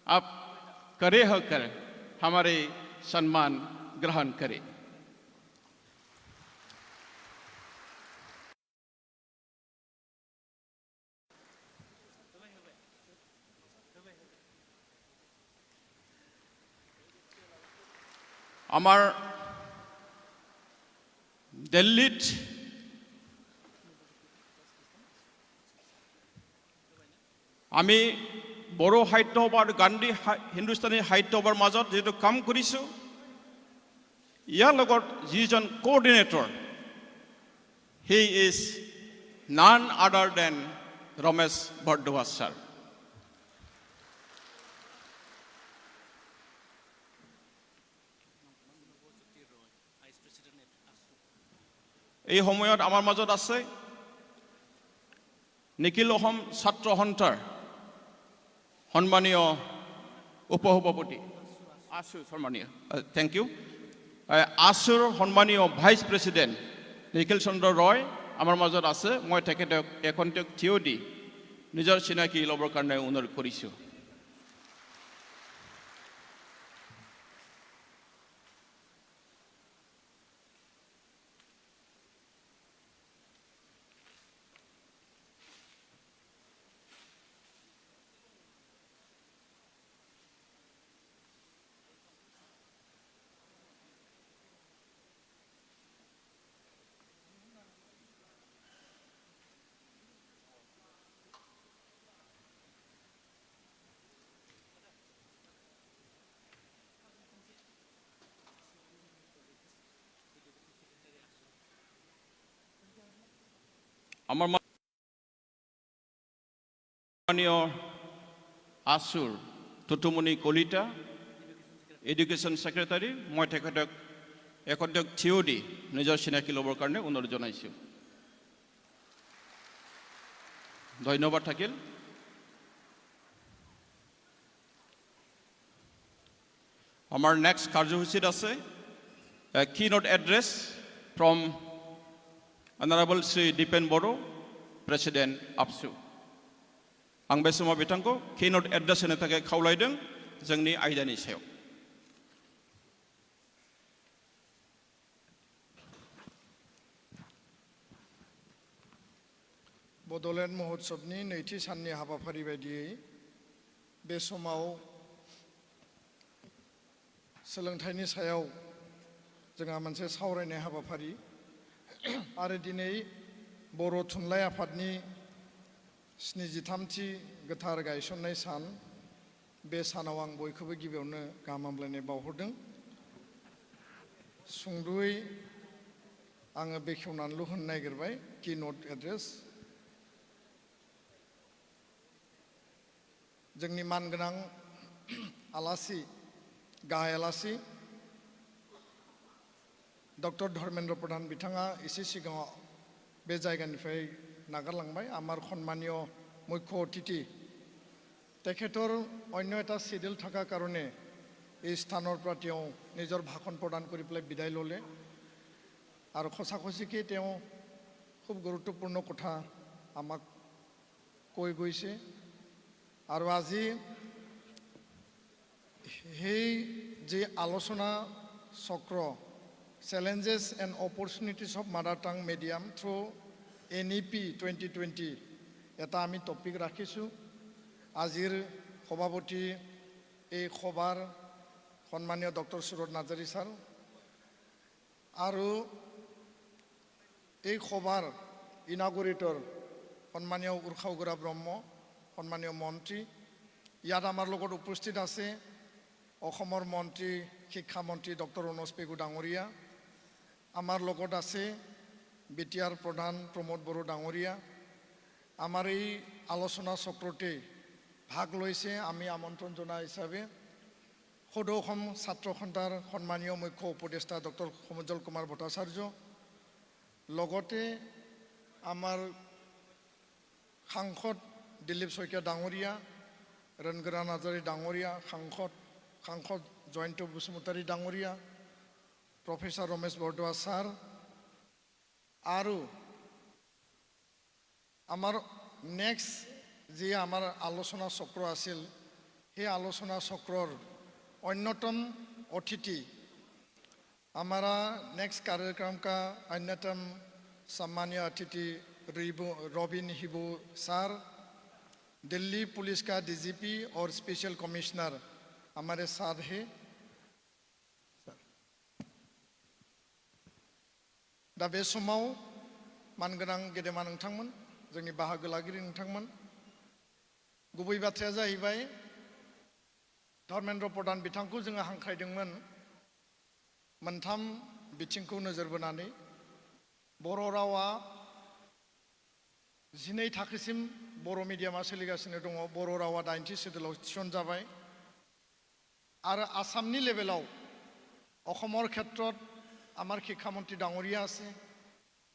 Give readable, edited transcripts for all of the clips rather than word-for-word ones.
आप करे होकर हमारे सम्मान ग्रहण करें। আমাৰ দিল্লিত আমি বড়ো সাহিত্য সভা আৰু গান্ধী হিন্দুস্তানী সাহিত্য সভাৰ মাজত যেটো কাম কৰিছোঁ, ইয়াৰ লগত যিজন কোঅৰ্ডিনেটৰ, হি ইজ নান আদাৰ দেন ৰমেশ বৰদোৱাজ ছাৰ। এই সময়ত আমাৰ মাজত আছে নিখিল অসম ছাত্ৰ সন্থাৰ সন্মানীয় উপসভাপতি আছুৰ সন্মানীয় থেংক ইউ আছুৰ সন্মানীয় ভাইচ প্ৰেচিডেণ্ট নিখিল চন্দ্ৰ ৰয় আমাৰ মাজত আছে। মই তেখেতক এখন্তেক থিয় দি নিজৰ চিনাকি ল'বৰ কাৰণে অনুৰোধ কৰিছোঁ। আমাৰ মাননীয় আছুৰ টুটুমণি কলিতা এডুকেশ্যন ছেক্ৰেটাৰী, মই তেখেতক এখন্তেক থিয় দি নিজৰ চিনাকি ল'বৰ কাৰণে অনুৰোধ জনাইছোঁ। ধন্যবাদ থাকিল। আমাৰ নেক্সট কাৰ্যসূচীত আছে keynote address from Honorable Sri Dipen Boro, President APSU. आं बे समाव बिथांखौ keynote address होनो थाखाय खावलायदों जोंनि आयदानि सायाव। बड'लेण्ड महोत्सवनि नैथि साननि हाबाफारि बायदियै बे समाव सोलोंथाइनि सायाव जोंहा मोनसे सावरायनाय हाबाफारि आरो दिनै बर' थुनलाइ आफादनि 73थि गोथार गायसननाय सान। बे सानाव आं बयखौबो गिबियावनो गाहाम हामलायनाय बावहरदों। सुंद'यै आङो बेखेवनानैल' होनो नागिरबाय keynote address। जोंनि मानगोनां आलासि गाहाय आलासि डक्टर धर्मेन्द्र प्रधान बिथाङा एसे सिगाङाव बे जायगानिफ्राय नागारलांबाय। आमार सन्मानीय मुख्य अतिथि তেখেতৰ অন্য এটা শিডিউল থাকাৰ কাৰণে এই স্থানৰ পৰা তেওঁ নিজৰ ভাষণ প্ৰদান কৰি পেলাই বিদায় ল'লে আৰু সঁচাকৈ তেওঁ খুব গুৰুত্বপূৰ্ণ কথা আমাক কৈ গৈছে। আৰু আজি সেই যে আলোচনা চক্ৰ Challenges and Opportunities of Mother Tongue Medium through NEP 2020 এটা আমি টপিক ৰাখিছোঁ। আজিৰ সভাপতি এই সভাৰ সন্মানীয় ডক্টৰ সুৰজ নাৰ্জাৰী ছাৰ আৰু এই সভাৰ ইনাগুৰেটৰ সন্মানীয় উৰ্ষা উগৰা ব্ৰহ্ম সন্মানীয় মন্ত্ৰী। ইয়াত আমাৰ লগত উপস্থিত আছে অসমৰ মন্ত্ৰী শিক্ষামন্ত্ৰী ডক্টৰ অনুজ পেগু ডাঙৰীয়া। আমাৰ লগত আছে বিটিআৰ প্ৰধান প্ৰমোদ বড়ো ডাঙৰীয়া। আমাৰ এই আলোচনা চক্ৰতে ভাগ লৈছে আমি আমন্ত্ৰণ জনা হিচাপে সদৌ অসম ছাত্ৰ সন্থাৰ সন্মানীয় মুখ্য উপদেষ্টা ডক্টৰ সমুজ্জ্বল কুমাৰ ভট্টাচাৰ্য, লগতে আমাৰ সাংসদ দিলীপ শইকীয়া ডাঙৰীয়া, ৰণগৰা নাৰ্জাৰী ডাঙৰীয়া, সাংসদ জয়ন্ত বসুমতাৰী ডাঙৰীয়া, প্ৰফেসৰ ৰমেশ বৰদোৱা ছাৰ আৰু আমাৰ নেক্সট যি আমাৰ আলোচনা চক্ৰ আছিল সেই আলোচনা চক্ৰৰ অন্যতম অতিথি हमारा नेक्स्ट कार्यक्रम का अन्यतम सम्मानीय अतिथि robin Hibu sir, Delhi police का डीजीपी और स्पेशल कमिश्नर हमारे साथ हैं। दा बे समाव मानगोनां गेदेमा नोंथांमोन, जोंनि बाहागो लागिरि नोंथांमोन, गुबै बाथ्राया जाहैबाय धर्मेन्द्र प्रधान बिथांखौ जोङो हांख्रायदोंमोन मोनथाम बिथिंखौ नोजोर बोनानै बर' रावा 12 थाखोसिम बर' मिडियामा सोलिगासिनो दङ। बर' रावा 80 सिडुलाव थिसनजाबाय आरो आसामनि लेभेलाव অসমৰ ক্ষেত্ৰত আমাৰ শিক্ষামন্ত্ৰী ডাঙৰীয়া আছে,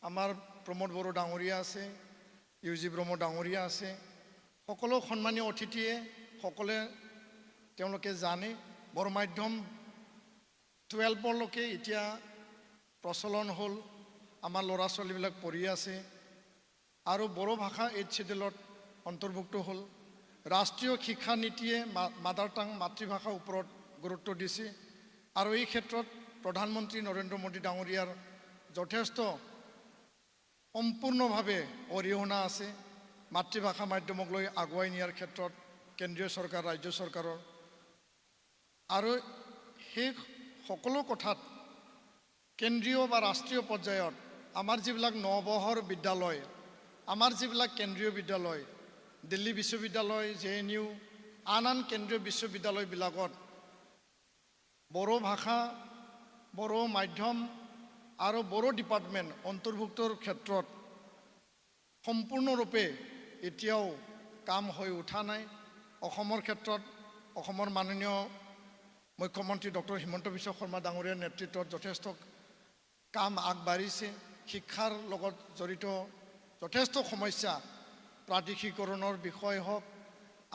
আমাৰ প্ৰমোদ বড়ো ডাঙৰীয়া আছে, ইউজি ব্ৰহ্ম ডাঙৰীয়া আছে। সকলো সন্মানীয় অতিথিয়ে সকলে তেওঁলোকে জানে বৰ মাধ্যম 12লৈকে এতিয়া প্ৰচলন হ'ল, আমাৰ ল'ৰা ছোৱালীবিলাক পঢ়ি আছে আৰু বড়ো ভাষা 8 শিডিউলত অন্তৰ্ভুক্ত হ'ল। ৰাষ্ট্ৰীয় শিক্ষা নীতিয়ে মাদাৰ টাং মাতৃভাষাৰ ওপৰত গুৰুত্ব দিছে আৰু এই ক্ষেত্ৰত প্ৰধানমন্ত্ৰী নৰেন্দ্ৰ মোদী ডাঙৰীয়াৰ যথেষ্ট সম্পূৰ্ণভাৱে অৰিহণা আছে মাতৃভাষা মাধ্যমক লৈ আগুৱাই নিয়াৰ ক্ষেত্ৰত কেন্দ্ৰীয় চৰকাৰ ৰাজ্য চৰকাৰৰ। আৰু সেই সকলো কথাত কেন্দ্ৰীয় বা ৰাষ্ট্ৰীয় পৰ্যায়ত আমাৰ যিবিলাক নৱহৰ বিদ্যালয়, আমাৰ যিবিলাক কেন্দ্ৰীয় বিদ্যালয়, দিল্লী বিশ্ববিদ্যালয়, JNU, আন কেন্দ্ৰীয় বিশ্ববিদ্যালয়বিলাকত বড়ো ভাষা, বড়ো মাধ্যম আৰু বড়ো ডিপাৰ্টমেণ্ট অন্তৰ্ভুক্তৰ ক্ষেত্ৰত সম্পূৰ্ণৰূপে এতিয়াও কাম হৈ উঠা নাই। অসমৰ ক্ষেত্ৰত অসমৰ মাননীয় মুখ্যমন্ত্ৰী ডক্টৰ হিমন্ত বিশ্ব শৰ্মা ডাঙৰীয়াৰ নেতৃত্বত যথেষ্ট কাম আগবাঢ়িছে। শিক্ষাৰ লগত জড়িত যথেষ্ট সমস্যা, প্ৰাদেশিকৰণৰ বিষয় হওক,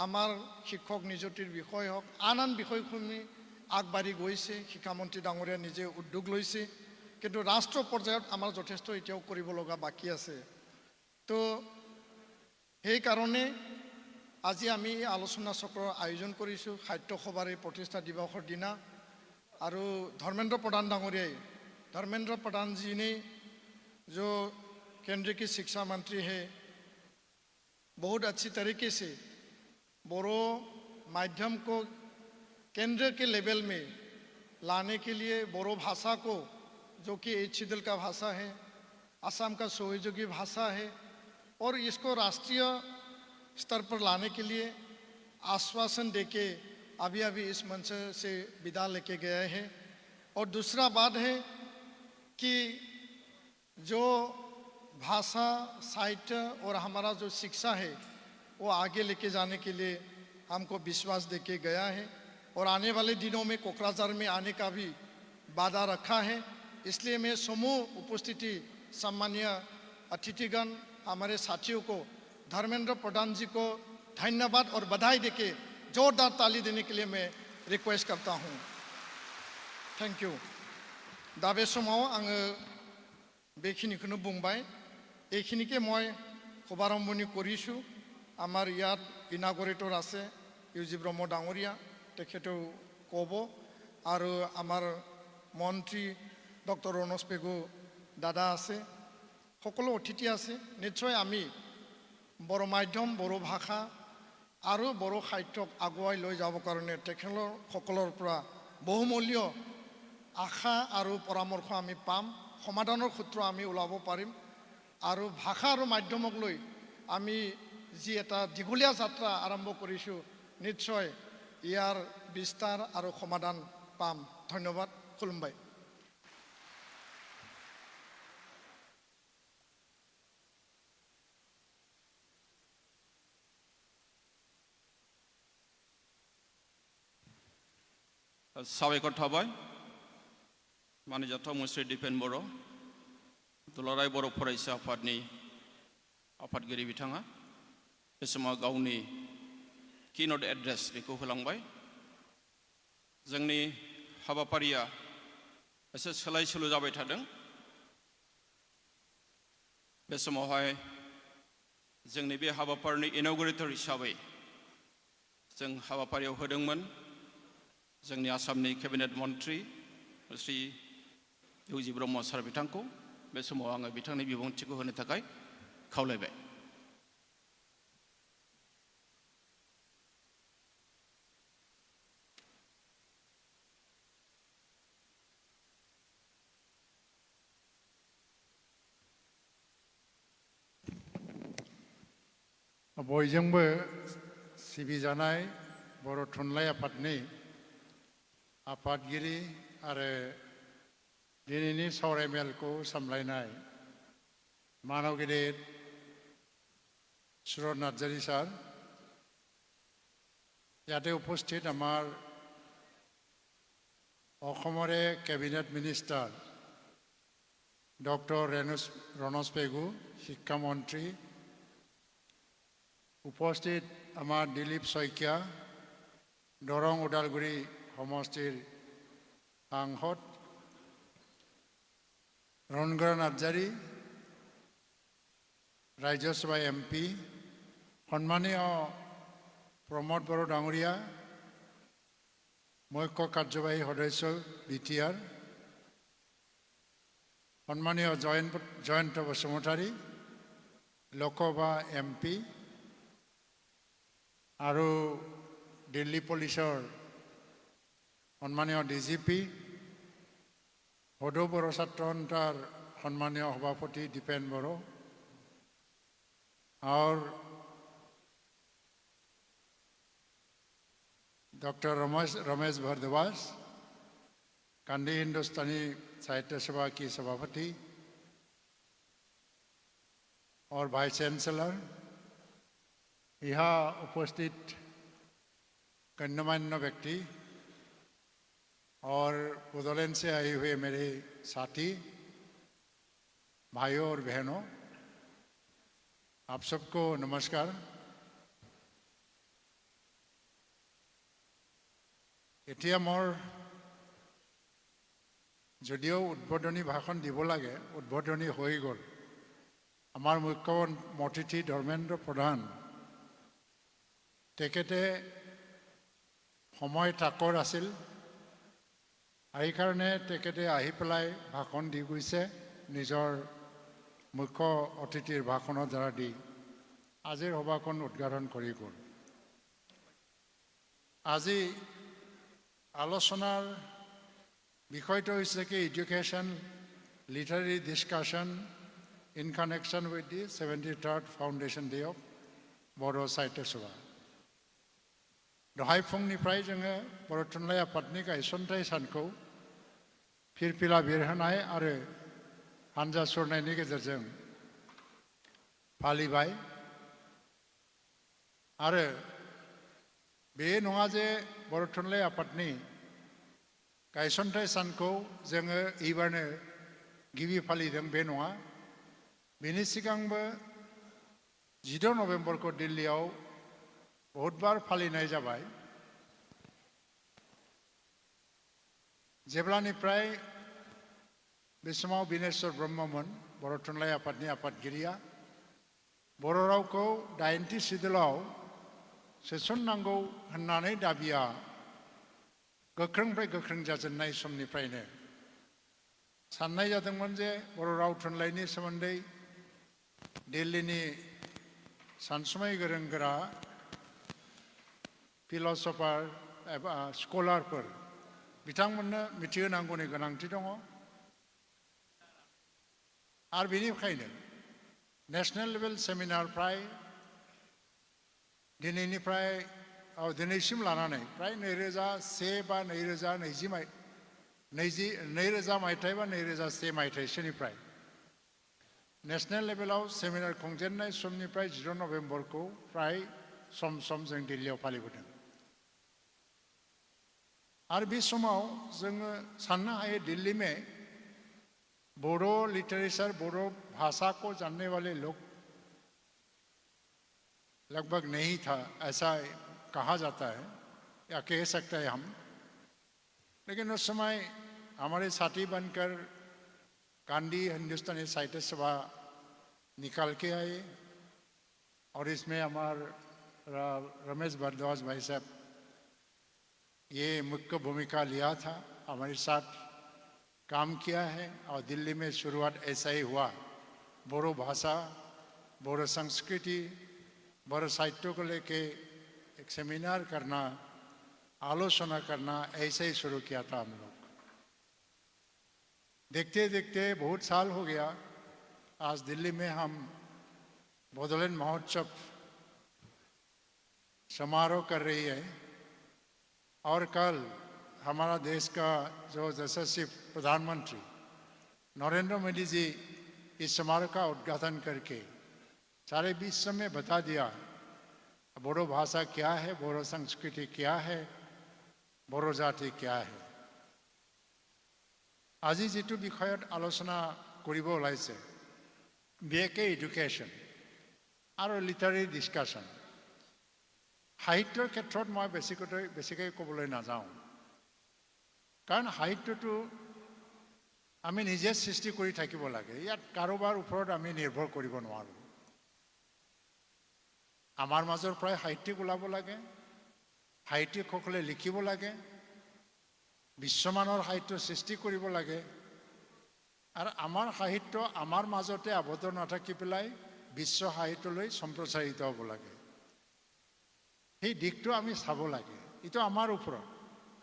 আমাৰ শিক্ষক নিযুক্তিৰ বিষয় হওক, আন বিষয়সমূহ আগবাঢ়ি গৈছে। শিক্ষামন্ত্ৰী ডাঙৰীয়া নিজে উদ্যোগ লৈছে, কিন্তু ৰাষ্ট্ৰ পৰ্যায়ত আমাৰ যথেষ্ট এতিয়াও কৰিব লগা বাকী আছে। তো সেইকাৰণে আজি আমি আলোচনা চক্ৰৰ আয়োজন কৰিছোঁ সাহিত্য সভাৰ এই প্ৰতিষ্ঠা দিৱসৰ দিনা। আৰু धर्मेंद्र प्रधान डांगरिया, धर्मेंद्र प्रधान जी ने जो केंद्र के शिक्षा मंत्री है, बहुत अच्छी तरीके से बोरो माध्यम को केंद्र के लेवल में लाने के लिए बोरो भाषा को, जो कि 8 शिड्यूल का भाषा है, असम का सहयोगी भाषा है, और इसको राष्ट्रीय स्तर पर लाने के लिए आश्वासन देके अभी इस मंच से विदा लेके गए हैं। और दूसरा बात है कि जो भाषा, साहित्य और हमारा जो शिक्षा है वो आगे लेके जाने के लिए हमको विश्वास देके गया है, और आने वाले दिनों में कोकराझार में आने का भी वादा रखा है। इसलिए मैं समूह उपस्थिति सम्मानीय अतिथिगण, हमारे साथियों को, धर्मेंद्र प्रधान जी को धन्यवाद और बधाई देके जोरदार ताली देने के लिए मैं रिक्वेस्ट करता हूँ। Thank you. दा बे समाव आङो बेखिनिखौनो बुंबाय। এইখিনিকে মই শুভাৰম্ভণি কৰিছোঁ। আমাৰ ইয়াত ইনাগৰেটৰ আছে ইউজি ব্ৰহ্ম ডাঙৰীয়া, তেখেতেও ক'ব, আৰু আমাৰ মন্ত্ৰী ডক্টৰ ৰণোজ পেগু দাদা আছে, সকলো অতিথি আছে। নিশ্চয় আমি বড়ো মাধ্যম, বড়ো ভাষা আৰু বড়ো সাহিত্যক আগুৱাই লৈ যাবৰ কাৰণে তেখেতসকলৰ পৰা বহুমূল্য আশা আৰু পৰামৰ্শ আমি পাম, সমাধানৰ সূত্ৰ আমি ওলাব পাৰিম। আৰু ভাষা আৰু মাধ্যমক লৈ আমি যি এটা দীঘলীয়া যাত্ৰা আৰম্ভ কৰিছোঁ, নিশ্চয় ইয়াৰ বিস্তাৰ আৰু সমাধান পাম। ধন্যবাদ। খুলুমবাই। साबायखर थाबाय मानजाथाव मुस्रि दिपेन बर', दुलाराय बर' फरायसा आफादनि आफादगिरि बिथाङा बे समाव गावनि कीनोट एड्रेस बेखौ होलांबाय। जोंनि हाबाफारिया एसे सोलाय सोल' जाबाय थादों। बे समावहाय जोंनि बे हाबाफारिनि इन'ग्रेटर हिसाबै जों हाबाफारियाव होदोंमोन जोंनि आसामनि केबिनेट मन्त्रि श्री इउजि ब्रह्म सार बिथांखौ बे समाव आङो बिथांनि बिबुंथिखौ होनो थाखाय खावलायबाय। बयजोंबो सिबिजानाय बर' थुनलाइ आफादनि आफादगिरि आरो दिनैनि सावरायमेलखौ सामलायनाय मानव गिदिर सुरत नार्जारी सार, ইয়াতে উপস্থিত আমাৰ অসমৰে cabinet minister doctor Ranoj Pegu, শিক্ষামন্ত্ৰী, উপস্থিত আমাৰ দিলীপ শইকীয়া, দৰং ওদালগুৰি সমষ্টিৰ সাংসদ, ৰণগড় নাৰ্জাৰী ৰাজ্যসভা MP, সন্মানীয় প্ৰমোদ বড়ো ডাঙৰীয়া, মুখ্য কাৰ্যবাহী সদস্য BTR, সন্মানীয় জয়ন্ত বসুমতাৰী, লোকসভা MP আৰু দিল্লী পুলিচৰ সন্মানীয় DGP, সদৌ বড়ো ছাত্ৰ সন্থাৰ সন্মানীয় সভাপতি দীপেন বড়ো और डॉक्टर रमेश भारद्वाज, कांडी हिंदुस्तानी साहित्य सभा की सभापति और वाइस चांसलर, यहाँ उपस्थित गण्यमान्य व्यक्ति और बोडोलैंड से आए हुए मेरे साथी भाइयों और बहनों, आप सबको नमस्कार। এতিয়া মোৰ যদিও উদ্বোধনী ভাষণ দিব লাগে, উদ্বোধনী হৈ গ'ল। আমাৰ মুখ্য অতিথি ধৰ্মেন্দ্ৰ প্ৰধান তেখেতে সময় তাকৰ আছিল, সেইকাৰণে তেখেতে আহি পেলাই ভাষণ দি গৈছে নিজৰ মুখ্য অতিথিৰ ভাষণৰ দ্বাৰা দি আজিৰ সভাখন উদ্ঘাটন কৰি গ'ল। আজি আলোচনাৰ বিষয়টো হৈছে কি education literary discussion in connection with the 73rd foundation day of बर' साहित्य सभा। दहाय फुंनिफ्राय जोङो बर' थुनलाइ आफादनि गायसनथाय सानखौ फिरफिला बिरहोनाय आरो हानजा सुरनायनि गेजेरजों फालिबाय आरो बे नङा जे बर' थुनलाइ आफादनि गायसनथाय सानखौ जोङो एबारनो गिबि फालिदों बे नङा। बेनि सिगांबो 14 नभेम्बरखौ दिल्लीयाव बहुतबार फालिनाय जाबाय। जेब्लानिफ्राय बे समाव बिनेश्वर ब्रह्ममोन बर' थुनलाइ आफादनि आफादगिरिया बर' रावखौ 80 सिदुलाव सोसननांगौ होननानै दाबिया गोख्रोंनिफ्राय गोख्रों जाजेननाय समनिफ्रायनो साननाय जादोंमोन जे बर' राव थुनलाइनि सोमोन्दै दिल्लीनि सानसुमै गोरों गोरा फिलसफार एबा स्कलारफोर बिथांमोननो मिथिहोनांगौनि गोनांथि दङ। आरो बेनिखायनो नेशनेल लेभेल सेमिनार प्राय दिनैसिम लानानै प्राय 2001 बा 2020 मायथाइ बा 2001 मायथाइसोनिफ्राय नेशनेल लेभेलाव सेमिनार खुंजेननाय समनिफ्राय 14 नभेम्बरखौ प्राय सम सम जों दिल्लीयाव फालिबोदों। आरो बे समाव जोङो साननो हायो दिल्ली में बोडो लिटरेचर बोडो भाषा को जानने वाले लोग लगभग नहीं था, ऐसा कहा जाता है या कह सकते हैं हम। लेकिन उस समय हमारे साथी बनकर कांडी हिंदुस्तानी साहित्य सभा निकाल के आए और इसमें हमारे रमेश भारद्वाज भाई साहब ये मुख्य भूमिका लिया था, हमारे साथ काम किया है और दिल्ली में शुरुआत ऐसा ही हुआ। बोडो भाषा, बोडो संस्कृति, बोडो साहित्य को लेके एक सेमिनार करना, आलोचना करना, ऐसे ही शुरू किया था हम लोग। देखते देखते बहुत साल हो गया, आज दिल्ली में हम बोडोलैंड महोत्सव समारोह कर रही है और कल हमारा देश का जो यशस्वी प्रधानमंत्री नरेंद्र मोदी जी इस समारोह का उद्घाटन करके सारे विश्व में बता दिया बोडो भाषा क्या है, बोडो संस्कृति क्या है, बोडो जाति क्या है। আজি যেটো বিষয়ত আলোচনা কৰিব ওলাইছে বিএকে এডুকেশ্যন আৰু লিটাৰেৰী ডিছকাশ্যন, সাহিত্যৰ ক্ষেত্ৰত মই বেছিকৈ ক'বলৈ নাযাওঁ, কাৰণ সাহিত্যটো আমি নিজে সৃষ্টি কৰি থাকিব লাগে। ইয়াত কাৰোবাৰ ওপৰত আমি নিৰ্ভৰ কৰিব নোৱাৰোঁ। আমাৰ মাজৰ পৰাই সাহিত্যিক ওলাব লাগে, সাহিত্যিকসকলে লিখিব লাগে, বিশ্বমানৰ সাহিত্য সৃষ্টি কৰিব লাগে, আৰু আমাৰ সাহিত্য আমাৰ মাজতে আবদ্ধ নাথাকি পেলাই বিশ্ব সাহিত্যলৈ সম্প্ৰচাৰিত হ'ব লাগে। সেই দিশটো আমি চাব লাগে। এইটো আমাৰ ওপৰত,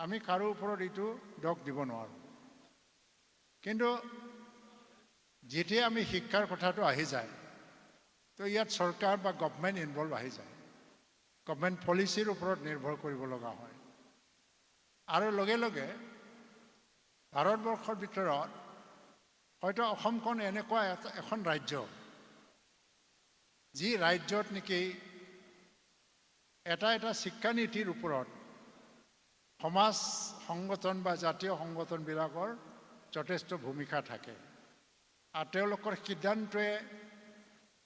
আমি কাৰো ওপৰত এইটো দোষ দিব নোৱাৰোঁ। কিন্তু যেতিয়া আমি শিক্ষাৰ কথাটো আহি যায়, তো ইয়াত চৰকাৰ বা গভৰ্ণমেণ্ট ইনভলভ আহি যায়, গভৰ্ণমেণ্ট পলিচিৰ ওপৰত নিৰ্ভৰ কৰিব লগা হয়। আৰু লগে লগে ভাৰতবৰ্ষৰ ভিতৰত হয়তো অসমখন এনেকুৱা এখন ৰাজ্য, যি ৰাজ্যত নেকি এটা এটা শিক্ষানীতিৰ ওপৰত সমাজ সংগঠন বা জাতীয় সংগঠনবিলাকৰ যথেষ্ট ভূমিকা থাকে, আৰু তেওঁলোকৰ সিদ্ধান্তই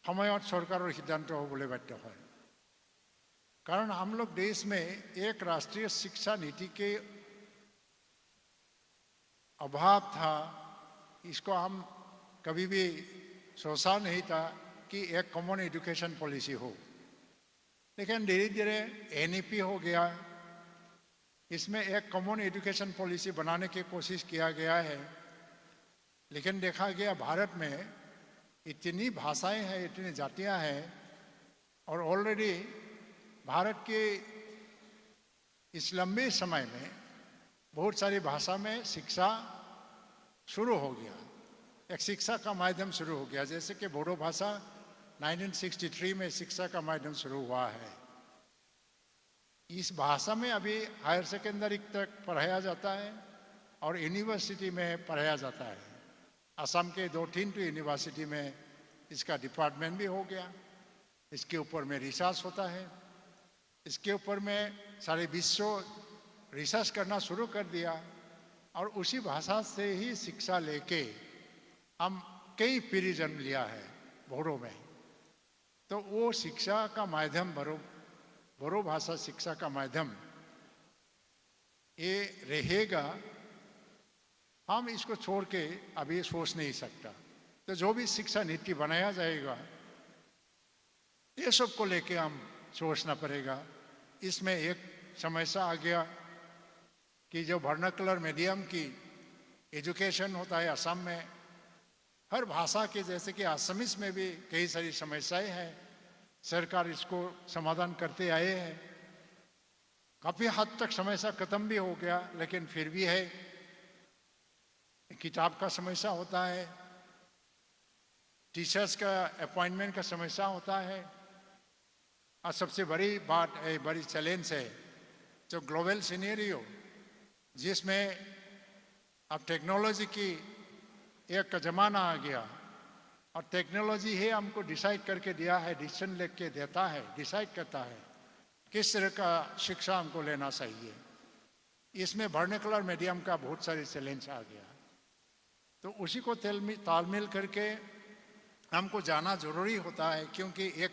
সময়ত চৰকাৰৰ সিদ্ধান্ত হ'বলৈ বাধ্য হয়। कारण हम लोग देश में एक राष्ट्रीय शिक्षा नीति के अभाव था, इसको हम कभी भी सोचा नहीं था कि एक कॉमन एजुकेशन पॉलिसी हो। लेकिन धीरे धीरे एनईपी हो गया, इसमें एक कॉमन एजुकेशन पॉलिसी बनाने की कोशिश किया गया है। लेकिन देखा गया भारत में इतनी भाषाएं हैं, इतनी जातियां हैं, और ऑलरेडी भारत के इस लंबे समय में बहुत सारी भाषा में शिक्षा शुरू हो गया, एक शिक्षा का माध्यम शुरू हो गया। जैसे कि बोडो भाषा 1963 में शिक्षा का माध्यम शुरू हुआ है। इस भाषा में अभी हायर सेकेंडरी तक पढ़ाया जाता है और यूनिवर्सिटी में पढ़ाया जाता है। असम के 2-3 यूनिवर्सिटी में इसका डिपार्टमेंट भी हो गया, इसके ऊपर में रिसर्च होता है, इसके ऊपर में सारे विश्व रिसर्च करना शुरू कर दिया, और उसी भाषा से ही शिक्षा लेके हम कई पीढ़ी जन्म लिया है बोडो में। तो वो शिक्षा का माध्यम बोडो भाषा शिक्षा का माध्यम ये रहेगा, हम इसको छोड़ के अभी सोच नहीं सकता। तो जो भी शिक्षा नीति बनाया जाएगा ये सब को लेके हम सोचना पड़ेगा। इसमें एक समस्या आ गया कि जो वर्नाकुलर मीडियम की एजुकेशन होता है असम में, हर भाषा के जैसे कि असमीज में भी कई सारी समस्याएं हैं, सरकार इसको समाधान करते आए हैं। काफ़ी हद तक समस्या खत्म भी हो गया, लेकिन फिर भी है, किताब का समस्या होता है, टीचर्स का अपॉइंटमेंट का समस्या होता है, और सबसे बड़ी बात है, बड़ी चैलेंज है जो ग्लोबल सिनेरियो, जिसमें अब टेक्नोलॉजी की एक ज़माना आ गया, और टेक्नोलॉजी ही हमको डिसाइड करके दिया है, डिसीजन लेके देता है, डिसाइड करता है किस तरह का शिक्षा हमको लेना चाहिए। इसमें वर्नाकुलर मीडियम का बहुत सारे चैलेंज आ गया। तो उसी को तालमेल करके हमको जाना जरूरी होता है, क्योंकि एक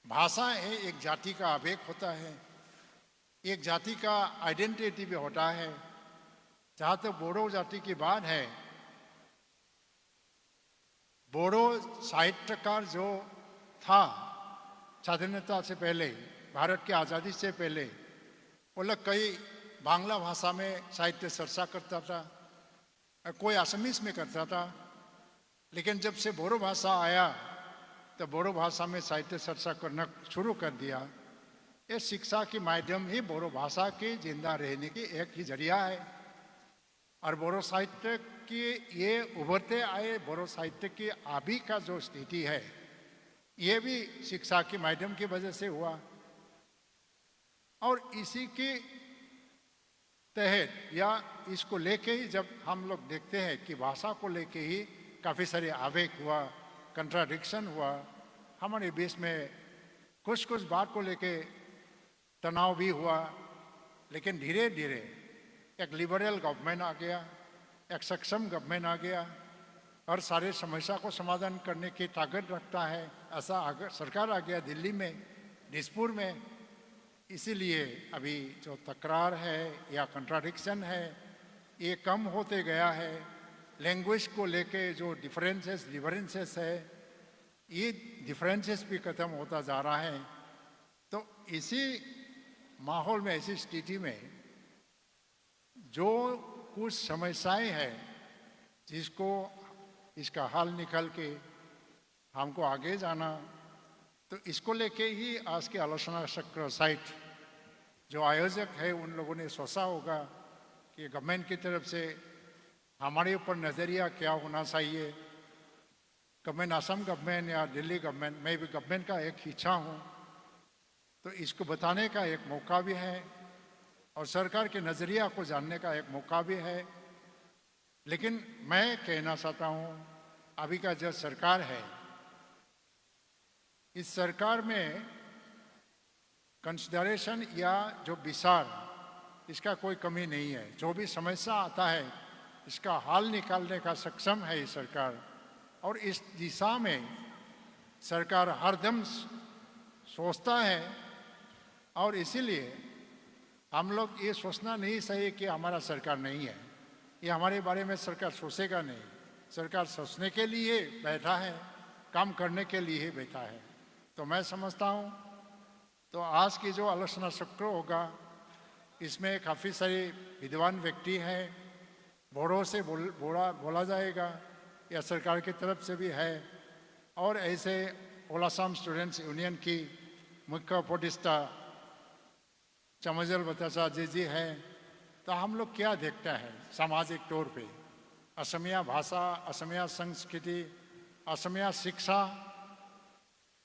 भाषा है, एक जाति का आवेग होता है, एक जाति का आइडेंटिटी भी होता है। जहाँ तक बोडो जाति की बात है, बोडो साहित्यकार जो था स्वाधीनता से पहले भारत की आज़ादी से पहले वो लोग कई बांग्ला भाषा में साहित्य चर्चा करता था, कोई असमीज में करता था, लेकिन जब से बोडो भाषा आया तो बोडो भाषा में साहित्य चर्चा करना शुरू कर दिया। ये शिक्षा के माध्यम ही बोडो भाषा के जिंदा रहने की एक ही जरिया है। और बोडो साहित्य की ये उभरते आए बोडो साहित्य की अभी का जो स्थिति है, ये भी शिक्षा के माध्यम की वजह से हुआ। और इसी के तहत या इसको लेके ही जब हम लोग देखते हैं कि भाषा को लेके ही काफ़ी सारे आवेग हुआ, कंट्राडिक्शन हुआ, हमारे बीच में कुछ बात को लेके तनाव भी हुआ। लेकिन धीरे धीरे एक लिबरल गवर्नमेंट आ गया, एक सक्षम गवर्नमेंट आ गया और सारे समस्या को समाधान करने की ताकत रखता है, ऐसा सरकार आ गया दिल्ली में, दिसपुर में। इसीलिए अभी जो तकरार है या कंट्राडिक्शन है ये कम होते गया है। लैंग्वेज को लेके जो डिफरेंसेस है, ये डिफरेंसेस भी खत्म होता जा रहा है। तो इसी माहौल में, ऐसी स्थिति में जो कुछ समस्याएं हैं जिसको इसका हल निकल के हमको आगे जाना, तो इसको लेके ही आज के आलोचना चक्र साइट जो आयोजक है उन लोगों ने सोचा होगा कि गवर्नमेंट की तरफ से हमारे ऊपर नज़रिया क्या होना चाहिए। गवर्नमेंट, असम गवर्नमेंट या दिल्ली गवर्नमेंट, मैं भी गवर्नमेंट का एक हिस्सा हूँ, तो इसको बताने का एक मौका भी है और सरकार के नज़रिया को जानने का एक मौका भी है। लेकिन मैं कहना चाहता हूँ, अभी का जो सरकार है, इस सरकार में कंसिडरेशन या जो विचार, इसका कोई कमी नहीं है। जो भी समस्या आता है इसका हल निकालने का सक्षम है ये सरकार, और इस दिशा में सरकार हरदम सोचता है। और इसीलिए हम लोग ये सोचना नहीं चाहिए कि हमारा सरकार नहीं है, ये हमारे बारे में सरकार सोचेगा नहीं। सरकार सोचने के लिए बैठा है, काम करने के लिए ही बैठा है। तो मैं समझता हूँ तो आज की जो आलोचना चक्र होगा इसमें काफ़ी सारे विद्वान व्यक्ति हैं, बोडो से बोला जाएगा या सरकार की तरफ से भी है, और ऐसे ऑल असम स्टूडेंट्स यूनियन की मुख्य उपदेष्टा चमजल बतासा जी हैं। तो हम लोग क्या देखते हैं सामाजिक तौर पे, असमिया भाषा, असमिया संस्कृति, असमिया शिक्षा,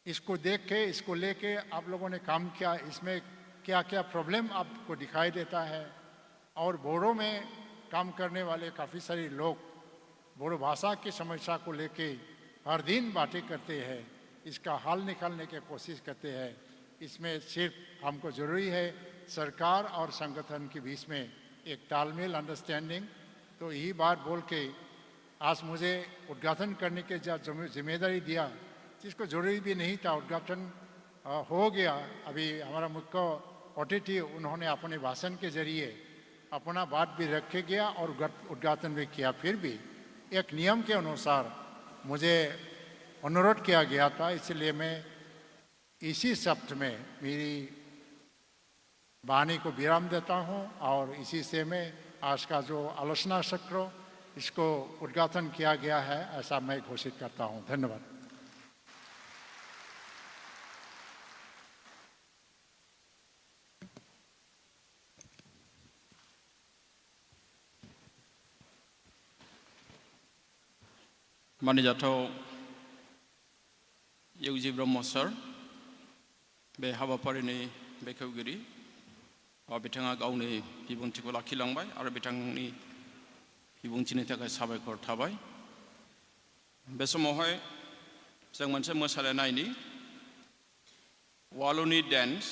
इसको देख के, इसको लेके आप लोगों ने काम किया, इसमें क्या क्या प्रॉब्लम आपको दिखाई देता है। और बोडो में काम करने वाले काफ़ी सारे लोग बोडो भाषा की समस्या को लेके हर दिन बातें करते हैं, इसका हल निकालने की कोशिश करते हैं। इसमें सिर्फ हमको ज़रूरी है सरकार और संगठन के बीच में एक तालमेल, अंडरस्टैंडिंग। तो यही बात बोल के आज मुझे उद्घाटन करने के जो जिम्मेदारी दिया, जिसको जरूरी भी नहीं था, उद्घाटन हो गया। अभी हमारा मुख्य अतिथि उन्होंने अपने भाषण के जरिए अपना बात भी रखे गया और उद्घाटन भी किया। फिर भी एक नियम के अनुसार मुझे अनुरोध किया गया था, इसलिए मैं इसी शब्द में मेरी वाणी को विराम देता हूँ और इसी से मैं आज का जो आलोचना चक्र इसको उद्घाटन किया गया है ऐसा मैं घोषित करता हूँ। धन्यवाद। मानिजाथाव इउजि ब्रह्म सर, बे हाबाफारिनि बेखेवगिरि, बिथाङा गावनि बिबुंथिखौ लाखिलांबाय आरो बिथांनि बिबुंथिनि थाखाय साबायखर थाबाय। बे समावहाय जों मोनसे मोसानाय नायनि, वालुनि डेन्स,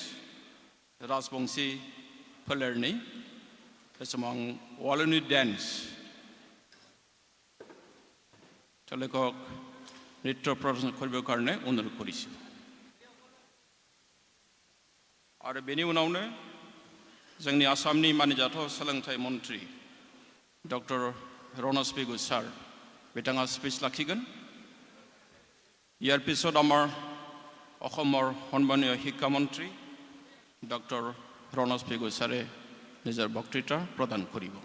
राजबंशी फोलेरनि। बे समाव आं वालुनि डेन्स लेखक नृत्य प्रदर्शन करबो कारणे अनुरोध करिछु। आरो बेनि उनावनो जोंनि आसामनि मानिजाथाव सोलोंथाइ मन्त्रि डक्टर रनज पेगु सार, बिथाङा स्पिच लाखिगोन। ইয়াৰ পিছত আমাৰ অসমৰ সন্মানীয় শিক্ষামন্ত্ৰী ডক্টৰ ৰণজ পেগু ছাৰে নিজৰ বক্তৃতা প্ৰদান কৰিব।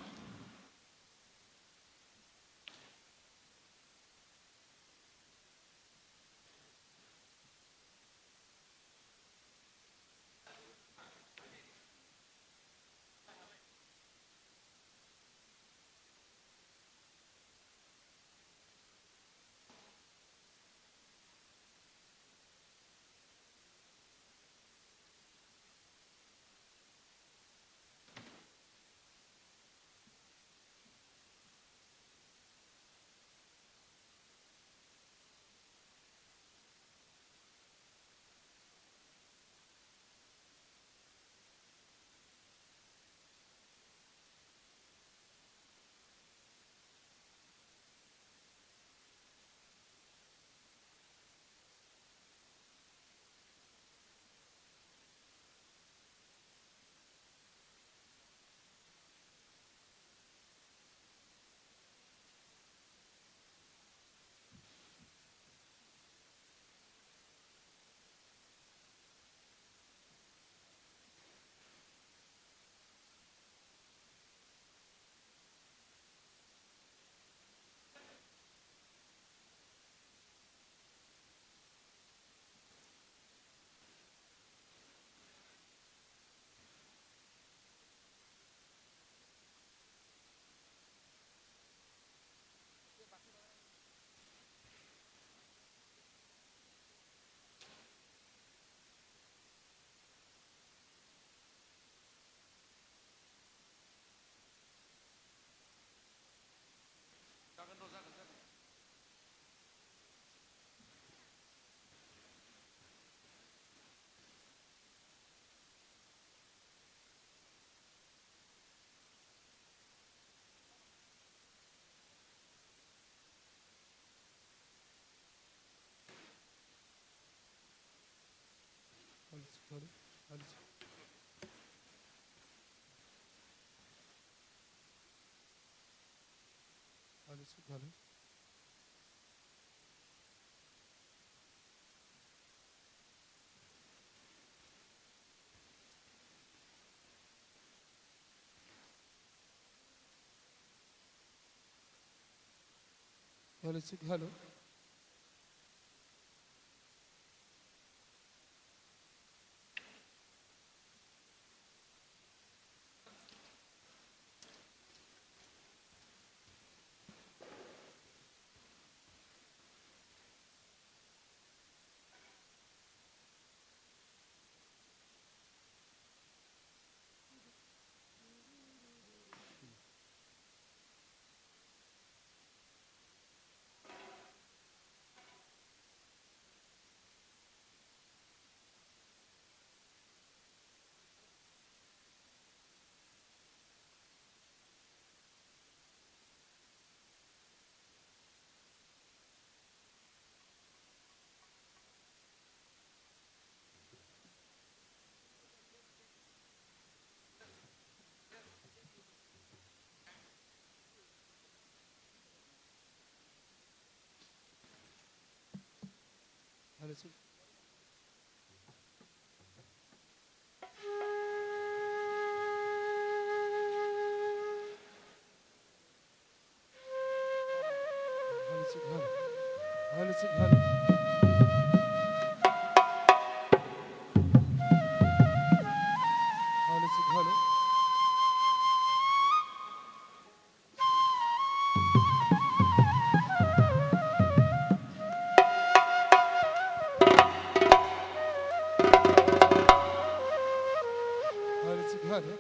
Hello.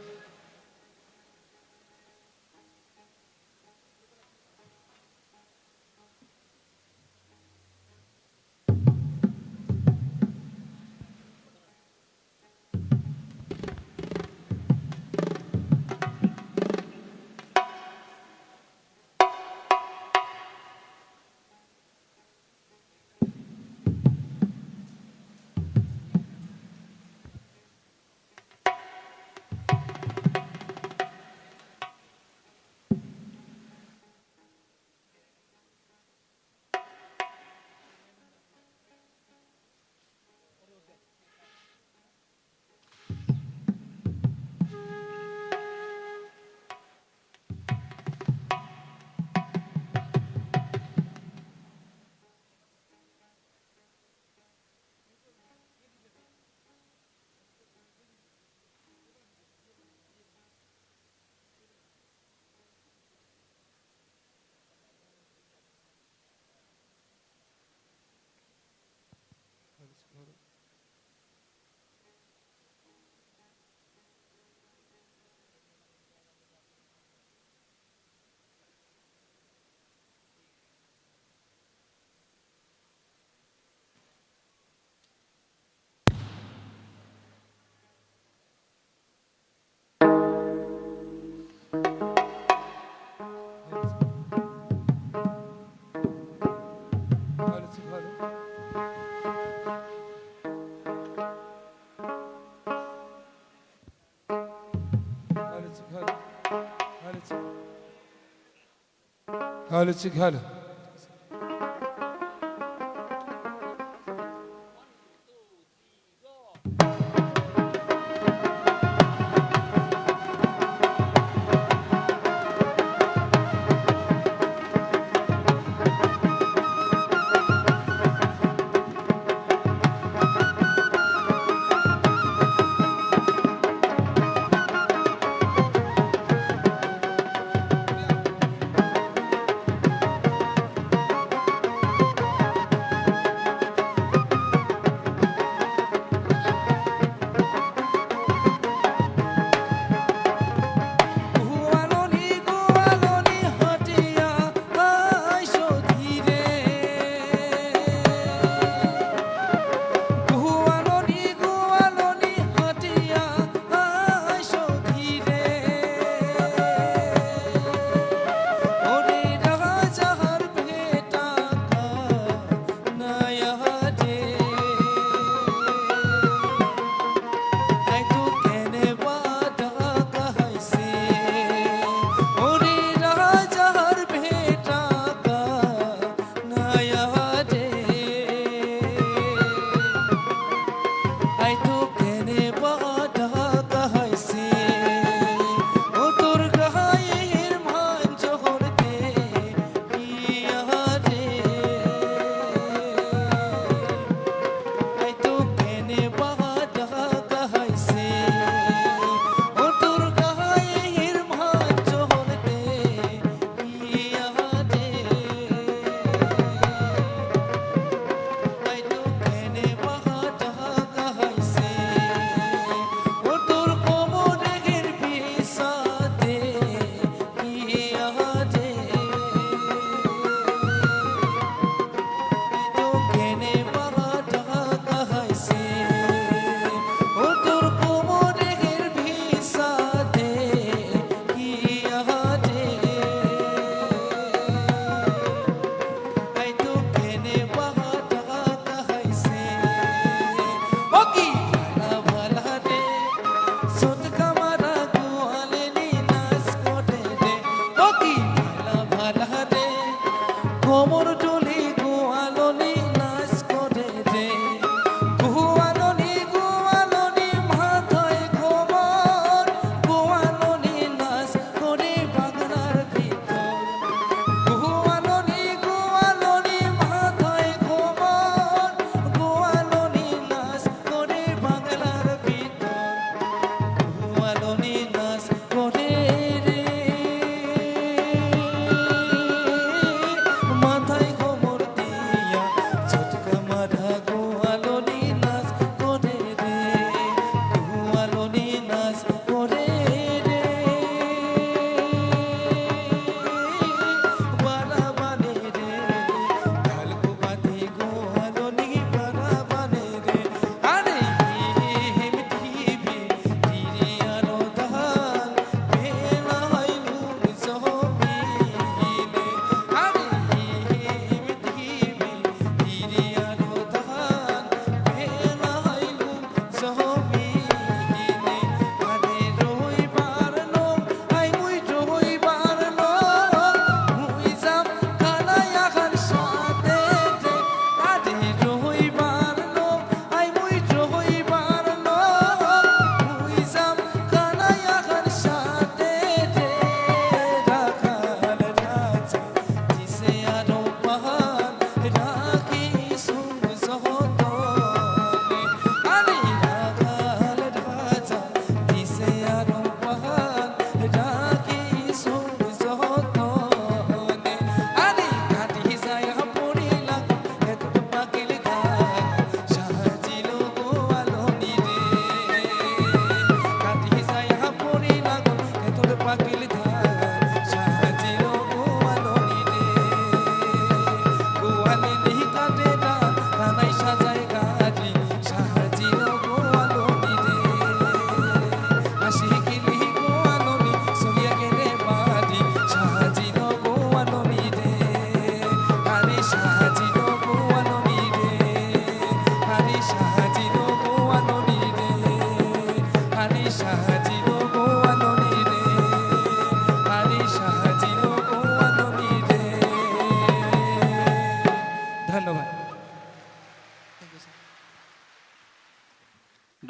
Khalid Singh Khalid.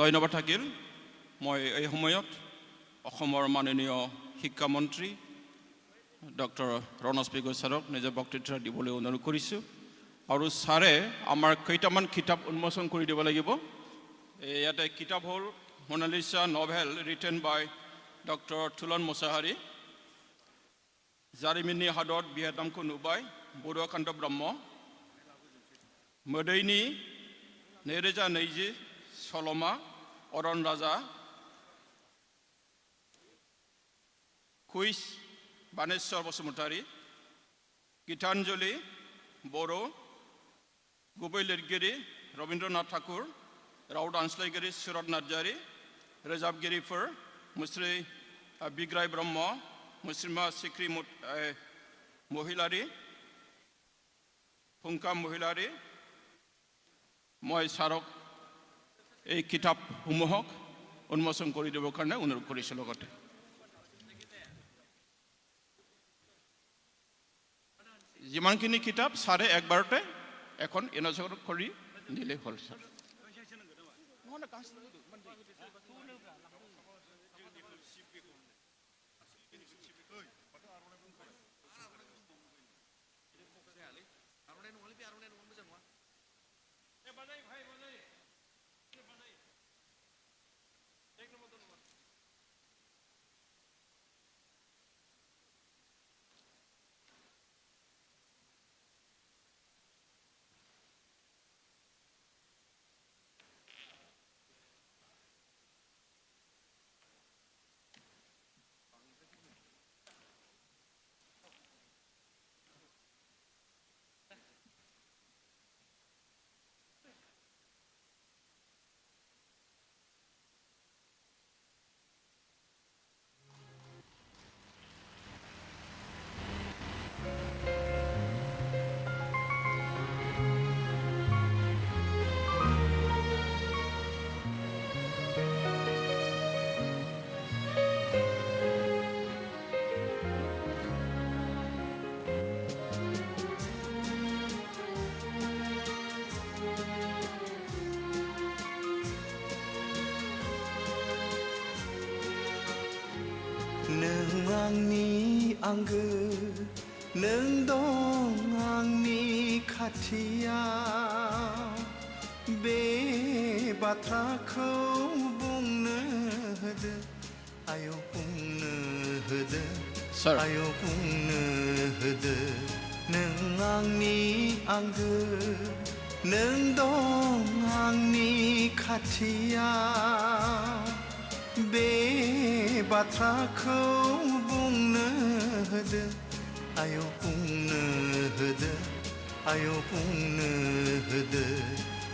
ধন্যবাদ থাকিল। মই এই সময়ত অসমৰ মাননীয় শিক্ষামন্ত্ৰী ডক্টৰ ৰণাজ পেগু ছাৰক নিজৰ বক্তৃতা দিবলৈ অনুৰোধ কৰিছোঁ। আৰু ছাৰে আমাৰ কেইটামান কিতাপ উন্মোচন কৰি দিব লাগিব। ইয়াতে কিতাপ হ'ল মোনালিসা নভেল ৰিটেন বাই ডক্টৰ থুলন মোছাহাৰী, जारिमिननि हादर बिहादामखौ नुबाय बरुवाकान्त ब्रह्म, मोदैनि 2020 सल'मा अरन राजा, कुइस बानेश्वर बसुमतारी, गीतांजलि बर', गुबै लिरगिरि रबीन्द्रनाथ ठाकुर, राव दानस्लायगिरि सुरत नार्जारी, रोजाबगिरिफोर मुस्रि बिग्राय ब्रह्म, मुस्लिमा सिक्री महिलारी, फुंका महिलारी। मैं सारक এই কিতাপসমূহক উন্মোচন কৰি দিবৰ কাৰণে অনুৰোধ কৰিছোঁ। লগতে যিমানখিনি কিতাপ ছাৰে একবাৰতে এখন ইনজৰ কৰি দিলে হ'ল। ছাৰ नों आंनि आंगो, नों दं आंनि खाथियाव, बे बाथ्राखौ बुंनो होदो, आयौ बुंनो होदो, आयौ बुंनो होदो। नों आंनि आंगो, नों दं आंनि खाथियाव, बे बाथ्राखौ बुंनो होदो, आयौ बुंनो होदो, आयौ बुंनो होदो।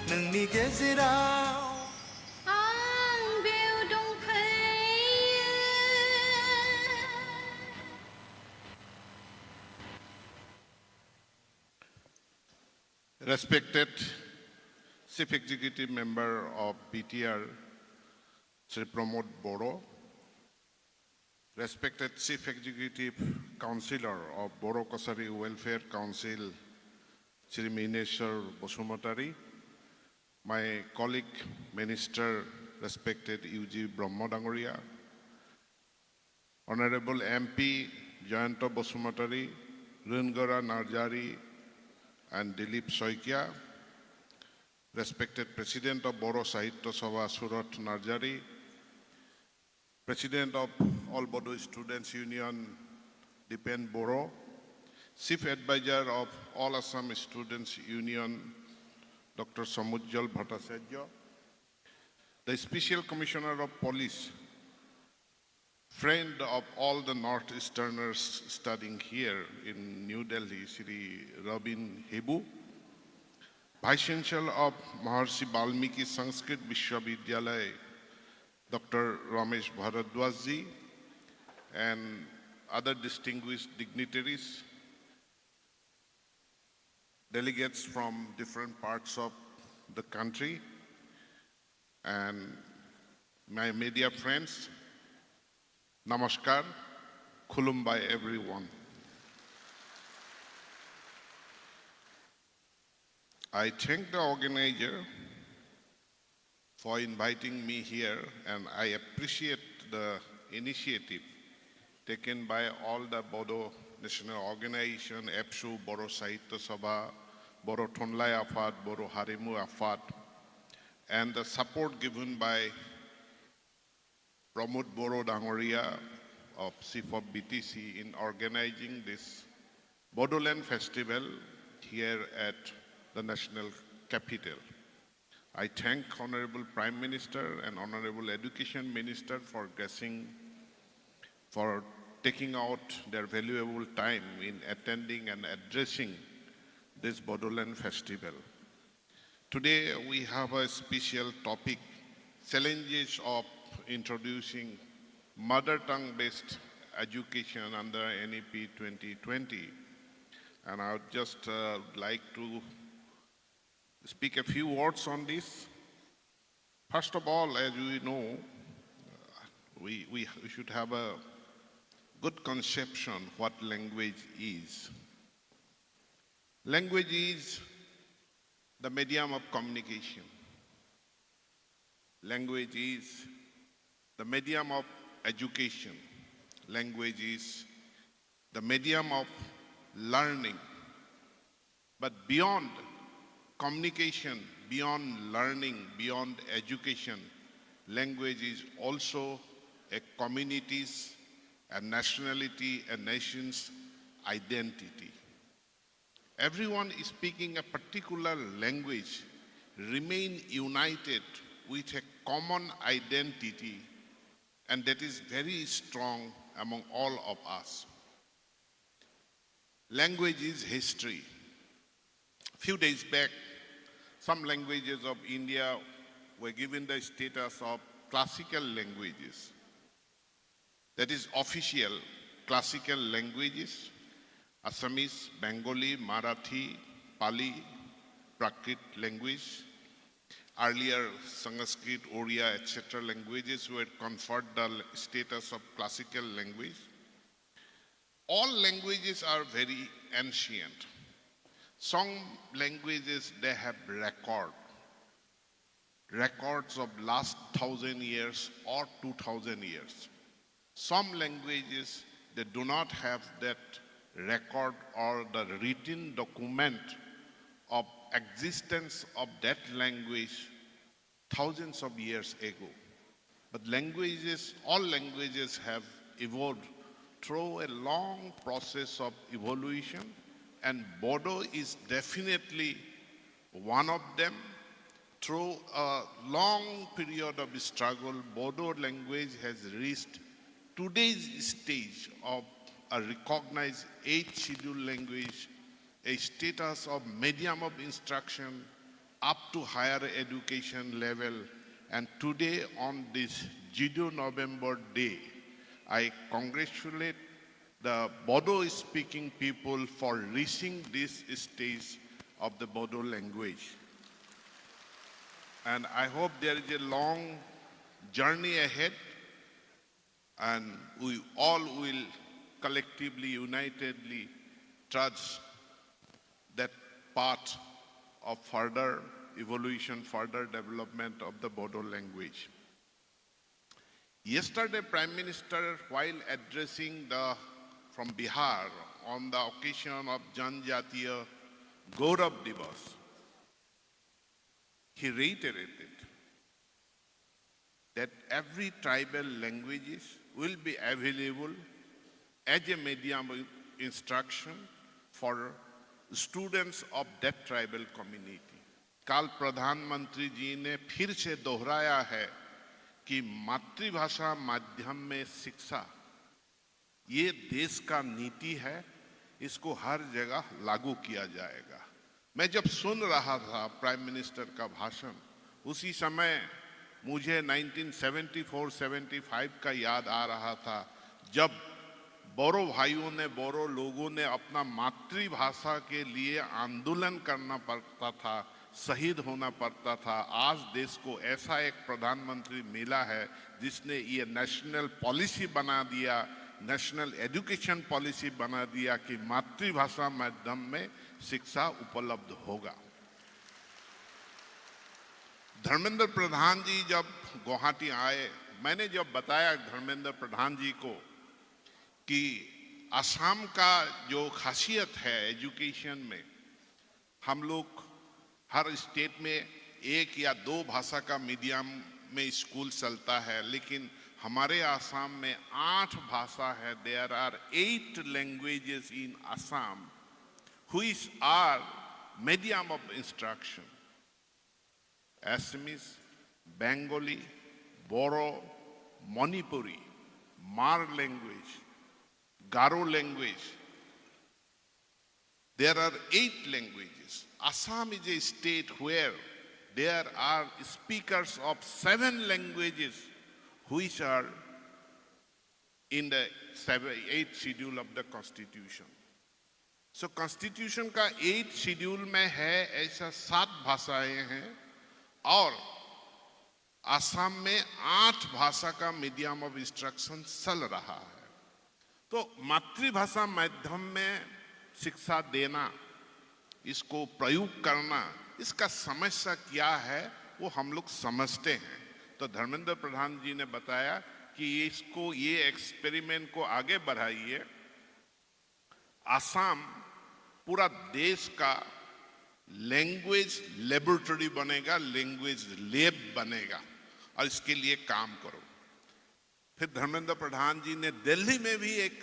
नोंनि गेजेराव आं बेव दंफैयो। Respected Chief Executive Member of BTR, Sri Pramod Boro, respected Chief Executive Councillor of Boro Kosari Welfare Council, Sri Mineshwar Basumatari, my colleague Minister, respected UG Brahmadangoria, Honorable MP Jayanto Basumatari, Rungara Narjari, and Dilip Soikia, respected President of Boro Sahitya Sabha Surat Narjari, President of All Bodo Students Union Dipen Boro, Chief Advisor of All Assam Students Union Dr. Samujjal Bhattacharya, the Special Commissioner of Police, friend of all the Northeasterners studying here in New Delhi, Sri Robin Hebu, Vice Chancellor of Maharshi Balmiki Sanskrit Vishwavidyalaya, Dr. Ramesh Bharadwajji, and other distinguished dignitaries, delegates from different parts of the country, and my media friends, Namaskar, Khulumbai everyone. I thank the organizer for inviting me here, and I appreciate the initiative taken by all the Bodo national organization, EPSU, Bodo Sahitya Sabha, Bodo Thonlai Afad, Bodo Harimu Afad, and the support given by Pramod Boro Dangoria of Chief of BTC in organizing this Bodoland Festival here at the national capital. I thank Honorable Prime Minister and Honorable Education Minister for taking out their valuable time in attending and addressing this Bodoland Festival. Today we have a special topic, challenges of introducing mother tongue based education under NEP 2020. And I would just like to speak a few words on this. First of all, as we know, we should have a good conception what language is. Language is the medium of communication. Language is the medium of education. Language is the medium of learning. But beyond communication, beyond learning, beyond education, language is also a community's, a nationality, a nation's identity. Everyone speaking a particular language remain united with a common identity, and that is very strong among all of us. Language is history. Few days back, some languages of India were given the status of classical languages. That is official classical languages, Assamese, Bengali, Marathi, Pali, Prakrit language. Earlier, Sanskrit, Oriya, etc. languages were conferred the status of classical language. All languages are very ancient. Some languages, they have records of last 1,000 years or 2,000 years. Some languages, they do not have that record or the written document of existence of that language thousands of years ago. But languages, all languages have evolved through a long process of evolution, and Bodo is definitely one of them. Through a long period of struggle, Bodo language has reached today's stage of a recognized 8th scheduled language, a status of medium of instruction up to higher education level. And today, on this Jiddu November Day, I congratulate the Bodo speaking people for reaching this stage of the Bodo language. And I hope there is a long journey ahead, and we all will collectively, unitedly trudge that path of further evolution, further development of the Bodo language. Yesterday, Prime Minister, while addressing from Bihar on the occasion of Janjatiya Gaurav Divas, he reiterated that every tribal languages will be available as a medium of instruction for students of that tribal community. कल प्रधानमंत्री जी ने फिर से दोहराया है कि मातृभाषा माध्यम में शिक्षा ये देश का नीति है, इसको हर जगह लागू किया जाएगा। मैं जब सुन रहा था प्राइम मिनिस्टर का भाषण, उसी समय मुझे 1974-75 का याद आ रहा था, जब बोरो भाइयों ने, बोरो लोगों ने अपना मातृभाषा के लिए आंदोलन करना पड़ता था, शहीद होना पड़ता था। आज देश को ऐसा एक प्रधानमंत्री मिला है जिसने ये नेशनल पॉलिसी बना दिया, नेशनल एजुकेशन पॉलिसी बना दिया कि मातृभाषा माध्यम में शिक्षा उपलब्ध होगा। धर्मेंद्र प्रधान जी जब गुवाहाटी आए, मैंने जब बताया धर्मेंद्र प्रधान जी को कि असम का जो खासियत है एजुकेशन में, हम लोग हर स्टेट में एक या दो भाषा का मीडियम में स्कूल चलता है, लेकिन हमारे आसाम में 8 भाषा है। There are 8 languages in Assam which are medium of instruction. Assamese, Bengali, Boro, Manipuri, Mar language, Garo language. There are 8 languages. Assam is a state where there are speakers of 7 languages which are in the 8th schedule of the constitution. So constitution का 8th schedule में है ऐसा 7 भाषाएं हैं और असम में 8 भाषा का मीडियम ऑफ इंस्ट्रक्शन चल रहा है। तो मातृभाषा माध्यम में शिक्षा देना, इसको प्रयोग करना, इसका समस्या क्या है वो हम लोग समझते हैं। तो धर्मेंद्र प्रधान जी ने बताया कि इसको, ये एक्सपेरिमेंट को आगे बढ़ाइए। असम पूरा देश का लैंग्वेज लेबोरेटरी बनेगा, लैंग्वेज लैब बनेगा और इसके लिए काम करो। फिर धर्मेंद्र प्रधान जी ने दिल्ली में भी एक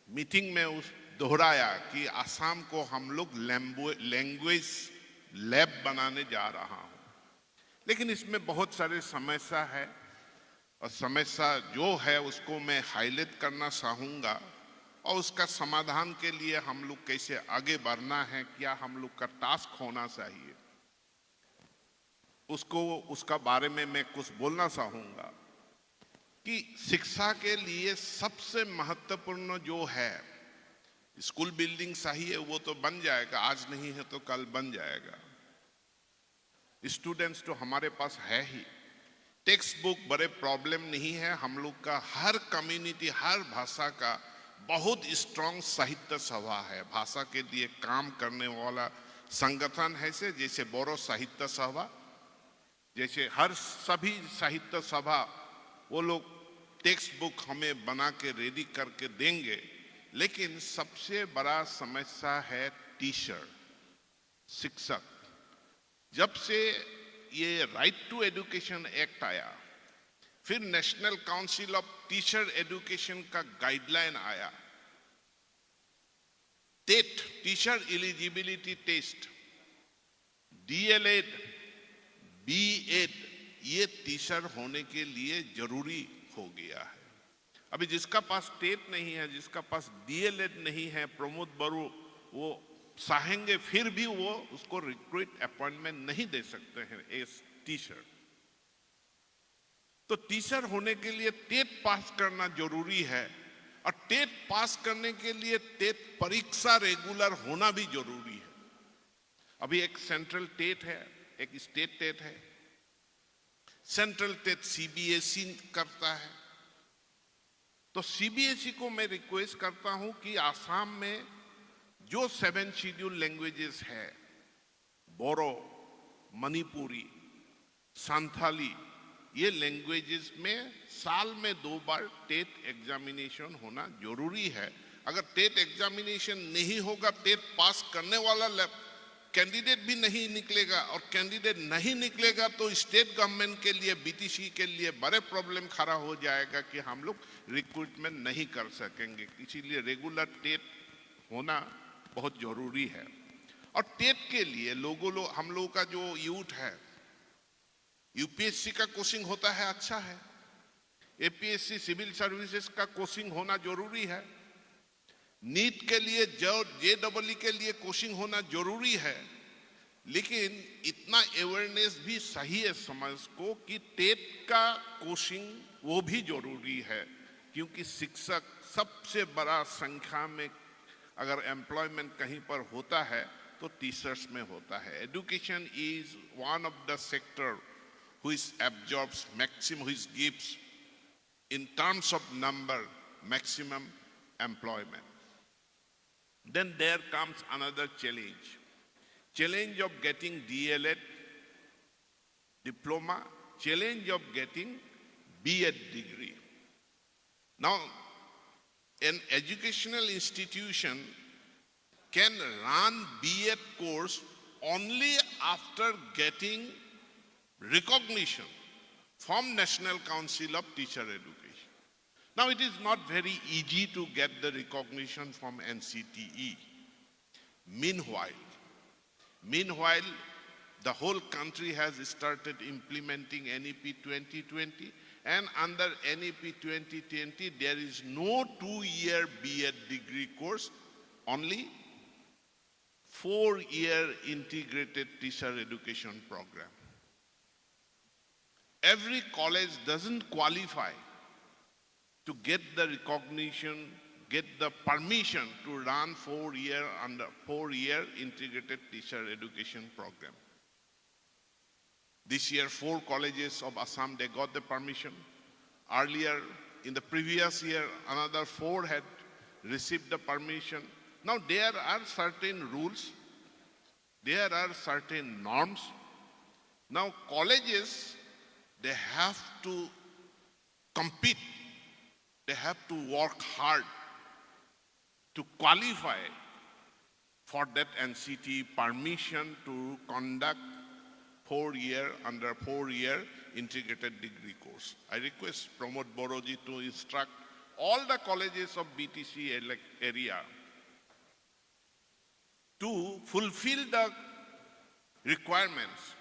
मीटिंग में उस दोहराया कि असम को हम लोग लैंग्वेज लैब बनाने जा रहा हूं। लेकिन इसमें बहुत सारे समस्या है और समस्या जो है उसको मैं हाईलाइट करना चाहूंगा और उसका समाधान के लिए हम लोग कैसे आगे बढ़ना है, क्या हम लोग का टास्क होना चाहिए, उसका बारे में मैं कुछ बोलना चाहूंगा। कि शिक्षा के लिए सबसे महत्वपूर्ण जो है, स्कूल बिल्डिंग चाहिए, वो तो बन जाएगा, आज नहीं है तो कल बन जाएगा। स्टूडेंट्स तो हमारे पास है ही, टेक्स्ट बुक बड़े प्रॉब्लम नहीं है। हम लोग का हर कम्युनिटी, हर भाषा का बहुत स्ट्रांग साहित्य सभा है, भाषा के लिए काम करने वाला संगठन है से, जैसे बोरो साहित्य सभा, जैसे हर सभी साहित्य सभा, वो लोग टेक्स्ट बुक हमें बना के रेडी करके देंगे। लेकिन सबसे बड़ा समस्या है टीचर, शिक्षक। जब से ये राइट टू एजुकेशन एक्ट आया, फिर national council of teacher education का गाइडलाइन आया, TET, teacher eligibility test, DElEd, BEd, ये टीचर होने के लिए जरूरी हो गया है। अभी जिसका पास टेट नहीं है, जिसका पास डीएलएड नहीं है, प्रमोद बरू वो चाहेंगे फिर भी वो उसको रिक्रूट अपॉइंटमेंट नहीं दे सकते हैं एज टीचर। तो टीचर होने के लिए टेट पास करना जरूरी है और टेट पास करने के लिए टेट परीक्षा रेगुलर होना भी जरूरी है। अभी एक सेंट्रल टेट है, एक स्टेट टेट है। सेंट्रल टेट सीबीएसई करता है। तो सीबीएसई को मैं रिक्वेस्ट करता हूं कि आसाम में जो 7 शेड्यूल लैंग्वेजेस है, बोरो, मणिपुरी, संथाली, ये लैंग्वेजेस में साल में 2 बार टेट एग्जामिनेशन होना जरूरी है। अगर टेट एग्जामिनेशन नहीं होगा, टेट पास करने वाला कैंडिडेट भी नहीं निकलेगा और कैंडिडेट नहीं निकलेगा तो स्टेट गवर्नमेंट के लिए, बीटीसी के लिए बड़े प्रॉब्लम खड़ा हो जाएगा कि हम लोग रिक्रूटमेंट नहीं कर सकेंगे। इसीलिए रेगुलर टेट होना बहुत जरूरी है। और टेट के लिए हम लोगों का जो यूथ है, यूपीएससी का कोचिंग होता है, अच्छा है। एपीएससी सिविल सर्विसेज का कोचिंग होना जरूरी है। नीट के लिए, जेईई के लिए कोचिंग होना जरूरी है। लेकिन इतना अवेयरनेस भी सही है समझ को कि टेट का कोचिंग वो भी जरूरी है, क्योंकि शिक्षक सबसे बड़ा संख्या में अगर एम्प्लॉयमेंट कहीं पर होता है तो टीचर्स में होता है। Education is one of the sector which absorbs maximum, which gives in terms of number maximum employment. Then there comes another challenge of getting DLED diploma, challenge of getting B.Ed degree. Now, an educational institution can run B.Ed course only after getting recognition from National Council of Teacher Education. Now, it is not very easy to get the recognition from NCTE. Meanwhile, the whole country has started implementing NEP 2020, and under NEP 2020, there is no 2-year B.Ed degree course, only 4-year integrated teacher education program. Every college doesn't qualify to get the recognition, get the permission to run 4-year integrated teacher education program. This year, 4 colleges of Assam, they got the permission. Earlier, in the previous year, another 4 had received the permission. Now, there are certain rules, there are certain norms. Now, colleges, they have to compete, they have to work hard to qualify for that NCT permission to conduct 4-year integrated degree course. I request Pramod Boroji to instruct all the colleges of BTC area to fulfill the requirements,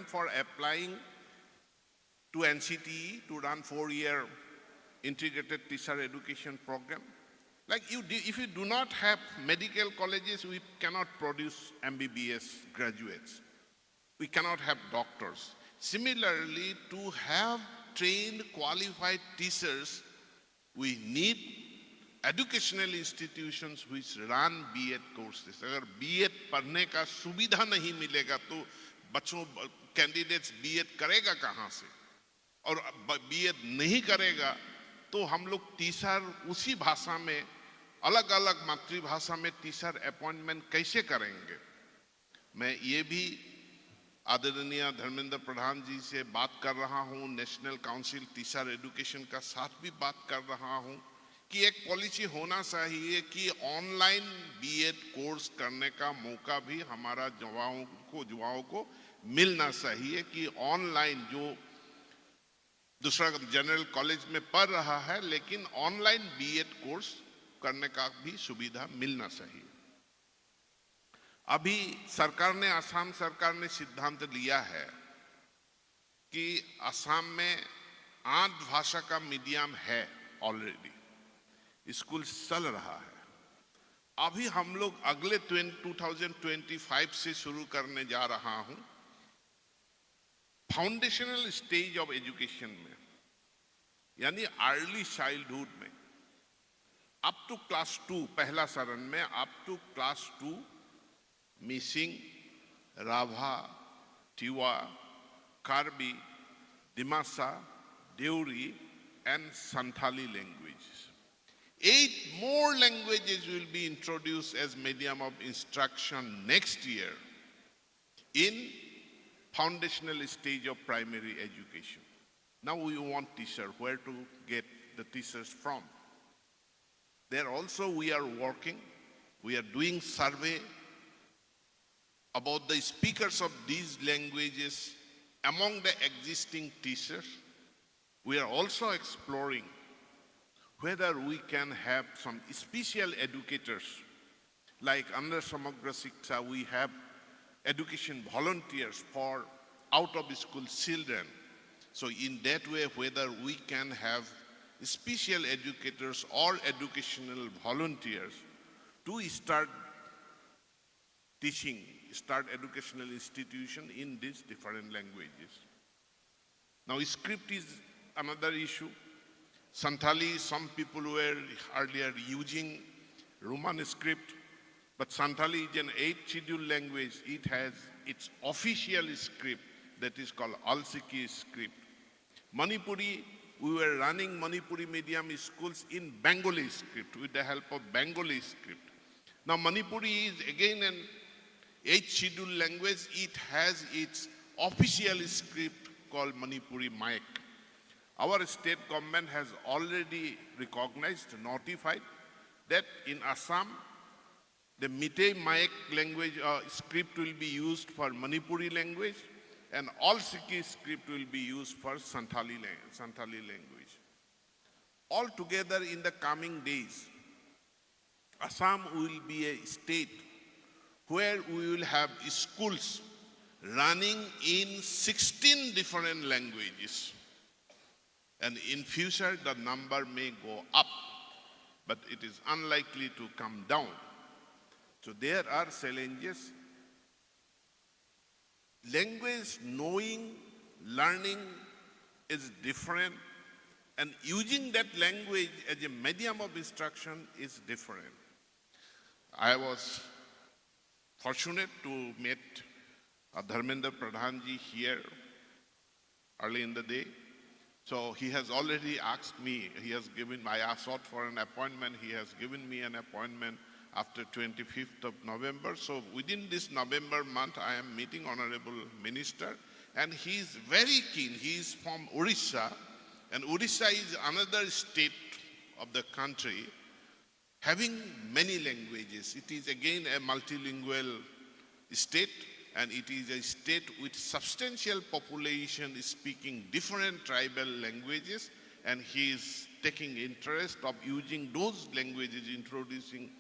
for applying to NCTE to run 4-year integrated teacher education program. Like if you do not have medical colleges, we cannot produce MBBS graduates. We cannot have doctors. Similarly, to have trained, qualified teachers, we need educational institutions which run B.Ed courses. अगर B.Ed पढ़ने का सुविधा नहीं मिलेगा तो बच्चों candidates B.Ed करेगा कहाँ से? और B.Ed नहीं करेगा तो हम लोग टीचर उसी भाषा में, अलग अलग मातृभाषा में टीचर अपॉइंटमेंट कैसे करेंगे? मैं ये भी आदरणीय धर्मेंद्र प्रधान जी से बात कर रहा हूँ, नेशनल काउंसिल टीचर एजुकेशन का साथ भी बात कर रहा हूँ कि एक पॉलिसी होना चाहिए कि ऑनलाइन B.Ed कोर्स करने का मौका भी हमारा युवाओं को मिलना चाहिए, कि ऑनलाइन जो दूसरा जनरल कॉलेज में पढ़ रहा है लेकिन ऑनलाइन B.Ed कोर्स करने का भी सुविधा मिलना चाहिए। अभी सरकार ने, असम सरकार ने सिद्धांत लिया है कि असम में 8 भाषा का मीडियम है, ऑलरेडी स्कूल चल रहा है। अभी हम लोग अगले 2025 से शुरू करने जा रहा हूं फाउंडेशनल स्टेज ऑफ एजुकेशन में, यानी अर्ली चाइल्डहुड में, अप टू क्लास 2, पहला चरण में up to class 2 Mising, Rabha, Tiwa, Karbi, Dimasa, Deori and Santhali languages. 8 more languages will be introduced as medium of instruction next year in foundational stage of primary education. Now we want teachers, where to get the teachers from? There also we are working, we are doing survey about the speakers of these languages among the existing teachers. We are also exploring whether we can have some special educators, like under Samagra Shiksha we have education volunteers for out-of-school children. So in that way, whether we can have special educators or educational volunteers to start teaching, start educational institution in these different languages. Now script is another issue. Santhali, some people were earlier using Roman script, but Santhali is an 8th schedule language. It has its official script that is called Alsiki script. Manipuri, we were running Manipuri medium schools in Bengali script with the help of Bengali script. Now Manipuri is again an Each scheduled language, it has its official script called Manipuri Maik. Our state government has already recognized, notified that in Assam, the Meitei Maik language script will be used for Manipuri language, and all Sikhi script will be used for Santali language. Altogether, in the coming days, Assam will be a state where we will have schools running in 16 different languages. And in future, the number may go up, but it is unlikely to come down. So there are challenges. Language knowing, learning is different, and using that language as a medium of instruction is different. I was fortunate to meet Dharmendra Pradhanji here early in the day. So he has already asked me, I sought for an appointment, he has given me an appointment after 25th of November. So within this November month, I am meeting Honorable Minister, and he is very keen. He is from Odisha, and Odisha is another state of the country having many languages. It is again a multilingual state, and it is a state with substantial population speaking different tribal languages, and he is taking interest of using those languages, introducing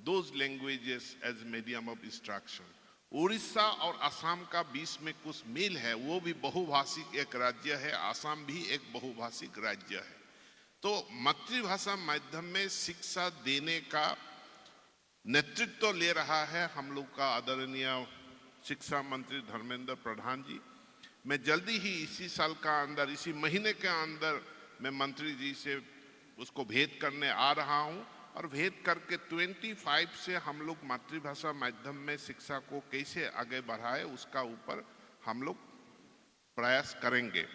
those languages as medium of instruction. Orissa और असम का बीच में कुछ mail है, वो भी बहुभाषिक एक राज्य है, असम भी एक बहुभाषिक राज्य है। तो मातृभाषा माध्यम में शिक्षा देने का नेतृत्व ले रहा है हम लोग का आदरणीय शिक्षा मंत्री धर्मेंद्र प्रधान जी। मैं जल्दी ही इसी साल का अंदर, इसी महीने के अंदर मैं मंत्री जी से उसको भेंट करने आ रहा हूं, और भेंट करके 25 से हम लोग मातृभाषा माध्यम में शिक्षा को कैसे आगे बढ़ाए उसका ऊपर हम लोग प्रयास करेंगे।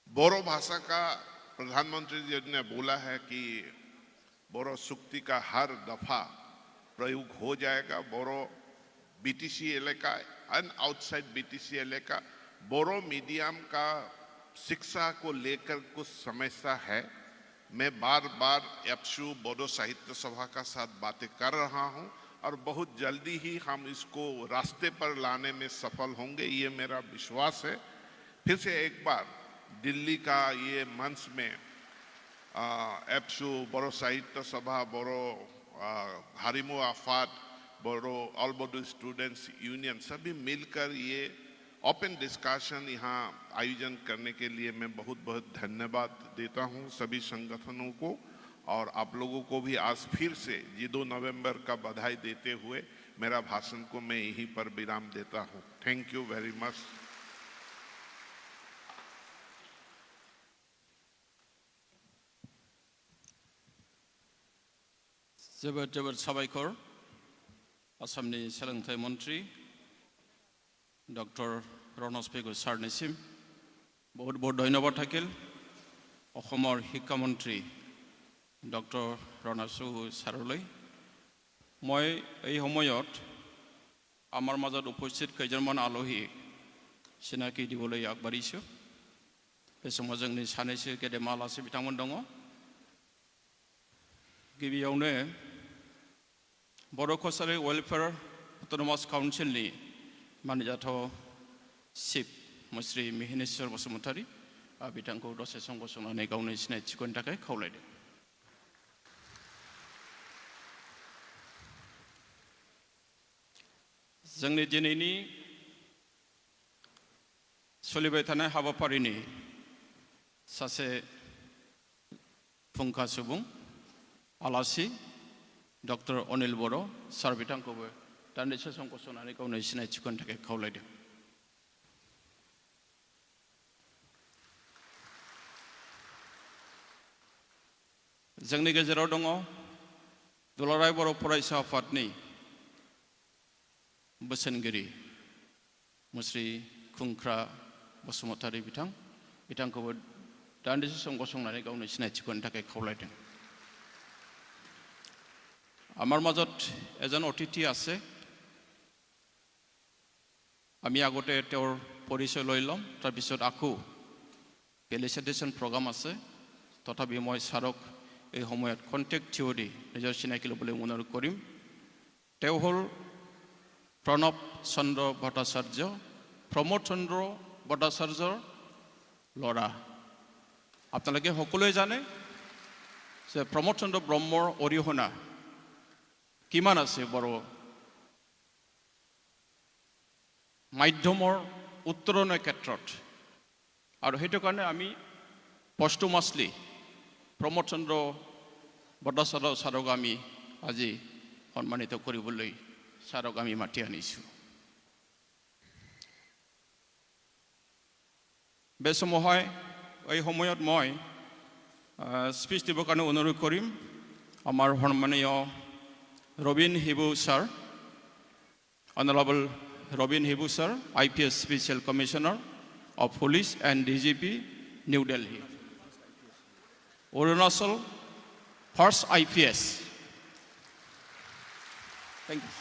बोरो भाषा का प्रधानमंत्री जी ने बोला है कि बोरो सूक्ति का हर दफा प्रयोग हो जाएगा। बोरो बीटीसी इलाका एंड आउटसाइड बीटीसी इलाका बोरो मीडियम का शिक्षा को लेकर कुछ समस्या है। मैं बार बार एप्सू बोडो साहित्य सभा का साथ बातें कर रहा हूं, और बहुत जल्दी ही हम इसको रास्ते पर लाने में सफल होंगे, ये मेरा विश्वास है। फिर से एक बार दिल्ली का ये मंच में एप्सू बोडो साहित्य सभा, बोरो हारिमु आफाद, बोरो ऑल बोडो स्टूडेंट्स यूनियन सभी मिलकर ये ओपन डिस्कशन यहाँ आयोजन करने के लिए मैं बहुत बहुत धन्यवाद देता हूँ सभी संगठनों को, और आप लोगों को भी आज फिर से जी 2 नवंबर का बधाई देते हुए मेरा भाषण को मैं यहीं पर विराम देता हूँ। Thank you very much. जोबोद जोबोद साबायखर आसामनि सोलोंथाइ मन्त्रि डक्टर रनज पेगु सारनिसिम बहुत बहुत धन्यवाद থাকিল। অসমৰ শিক্ষামন্ত্ৰী ডক্টৰ ৰণাজ পেগু ছাৰলৈ মই এই সময়ত আমাৰ মাজত উপস্থিত কেইজনমান আলহী চিনাকি দিবলৈ আগবাঢ়িছোঁ। बे समाव जोंनि सानैसो गेदेमा आलासि बिथांमोन दङ। गिबियावनो बर' कसारि वेलफेयार अट'नमास काउन्सिलनि मानिजाथाव चिफ मुस्रि मिहिनेश्वर बसुमतारी बिथांखौ दसे सम गसंनानै गावनि सिनायथिखौ होनो थाखाय खावलायदों। जोंनि दिनैनि सोलिबाय थानाय हाबाफारिनि सासे फुंखा सुबुं आलासि डक्टर अनिल बर' सार बिथांखौबो दान्दिसे सम गसंनानै गावनि सिनायथिखौ होनो थाखाय खावलायदों। जोंनि गेजेराव दङ दुलाराय बर' फरायसा आफादनि बोसोनगिरि मुस्रि खुंख्रा बसुमतारी बिथांखौबो दान्दिसे सम गसंनानै गावनि सिनायथिखौ होनो थाखाय खावलायदों। আমাৰ মাজত এজন অতিথি আছে আমি আগতে তেওঁৰ পৰিচয় লৈ ল'ম তাৰপিছত আকৌ ফেলিচিটেশ্যন প্ৰগ্ৰাম আছে তথাপি মই ছাৰক এই সময়ত কণ্টেক্ট থিয়ৰি নিজৰ চিনাকি ল'বলৈ অনুৰোধ কৰিম তেওঁ হ'ল প্ৰণৱ চন্দ্ৰ ভট্টাচাৰ্য প্ৰমোদ চন্দ্ৰ ভট্টাচাৰ্যৰ ল'ৰা আপোনালোকে সকলোৱে জানে যে প্ৰমোদ চন্দ্ৰ ব্ৰহ্মৰ অৰিহণা কিমান আছে বড়ো মাধ্যমৰ উত্তৰণৰ ক্ষেত্ৰত আৰু সেইটো কাৰণে আমি পষ্টুমাছলি প্ৰমোদ চন্দ্ৰ ভট্টাচাৰ্য ছাৰক আমি আজি সন্মানিত কৰিবলৈ ছাৰক আমি মাতি আনিছোঁ বেছমহাই এই সময়ত মই স্পীচ দিবৰ কাৰণে অনুৰোধ কৰিম আমাৰ সন্মানীয় Robin Hibu sir honourable Robin Hibu sir IPS special commissioner of police and DGP new Delhi Arunachal first IPS thank you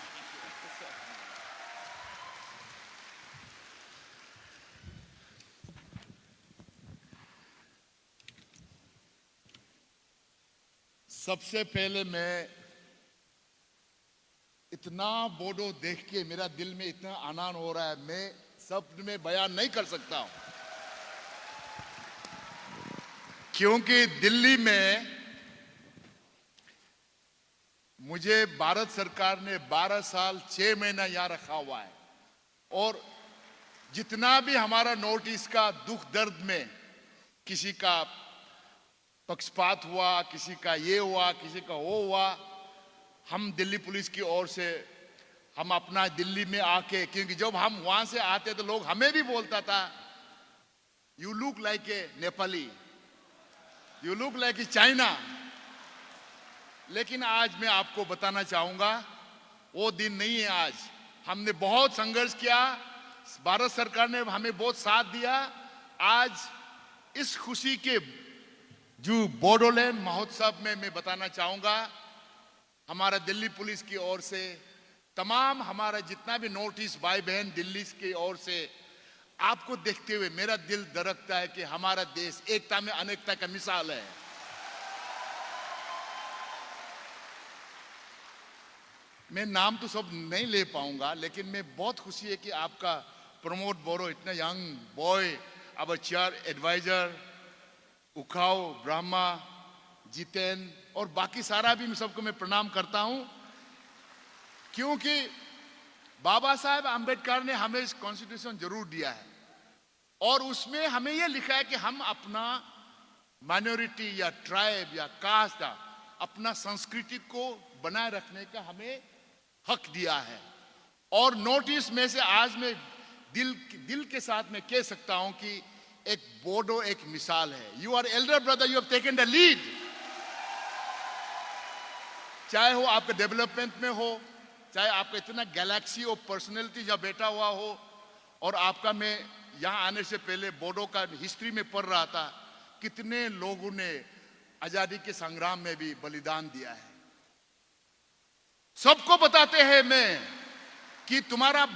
सबसे पहले मैं इतना बोडो देख के मेरा दिल में इतना आनंद हो रहा है मैं शब्द में बयान नहीं कर सकता हूं क्योंकि दिल्ली में मुझे भारत सरकार ने 12 साल 6 महीना यहां रखा हुआ है और जितना भी हमारा नोटिस का दुख दर्द में किसी का पक्षपात हुआ किसी का ये हुआ किसी का वो हुआ हम दिल्ली पुलिस की ओर से हम अपना दिल्ली में आके क्योंकि जब हम वहां से आते तो लोग हमें भी बोलता था you look like a Nepali you look like A China लेकिन आज मैं आपको बताना चाहूंगा वो दिन नहीं है आज हमने बहुत संघर्ष किया भारत सरकार ने हमें बहुत साथ दिया आज इस खुशी के जो बोडोलैंड महोत्सव में मैं बताना चाहूंगा हमारा दिल्ली पुलिस की ओर से तमाम हमारा जितना भी नोटिस भाई बहन दिल्ली की ओर से आपको देखते हुए मेरा दिल धड़कता है कि हमारा देश एकता में अनेकता का मिसाल है मैं नाम तो सब नहीं ले पाऊंगा लेकिन मैं बहुत खुशी है कि आपका प्रमोद बोरो इतना यंग बॉय अब चेयर एडवाइजर उखाओ ब्रह्मा जितेन और बाकी सारा भी मैं सबको मैं प्रणाम करता हूं क्योंकि बाबा साहेब आंबेडकर ने हमें इस कॉन्स्टिट्यूशन जरूर दिया है और उसमें हमें यह लिखा है कि हम अपना माइनॉरिटी या ट्राइब या कास्ट अपना संस्कृति को बनाए रखने का हमें हक दिया है और नोटिस में से आज मैं दिल के साथ में कह सकता हूं कि एक बोडो एक मिसाल है you are elder brother you have taken the lead चाहे हो आपके डेवलपमेंट में हो चाहे आपका इतना गैलेक्सी और पर्सनैलिटी जहां बैठा हुआ हो और आपका मैं यहां आने से पहले बोडो का हिस्ट्री में पढ़ रहा था कितने लोगों ने आजादी के संग्राम में भी बलिदान दिया है सबको बताते हैं मैं कि तुम्हारा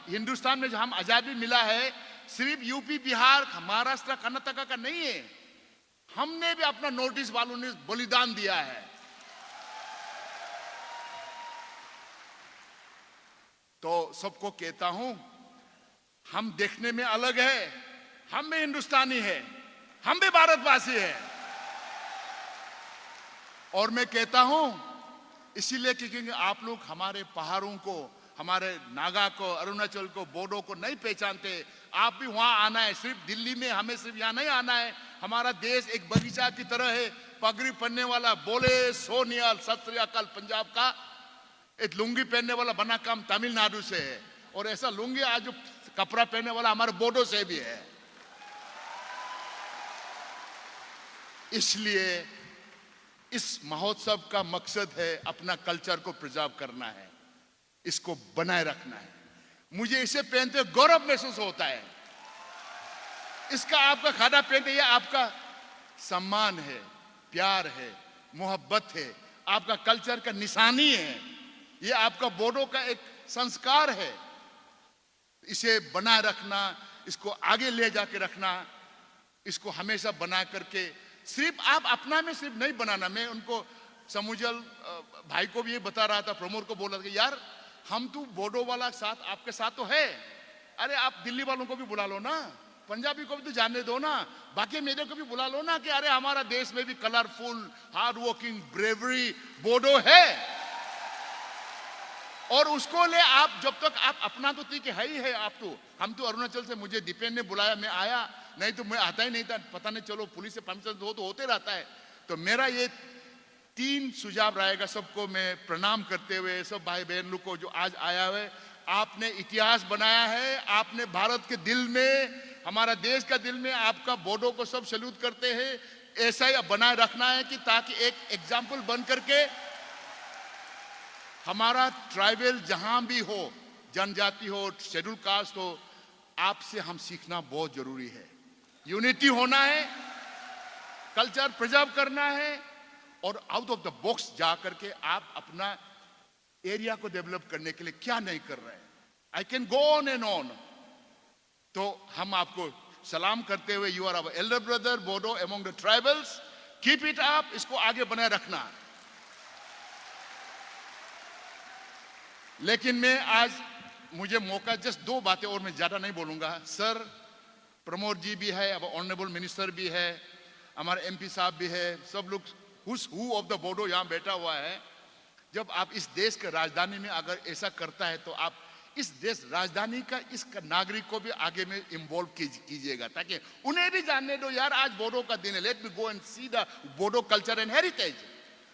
हिंदुस्तान में जो हम आजादी मिला है सिर्फ यूपी बिहार महाराष्ट्र कर्नाटक का नहीं है हमने भी अपना नोटिस वालों ने बलिदान दिया है तो सबको कहता हूं हम देखने में अलग है हम भी हिंदुस्तानी है हम भी भारतवासी है और मैं कहता हूं इसीलिए क्योंकि आप लोग हमारे पहाड़ों को हमारे नागा को अरुणाचल को बोडो को नहीं पहचानते आप भी वहां आना है सिर्फ दिल्ली में हमें सिर्फ यहां नहीं आना है हमारा देश एक बगीचा की तरह है पगड़ी पहनने वाला बोले सोनियाल सत श्री अकाल पंजाब का एक लुंगी पहनने वाला बना काम तमिलनाडु से है और ऐसा लुंगी आज जो कपड़ा पहनने वाला हमारे बोडो से भी है इसलिए इस महोत्सव का मकसद है अपना कल्चर को प्रिजर्व करना है इसको बनाए रखना है मुझे इसे पहनते गौरव महसूस होता है इसका आपका खाना पहनते ये आपका सम्मान है प्यार है मोहब्बत है आपका कल्चर का निशानी है, ये आपका बोडो का एक संस्कार है। इसे बनाए रखना, इसको आगे ले जाके रखना, इसको हमेशा बना करके सिर्फ आप अपना में सिर्फ नहीं बनाना। मैं उनको समुजल भाई को भी ये बता रहा था, प्रमोद को बोल रहा था कि यार हम तो बोडो वाला साथ आपके साथ तो है, अरे आप दिल्ली वालों को भी बुला लो ना, पंजाबी को भी तो जानने दो ना, बाकी मीडिया को भी बुला लो ना कि अरे हमारा देश में भी colourful hard working bravery Bodo है। और उसको ले आप जब तक आप अपना तो ठीक है ही है। आप तो हम तो अरुणाचल से, मुझे दीपेन ने बुलाया, मैं आया, नहीं तो मैं आता ही नहीं था। पता नहीं चलो पुलिस से परमिशन दो तो होते रहता है। तो मेरा ये 3 सुझाव रहेगा सबको मैं प्रणाम करते हुए, सब भाई बहन लोग को जो आज आया हुए। आपने इतिहास बनाया है, आपने भारत के दिल में, हमारा देश का दिल में आपका बोडो को सब सैल्यूट करते हैं। ऐसा ही बनाए रखना है कि ताकि एक एग्जाम्पल बन करके हमारा ट्राइबल जहां भी हो, जनजाति हो, शेड्यूल कास्ट हो, आपसे हम सीखना बहुत जरूरी है। यूनिटी होना है, कल्चर प्रिजर्व करना है, और आउट ऑफ द बॉक्स जा करके आप अपना एरिया को डेवलप करने के लिए क्या नहीं कर रहे हैं। I can go on and on. तो हम आपको सलाम करते हुए, you are our elder brother Bodo among the tribals, keep it up, इसको आगे बनाए रखना। लेकिन मैं आज, मुझे मौका, जस्ट 2 बातें और, मैं ज्यादा नहीं बोलूंगा। सर प्रमोद जी भी है, अब ऑनरेबल मिनिस्टर भी है, हमारे MP साहब भी है, सब लोग हु ऑफ द बोडो यहां बैठा हुआ है। जब आप इस देश के राजधानी में अगर ऐसा करता है तो आप इस देश राजधानी का इस नागरिक को भी आगे में इन्वॉल्व कीजिएगा, ताकि उन्हें भी जानने दो यार आज बोडो का दिन है, let me go and see the Bodo culture and heritage,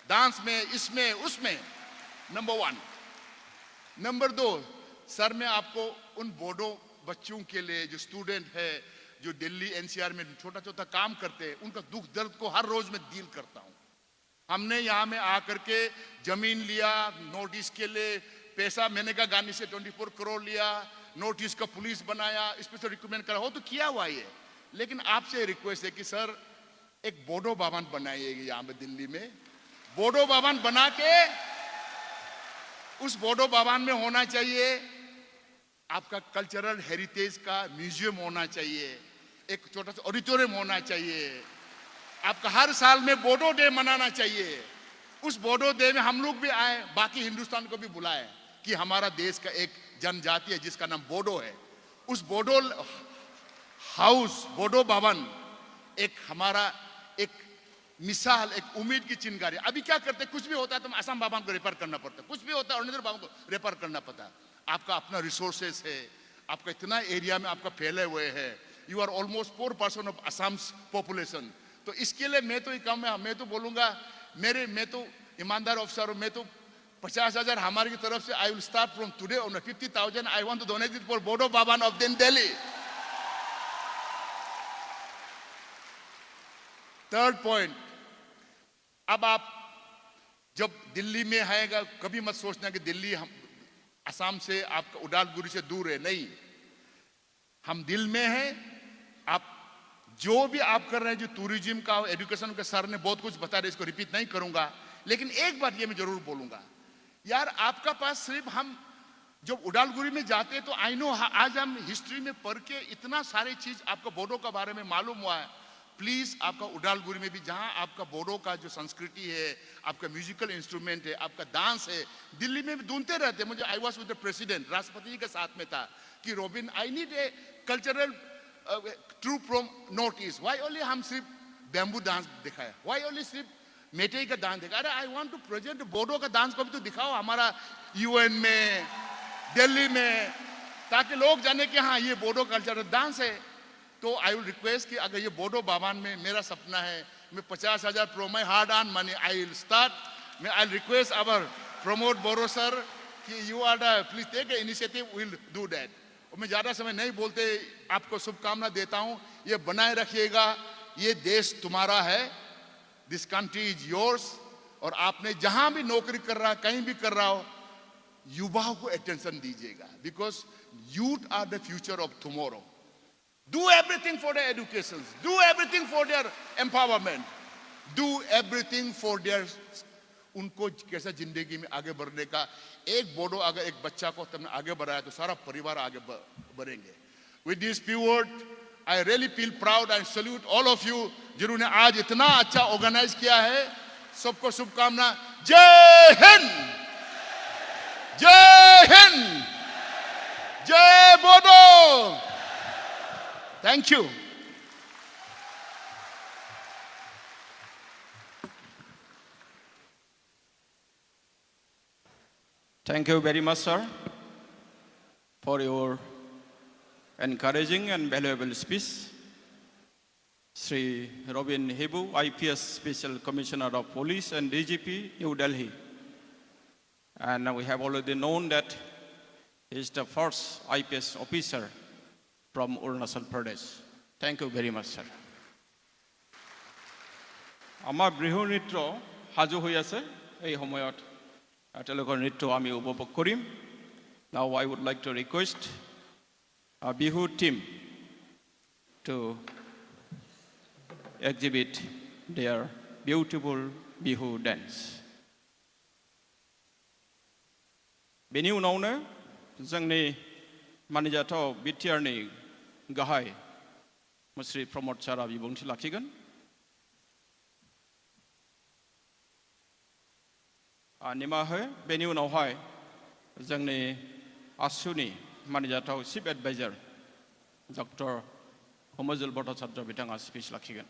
dance में, इसमें उसमें। नंबर 1। नंबर 2, सर मैं आपको उन बोडो बच्चों के लिए जो स्टूडेंट है, जो दिल्ली NCR में छोटा छोटा काम करते हैं, उनका दुख दर्द को हर रोज में डील करता हूं। हमने यहाँ में आकर के जमीन लिया, नोटिस के लिए पैसा, मैंने कहा गांधी से 24 करोड़ लिया, नोटिस का पुलिस बनाया, स्पेशल रिक्रूटमेंट करा, हो तो किया हुआ है। लेकिन आपसे रिक्वेस्ट है कि सर एक बोडो भवन बनाइएगा यहाँ पे दिल्ली में। बोडो भवन बना के उस बोडो भवन में होना चाहिए आपका कल्चरल हेरिटेज का म्यूजियम होना चाहिए, एक छोटा सा ऑडिटोरियम होना चाहिए, आपका हर साल में बोडो डे मनाना चाहिए। उस बोडो डे में हम लोग भी आए, बाकी हिंदुस्तान को भी बुलाए कि हमारा देश का एक जनजाति है जिसका नाम बोडो है। उस बोडो हाउस, बोडो भवन एक हमारा एक मिसाल, एक उम्मीद की चिंगारी। अभी क्या करते, कुछ भी होता है तो असम भवन को रेफर करना पड़ता है, कुछ भी होता है अरुणाचल भवन को रेफर करना पड़ता है। आपका अपना रिसोर्सेस है, आपका इतना एरिया में आपका फैले हुए है, you are almost 4% of Assam's population. तो इसके लिए मैं तो ये काम, मैं तो बोलूंगा, मैं तो ईमानदार ऑफिसर हूं, मैं तो 50,000 हमारी तरफ से, I will start from today on 50,000 I want to donate it for Bodo Bhawan of Delhi. Third point, अब आप जब दिल्ली में आएगा, कभी मत सोचना कि दिल्ली हम असम से, आपका उडालगुरी से दूर है, नहीं, हम दिल में हैं। आप जो भी आप कर रहे हैं, जो टूरिज्म का, एजुकेशन का, सर ने बहुत कुछ बता रहे, इसको रिपीट नहीं करूंगा। लेकिन एक बात ये मैं जरूर बोलूंगा, यार आपका पास सिर्फ, हम जब उडालगुरी में जाते हैं तो आई नो, आज हम हिस्ट्री में पढ़ के इतना सारे चीज आपका बोडो का बारे में मालूम हुआ है। प्लीज आपका उडालगुरी में भी, जहां आपका बोडो का जो संस्कृति है, आपका म्यूजिकल इंस्ट्रूमेंट है, आपका डांस है, दिल्ली में भी ढूंढते रहते हैं। मुझे, I was with the president, राष्ट्रपति जी के साथ में था कि Robin, I need a cultural troupe from north east. Why only हम सिर्फ बैम्बू डांस दिखाए, वाई ओनली सिर्फ मेटेई का डांस दिखा? अरे I want to present Bodo का डांस को भी तो दिखाओ हमारा UN में, दिल्ली में, ताकि लोग जाने कि हाँ ये बोडो कल्चरल डांस है। तो आई विल रिक्वेस्ट कि अगर ये बोडो भवन में, मेरा सपना है, मैं 50,000 from my hard earn money I will start. मैं I request our Pramod Boro sir कि you are the, please take a initiative, will do that. और मैं ज्यादा समय नहीं बोलते, आपको शुभकामना देता हूं, ये बनाए रखिएगा, ये देश तुम्हारा है, दिस कंट्री इज योर्स। और आपने जहां भी नौकरी कर रहा, कहीं भी कर रहा हो, युवाओं को अटेंशन दीजिएगा, because youth are the future of tomorrow. Do everything for their education, do everything for their empowerment, do everything for their उनको कैसा जिंदगी में आगे बढ़ने का, एक बोडो अगर एक बच्चा को तुमने आगे बढ़ाया तो सारा परिवार आगे बढ़ेंगे। With this few words, I really feel proud and salute all of you जिन्होंने आज इतना अच्छा ऑर्गेनाइज किया है। सबको शुभकामना। जय हिंद, जय हिंद, जय Bodo. Thank you. Thank you very much, sir, for your encouraging and valuable speech. Sri Robin Hebu, IPS Special Commissioner of Police and DGP, New Delhi. And we have already known that he is the first IPS officer from Arunachal Pradesh. Thank you very much, sir. আমাৰ বিহু নৃত্য সাজু হৈ আছে এই সময়ত তেওঁলোকৰ নৃত্য আমি উপভোগ কৰিম। Now I would like to request a Bihu team to exhibit their beautiful Bihu dance. बेनि उनावनो जोंनि मानिजाथाव बिटिआरनि गाहाय मुस्रि प्रमद सारा बिबुंथि लाखिगोन। निमाहे बेनि उनावहाय जोंनि आसुनि मानिजाथाव चिफ एडभाइजार डक्टर समज्जल भट्टाचार्य बिथाङा स्पिच लाखिगोन।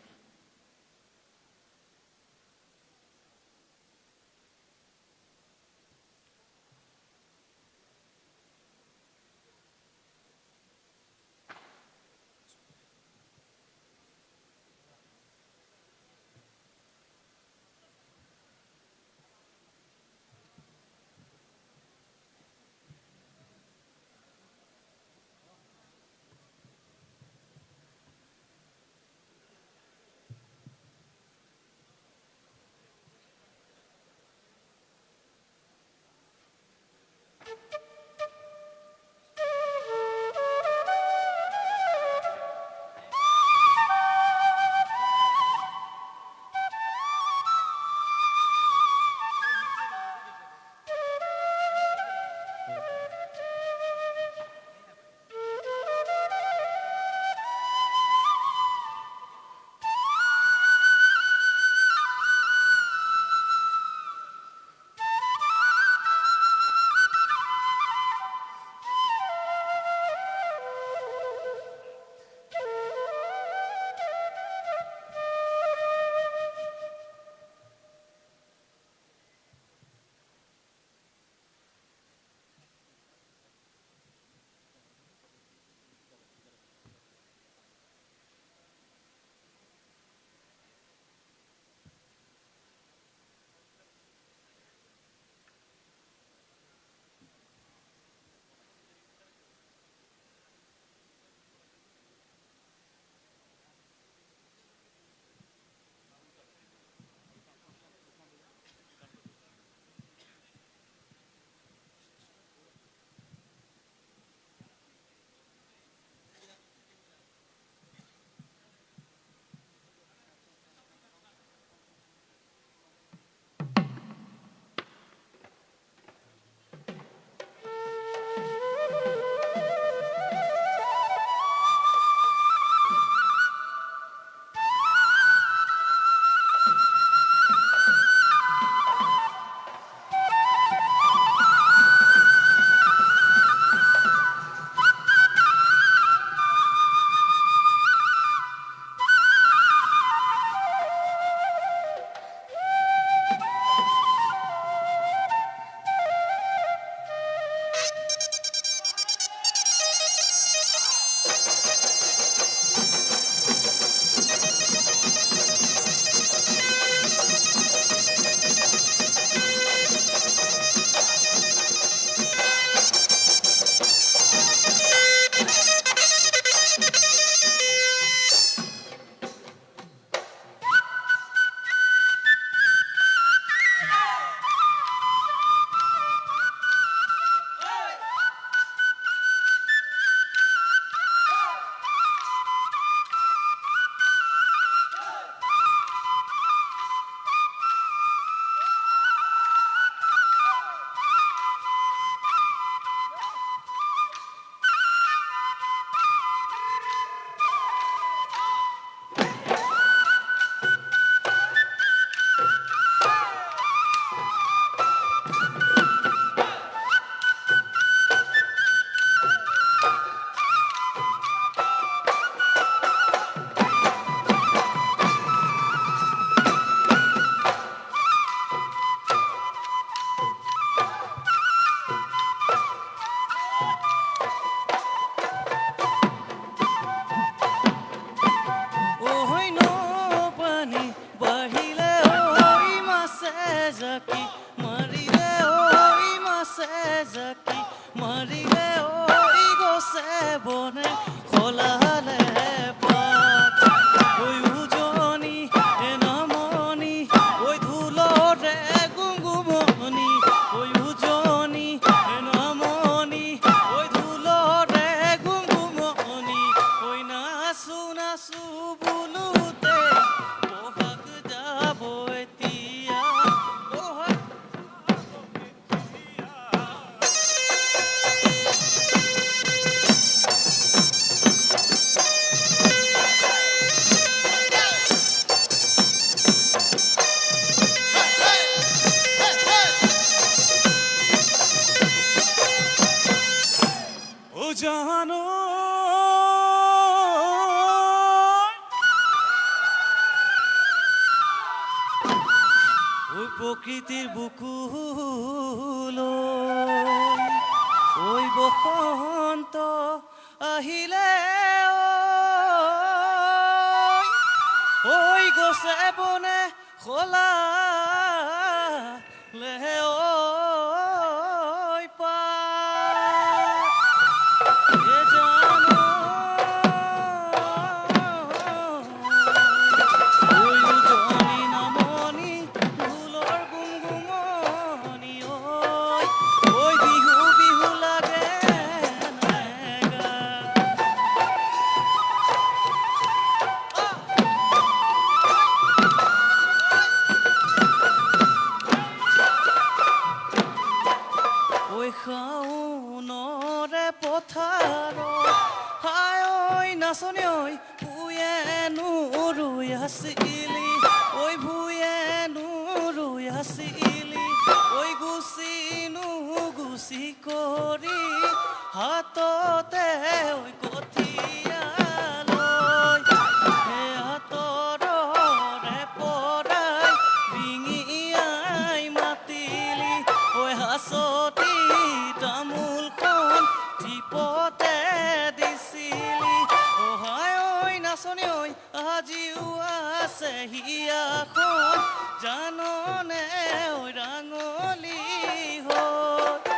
ওই প্রকৃতির বুকুল ওই বসন্ত আহিলে ওই গছে বনে খোলা লেহে ওই পা এ জানো ওই উজনি নামনি ঢোলৰ গুমগুমনি ওই বিহু বিহু লাগে নেগা ওই শাওনৰে পথাৰত হায় ঐ নাচনি ঐ ভূঞেনো ৰৈ আছিলি ঐ ভূঞেনো ৰৈ আছিলি ঐ গুচিনো গুচি কৰি হাততে ঐ কঠীয়া লৈ হে হাতৰে পৰাই বিঙি আই মাতিলি ঐ হাঁচতি তামোলখন টিপতে দিছিলি অহায় ঐ নাচনি ঐ আজিও আছে হিয়াখন জাননে ঐ ৰাঙলী হৈ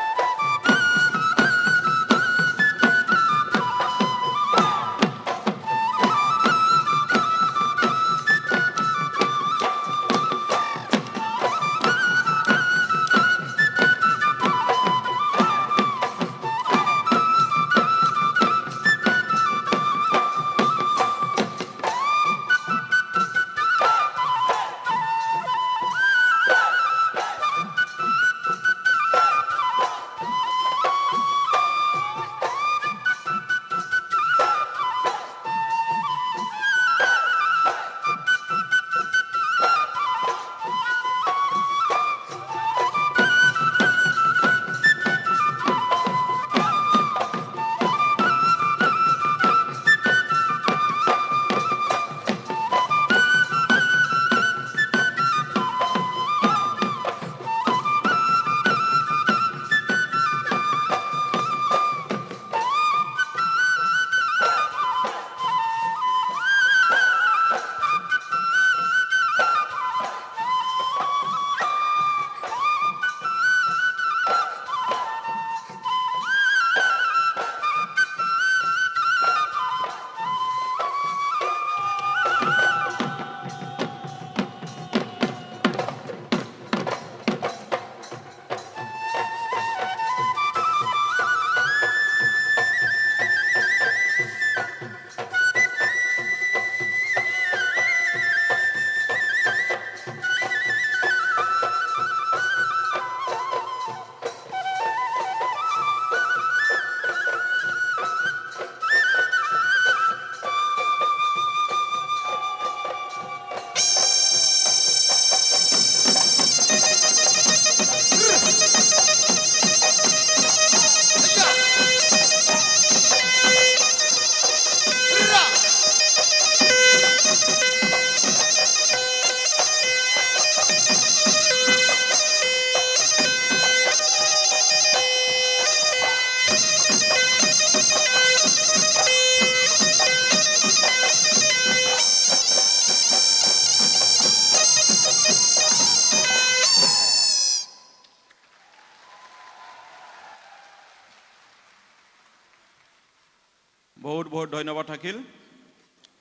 বহুত বহুত ধন্যবাদ থাকিল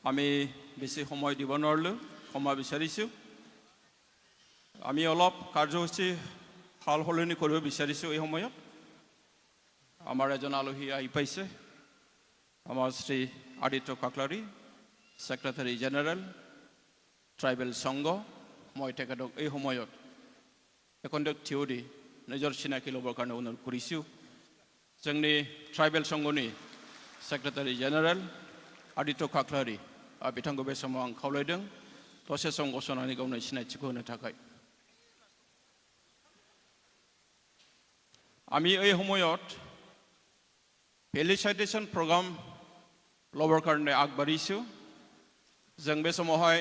আমি বেছি সময় দিব নোৱাৰিলোঁ সময় বিচাৰিছোঁ আমি অলপ কাৰ্যসূচী সাল সলনি কৰিব বিচাৰিছোঁ এই সময়ত আমাৰ এজন আলহী আহি পাইছে আমাৰ Shri Aditya কাকলাৰী secretary general tribal সংঘ মই তেখেতক এই সময়ত একন্দক থিয় দি নিজৰ চিনাকি ল'বৰ কাৰণে অনুৰোধ কৰিছোঁ जोंनि ट्राइबेल संघनि सेक्रेटारि जेनेरेल आदित्य काकलारी बिथांखौ बे समाव आं खावलायदों दसे सम गसंनानै गावनि सिनायथिखौ होनो थाखाय আমি এই সময়ত ফেলিসাইটেশন প্ৰগ্ৰাম ল'বৰ কাৰণে আগবাঢ়িছোঁ जों बे समावहाय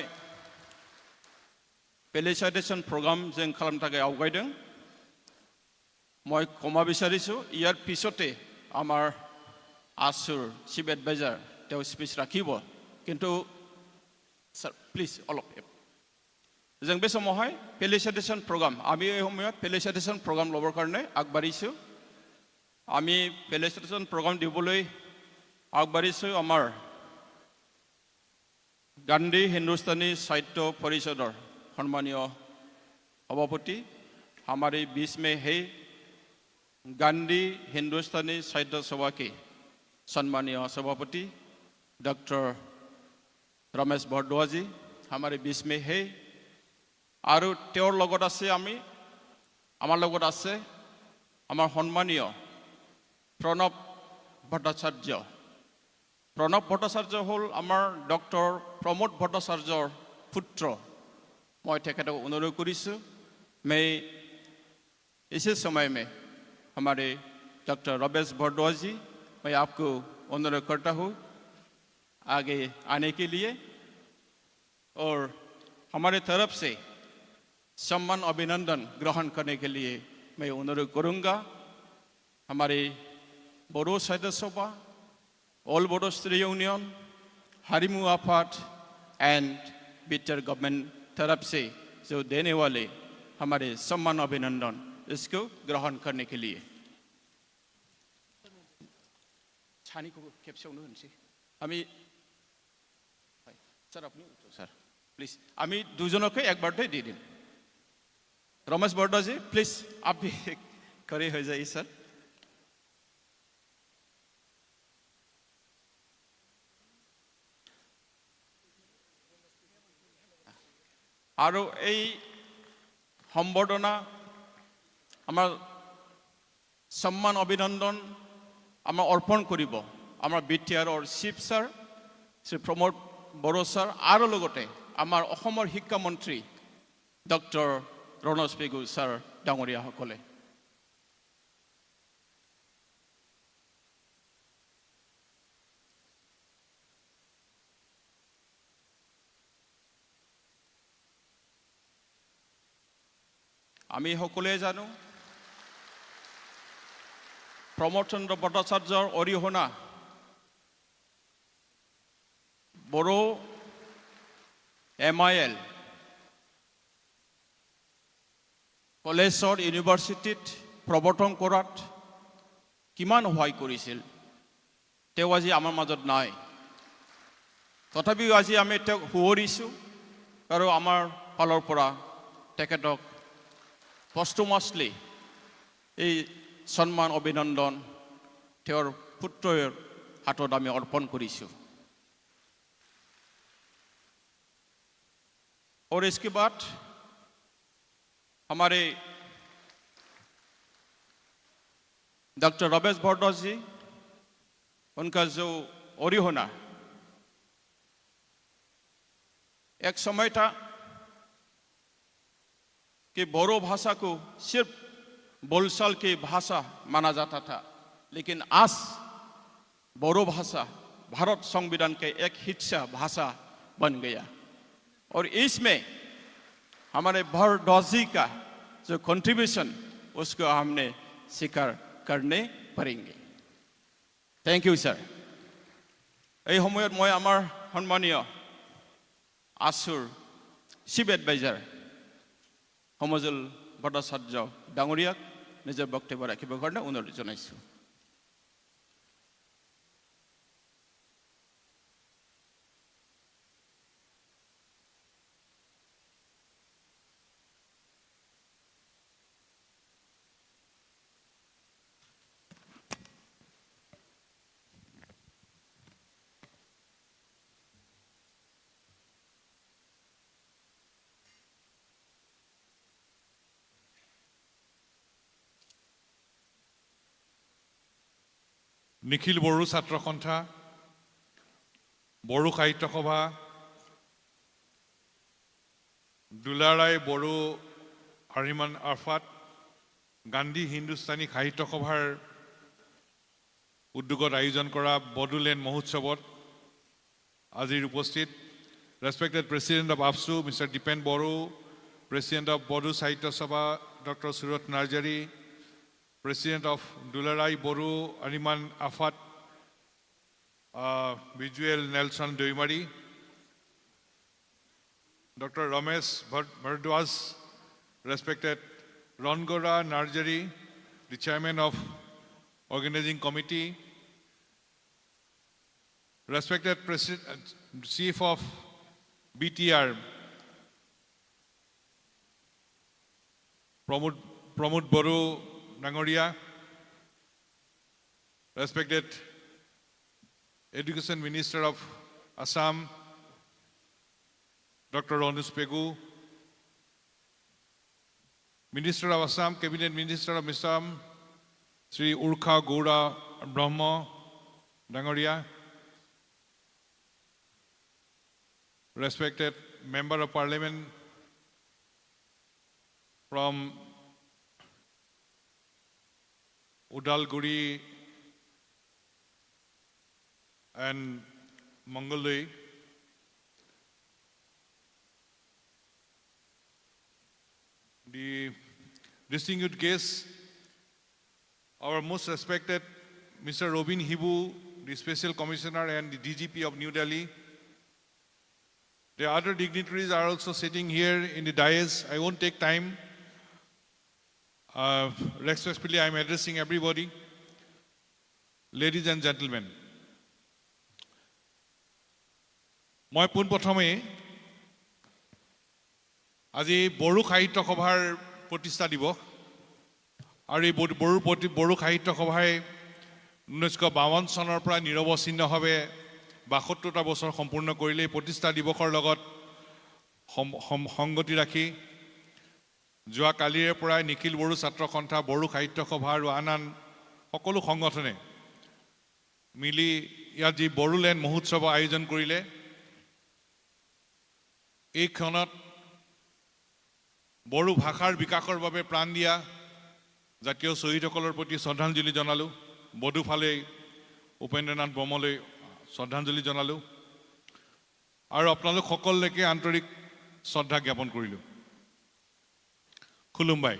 पेलिसाइटेशन प्रग्राम जों खालामनो थाखाय आवगायदों मैं कमा बिचारिছো ইয়াৰ পিছতে আমাৰ आसुर चिफ एडभाइजार তেওঁ स्पीच राखिब किन्तु सर प्लिज अलप जों बे समावहाय पेलिसाइटेशन प्रग्राम आमी এই সময়ত पेलिसाइटेशन प्रग्राम লবৰ কাৰণে আগবাঢ়িছো আমি पेलिसाइटेशन प्रग्राम দিবলৈ আগবাঢ়িছো আমাৰ गांधी हिंदुस्तानी साहित्य परिषदर सम्मानीय सभापति हमारे बीच में है गांधी हिंदुस्तानी साहित्य सभा के सम्मानीय सभापति डॉक्टर रमेश भारद्वाज जी हमारे बीच में है और तेर लगत आछे आमी आमार लगत आछे आमार सम्मानीय प्रणव भट्टाचार्य प्रणव भट्टाचार्य हल आमार डॉक्टर प्रमोद भट्टाचार्यर पुत्र मैं तेखेतक अनुरोध करिछु मैं इसी समय में हमारे डॉक्टर रमेश भारद्वाज जी मैं आपको अनुरोध करता हूँ आगे आने के लिए और हमारे तरफ से सम्मान अभिनंदन ग्रहण करने के लिए मैं अनुरोध करूँगा हमारे बोडो साहित्य सभा ऑल बोडो स्टडी यूनियन हारिमु आफाद एंड बीटीआर गवर्नमेंट तरफ से जो देने वाले हमारे सम्मान अभिनंदन इसको ग्रहण करने के लिए सर अपनी सर प्लीज आमी दुजनके एक बार दी दिन रमेश भारद्वाज जी प्लीज आप भी खड़े हो जाइए सर और सम्बर्धना आमार सम्मान अभिनंदन आमार अर्पण करिब आमार बीटीआर और चीफ सर श्री प्रमोद बड़ो सर और लगते आमार अहोमर शिक्षा मंत्री डॉक्टर रणोज पेगु सर डांगरिया सकले आमी सकलोৱে জানো प्रमोद चंद्र भट्टाचार्यर अरिहना बड़ो MIL कलेजर यूनिभार्सिटीत प्रवर्तन करात किमान सहाय करिছিল तेও আজি आमार মাজত নাই तथापिও আজি আমি তেওক সুঁৱৰিছো আৰু আমাৰ ফালৰ পৰা তেখেতক posthumously এই सम्मान अभिनंदन तेर पुत्रेर हाथत आमी अर्पण करिछु और इसके बाद हमारे डॉक्टर रमेश भारद्वाज जी उनका जो अरिहना एक समय था कि बोरो भाषा को सिर्फ बोलचाल की भाषा माना जाता था लेकिन आज बोरो भाषा भारत संविधान के एक हिस्सा भाषा बन गया और इसमें हमारे भारद्वाज जी का जो कंट्रीब्यूशन उसको हमने स्वीकार करने पड़ेंगे थैंक यू सर এই সময়ত মই আমাৰ সম্মানীয় आसुर चीफ एडभाइजार समजल भट्टाचार्य डांगरियाक निजर बक्तव्य राखिबर কাৰণে অনুৰোধ জনাইছো निखिल बड़ो छात्र सन्था बड़ो साहित्य सभा दुलाराय बड़ो हारिमान आफाद गांधी हिंदुस्तानी साहित्य सभार उद्योगत आयोजन करा बडोलैंड महोत्सवत आज उपस्थित respected president of ABSU mister Dipen Boro President of Bodu Sahitya Sabha, Dr. Surat Narjari, President of Dularai Boru Ariman Afat, Visual Nelson Doimari, Dr. Ramesh Bhardwaj, respected Rongora Narjari, the Chairman of Organizing Committee, respected Chief of BTR, Pramod Boru Nangoria, respected Education Minister of Assam, Dr. Onus Pegu, Minister of Assam, Cabinet Minister of Assam, Sri Urkha Goura Brahma Nangoria, respected Member of Parliament from Udalguri and Mongoloi, the distinguished guests, our most respected Mr. Robin Hibu, the Special Commissioner and the DGP of New Delhi. The other dignitaries are also sitting here in the dais. I won't take time. Respectfully, I'm addressing everybody. Ladies and gentlemen, মই পোনপ্ৰথমে আজি বড়ো সাহিত্য সভাৰ প্ৰতিষ্ঠা দিৱস আৰু এই বড়ো সাহিত্য সভাই 1952 চনৰ পৰা নিৰৱচ্ছিন্নভাৱে 72টা বছৰ সম্পূৰ্ণ কৰিলে এই প্ৰতিষ্ঠা দিৱসৰ লগত সংগতি ৰাখি যোৱা কালিৰে পৰা নিখিল বড়ো ছাত্ৰ সন্থা বড়ো সাহিত্য সভা আৰু আন সকলো সংগঠনে মিলি ইয়াত যি বড়োলেণ্ড মহোৎসৱ আয়োজন কৰিলে এই ক্ষণত বড়ো ভাষাৰ বিকাশৰ বাবে প্ৰাণ দিয়া জাতীয় শ্বহীদসকলৰ প্ৰতি শ্ৰদ্ধাঞ্জলি জনালো বড়োফালে উপেন্দ্ৰনাথ ব্ৰহ্মলৈ শ্ৰদ্ধাঞ্জলি জনালো আৰু আপোনালোক সকলোকে আন্তৰিক শ্ৰদ্ধা জ্ঞাপন কৰিলো খুলুমবাই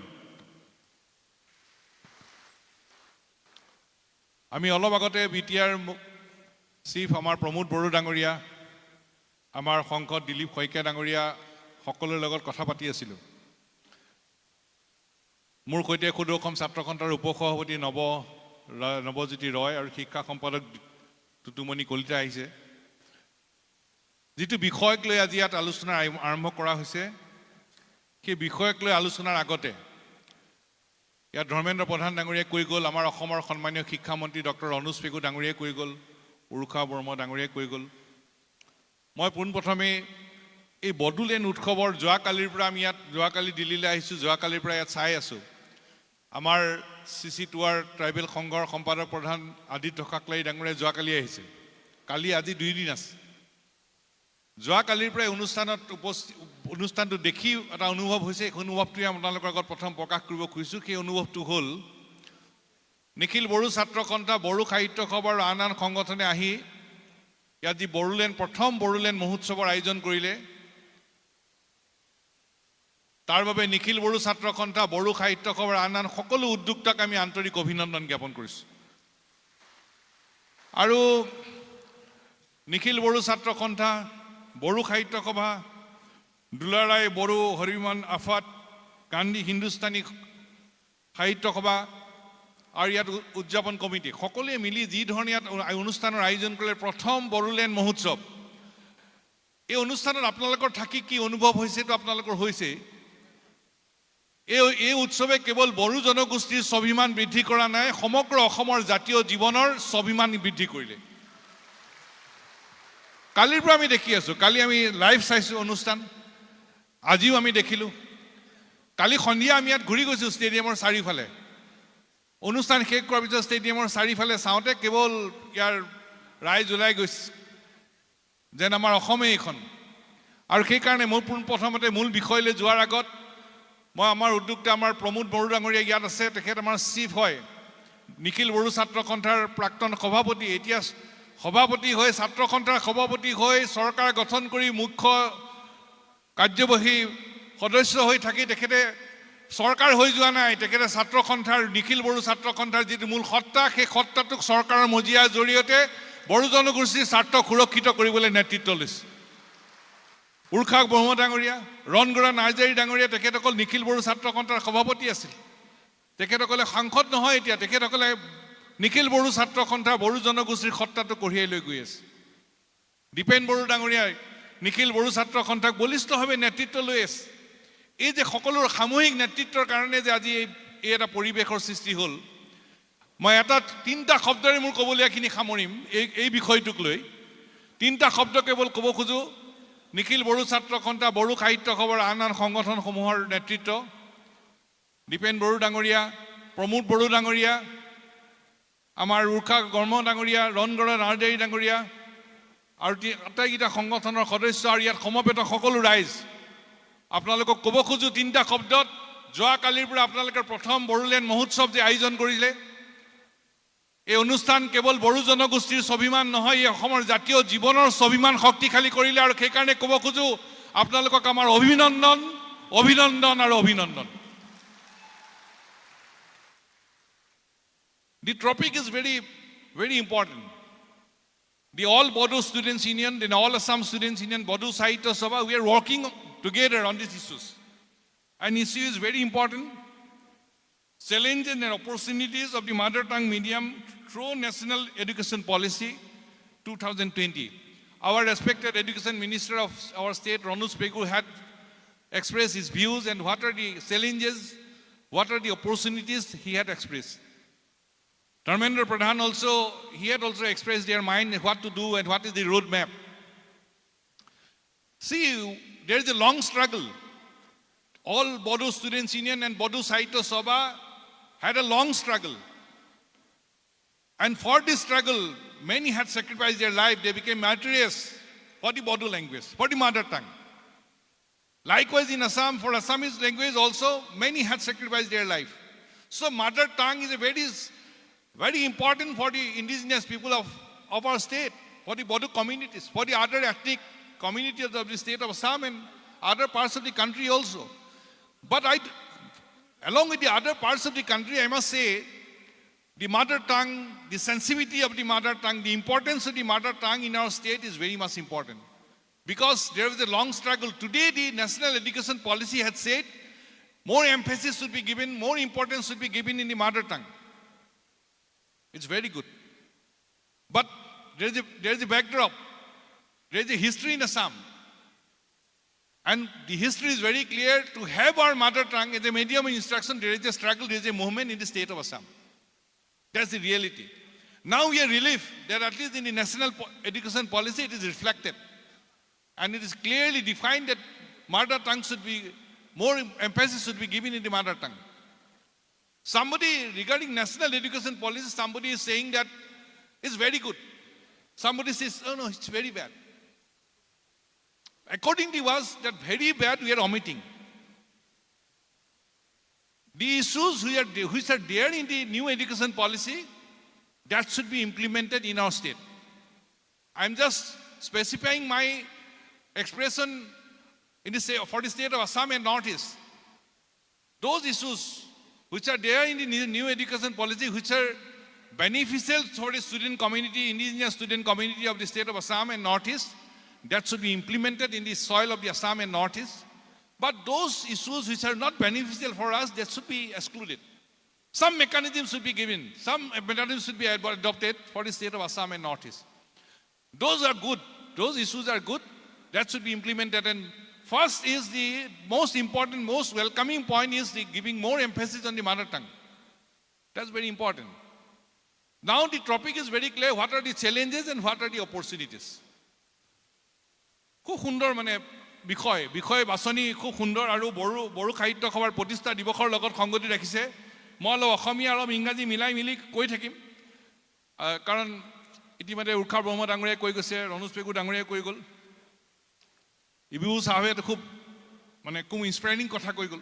আমি অলপ আগতে বিটিআৰ চিফ আমাৰ প্ৰমোদ বড়ো ডাঙৰীয়া আমাৰ সংসদ দিলীপ শইকীয়া ডাঙৰীয়া সকলোৰ লগত কথা পাতি আছিলোঁ মোৰ সৈতে ক্ষুদ্ৰ অসম ছাত্ৰ সন্থাৰ উপসভাপতি নৱজ্যোতি ৰয় আৰু শিক্ষা সম্পাদক টুটুমণি কলিতা আহিছে যিটো বিষয়ক লৈ আজি ইয়াত আলোচনা আৰম্ভ কৰা হৈছে সেই বিষয়ক লৈ আলোচনাৰ আগতে ইয়াত ধৰ্মেন্দ্ৰ প্ৰধান ডাঙৰীয়াই কৈ গ'ল আমাৰ অসমৰ সন্মানীয় শিক্ষামন্ত্ৰী ডক্টৰ অনুজ পেগু ডাঙৰীয়াই কৈ গ'ল উৰুখা বৰ্মা ডাঙৰীয়াই কৈ গ'ল মই পোনপ্ৰথমে এই বড়োলেণ্ড উৎসৱৰ যোৱাকালিৰ পৰা আমি ইয়াত যোৱাকালি দিল্লীলৈ আহিছোঁ যোৱাকালিৰ পৰা ইয়াত চাই আছোঁ আমাৰ CC2R ট্ৰাইবেল সংঘৰ সম্পাদক প্ৰধান আদিত্য কাকলাই ডাঙৰীয়া যোৱাকালি আহিছে কালি আজি 2 দিন আছে যোৱাকালিৰ পৰা অনুষ্ঠানটো দেখি এটা অনুভৱ হৈছে এই অনুভৱটোৱে আপোনালোকৰ আগত প্ৰথম প্ৰকাশ কৰিব খুজিছোঁ সেই অনুভৱটো হ'ল নিখিল বড়ো ছাত্ৰ সন্থা বড়ো সাহিত্য সভা আৰু আন সংগঠনে আহি ইয়াত যি বড়োলেণ্ড প্ৰথম বড়োলেণ্ড মহোৎসৱৰ আয়োজন কৰিলে তাৰ বাবে নিখিল বড়ো ছাত্ৰ সন্থা বড়ো সাহিত্য সভাৰ আন সকলো উদ্যোক্তাক আমি আন্তৰিক অভিনন্দন জ্ঞাপন কৰিছোঁ আৰু নিখিল বড়ো ছাত্ৰ সন্থা বড়ো সাহিত্য সভা দুলাৰাই বড়ো হৰিমন আফাত গান্ধী হিন্দুস্তানী সাহিত্য সভা আৰু ইয়াত উদযাপন কমিটি সকলোৱে মিলি যি ধৰণে ইয়াত অনুষ্ঠানৰ আয়োজন কৰিলে প্ৰথম বড়োলেণ্ড মহোৎসৱ এই অনুষ্ঠানত আপোনালোকৰ থাকি কি অনুভৱ হৈছেতো আপোনালোকৰ হৈছে এই উৎসৱে কেৱল বড়ো জনগোষ্ঠীৰ স্বাভিমান বৃদ্ধি কৰা নাই সমগ্ৰ অসমৰ জাতীয় জীৱনৰ স্বাভিমান বৃদ্ধি কৰিলে কালিৰ পৰা আমি দেখি আছোঁ কালি আমি লাইভ চাইছোঁ অনুষ্ঠান আজিও আমি দেখিলোঁ কালি সন্ধিয়া আমি ইয়াত ঘূৰি গৈছোঁ ষ্টেডিয়ামৰ চাৰিওফালে অনুষ্ঠান শেষ কৰাৰ পিছত ষ্টেডিয়ামৰ চাৰিওফালে চাওঁতে কেৱল ইয়াৰ ৰাইজ ওলাই গৈছে যেন আমাৰ অসমেই এইখন আৰু সেইকাৰণে মোৰ প্ৰথমতে মূল বিষয়লৈ যোৱাৰ আগত মই আমাৰ উদ্যোক্তা আমাৰ প্ৰমোদ বড়ো ডাঙৰীয়া ইয়াত আছে তেখেত আমাৰ চিফ হয় নিখিল বড়ো ছাত্ৰ সন্থাৰ প্ৰাক্তন সভাপতি এতিয়া সভাপতি হৈ ছাত্ৰ সন্থাৰ সভাপতি হৈ চৰকাৰ গঠন কৰি মুখ্য কাৰ্যবাহী সদস্য হৈ থাকি তেখেতে চৰকাৰ হৈ যোৱা নাই, তেখেতে ছাত্ৰ সন্থাৰ নিখিল বড়ো ছাত্ৰ সন্থাৰ যিটো মূল সত্তা, সেই সত্তাটোক চৰকাৰৰ মজিয়াৰ জৰিয়তে বড়ো জনগোষ্ঠীৰ স্বাৰ্থ সুৰক্ষিত কৰিবলৈ নেতৃত্ব লৈছে। উৰ্খা ব্ৰহ্ম ডাঙৰীয়া, ৰণগোড়া নাৰ্জাৰী ডাঙৰীয়া তেখেতসকল নিখিল বড়ো ছাত্ৰ সন্থাৰ সভাপতি আছিল। তেখেতসকলে সাংসদ নহয় এতিয়া, তেখেতসকলে নিখিল বড়ো ছাত্ৰ সন্থা বড়ো জনগোষ্ঠীৰ সত্তাটো কঢ়িয়াই লৈ গৈ আছে। দীপেন বড়ো ডাঙৰীয়াই নিখিল বড়ো ছাত্ৰ সন্থাক বলিষ্ঠভাৱে নেতৃত্ব লৈ আছে। এই যে সকলোৰ সামূহিক নেতৃত্বৰ কাৰণে যে আজি এই এটা পৰিৱেশৰ সৃষ্টি হ'ল, মই তিনিটা শব্দৰে মোৰ ক'বলগীয়াখিনি সামৰিম এই বিষয়টোক লৈ। তিনিটা শব্দ কেৱল ক'ব খোজোঁ। নিখিল বড়ো ছাত্ৰ সন্থা, বড়ো সাহিত্য সভাৰ আন সংগঠনসমূহৰ নেতৃত্ব, দীপেন বড়ো ডাঙৰীয়া, প্ৰমোদ বড়ো ডাঙৰীয়া, আমাৰ উৰ্খা ব্ৰহ্ম ডাঙৰীয়া, ৰণগড়া নাৰ্জাৰী ডাঙৰীয়া আৰু আটাইকেইটা সংগঠনৰ সদস্য আৰু ইয়াত সমবেত সকলো ৰাইজ, আপোনালোকক ক'ব খোজোঁ তিনিটা শব্দত। যোৱাকালিৰ পৰা আপোনালোকে প্ৰথম বড়োলেণ্ড মহোৎসৱ যে আয়োজন কৰিলে, এই অনুষ্ঠান কেৱল বড়ো জনগোষ্ঠীৰ স্বাভিমান নহয়, এই অসমৰ জাতীয় জীৱনৰ স্বাভিমান শক্তিশালী কৰিলে। আৰু সেইকাৰণে ক'ব খোজোঁ আপোনালোকক আমাৰ অভিনন্দন, অভিনন্দন আৰু অভিনন্দন। The topic is very, very important. The All Bodo Students Union, the All Assam Students Union, Bodo Sahitya Sabha, we are working together on these issues. An issue is very important. Challenges and opportunities of the mother tongue medium through National Education Policy 2020. Our respected Education Minister of our state, Ronus Pegu, had expressed his views and what are the challenges, what are the opportunities he had expressed. Dharmendra Pradhan also, he had also expressed their mind what to do and what is the roadmap. See, there is a long struggle. All Bodo Students Union and Bodo Sahitya Sabha had a long struggle. And for this struggle, many had sacrificed their life. They became martyrs for the Bodo language, for the mother tongue. Likewise in Assam, for Assamese language also, many had sacrificed their life. So mother tongue is a very important for the indigenous people of our state, for the Bodo communities, for the other ethnic communities of the state of Assam and other parts of the country also. But along with the other parts of the country, I must say, the mother tongue, the sensitivity of the mother tongue, the importance of the mother tongue in our state is very much important. Because there was a long struggle. Today, the National Education Policy had said more emphasis should be given, more importance should be given in the mother tongue. It's very good. But there is a backdrop. There is a history in Assam. And the history is very clear. To have our mother tongue as a medium of instruction, there is a struggle, there is a movement in the state of Assam. That's the reality. Now we are relieved that at least in the National Education Policy, it is reflected. And it is clearly defined that mother tongue should be, more emphasis should be given in the mother tongue. Somebody, regarding National Education Policy, somebody is saying that it's very good. Somebody says, oh no, it's very bad. According to us, that very bad we are omitting. The issues which are there in the new education policy, that should be implemented in our state. I'm just specifying my expression for the state of Assam and Northeast. Those issues which are there in the new education policy, which are beneficial for the student community, indigenous student community of the state of Assam and Northeast, that should be implemented in the soil of the Assam and Northeast. But those issues which are not beneficial for us, that should be excluded. Some mechanisms should be given. Some mechanisms should be adopted for the state of Assam and Northeast. Those are good. Those issues are good. That should be implemented. And first is the most important, most welcoming point is the giving more emphasis on the mother tongue. That's very important. Now the topic is very clear. What are the challenges and what are the opportunities? খুব সুন্দৰ মানে বিষয় বাছনি খুব সুন্দৰ আৰু বড়ো সাহিত্য সভাৰ প্ৰতিষ্ঠা দিৱসৰ লগত সংগতি ৰাখিছে। মই অলপ অসমীয়া অলপ ইংৰাজী মিলাই মিলি কৈ থাকিম, কাৰণ ইতিমধ্যে উৰ্খা ব্ৰহ্ম ডাঙৰীয়াই কৈ গৈছে, ৰণোজ পেগু ডাঙৰীয়াই কৈ গ'ল, ইবিউ চাহাবে খুব খুব ইনস্পায়াৰিং কথা কৈ গ'ল।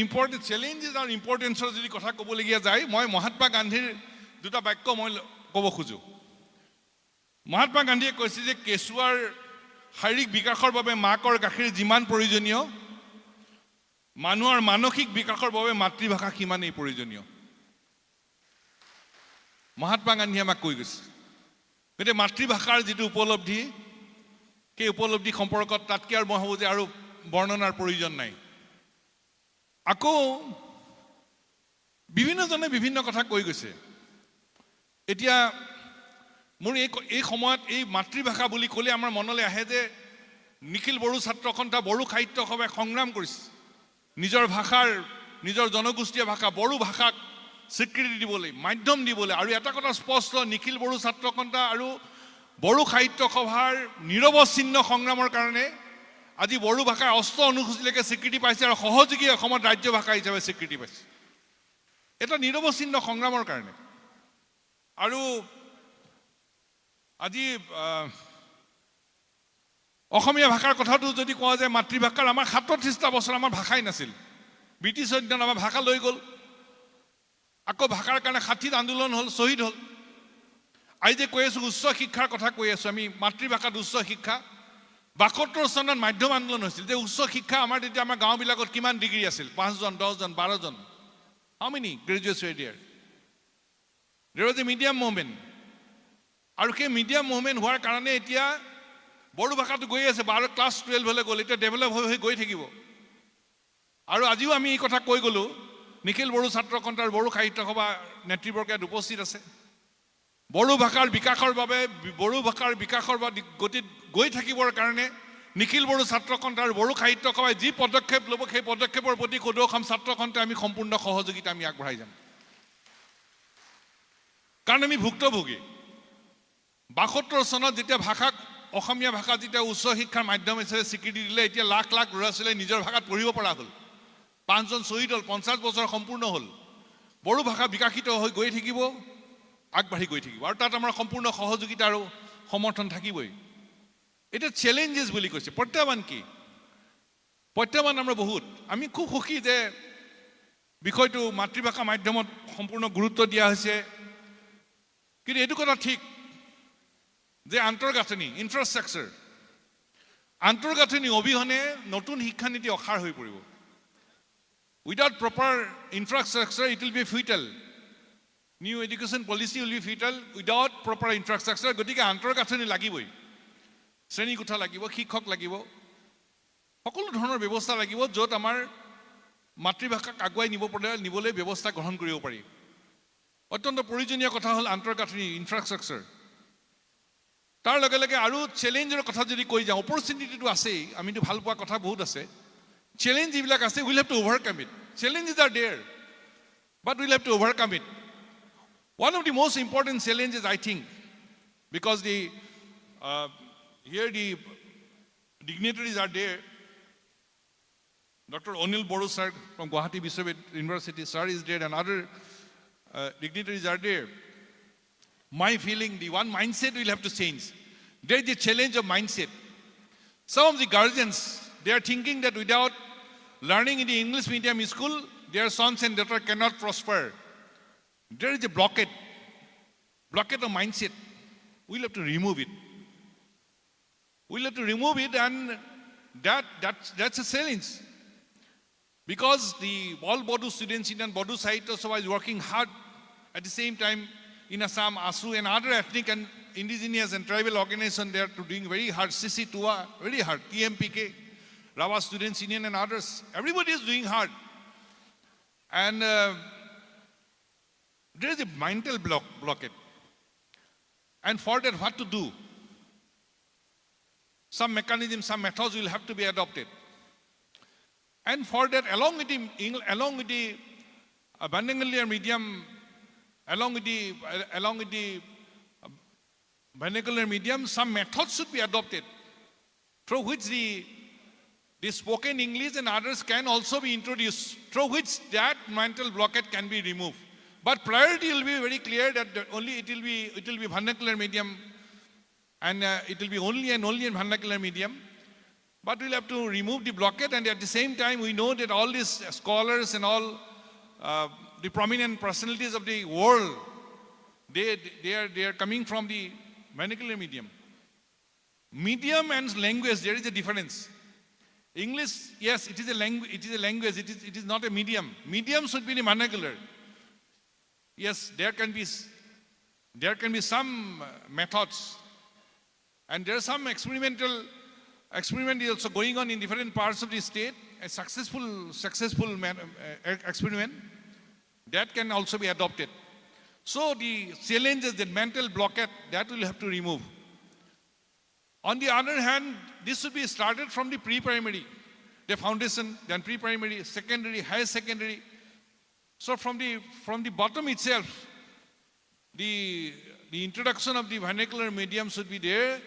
ইম্পৰ্টেণ্ট চেলেঞ্জেছ আৰু ইম্পৰ্টেঞ্চৰ যদি কথা ক'বলগীয়া যায়, মই মহাত্মা গান্ধীৰ দুটা বাক্য মই ক'ব খোজোঁ। মহাত্মা গান্ধীয়ে কৈছে যে কেঁচুৱাৰ শাৰীৰিক বিকাশৰ বাবে মাকৰ গাখীৰ যিমান প্ৰয়োজনীয় মানুহৰ মানসিক বিকাশৰ বাবে মাতৃভাষা সিমানেই প্ৰয়োজনীয় মহাত্মা গান্ধীয়ে আমাক কৈ গৈছে গতিকে মাতৃভাষাৰ যিটো উপলব্ধি সেই উপলব্ধি সম্পৰ্কত তাতকৈ আৰু মই ভাবোঁ যে আৰু বৰ্ণনাৰ প্ৰয়োজন নাই আকৌ বিভিন্নজনে বিভিন্ন কথা কৈ গৈছে এতিয়া মোৰ এই সময়ত এই মাতৃভাষা বুলি ক'লে আমাৰ মনলৈ আহে যে নিখিল বড়ো ছাত্ৰ সন্থা বড়ো সাহিত্য সভাই সংগ্ৰাম কৰিছে নিজৰ ভাষাৰ নিজৰ জনগোষ্ঠীয় ভাষা বড়ো ভাষাক স্বীকৃতি দিবলৈ মাধ্যম দিবলৈ আৰু এটা কথা স্পষ্ট নিখিল বড়ো ছাত্ৰ সন্থা আৰু বড়ো সাহিত্য সভাৰ নিৰৱচ্ছিন্ন সংগ্ৰামৰ কাৰণে আজি বড়ো ভাষাৰ অষ্ট অনুসূচীলৈকে স্বীকৃতি পাইছে আৰু সহযোগী অসমত ৰাজ্য ভাষা হিচাপে স্বীকৃতি পাইছে এটা নিৰৱচ্ছিন্ন সংগ্ৰামৰ কাৰণে আৰু আজি অসমীয়া ভাষাৰ কথাটো যদি কোৱা যায় মাতৃভাষাৰ আমাৰ ৩৭টা বছৰ আমাৰ ভাষাই নাছিল ব্ৰিটিছ অধ্যয়ন আমাৰ ভাষা লৈ গ'ল আকৌ ভাষাৰ কাৰণে ৬০ আন্দোলন হ'ল শ্বহীদ হ'ল আজি যে কৈ আছোঁ উচ্চ শিক্ষাৰ কথা কৈ আছোঁ আমি মাতৃভাষাত উচ্চ শিক্ষা ৭২ চনত মাধ্যম আন্দোলন হৈছিল যে উচ্চ শিক্ষা আমাৰ তেতিয়া আমাৰ গাঁওবিলাকত কিমান ডিগ্ৰী আছিল ৫জন ১০জন ১২জন how many graduates were there there was a medium movement আৰু সেই মিডিয়াম মুভমেণ্ট হোৱাৰ কাৰণে এতিয়া বড়ো ভাষাটো গৈ আছে ক্লাছ 12 গ'ল এতিয়া ডেভেলপ হৈ গৈ থাকিব আৰু আজিও আমি এই কথা কৈ গ'লোঁ নিখিল বড়ো ছাত্ৰ সন্থাৰ বড়ো সাহিত্য সভা নেতৃবৰ্গ ইয়াত উপস্থিত আছে বড়ো ভাষাৰ বিকাশৰ বাবে বড়ো ভাষাৰ বিকাশৰ গতিত গৈ থাকিবৰ কাৰণে নিখিল বড়ো ছাত্ৰ সন্থাৰ বড়ো সাহিত্য সভাই যি পদক্ষেপ ল'ব সেই পদক্ষেপৰ প্ৰতি সদৌ অসম ছাত্ৰ সন্থাই আমি সম্পূৰ্ণ সহযোগিতা আমি আগবঢ়াই যাম কাৰণ আমি ভুক্তভোগী ৭২ চনত যেতিয়া ভাষাক অসমীয়া ভাষা যেতিয়া উচ্চ শিক্ষাৰ মাধ্যম হিচাপে স্বীকৃতি দিলে এতিয়া লাখ লাখ ল'ৰা ছোৱালীয়ে নিজৰ ভাষাত পঢ়িব পৰা হ'ল ৫জন শ্বহীদ হ'ল ৫০ বছৰ সম্পূৰ্ণ হ'ল বড়ো ভাষা বিকাশিত হৈ গৈ থাকিব আগবাঢ়ি গৈ থাকিব আৰু তাত আমাৰ সম্পূৰ্ণ সহযোগিতা আৰু সমৰ্থন থাকিবই এটা চেলেঞ্জেছ বুলি কৈছে প্ৰত্যাহ্বান কি প্ৰত্যাহ্বান আমাৰ বহুত আমি খুব সুখী যে বিষয়টো মাতৃভাষা মাধ্যমত সম্পূৰ্ণ গুৰুত্ব দিয়া হৈছে কিন্তু এইটো কথা ঠিক যে আন্তঃগাঁথনি ইনফ্ৰাষ্ট্ৰাকচাৰ আন্তঃগাঁথনি অবিহনে নতুন শিক্ষানীতি অসাৰ হৈ পৰিব without proper infrastructure it will be futile new education policy will be futile without proper infrastructure গতিকে আন্তঃগাঁথনি লাগিবই শ্ৰেণীকোঠা লাগিব শিক্ষক লাগিব সকলো ধৰণৰ ব্যৱস্থা লাগিব য'ত আমাৰ মাতৃভাষাক আগুৱাই নিবলৈ ব্যৱস্থা গ্ৰহণ কৰিব পাৰি অত্যন্ত প্ৰয়োজনীয় কথা হ'ল আন্তঃগাঁথনি ইনফ্ৰাষ্ট্ৰাকচাৰ তাৰ লগে লগে আৰু চেলেঞ্জৰ কথা যদি কৈ যাওঁ অপৰচুনিটিটো আছেই আমিতো ভাল পোৱা কথা বহুত আছে চেলেঞ্জ যিবিলাক আছে will have to overcome it challenges are there but will have to overcome it one of the most important challenges I think because the here the dignitaries are there Dr. Onil Boru sir from Guwahati University sir is there and other dignitaries are there my feeling the one mindset will have to change there is the challenge of mindset some of the guardians they are thinking that without learning in the English medium school their sons and daughters cannot prosper there is a blockade of mindset we'll have to remove it we'll have to remove it and that's a challenge because the all Bodo students in Bodo Sahitya Sabha is working hard at the same time in Assam, ASU and other ethnic and indigenous and tribal organizations they are doing very hard, Sisi Tua, very hard, TMPK, Rawa Students Union and others, everybody is doing hard and there is a mental blockade and for that what to do some mechanisms, some methods will have to be adopted. And for that, along with the vernacular medium, along with the vernacular medium, some methods should be adopted through which the spoken English and others can also be introduced, through which that mental blockade can be removed. But priority will be very clear that only it will be vernacular medium. And it will be only in vernacular medium. But we'll have to remove the blockade and at the same time we know that all these scholars and all the prominent personalities of the world, they are coming from the vernacular medium. Medium and language, there is a difference. English, yes, it is a language, it is not a medium. Medium should be the vernacular. Yes, there can be some methods, and there are some experiment is also going on in different parts of the state. A successful experiment that can also be adopted. So the challenges, the mental blockade, that will have to remove. On the other hand, this should be started from the pre-primary, the foundation, then pre-primary, secondary, higher secondary. So from the bottom itself, the introduction of the vernacular medium should be there.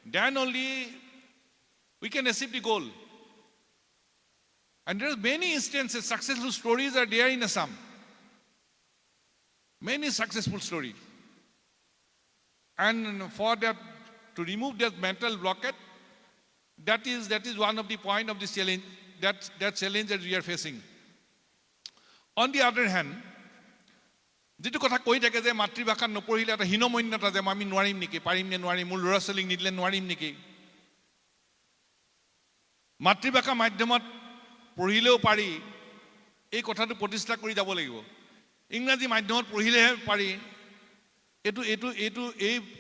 Then only we can achieve the goal. And there are many instances, successful stories are there in Assam. Many successful stories. And for that, to remove that mental blockade, that is one of the point of this challenge, that challenge that we are facing. On the other hand, যেটো কথা কৈ থাকে যে মাতৃভাষা নপঢ়িলে এটা হীনমন্যতা যে আমি নোৱাৰিম নেকি, পাৰিম নে নোৱাৰিম, মোৰ ল'ৰা ছোৱালীক নিদিলে নোৱাৰিম নেকি। মাতৃভাষা মাধ্যমত পঢ়িলেও পাৰি, এই কথাটো প্ৰতিষ্ঠা কৰি যাব লাগিব। ইংৰাজী মাধ্যমত পঢ়িলেহে পাৰি,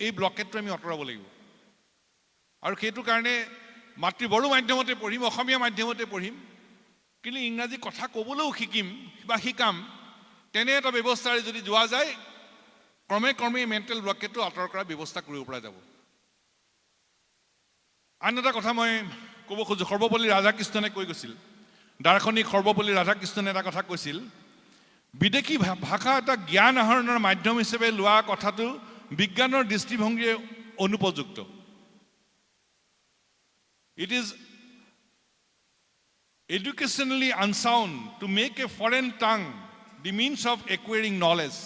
এই ব্লকেটটো আমি আঁতৰাব লাগিব। আৰু সেইটো কাৰণে বড়ো মাধ্যমতে পঢ়িম, অসমীয়া মাধ্যমতে পঢ়িম, কিন্তু ইংৰাজী কথা ক'বলৈও শিকিম বা শিকাম, তেনে এটা ব্যৱস্থাৰে যদি যোৱা যায়, ক্ৰমে মেণ্টেল ব্লকেটটো আঁতৰ কৰাৰ ব্যৱস্থা কৰিব পৰা যাব। আন এটা কথা মই ক'ব খোজোঁ, সৰ্বপল্লী ৰাধাকৃষ্ণনে কৈ গৈছিল, দাৰ্শনিক সৰ্বপল্লী ৰাধাকৃষ্ণনে এটা কথা কৈছিল, বিদেশী ভাষা এটা জ্ঞান আহৰণৰ মাধ্যম হিচাপে লোৱা কথাটো বিজ্ঞানৰ দৃষ্টিভংগীৰে অনুপযুক্ত। It is educationally unsound to make a foreign tongue the means of acquiring knowledge.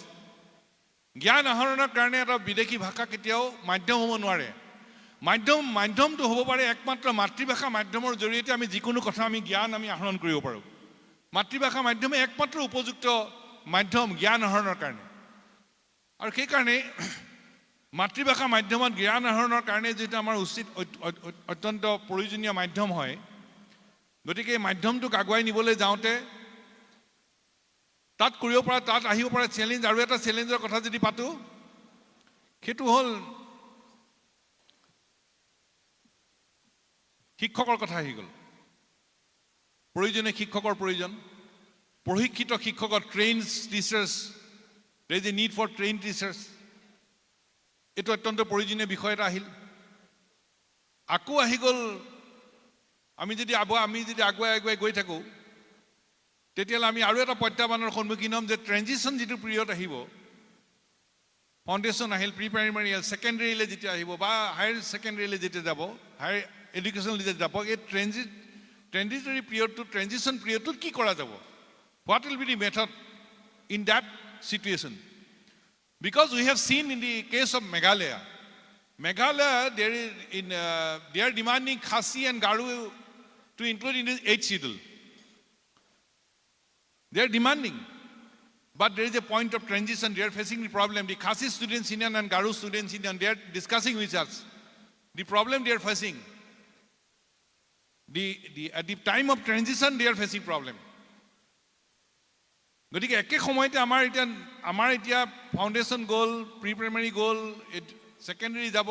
জ্ঞান আহৰণৰ কাৰণে এটা বিদেশী ভাষা কেতিয়াও মাধ্যম হ'ব নোৱাৰে। মাধ্যমটো হ'ব পাৰে একমাত্ৰ মাতৃভাষা মাধ্যমৰ জৰিয়তে আমি যিকোনো কথা জ্ঞান আহৰণ কৰিব পাৰোঁ। মাতৃভাষা মাধ্যমে একমাত্ৰ উপযুক্ত মাধ্যম জ্ঞান আহৰণৰ কাৰণে। আৰু সেইকাৰণে মাতৃভাষা মাধ্যমত জ্ঞান আহৰণৰ কাৰণে যেটা আমাৰ উচিত অত্যন্ত প্ৰয়োজনীয় মাধ্যম হয়, গতিকে এই মাধ্যমটোক আগুৱাই নিবলৈ যাওঁতে তাত কৰিব পৰা, তাত আহিব পৰা চেলেঞ্জ, আৰু এটা চেলেঞ্জৰ কথা যদি পাতো, সেইটো হ'ল শিক্ষকৰ কথা আহি গ'ল। প্ৰয়োজনীয় শিক্ষকৰ প্ৰয়োজন, প্ৰশিক্ষিত শিক্ষকৰ, trained teachers, there is a need for trained teachers. এইটো অত্যন্ত প্ৰয়োজনীয় বিষয় এটা আহিল। আকৌ আহি গ'ল, আমি যদি আগুৱাই গৈ থাকোঁ, তেতিয়াহ'লে আমি আৰু এটা প্ৰত্যাহ্বানৰ সন্মুখীন হ'ম যে ট্ৰেঞ্জিশ্যন যিটো পিৰিয়ড আহিব, ফাউণ্ডেশ্যন আহিল, প্ৰি প্ৰাইমাৰী আহিল, ছেকেণ্ডেৰীলৈ যেতিয়া আহিব বা হায়াৰ ছেকেণ্ডেৰীলৈ যেতিয়া যাব, হায়াৰ এডুকেশ্যনলৈ যেতিয়া যাব, এই ট্ৰেঞ্জিটৰী পিৰিয়ডটো, ট্ৰেঞ্জিশ্যন পিৰিয়ডটোত কি কৰা যাব? What will be the method in that situation? Because we have seen in the case of Meghalaya, they are demanding Khasi and Garu to include in the 8th schedule. They are demanding, but there is a point of transition. They are facing the problem. The Khasi students Indian and Garu students Indian, they are discussing with us the problem they are facing. At the time of transition, they are facing problem. গতিকে একে সময়তে আমাৰ এতিয়া foundation গ'ল, pre primary গ'ল, secondary যাব,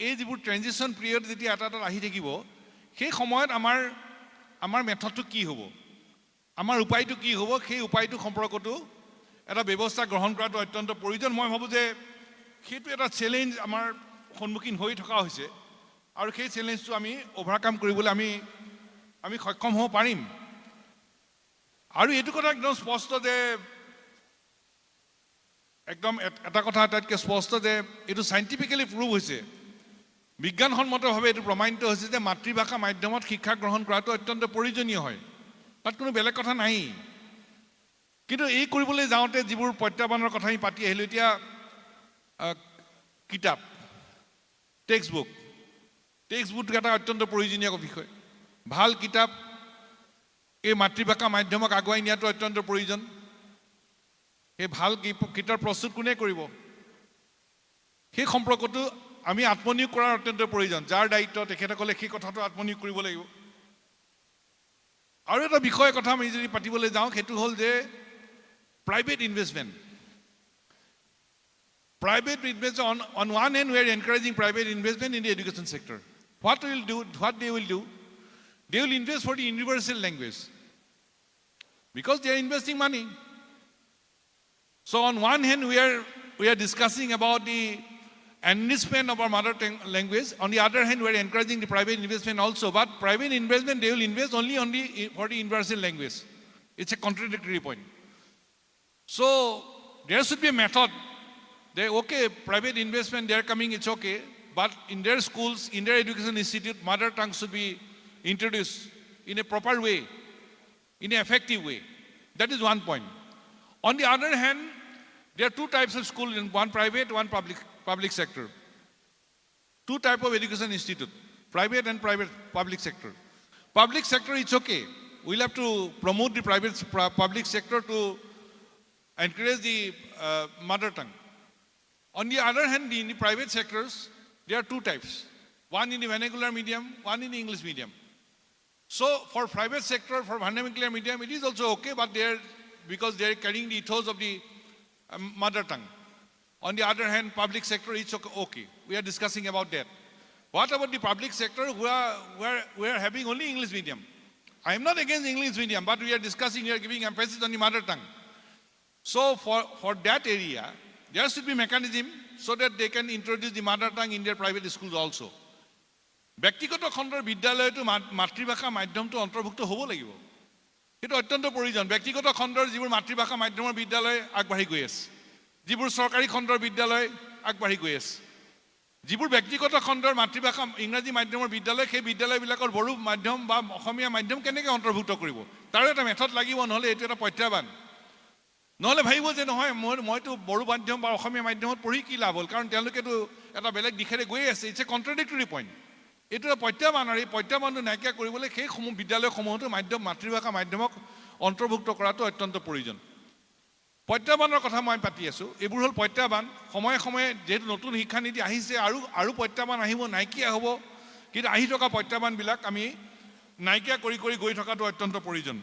এই যিবোৰ ট্ৰেঞ্জিশ্যন পিৰিয়ড যেতিয়া এটা আহি থাকিব, সেই সময়ত আমাৰ মেথডটো কি হ'ব, আমাৰ উপায়টো কি হ'ব, সেই উপায়টো সম্পৰ্কতো এটা ব্যৱস্থা গ্ৰহণ কৰাটো অত্যন্ত প্ৰয়োজন। মই ভাবোঁ যে সেইটো এটা চেলেঞ্জ আমাৰ সন্মুখীন হৈ থকা হৈছে, আৰু সেই চেলেঞ্জটো আমি অভাৰকাম কৰিবলৈ আমি সক্ষম হ'ব পাৰিম। আৰু এইটো কথা একদম স্পষ্ট যে এটা কথা আটাইতকৈ স্পষ্ট যে এইটো চাইণ্টিফিকেলি প্ৰুভ হৈছে, বিজ্ঞানসন্মতভাৱে এইটো প্ৰমাণিত হৈছে যে মাতৃভাষা মাধ্যমত শিক্ষা গ্ৰহণ কৰাটো অত্যন্ত প্ৰয়োজনীয় হয়, তাত কোনো বেলেগ কথা নাই। কিন্তু এই কৰিবলৈ যাওঁতে যিবোৰ প্ৰত্যাহ্বানৰ কথা আমি পাতি আহিলোঁ, এতিয়া কিতাপ, টেক্সট বুক এটা অত্যন্ত প্ৰয়োজনীয় বিষয়। ভাল কিতাপ এই মাতৃভাষা মাধ্যমক আগুৱাই নিয়াটো অত্যন্ত প্ৰয়োজন। সেই ভাল কিতাপ প্ৰস্তুত কোনে কৰিব, সেই সম্পৰ্কটো আমি আত্মনিয়োগ কৰাৰ অত্যন্ত প্ৰয়োজন যাৰ দায়িত্ব তেখেতসকলে সেই কথাটো আত্মনিয়োগ কৰিব লাগিব আৰু এটা বিষয় কথা আমি যদি পাতিবলৈ যাওঁ সেইটো হ'ল যে private investment on one hand we are encouraging private investment in the education sector. What they will do they will invest for the universal language because they are investing money. So on one hand we are discussing about the enrichment of our mother tongue language. On the other hand, we are encouraging the private investment also. But private investment, they will invest only for the universal language. It's a contradictory point. So there should be a method. Okay, private investment, they are coming, it's okay. But in their schools, in their education institute, mother tongue should be introduced in a proper way, in an effective way. That is one point. On the other hand, there are two types of schools, one private, one public sector. Two types of education institute, private and public sector. Public sector, it's okay. We'll have to promote the public sector to encourage the mother tongue. On the other hand, in the private sectors, there are two types. One in the vernacular medium, one in the English medium. So for private sector, for vernacular medium, it is also okay, but because they are carrying the ethos of the mother tongue. On the other hand, public sector, it's okay. We are discussing about that. What about the public sector where we are having only English medium? I am not against English medium, but we are discussing, we are giving emphasis on the mother tongue. So for that area, there should be mechanism so that they can introduce the mother tongue in their private schools also. ব্যক্তিগত খণ্ডৰ বিদ্যালয়টো মাতৃভাষা মাধ্যমটো অন্তৰ্ভুক্ত হ'ব লাগিব এটা অত্যন্ত প্ৰয়োজন ব্যক্তিগত খণ্ডৰ যিবোৰ মাতৃভাষা মাধ্যমৰ বিদ্যালয় আগবাঢ়ি গৈ আছে যিবোৰ চৰকাৰী খণ্ডৰ বিদ্যালয় আগবাঢ়ি গৈ আছে যিবোৰ ব্যক্তিগত খণ্ডৰ মাতৃভাষা ইংৰাজী মাধ্যমৰ বিদ্যালয় সেই বিদ্যালয়বিলাকৰ বড়ো মাধ্যম বা অসমীয়া মাধ্যম কেনেকৈ অন্তৰ্ভুক্ত কৰিব তাৰ এটা মেথড লাগিব নহলে এইটো এটা প্ৰত্যাহ্বান নহলে ভাবিব যে নহয় মইতো বড়ো মাধ্যম বা অসমীয়া মাধ্যমত পঢ়ি কি লাভ হ'ল কাৰণ তেওঁলোকেতো এটা বেলেগ দিশেৰে গৈ আছে ইটছ এ কন্ট্ৰাডিক্টৰি পইণ্ট এইটো প্ৰত্যাহ্বান আৰু এই প্ৰত্যাহ্বানটো নাইকিয়া কৰিবলৈ সেই বিদ্যালয়সমূহতো মাতৃভাষা মাধ্যমক অন্তৰ্ভুক্ত কৰাটো অত্যন্ত প্ৰয়োজন প্ৰত্যাহ্বানৰ কথা মই পাতি আছো এইবোৰ হ'ল প্ৰত্যাহ্বান সময়ে সময়ে যেহেতু নতুন শিক্ষা নীতি আহিছে আৰু প্ৰত্যাহ্বান আহিব নাইকিয়া হ'ব কিন্তু আহি থকা প্ৰত্যাহ্বানবিলাক আমি নাইকিয়া কৰি গৈ থকাটো অত্যন্ত প্ৰয়োজন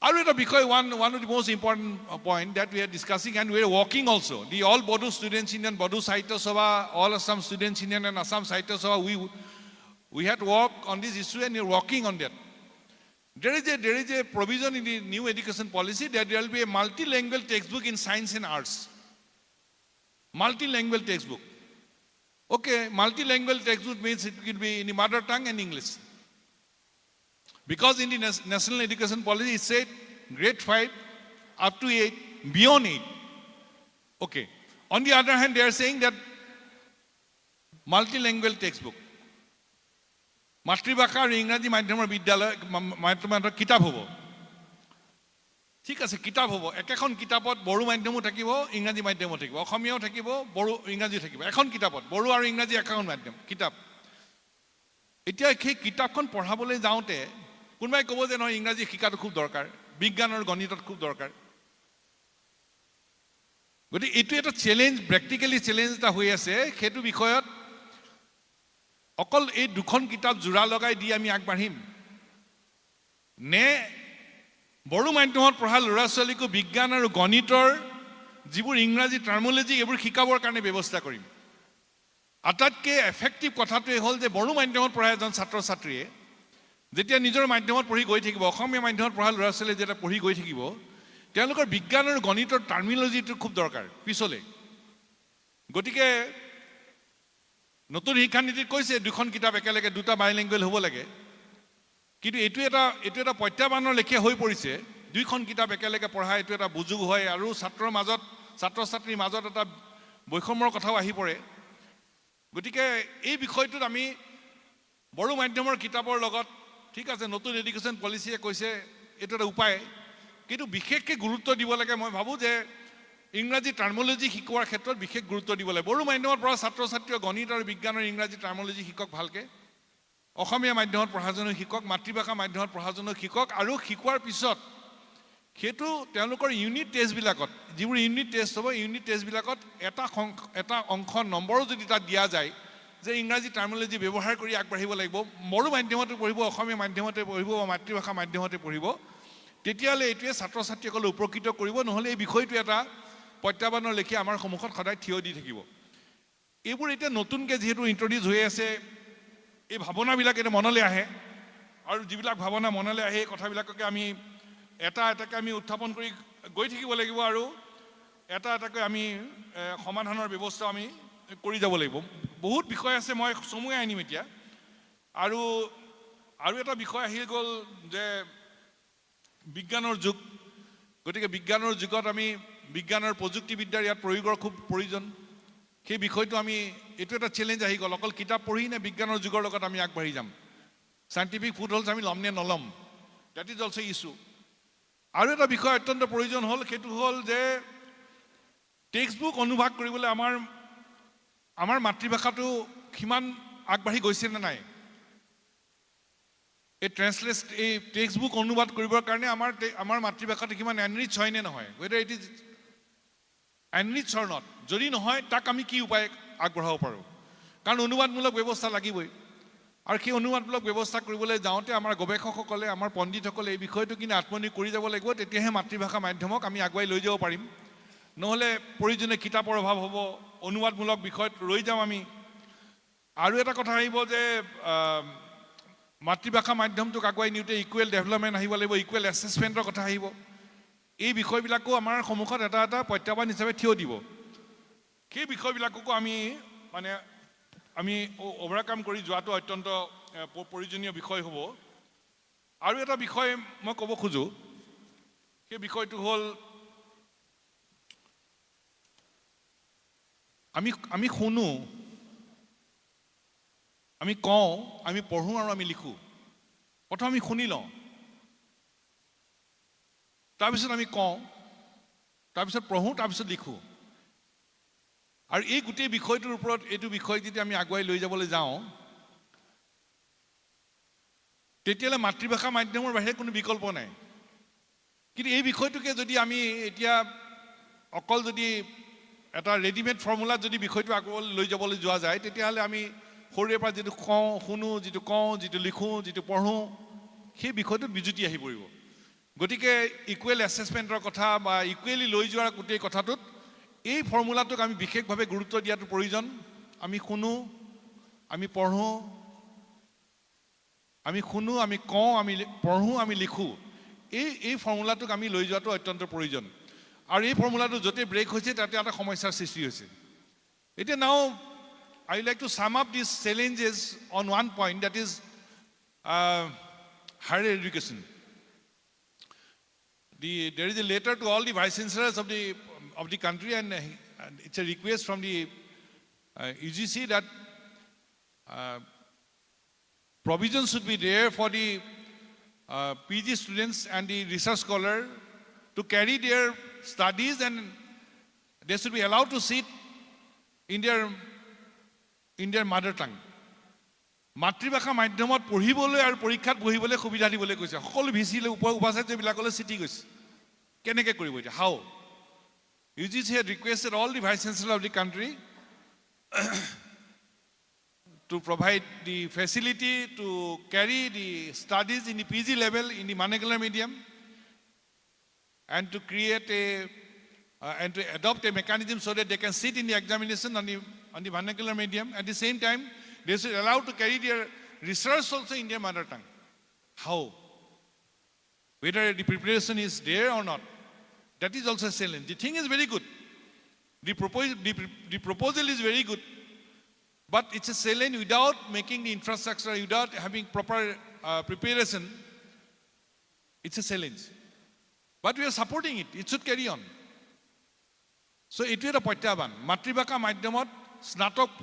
আৰু এটা বিষয় one of the most important point that we are discussing and we are working also the all Bodo Students Union Bodo Sahitya Sabha all Assam Students Union and Assam Sahitya Sabha we had work on this issue and we are working on that there is a provision in the new education policy that there will be a multilingual textbook in science and arts multilingual textbook okay multilingual textbook means it will be in the mother tongue and English because in the national education policy it said grade 5 up to 8 beyond 8 okay on the other hand they are saying that multilingual textbook মাতৃভাষা আৰু ইংৰাজী মাধ্যমৰ বিদ্যালয় মাধ্যমৰ কিতাপ হ'ব ঠিক আছে কিতাপ হ'ব একেখন কিতাপত বড়ো মাধ্যমো থাকিব ইংৰাজী মাধ্যমো থাকিব অসমীয়াও থাকিব বড়ো ইংৰাজী থাকিব এখন কিতাপত বড়ো আৰু ইংৰাজী একেখন মাধ্যম কিতাপ এতিয়া সেই কিতাপখন পঢ়াবলৈ যাওঁতে কোনোবাই ক'ব যে নহয় ইংৰাজী শিকাটো খুব দৰকাৰ বিজ্ঞান আৰু গণিতত খুব দৰকাৰ গতিকে এইটো এটা চেলেঞ্জ প্ৰেক্টিকেলি চেলেঞ্জ এটা হৈ আছে সেইটো বিষয়ত অকল এই দুখন কিতাপ জোৰা লগাই দি আমি আগবাঢ়িম নে বড়ো মাধ্যমত পঢ়া ল'ৰা ছোৱালীকো বিজ্ঞান আৰু গণিতৰ যিবোৰ ইংৰাজী টাৰ্মোলজি এইবোৰ শিকাবৰ কাৰণে ব্যৱস্থা কৰিম আটাইতকৈ এফেক্টিভ কথাটোৱে হ'ল যে বড়ো মাধ্যমত পঢ়া এজন ছাত্ৰ ছাত্ৰীয়ে যেতিয়া নিজৰ মাধ্যমত পঢ়ি গৈ থাকিব অসমীয়া মাধ্যমত পঢ়া ল'ৰা ছোৱালীয়ে যেতিয়া পঢ়ি গৈ থাকিব তেওঁলোকৰ বিজ্ঞান আৰু গণিতৰ টাৰ্মিনলজিটো খুব দৰকাৰ পিছলৈ গতিকে নতুন শিক্ষা নীতিত কৈছে দুখন কিতাপ একেলগে দুটা বাইলিংগুৱেল হ'ব লাগে কিন্তু এইটো এটা প্ৰত্যাহ্বানৰ লেখীয়া হৈ পৰিছে দুইখন কিতাপ একেলগে পঢ়া এইটো এটা বুজুগ হয় আৰু ছাত্ৰ ছাত্ৰীৰ মাজত এটা বৈষম্যৰ কথাও আহি পৰে গতিকে এই বিষয়টোত আমি বড়ো মাধ্যমৰ কিতাপৰ লগত ঠিক আছে নতুন এডুকেশ্যন পলিচিয়ে কৈছে এইটো এটা উপায় কিন্তু বিশেষকৈ গুৰুত্ব দিব লাগে মই ভাবোঁ যে ইংৰাজী টাৰ্মোলজি শিকোৱাৰ ক্ষেত্ৰত বিশেষ গুৰুত্ব দিব লাগে বড়ো মাধ্যমৰ পৰা ছাত্ৰ ছাত্ৰীয়ে গণিত আৰু বিজ্ঞান আৰু ইংৰাজী টাৰ্মোলজি শিকক ভালকৈ অসমীয়া মাধ্যমত পঢ়াজনো শিকক মাতৃভাষা মাধ্যমত পঢ়াজনো শিকক আৰু শিকোৱাৰ পিছত সেইটো তেওঁলোকৰ ইউনিট টেষ্টবিলাকত যিবোৰ ইউনিট টেষ্ট হ'ব ইউনিট টেষ্টবিলাকত এটা অংশ নম্বৰো যদি তাত দিয়া যায় যে ইংৰাজী টাৰ্মিনলজি ব্যৱহাৰ কৰি আগবাঢ়িব লাগিব বড়ো মাধ্যমতে পঢ়িব অসমীয়া মাধ্যমতে পঢ়িব বা মাতৃভাষা মাধ্যমতে পঢ়িব তেতিয়াহ'লে এইটোৱে ছাত্ৰ ছাত্ৰীসকলক উপকৃত কৰিব নহ'লে এই বিষয়টো এটা প্ৰত্যাহ্বানৰ লেখীয়া আমাৰ সন্মুখত সদায় থিয় দি থাকিব এইবোৰ এতিয়া নতুনকৈ যিহেতু ইণ্ট্ৰডিউচ হৈ আছে এই ভাৱনাবিলাক এতিয়া মনলৈ আহে আৰু যিবিলাক ভাৱনা মনলৈ আহে এই কথাবিলাককে আমি এটা এটাকৈ আমি উত্থাপন কৰি গৈ থাকিব লাগিব আৰু এটা এটাকৈ আমি সমাধানৰ ব্যৱস্থা আমি কৰি যাব লাগিব বহুত বিষয় আছে মই চমুৱাই আনিম এতিয়া আৰু এটা বিষয় আহি গ'ল যে বিজ্ঞানৰ যুগ গতিকে বিজ্ঞানৰ যুগত আমি বিজ্ঞানৰ প্ৰযুক্তিবিদ্যাৰ ইয়াত প্ৰয়োগৰ খুব প্ৰয়োজন সেই বিষয়টো আমি এইটো এটা চেলেঞ্জ আহি গ'ল অকল কিতাপ পঢ়ি নে বিজ্ঞানৰ যুগৰ লগত আমি আগবাঢ়ি যাম চাইণ্টিফিক ফুড হলছ আমি ল'ম নে নল'ম ডেট ইজ অলছ' ইছ্যু আৰু এটা বিষয় অত্যন্ত প্ৰয়োজন হ'ল সেইটো হ'ল যে টেক্সট বুক অনুবাদ কৰিবলৈ আমাৰ মাতৃভাষাটো কিমান আগবাঢ়ি গৈছে নে নাই এই টেক্সট বুক অনুবাদ কৰিবৰ কাৰণে আমাৰ মাতৃভাষাটো কিমান এনৰিচ হয় নে নহয় whether it is enrich or not যদি নহয় তাক আমি কি উপায় আগবঢ়াব পাৰোঁ কাৰণ অনুবাদমূলক ব্যৱস্থা লাগিবই আৰু সেই অনুবাদমূলক ব্যৱস্থা কৰিবলৈ যাওঁতে আমাৰ গৱেষকসকলে আমাৰ পণ্ডিতসকলে এই বিষয়টো কিন্তু আত্মনিয়োগ কৰি যাব লাগিব তেতিয়াহে মাতৃভাষা মাধ্যমক আমি আগুৱাই লৈ যাব পাৰিম নহ'লে প্ৰয়োজনীয় কিতাপৰ অভাৱ হ'ব অনুবাদমূলক বিষয়ত ৰৈ যাম আমি আৰু এটা কথা আহিব যে মাতৃভাষা মাধ্যমটোক আগুৱাই নিওঁতে ইকুৱেল ডেভেলপমেণ্ট আহিব লাগিব ইকুৱেল এছেছমেণ্টৰ কথা আহিব এই বিষয়বিলাকো আমাৰ সন্মুখত এটা এটা প্ৰত্যাহ্বান হিচাপে থিয় দিব সেই বিষয়বিলাককো আমি অভাৰকাম কৰি যোৱাটো অত্যন্ত প্ৰয়োজনীয় বিষয় হ'ব আৰু এটা বিষয় মই ক'ব খোজোঁ সেই বিষয়টো হ'ল আমি শুনো আমি কওঁ আমি পঢ়োঁ আৰু আমি লিখোঁ প্ৰথম আমি শুনি লওঁ তাৰপিছত আমি কওঁ তাৰপিছত পঢ়োঁ তাৰপিছত লিখোঁ আৰু এই গোটেই বিষয়টোৰ ওপৰত এইটো বিষয় যদি আমি আগুৱাই লৈ যাবলৈ যাওঁ তেতিয়াহ'লে মাতৃভাষা মাধ্যমৰ বাহিৰে কোনো বিকল্প নাই কিন্তু এই বিষয়টোকে যদি আমি এতিয়া অকল যদি এটা ৰেডিমেড ফৰ্মুলাত যদি বিষয়টো আগুৱাই লৈ যাবলৈ যোৱা যায় তেতিয়াহ'লে আমি সৰুৰে পৰা যিটো কওঁ শুনো যিটো কওঁ যিটো লিখোঁ যিটো পঢ়োঁ সেই বিষয়টোত বিজুতি আহি পৰিব গতিকে ইকুৱেল এছেছমেণ্টৰ কথা বা ইকুৱেলি লৈ যোৱাৰ গোটেই কথাটোত এই ফৰ্মুলাটোক আমি বিশেষভাৱে গুৰুত্ব দিয়াটো প্ৰয়োজন আমি শুনো আমি পঢ়োঁ আমি কওঁ আমি পঢ়োঁ আমি লিখোঁ এই ফৰ্মুলাটোক আমি লৈ যোৱাটো অত্যন্ত প্ৰয়োজন আৰু এই ফৰ্মুলাটো য'তে ব্ৰেক হৈছে তাতে এটা সমস্যাৰ সৃষ্টি হৈছে এতিয়া নাও I would like to sum up these challenges on one point that is higher education. There is a letter to all the vice chancellors of the country and it's a request from the UGC that provisions should be there for the PG students and the research scholar to carry their studies and they should be allowed to sit in their mother tongue. মাতৃভাষা মাধ্যমত পঢ়িবলৈ আৰু পৰীক্ষাত বহিবলৈ সুবিধা দিবলৈ কৈছে সকলো ভিচিলে উপাচাৰ্যবিলাকলৈ চিঠি গৈছে কেনেকৈ কৰিব এতিয়া হাউ UGC had requested all the vice chancellors of the country to provide the facility to carry the studies in the PG level in the vernacular medium and to create and to adopt a mechanism so that they can sit in the examination on the vernacular medium. At the same time, they should allow to carry their research also in their mother tongue. How? Whether the preparation is there or not, that is also a challenge. The thing is very good. The proposal is very good, but it's a challenge without making the infrastructure, without having proper preparation. It's a challenge. But we are supporting it. It should carry on. So এইটো এটা প্ৰত্যাহ্বান মাতৃভাষা মাধ্যমত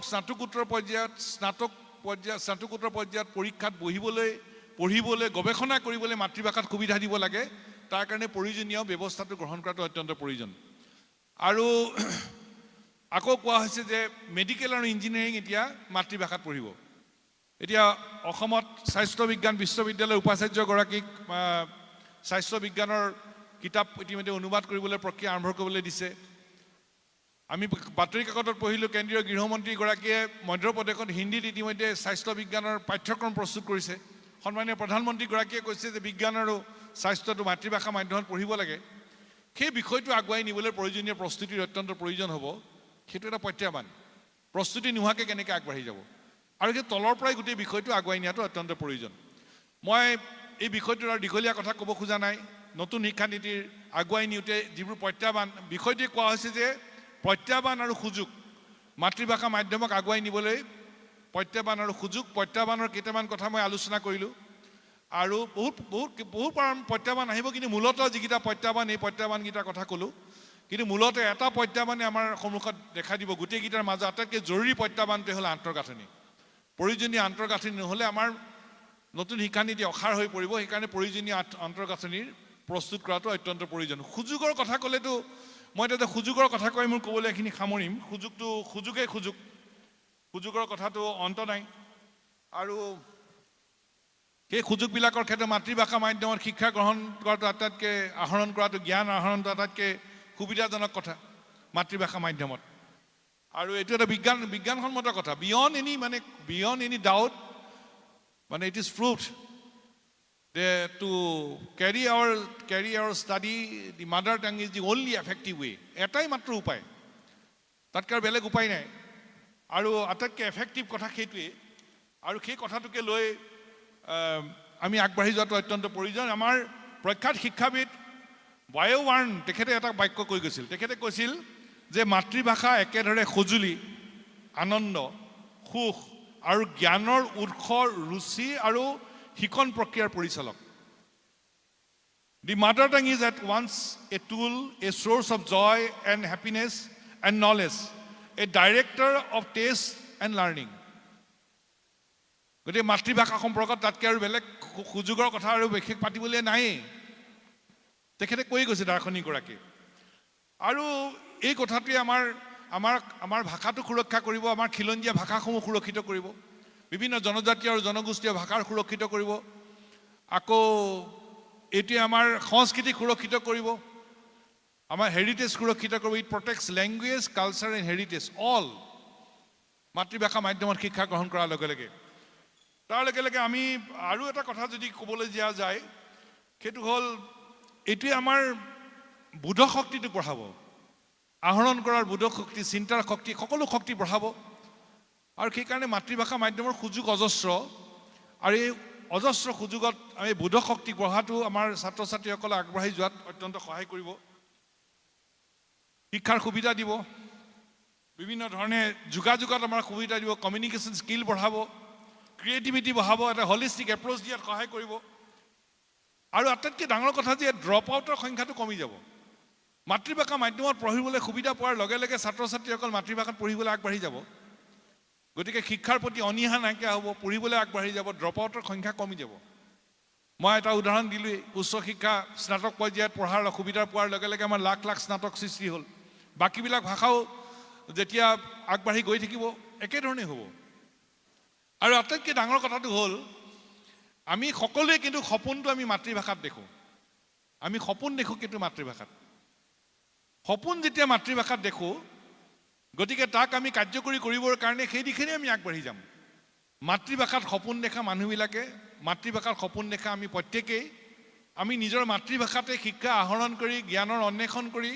স্নাতকোত্তৰ পৰ্যায়ত পৰীক্ষাত পঢ়িবলৈ গৱেষণা কৰিবলৈ মাতৃভাষাত সুবিধা দিব লাগে তাৰ কাৰণে প্ৰয়োজনীয় ব্যৱস্থাটো গ্ৰহণ কৰাটো অত্যন্ত প্ৰয়োজন আৰু আকৌ কোৱা হৈছে যে মেডিকেল আৰু ইঞ্জিনিয়াৰিং এতিয়া মাতৃভাষাত পঢ়িব এতিয়া অসমত স্বাস্থ্য বিজ্ঞান বিশ্ববিদ্যালয়ৰ উপাচাৰ্যগৰাকীক স্বাস্থ্য বিজ্ঞানৰ কিতাপ ইতিমধ্যে অনুবাদ কৰিবলৈ প্ৰক্ৰিয়া আৰম্ভ কৰিবলৈ দিছে আমি বাতৰি কাকতত পঢ়িলোঁ কেন্দ্ৰীয় গৃহমন্ত্ৰীগৰাকীয়ে মধ্যপ্ৰদেশত হিন্দীত ইতিমধ্যে স্বাস্থ্য বিজ্ঞানৰ পাঠ্যক্ৰম প্ৰস্তুত কৰিছে সন্মানীয় প্ৰধানমন্ত্ৰীগৰাকীয়ে কৈছে যে বিজ্ঞান আৰু স্বাস্থ্যটো মাতৃভাষা মাধ্যমত পঢ়িব লাগে সেই বিষয়টো আগুৱাই নিবলৈ প্ৰয়োজনীয় প্ৰস্তুতিৰ অত্যন্ত প্ৰয়োজন হ'ব সেইটো এটা প্ৰত্যাহ্বান প্ৰস্তুতি নোহোৱাকৈ কেনেকৈ আগবাঢ়ি যাব আৰু সেই তলৰ পৰাই গোটেই বিষয়টো আগুৱাই নিয়াটো অত্যন্ত প্ৰয়োজন মই এই বিষয়টোৰ আৰু দীঘলীয়া কথা ক'ব খোজা নাই নতুন শিক্ষানীতিৰ আগুৱাই নিওঁতে যিবোৰ প্ৰত্যাহ্বান বিষয়টোৱে কোৱা হৈছে যে প্ৰত্যাহ্বান আৰু সুযোগ মাতৃভাষা মাধ্যমক আগুৱাই নিবলৈ প্ৰত্যাহ্বান আৰু সুযোগ প্ৰত্যাহ্বানৰ কেইটামান কথা মই আলোচনা কৰিলোঁ আৰু বহুত প্ৰত্যাহ্বান আহিব কিন্তু মূলতঃ যিকেইটা প্ৰত্যাহ্বান এই প্ৰত্যাহ্বানকেইটাৰ কথা ক'লোঁ কিন্তু মূলতঃ এটা প্ৰত্যাহ্বানে আমাৰ সন্মুখত দেখা দিব গোটেইকেইটাৰ মাজত আটাইতকৈ জৰুৰী প্ৰত্যাহ্বানটোৱে হ'ল আন্তঃগাঁথনি প্ৰয়োজনীয় আন্তঃগাঁথনি নহ'লে আমাৰ নতুন শিক্ষানীতি অসাৰ হৈ পৰিব সেইকাৰণে প্ৰয়োজনীয় আন্তঃগাঁথনিৰ প্ৰস্তুত কৰাটো অত্যন্ত প্ৰয়োজন সুযোগৰ কথা ক'লেতো মই তাতে সুযোগৰ কথা কৈ মোৰ ক'বলৈ এইখিনি সামৰিম সুযোগৰ কথাটো অন্ত নাই আৰু সেই সুযোগবিলাকৰ ক্ষেত্ৰত মাতৃভাষা মাধ্যমত শিক্ষা গ্ৰহণ কৰাটো আটাইতকৈ আহৰণ কৰাটো জ্ঞান আহৰণটো আটাইতকৈ সুবিধাজনক কথা মাতৃভাষা মাধ্যমত আৰু এইটো এটা বিজ্ঞানসন্মত কথা বিয়ণ্ড এনি ডাউট মানে it is proved to carry our study the mother tongue is the only effective way এটাই মাত্ৰ উপায় তাতকৈ বেলেগ উপায় নাই আৰু আটাইতকৈ এফেক্টিভ কথা সেইটোৱে আৰু সেই কথাটোকে লৈ আমি আগবাঢ়ি যোৱাটো অত্যন্ত প্ৰয়োজন আমাৰ প্ৰখ্যাত শিক্ষাবিদ বায়োৱাৰ্ণ তেখেতে এটা বাক্য কৈ গৈছিল তেখেতে কৈছিল যে মাতৃভাষা একেদৰে সঁজুলি আনন্দ সুখ আৰু জ্ঞানৰ উৎস ৰুচি আৰু শিকন প্ৰক্ৰিয়াৰ পৰিচালক The mother tongue is at once a tool, a source of joy and happiness and knowledge, a director of taste and learning. গতিকে মাতৃভাষা সম্পৰ্কত তাতকৈ আৰু বেলেগ সুযোগৰ কথা আৰু বিশেষ পাতিবলৈ নাই তেখেতে কৈ গৈছে দাৰ্শনিকগৰাকী আৰু এই কথাটোৱে আমাৰ ভাষাটো সুৰক্ষা কৰিব আমাৰ খিলঞ্জীয়া ভাষাসমূহ সুৰক্ষিত কৰিব বিভিন্ন জনজাতি আৰু জনগোষ্ঠীয় ভাষাৰ সুৰক্ষিত কৰিব আকৌ এইটোৱে আমাৰ সংস্কৃতি সুৰক্ষিত কৰিব আমাৰ হেৰিটেজ সুৰক্ষিত কৰিব it protects language culture and heritage all মাতৃভাষা মাধ্যমত শিক্ষা গ্ৰহণ কৰাৰ লগে লগে তাৰ লগে লগে আমি আৰু এটা কথা যদি ক'বলৈ যোৱা যায় সেইটো হ'ল এইটোৱে আমাৰ বোধ শক্তিটো বঢ়াব আহৰণ কৰাৰ বোধ শক্তি চিন্তাৰ শক্তি সকলো শক্তি বঢ়াব আৰু সেইকাৰণে মাতৃভাষা মাধ্যমৰ সুযোগ অজস্ৰ আৰু এই অজস্ৰ সুযোগত আমি বোধ শক্তি বঢ়াটো আমাৰ ছাত্ৰ ছাত্ৰীসকলে আগবাঢ়ি যোৱাত অত্যন্ত সহায় কৰিব শিক্ষাৰ সুবিধা দিব বিভিন্ন ধৰণে যোগাযোগত আমাৰ সুবিধা দিব কমিউনিকেশ্যন স্কিল বঢ়াব ক্ৰিয়েটিভিটি বঢ়াব এটা হলিষ্টিক এপ্ৰ'চ দিয়াত সহায় কৰিব আৰু আটাইতকৈ ডাঙৰ কথা যে ড্ৰপ আউটৰ সংখ্যাটো কমি যাব মাতৃভাষা মাধ্যমত পঢ়িবলৈ সুবিধা পোৱাৰ লগে লগে ছাত্ৰ ছাত্ৰীসকল মাতৃভাষাত পঢ়িবলৈ আগবাঢ়ি যাব গতিকে শিক্ষাৰ প্ৰতি অনীহা নাইকিয়া হ'ব পঢ়িবলৈ আগবাঢ়ি যাব ড্ৰপ আউটৰ সংখ্যা কমি যাব মই এটা উদাহৰণ দিলোঁ উচ্চ শিক্ষা স্নাতক পৰ্যায়ত পঢ়াৰ অসুবিধা পোৱাৰ লগে লগে আমাৰ লাখ লাখ স্নাতক সৃষ্টি হ'ল বাকীবিলাক ভাষাও যেতিয়া আগবাঢ়ি গৈ থাকিব একেধৰণেই হ'ব আৰু আটাইতকৈ ডাঙৰ কথাটো হ'ল আমি সকলোৱে কিন্তু সপোনটো আমি মাতৃভাষাত দেখোঁ আমি সপোন দেখোঁ কিন্তু মাতৃভাষাত সপোন যেতিয়া মাতৃভাষাত দেখোঁ গতিকে তাক আমি কাৰ্যকৰী কৰিবৰ কাৰণে সেই দিশেৰে আমি আগবাঢ়ি যাম মাতৃভাষাত সপোন দেখা মানুহবিলাকে মাতৃভাষাত সপোন দেখা আমি প্ৰত্যেকেই আমি নিজৰ মাতৃভাষাতে শিক্ষা আহৰণ কৰি জ্ঞানৰ অন্বেষণ কৰি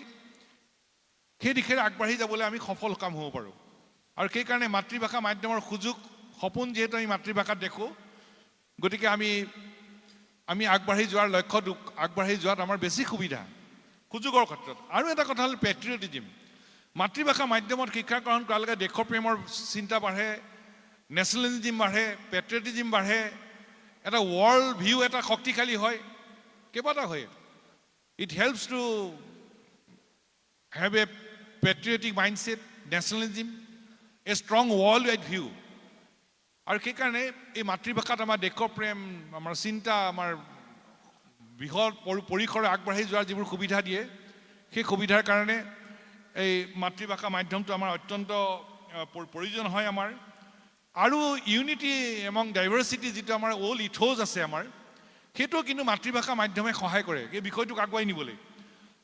সেই দিশেৰে আগবাঢ়ি যাবলৈ আমি সফল কাম হ'ব পাৰোঁ আৰু সেইকাৰণে মাতৃভাষা মাধ্যমৰ সুযোগ সপোন যিহেতু আমি মাতৃভাষাত দেখোঁ গতিকে আমি আগবাঢ়ি যোৱাৰ লক্ষ্যত আগবাঢ়ি যোৱাত আমাৰ বেছি সুবিধা সুযোগৰ ক্ষেত্ৰত আৰু এটা কথা হ'ল পেট্ৰিয়টিজিম মাতৃভাষা মাধ্যমত শিক্ষা গ্ৰহণ কৰাৰ লগে দেশৰ প্ৰেমৰ চিন্তা বাঢ়ে নেশ্যনেলিজিম বাঢ়ে পেট্ৰিয়টিজিম বাঢ়ে এটা ৱৰ্ল্ড ভিউ এটা শক্তিশালী হয় কেইবাটা হয় it helps to have a patriotic mindset nationalism a strong world wide view আৰু সেইকাৰণে এই মাতৃভাষাত আমাৰ দেশৰ প্ৰেম আমাৰ চিন্তা আমাৰ বৃহৎ পৰিসৰে আগবাঢ়ি যোৱাৰ যিবোৰ সুবিধা দিয়ে সেই সুবিধাৰ কাৰণে এই মাতৃভাষা মাধ্যমটো আমাৰ অত্যন্ত প্ৰয়োজন হয় আমাৰ আৰু ইউনিটি এমং ডাইভাৰ্চিটি যিটো আমাৰ অল ইথোজ আছে আমাৰ সেইটো কিন্তু মাতৃভাষা মাধ্যমে সহায় কৰে এই বিষয়টোক আগুৱাই নিবলৈ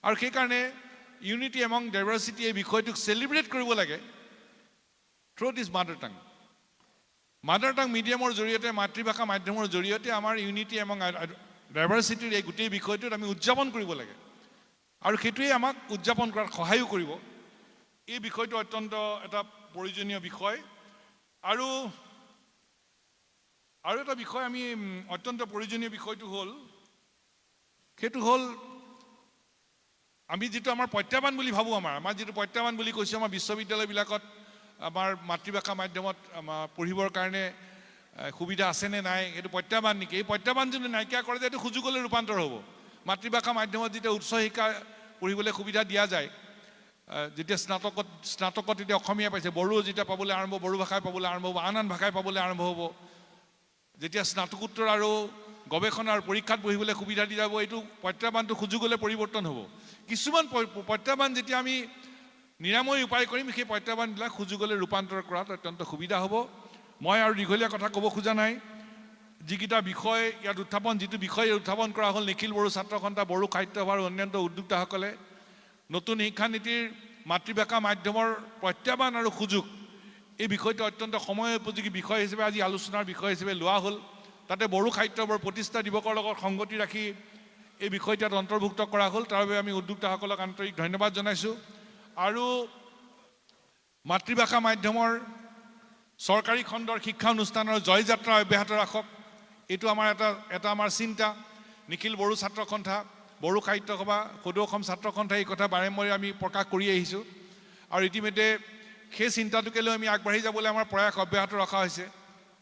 আৰু সেইকাৰণে ইউনিটি এমং ডাইভাৰ্চিটি এই বিষয়টোক চেলিব্ৰেট কৰিব লাগে থ্ৰু দিছ মাদাৰ টাং মিডিয়ামৰ জৰিয়তে মাতৃভাষা মাধ্যমৰ জৰিয়তে আমাৰ ইউনিটি এমং ডাইভাৰ্চিটিৰ এই গোটেই বিষয়টোত আমি উদযাপন কৰিব লাগে আৰু সেইটোৱে আমাক উদযাপন কৰাত সহায়ো কৰিব এই বিষয়টো অত্যন্ত এটা প্ৰয়োজনীয় বিষয় আৰু এটা বিষয় আমি অত্যন্ত প্ৰয়োজনীয় বিষয়টো হ'ল সেইটো হ'ল আমি যেটো আমাৰ প্ৰত্যাহ্বান বুলি ভাবো আমাৰ যেটো প্ৰত্যাহ্বান বুলি কৈছো আমাৰ বিশ্ববিদ্যালয়বিলাকত আমাৰ মাতৃভাষা মাধ্যমত পঢ়িবৰ কাৰণে সুবিধা আছে নে নাই এটো প্ৰত্যাহ্বান নেকি এই প্ৰত্যাহ্বান যদি নাইকিয়া কৰে যে এটো সুযোগলৈ ৰূপান্তৰ হ'ব মাতৃভাষা মাধ্যমত যেতিয়া উচ্চ শিক্ষা পঢ়িবলৈ সুবিধা দিয়া যায় যেতিয়া স্নাতকত যেতিয়া অসমীয়া পাইছে বড়ো যেতিয়া পাবলৈ আৰম্ভ বড়ো ভাষাই পাবলৈ আৰম্ভ হ'ব আন ভাষাই পাবলৈ আৰম্ভ হ'ব যেতিয়া স্নাতকোত্তৰ আৰু গৱেষণা আৰু পৰীক্ষাত বহিবলৈ সুবিধা দি যাব এইটো প্ৰত্যাহ্বানটো সুযোগলৈ পৰিৱৰ্তন হ'ব কিছুমান প্ৰত্যাহ্বান যেতিয়া আমি নিৰাময় উপায় কৰিম সেই প্ৰত্যাহ্বানবিলাক সুযোগলৈ ৰূপান্তৰ কৰাত অত্যন্ত সুবিধা হ'ব মই আৰু দীঘলীয়া কথা ক'ব খোজা নাই যিকেইটা বিষয় ইয়াত যিটো বিষয় উত্থাপন কৰা হ'ল নিখিল বড়ো ছাত্ৰ সন্থা বড়ো সাহিত্য সভাৰ অন্যান্য উদ্যোক্তাসকলে নতুন শিক্ষানীতিৰ মাতৃভাষা মাধ্যমৰ প্ৰত্যাহ্বান আৰু সুযোগ এই বিষয়টো অত্যন্ত সময় উপযোগী বিষয় হিচাপে আজি আলোচনাৰ বিষয় হিচাপে লোৱা হ'ল তাতে বড়ো সাহিত্য সভাৰ প্ৰতিষ্ঠা দিৱসৰ লগত সংগতি ৰাখি এই বিষয়টো অন্তৰ্ভুক্ত কৰা হ'ল তাৰ বাবে আমি উদ্যোক্তাসকলক আন্তৰিক ধন্যবাদ জনাইছোঁ আৰু মাতৃভাষা মাধ্যমৰ চৰকাৰী খণ্ডৰ শিক্ষা অনুষ্ঠানৰ জয়যাত্ৰা অব্যাহত ৰাখক এইটো আমাৰ এটা আমাৰ চিন্তা নিখিল বড়ো ছাত্ৰ সন্থা বড়ো সাহিত্য সভা সদৌ অসম ছাত্ৰ সন্থা এই কথা বাৰেম্বাৰে আমি প্ৰকাশ কৰি আহিছোঁ আৰু ইতিমধ্যে সেই চিন্তাটোকে লৈ আমি আগবাঢ়ি যাবলৈ আমাৰ প্ৰয়াস অব্যাহত ৰখা হৈছে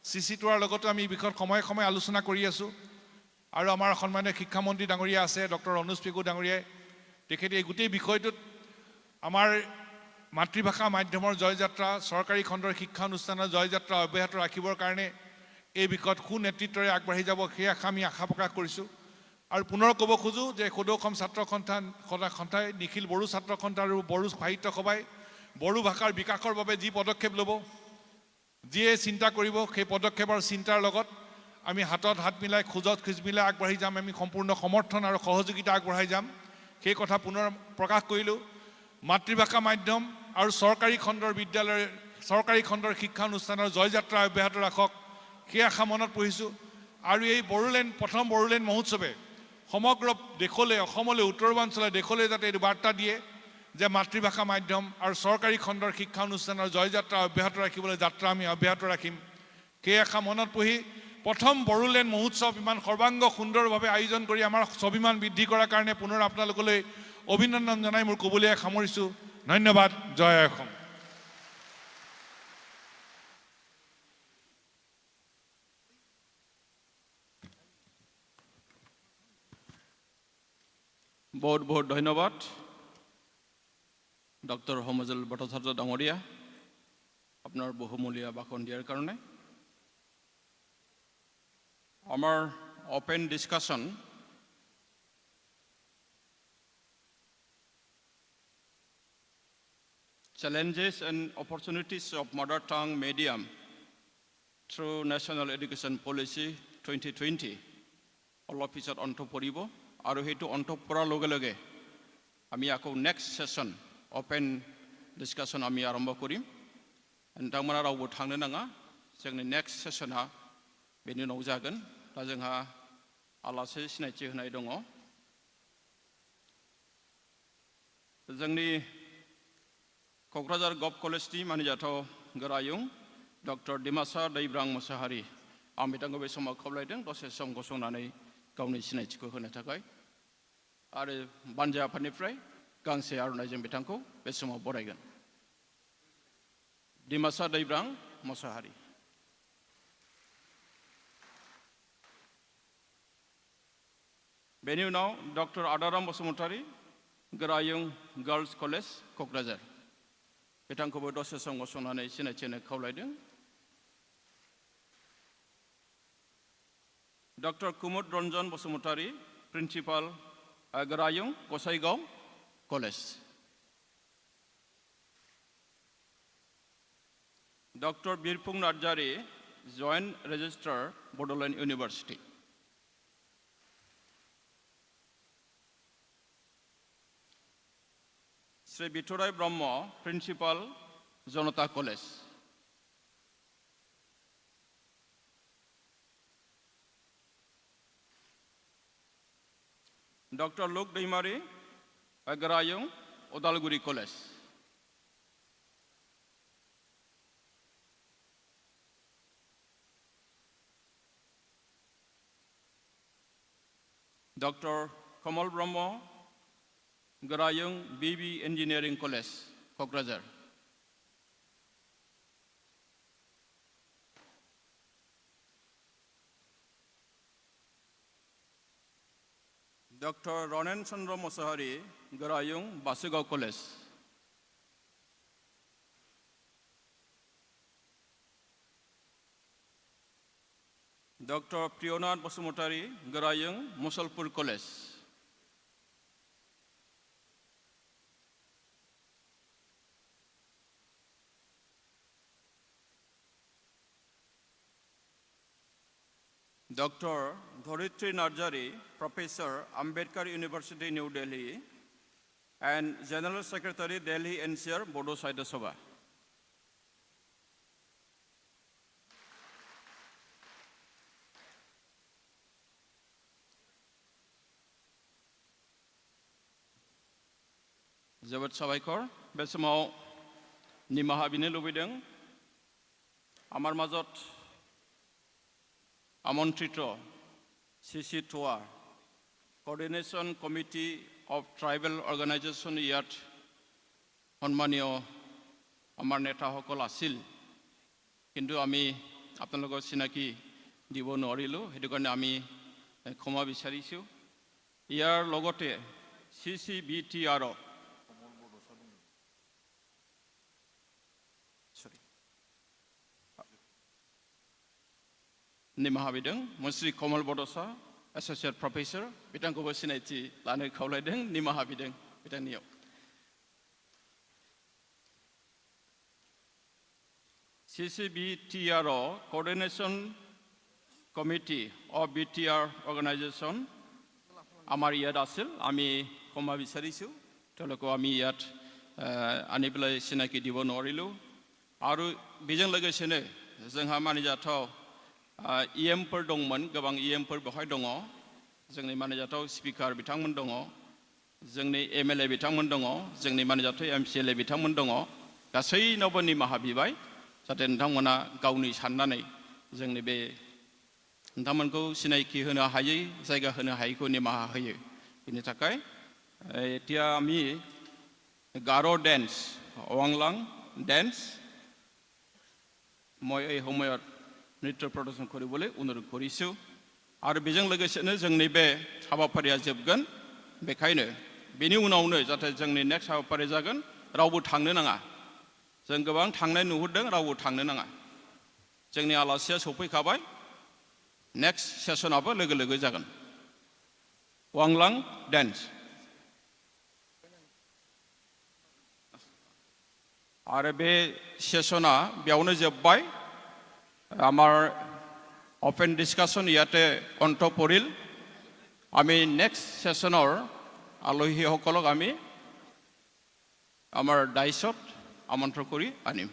চিচিটোৱাৰ লগতো আমি এই বিষয়ত সময়ে সময়ে আলোচনা কৰি আছোঁ আৰু আমাৰ সন্মানীয় শিক্ষামন্ত্ৰী ডাঙৰীয়া আছে ডক্টৰ অনুজ পেগু ডাঙৰীয়াই তেখেতে এই গোটেই বিষয়টোত আমাৰ মাতৃভাষা মাধ্যমৰ জয়যাত্ৰা চৰকাৰী খণ্ডৰ শিক্ষা অনুষ্ঠানৰ জয়যাত্ৰা অব্যাহত ৰাখিবৰ কাৰণে এই বিষয়ত সুনেতৃত্বৰে আগবাঢ়ি যাব সেই আমি আশা প্ৰকাশ কৰিছোঁ আৰু পুনৰ ক'ব খোজোঁ যে সদৌ অসম ছাত্ৰ সন্থাই নিখিল বড়ো ছাত্ৰ সন্থা আৰু বড়ো সাহিত্য সভাই বড়ো ভাষাৰ বিকাশৰ বাবে যি পদক্ষেপ ল'ব যিয়ে চিন্তা কৰিব সেই পদক্ষেপ আৰু চিন্তাৰ লগত আমি হাতত হাত মিলাই খোজত খোজ মিলাই আগবাঢ়ি যাম আমি সম্পূৰ্ণ সমৰ্থন আৰু সহযোগিতা আগবঢ়াই যাম সেই কথা পুনৰ প্ৰকাশ কৰিলোঁ মাতৃভাষা মাধ্যম আৰু চৰকাৰী খণ্ডৰ বিদ্যালয় চৰকাৰী খণ্ডৰ শিক্ষা অনুষ্ঠানৰ জয়যাত্ৰা অব্যাহত ৰাখক সেই আশা মনত পঢ়িছোঁ আৰু এই প্ৰথম বড়োলেণ্ড মহোৎসৱে সমগ্ৰ দেশলৈ অসমলৈ উত্তৰ পূৰ্বাঞ্চলৰ দেশলৈ যাতে এইটো বাৰ্তা দিয়ে যে মাতৃভাষা মাধ্যম আৰু চৰকাৰী খণ্ডৰ শিক্ষা অনুষ্ঠানৰ জয়যাত্ৰা অব্যাহত ৰাখিবলৈ যাত্ৰা আমি অব্যাহত ৰাখিম সেই আশা মনত পঢ়ি প্ৰথম বড়োলেণ্ড মহোৎসৱ ইমান সৰ্বাংগ সুন্দৰভাৱে আয়োজন কৰি আমাৰ স্বাভিমান বৃদ্ধি কৰাৰ কাৰণে পুনৰ আপোনালোকলৈ অভিনন্দন জনাই মোৰ ক'বলৈ সামৰিছোঁ ধন্যবাদ জয় অসম বহুত বহুত ধন্যবাদ ডক্টৰ সমজল ভট্টাচাৰ্য ডাঙৰীয়া আপোনাৰ বহুমূলীয়া ভাষণ দিয়াৰ কাৰণে আমাৰ open discussion challenges and opportunities of mother tongue medium through National Education Policy 2020 অলপ পিছত অন্ত পৰিব আৰু সেইটো অন্ত পৰাৰ লগে লগে আমি আকৌ নেক্সট সেশন অপেন ডিসকাশন আমি আৰম্ভ কৰিম नोंथांमोना रावबो थांनो नाङा जोंनि नेक्स्ट सेसना बेनि उनाव जागोन दा जोंहा आलासि सिनायथि होनाय दङ जोंनि क'क्राझार गभ कलेजनि मानिजाथाव गोरायुं डक्टर डिमासा दैब्रां मोसाहारि आं बिथांखौ बे समाव खावलायदों दसे सम गसंनानै गावनि सिनायथिखौ होनो थाखाय आरो बानजा आफादनिफ्राय गांसे आर'नाइजों बिथांखौ बे समाव बरायगोन डिमासा दैब्रां मोसाहारि बेनि उनाव डक्टर आदाराम बसुमतारी गोरायुं गार्ल्स कलेज क'क्राझार बिथांखौबो दसे सम गसंनानै सिनायथि होनो खावलायदों डक्टर कुमुद रन्जन बसुमतारी प्रिन्सिपाल गोरायुं Gossaigaon college doctor Birphung Narzary joint registrar Bodoland university Sri Biturai Brahma, Principal, Janata College. Dr. Luke Deimari, Agarayung, Odalguri College. Dr. Kamal Brahma, Garayung BB Engineering College, Kokrajhar. Dr. Ronan Chandra Mosahari, Garayung Basugao College. Dr. Priyonat Basumotari, Garayung Musalpur College. Dr. Dhoritri Narjari, Professor, Ambedkar University, New Delhi, and General Secretary, Delhi NCR, Bodo Sahitya Sabha. Jobat Sabaikor, बे समाव निमाहा बिनो लुबैदों आमार माजत আমন্ত্রিত CC Toa Coordination Committee of Tribal Organization ইয়াত সন্মানীয় আমাৰ নেতাসকল আছিল কিন্তু আমি আপোনালোকক চিনাকি দিব নোৱাৰিলো হেতু কাৰণে আমি ক্ষমা বিচাৰিছো ইয়াৰ লগতে CCBTR Nimahabideng, Musri Komal Bodosa, Associate Professor, Bitango Sinati, Lane Kauledeng, Nimahabideng, Bitanio. CCBTRO, Coordination Committee of BTR Organization, Amari Yadasil, Ami Koma Visarisu, Toloko Ami Yat, Anibla Sinaki Divon Orilu, Aru Bijan Legasine, Zenghamani Jato. EMफोर दंमोन गोबां EMफोर बहाय दङ जोंनि मानजाथाव speaker बिथांमोन दङ जोंनि MLA बिथांमोन दङ जोंनि मानजाथाव MCLA बिथांमोन दङ गासैनावबो निमाहा बिबाय जाहाथे नोंथांमोना गावनि साननानै जोंनि बे नोंथांमोनखौ सिनायथि होनो हायै जायगा होनो हायैखौ निमाहा होयो बेनि थाखाय এতিয়া আমি গাৰো ড্যান্স ওয়াংলাং ড্যান্স মই এই সময়ত নৃত্য প্ৰদৰ্শন কৰিবলৈ অনুৰোধ কৰিছো আৰু বেজों लोगोसेनो जोंनि बे हाबाफारिया जोबगोन बेखायनो बेनि उनावनो जाहाथे जोंनि नेक्स्ट हाबाफारि जागोन रावबो थांनो नाङा जों गोबां थांनाय नुहुरदों रावबो थांनो नाङा जोंनि आलासिया सफैखाबाय नेक्स्ट सेसनाबो लोगो लोगो जागोन वांलां डान्स आरो बे सेसना बेयावनो जोबबाय আমার ওপেন ডিসকাশন ইয়াতে অন্ত পৰিল আমি নেক্সট সেশনৰ আলহীসকলক আমি আমাৰ ডাইছত আমন্ত্ৰণ কৰি আনিম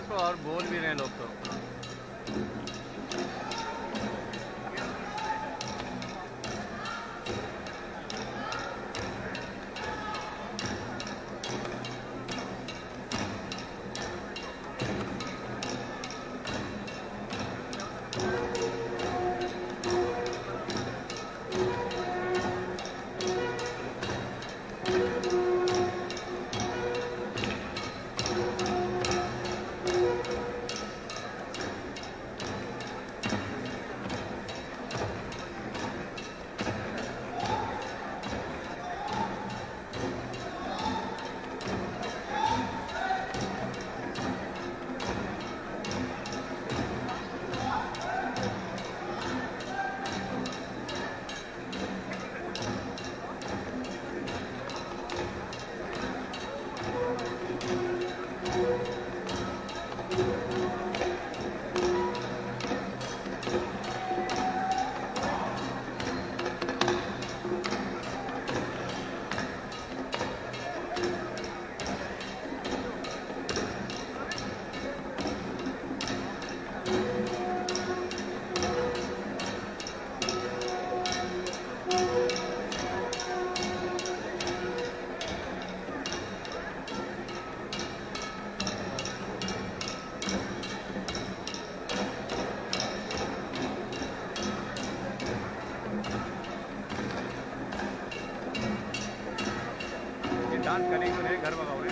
तो और बोल भी रहे हैं लोग तो। डांस करेंगे तो नहीं, घर भगाओगे।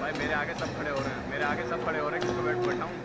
भाई मेरे आगे सब खड़े हो रहे हैं, मेरे आगे सब खड़े हो रहे हैं, क्योंकि बैठा हूँ।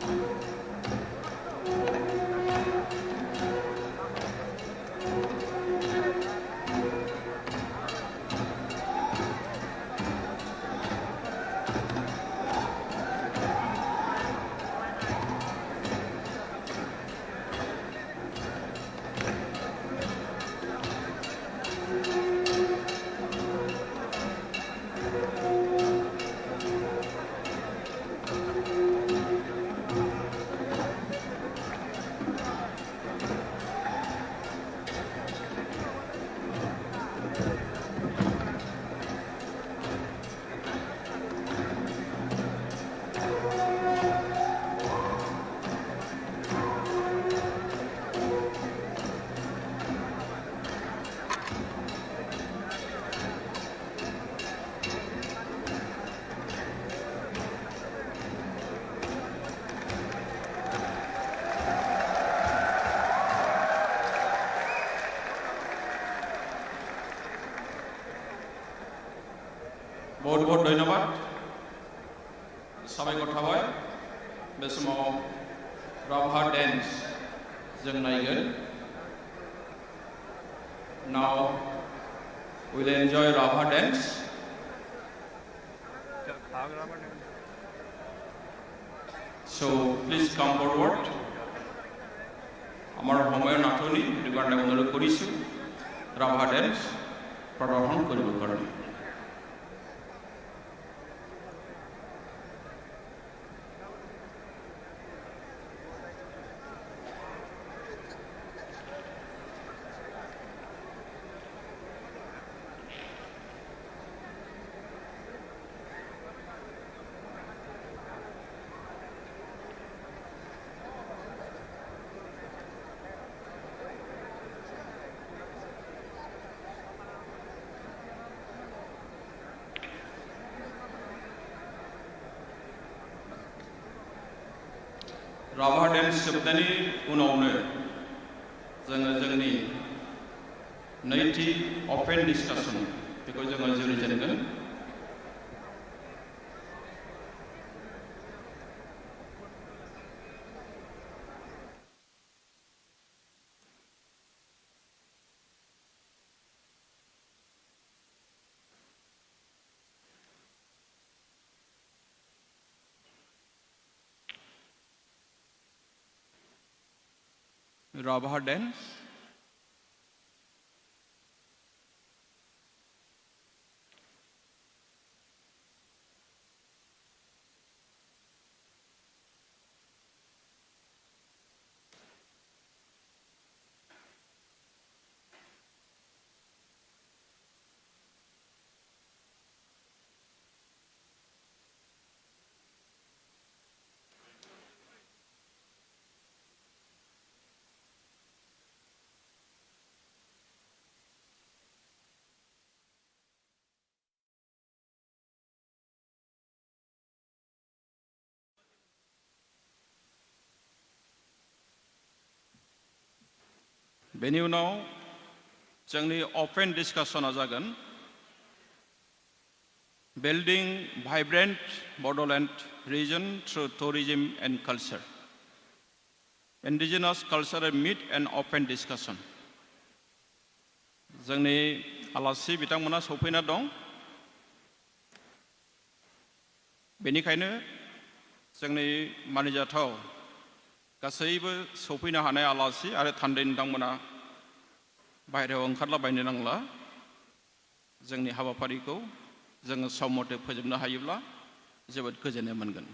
बहुत बहुत धन्यवाद साबायखर थाबाय बे समाव राभा डेन्स जों नायगोन now we'll enjoy Rabha dance so please come forward আমাৰ সময় নাটনি সেইটো কাৰণে অনুৰোধ কৰিছোঁ ৰাভা ডেন্স প্ৰদৰ্শন কৰিবৰ কাৰণে राभा डेन्स जोबनायनि उनावनो जोङो जोंनि नैथि अपेन डिसकासन बेखौ जोङो जुरिजेनगोन Rabha dance बेनि उनाव जोंनि ओपन डिस्कासना जागोन building vibrant Bodoland region through tourism and culture indigenous cultural meet and open discussion जोंनि आलासि बिथांमोना सफैना दं बेनिखायनो जोंनि मानिजाथाव गासैबो सफैनो हानाय आलासि आरो थान्दै नोंथांमोना बाहेरायाव ओंखारलाबायनो नांला जोंनि हाबाफारिखौ जोङो सम मथे फोजोबनो हायोब्ला जोबोद गोजोननाय मोनगोन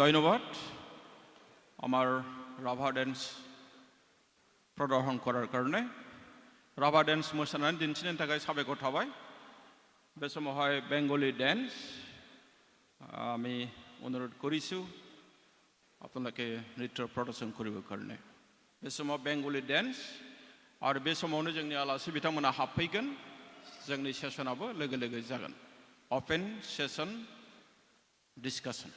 ধন্যবাদ আমার রাভা ড্যান্স প্রদর্শন করার কারণে রাভা ড্যান্স মোসাनानै दिन्थिनायनि थाखाय साबायखर थाबाय बे समावहाय बेंगली ড্যান্স আমি অনুরোধ করিছো আপনাকে নৃত্য প্রদর্শন করিবার কারণে बे समाव बेंगली ড্যান্স आरो बे समावनो जोंनि आलासि बिथांमोना हाबफैगोन जोंनि सेसनाबो लोगो लोगो जागोन ओपन सेसन डिस्काशन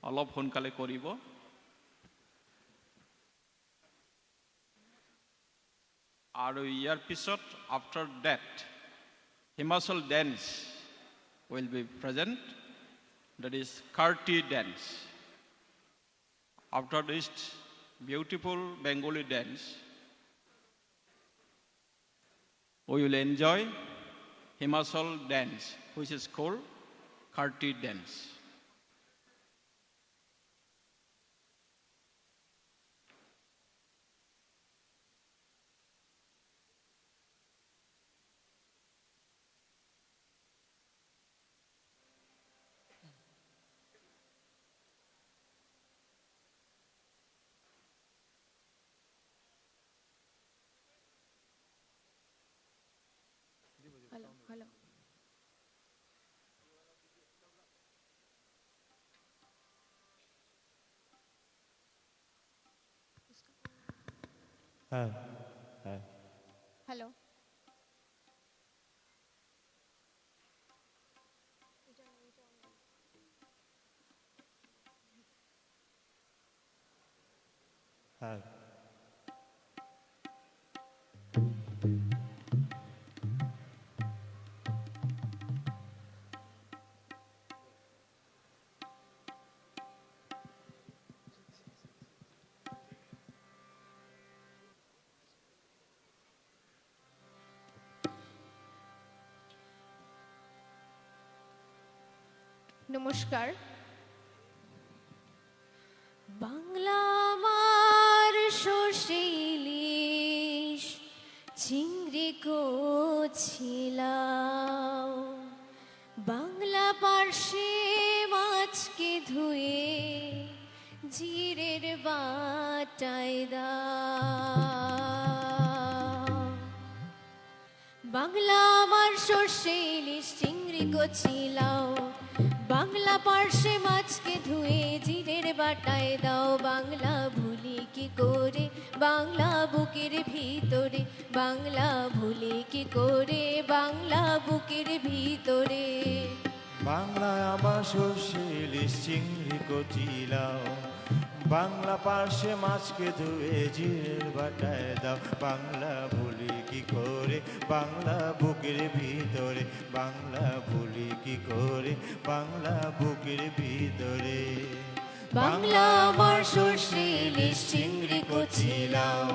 অলপ সোনকালে কৰিব আৰু ইয়াৰ পিছত after that Himachal dance will be present, that is Karti dance. After this beautiful Bengali dance we will enjoy Himachal dance which is called Karti dance. Hello hello hello নমস্কার বাংলা আমার সর্ষে ইলিশ চিংড়ি কছিলাম পার্শ্বে মাছকে ধুয়ে জিরের বাটায় দাও বাংলা আমার সর্ষে ইলিশ চিংড়ি কচি লাউ বাংলা পার্শ্বে মাছকে ধুয়ে জিরের বাটায় দাও বাংলা ভুলি কি করে বাংলা বুকের ভিতরে বাংলা ভুলি কি করে বাংলা বুকের ভিতরে বাংলা আমার সর্ষে ইলিশ চিংড়ি কচি লাউ বাংলা পার্শ্বে মাছকে ধুয়ে জিরের বাটায় দাও বাংলা ভুলি কি করে বাংলা বুকের ভিতরে বাংলা ভুলি কি করে বাংলা বুকের ভিতরে বাংলা আমার সর্ষে ইলিশ চিংড়ি কচি লাউ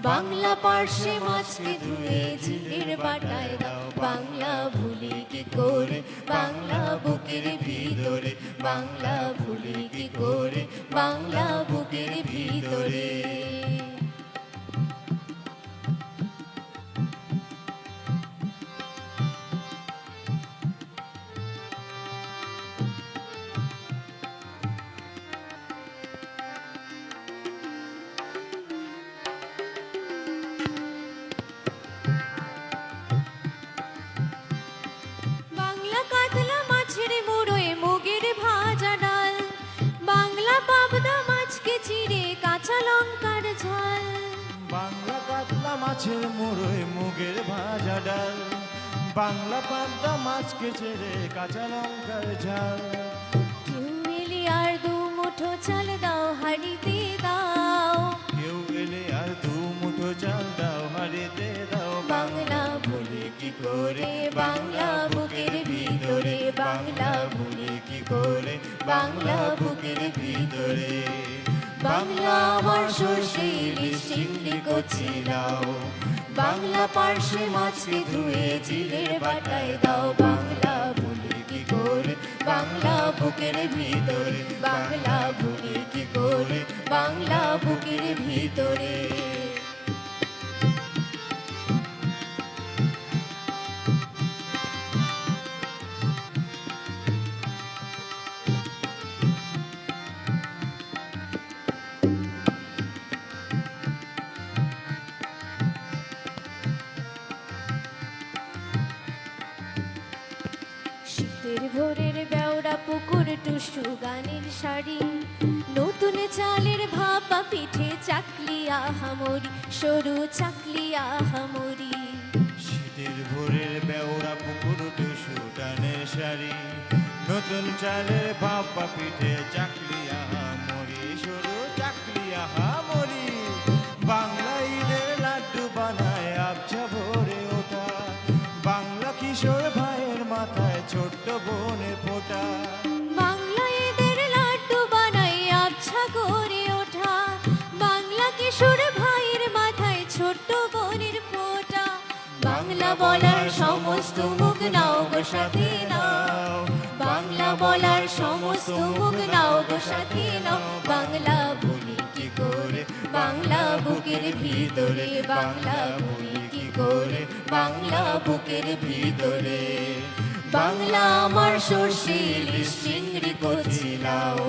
বাংলা পার্শ্বে মাছকে ধুয়ে জিরের বাটায় দাও বাংলা ভুলি কি করে বাংলা বুকের ভিতরে বাংলা ভুলি কি করে বাংলা বুকের ভিতরে বাংলা কাতলা মাছের মুড়োয় মুগের ভাজা ডাল বাংলা পাবদা মাছকে চিড়ে কাঁচা লঙ্কার ঝাল বাংলা কাতলা মাছের মুড়োয় মুগের ভাজা ডাল বাংলা পাবদা মাছকে ছেড়ে কাঁচা লঙ্কার ঝাল কেউ এলে আর দু মুঠো চাল দাও হাঁড়িতে দাও কেউ এলে আর দু মুঠো চাল দাও হাড়িতে দাও বাংলা ভুলি কি করে বাংলা বুকের ভিতরে বাংলা ভুলি কি করে বাংলা বুকের ভিতরে বাংলা আমার সর্ষে ইলিশ চিংড়ি কচি লাউ বাংলা পার্শ্বে মাছকে ধুয়ে জিরের বাটায় দাও বাংলা ভুলি কি করে বাংলা বুকের ভিতরে বাংলা ভুলি কি করে বাংলা বুকের ভিতরে শীতের ভোরের বেওড়া পুকুর টুসু গানের শাড়ি নতুন চালের ভাপা পিঠে চাকলি আহামরি সরু চাকলি আহামরি শীতের ভোরের বেওড়া পুকুর টুসু টানের শাড়ি নতুন চালের ভাপা পিঠে চাকলি আহামরি সরু চাকলি আহামরি বাংলা ঈদের লাড্ডু বানায় আবছা ভোরে ওঠা বাংলা কিশোর ভাইয়ের মাথায় ছোট্ট বোনের ফোঁটা বাংলা ঈদের লাড্ডু বানাই আবছা করে ওঠা বাংলা কিশোর ভাইয়ের মাথায় ছোট্ট বোনের ফোঁটা বাংলা বলার সমস্ত মুখ নাও গো সাথে নাও বাংলা বলার সমস্ত মুখ নাও গো সাথে নাও বাংলা ভুলি কি করে বাংলা বুকের ভিতরে বাংলা ভুলি কি করে বাংলা বুকের ভিতরে বাংলা আমার সর্ষে ইলিশ চিংড়ি কচি লাউ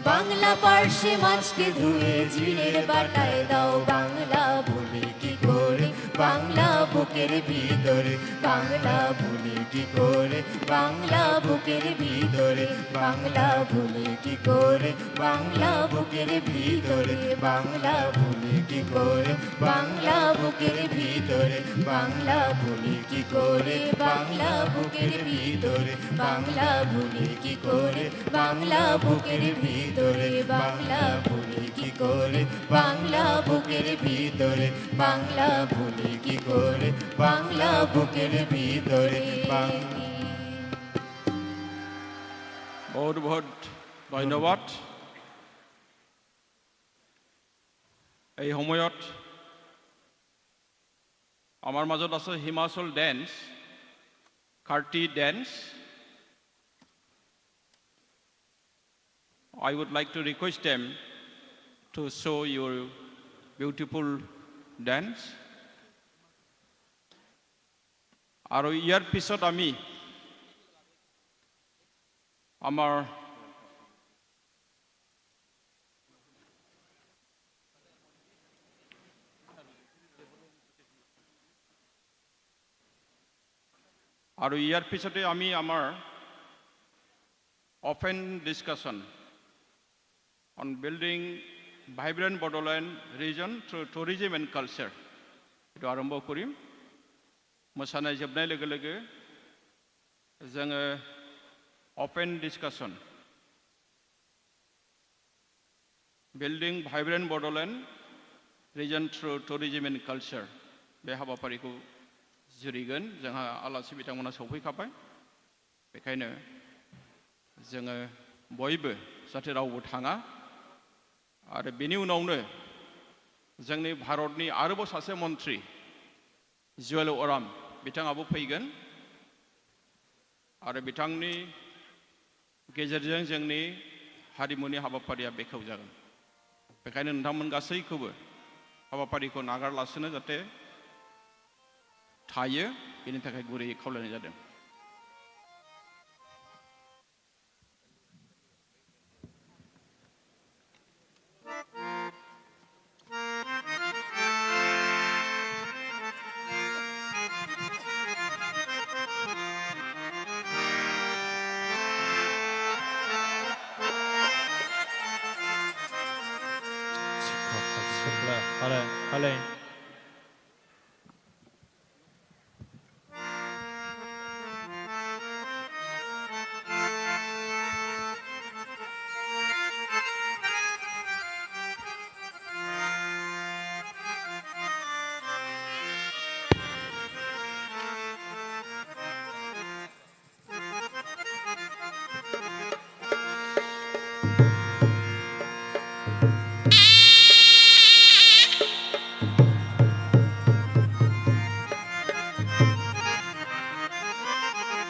বাংলা পার্শ্বে মাছকে ধুয়ে জিরের বাটায় দাও বাংলা ভুলি কি করে বাংলা বুকের ভিতরে বাংলা ভুলি কি করে বাংলা বুকের ভিতরে বাংলা ভুলি কি করে বাংলা বুকের ভিতরে বাংলা ভুলি কি করে বাংলা বুকের ভিতরে বাংলা ভুলি কি করে বাংলা বুকের ভিতরে বাংলা ভুলি কি করে বাংলা বুকের ভিতরে বাংলা ভুলি কি করে বাংলা বুকের ভিতরে বাংলা ভুলি কি করে বাংলা বুকের ভিতরে বহুত বহুত ধন্যবাদ এই সময়ত আমাৰ মাজত আছে হিমাচল ডেন্স কাৰ্টি dance I would like to request them to show your beautiful dance. আৰু ইয়াৰ পিছত আমি আমাৰ আৰু ইয়াৰ পিছতে আমি আমাৰ open discussion on building vibrant Bodoland region through tourism and culture. Itu आरम्भ करिम मोसानाय जोबनाय लोगो लोगो जोङो open discussion building vibrant Bodoland region through tourism and culture बे हाबाफारिखौ जुरिगोन जोंहा आलासि बिथांमोना सौफैखाबाय बेखायनो जोङो बयबो जाहाथे रावबो थाङा आरो बेनि उनावनो जोंनि भारतनि आरोबाव सासे मन्त्रि जुवेल ओराम बिथाङाबो फैगोन आरो बिथांनि गेजेरजों जोंनि हारिमुनि हाबाफारिया बेखेवजागोन बेखायनो नोंथांमोन गासैखौबो हाबाफारिखौ नागारलासिनो जाहाथे थायो बेनि थाखाय गुरैयै खावलायनाय जादों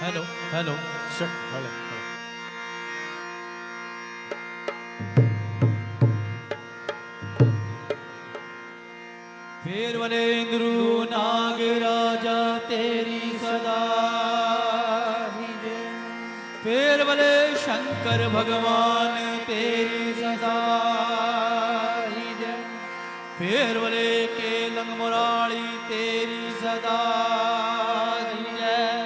Hale. Hello. Sure. Hale. फिर वलेंद्रु नागराजा तेरी सदा ही जय फिर वले शंकर भगवान तेरी सदा ही जय फिर वले केलंग मुरारी तेरी सदा ही जय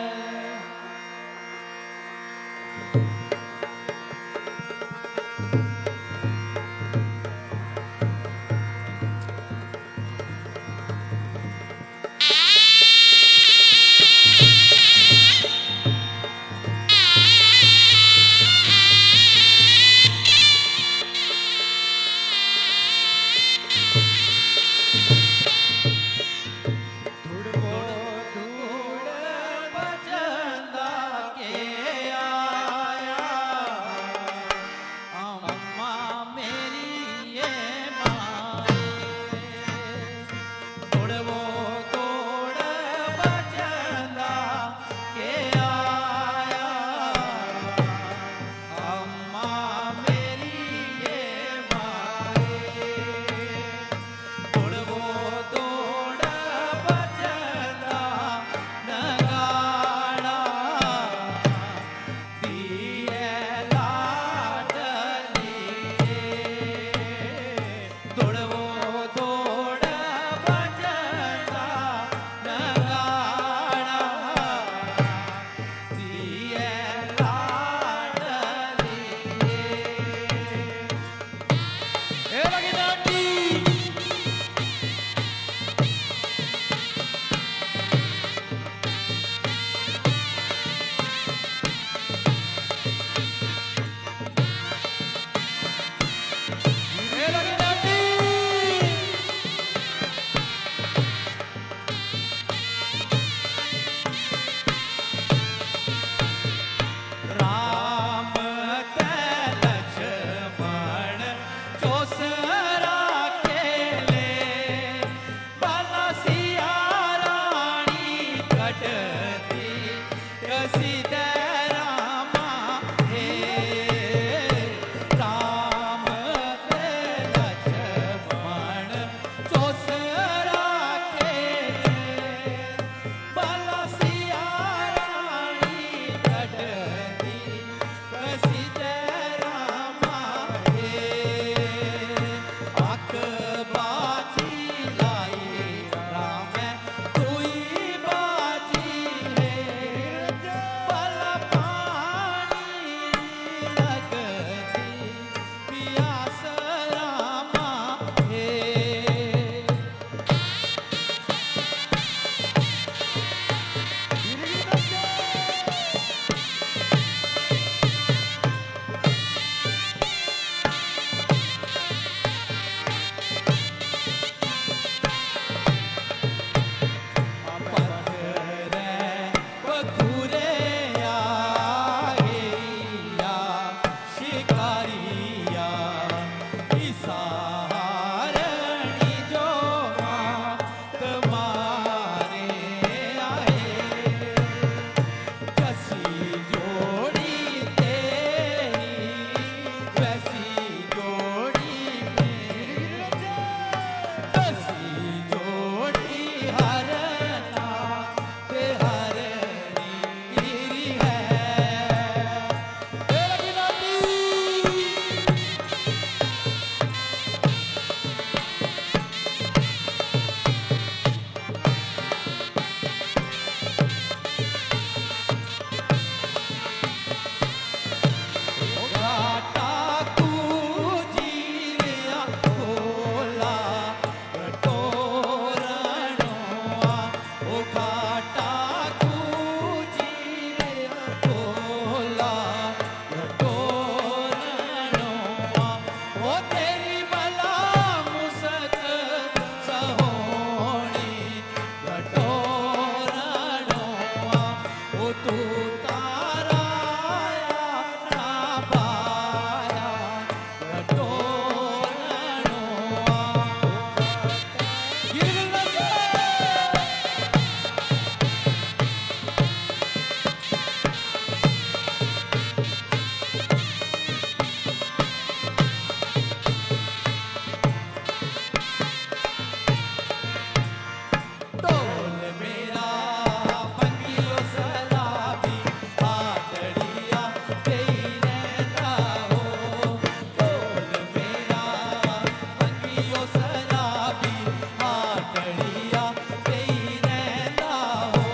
शराबी हाटड़िया तेई रहंदा हो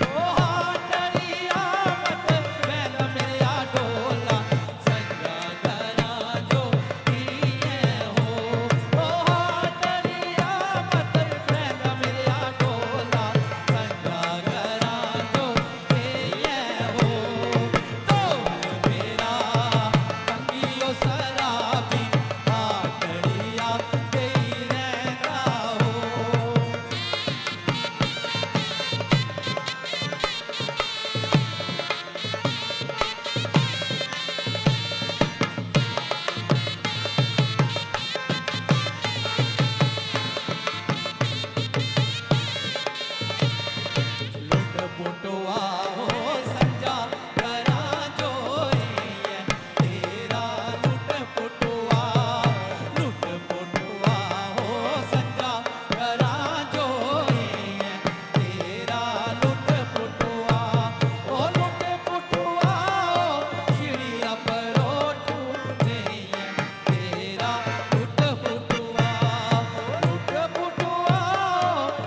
ओ हाटड़िया मत बैल मेरा डोला संजा करा जो कीए हो ओ हाटड़िया मत बैल मेरा डोला संजा करा जो कीए हो ढोल मेरा कंगियो शराबी हाटड़िया तेई रहंदा हो लुट पुटवा हो संजा करा जो है तेरा लुट पुटवा हो संजा करा जो है तेरा लुट पुटवा ओ लुट पुटवा चिड़िया परोठू नहीं है तेरा लुट पुटवा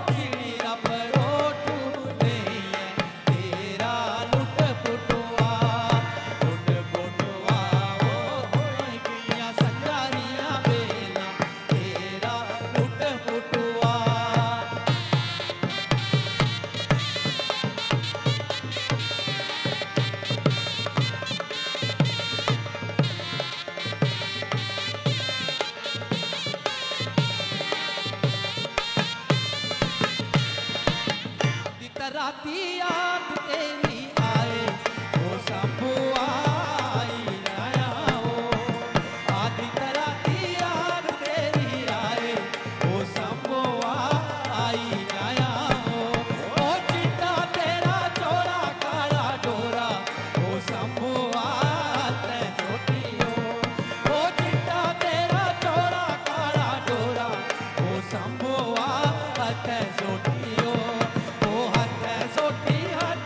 चिड़िया परोठू नहीं है तेरा लुट पुटवा ओ पिया संजारिया बेला तेरा लुट पुटवा राती याद तेरी आए वो शंभुआ आई आया हो आदि राती याद तेरी आए वो शंभुआ आई आया हो ओ चिट्टा तेरा चौड़ा काला डोरा वो शंभुआ ते छोटी हो ओ चिट्टा तेरा चौड़ा काला डोरा वो शंभुआ ते छोटी हो ओ हथ सोटी हथ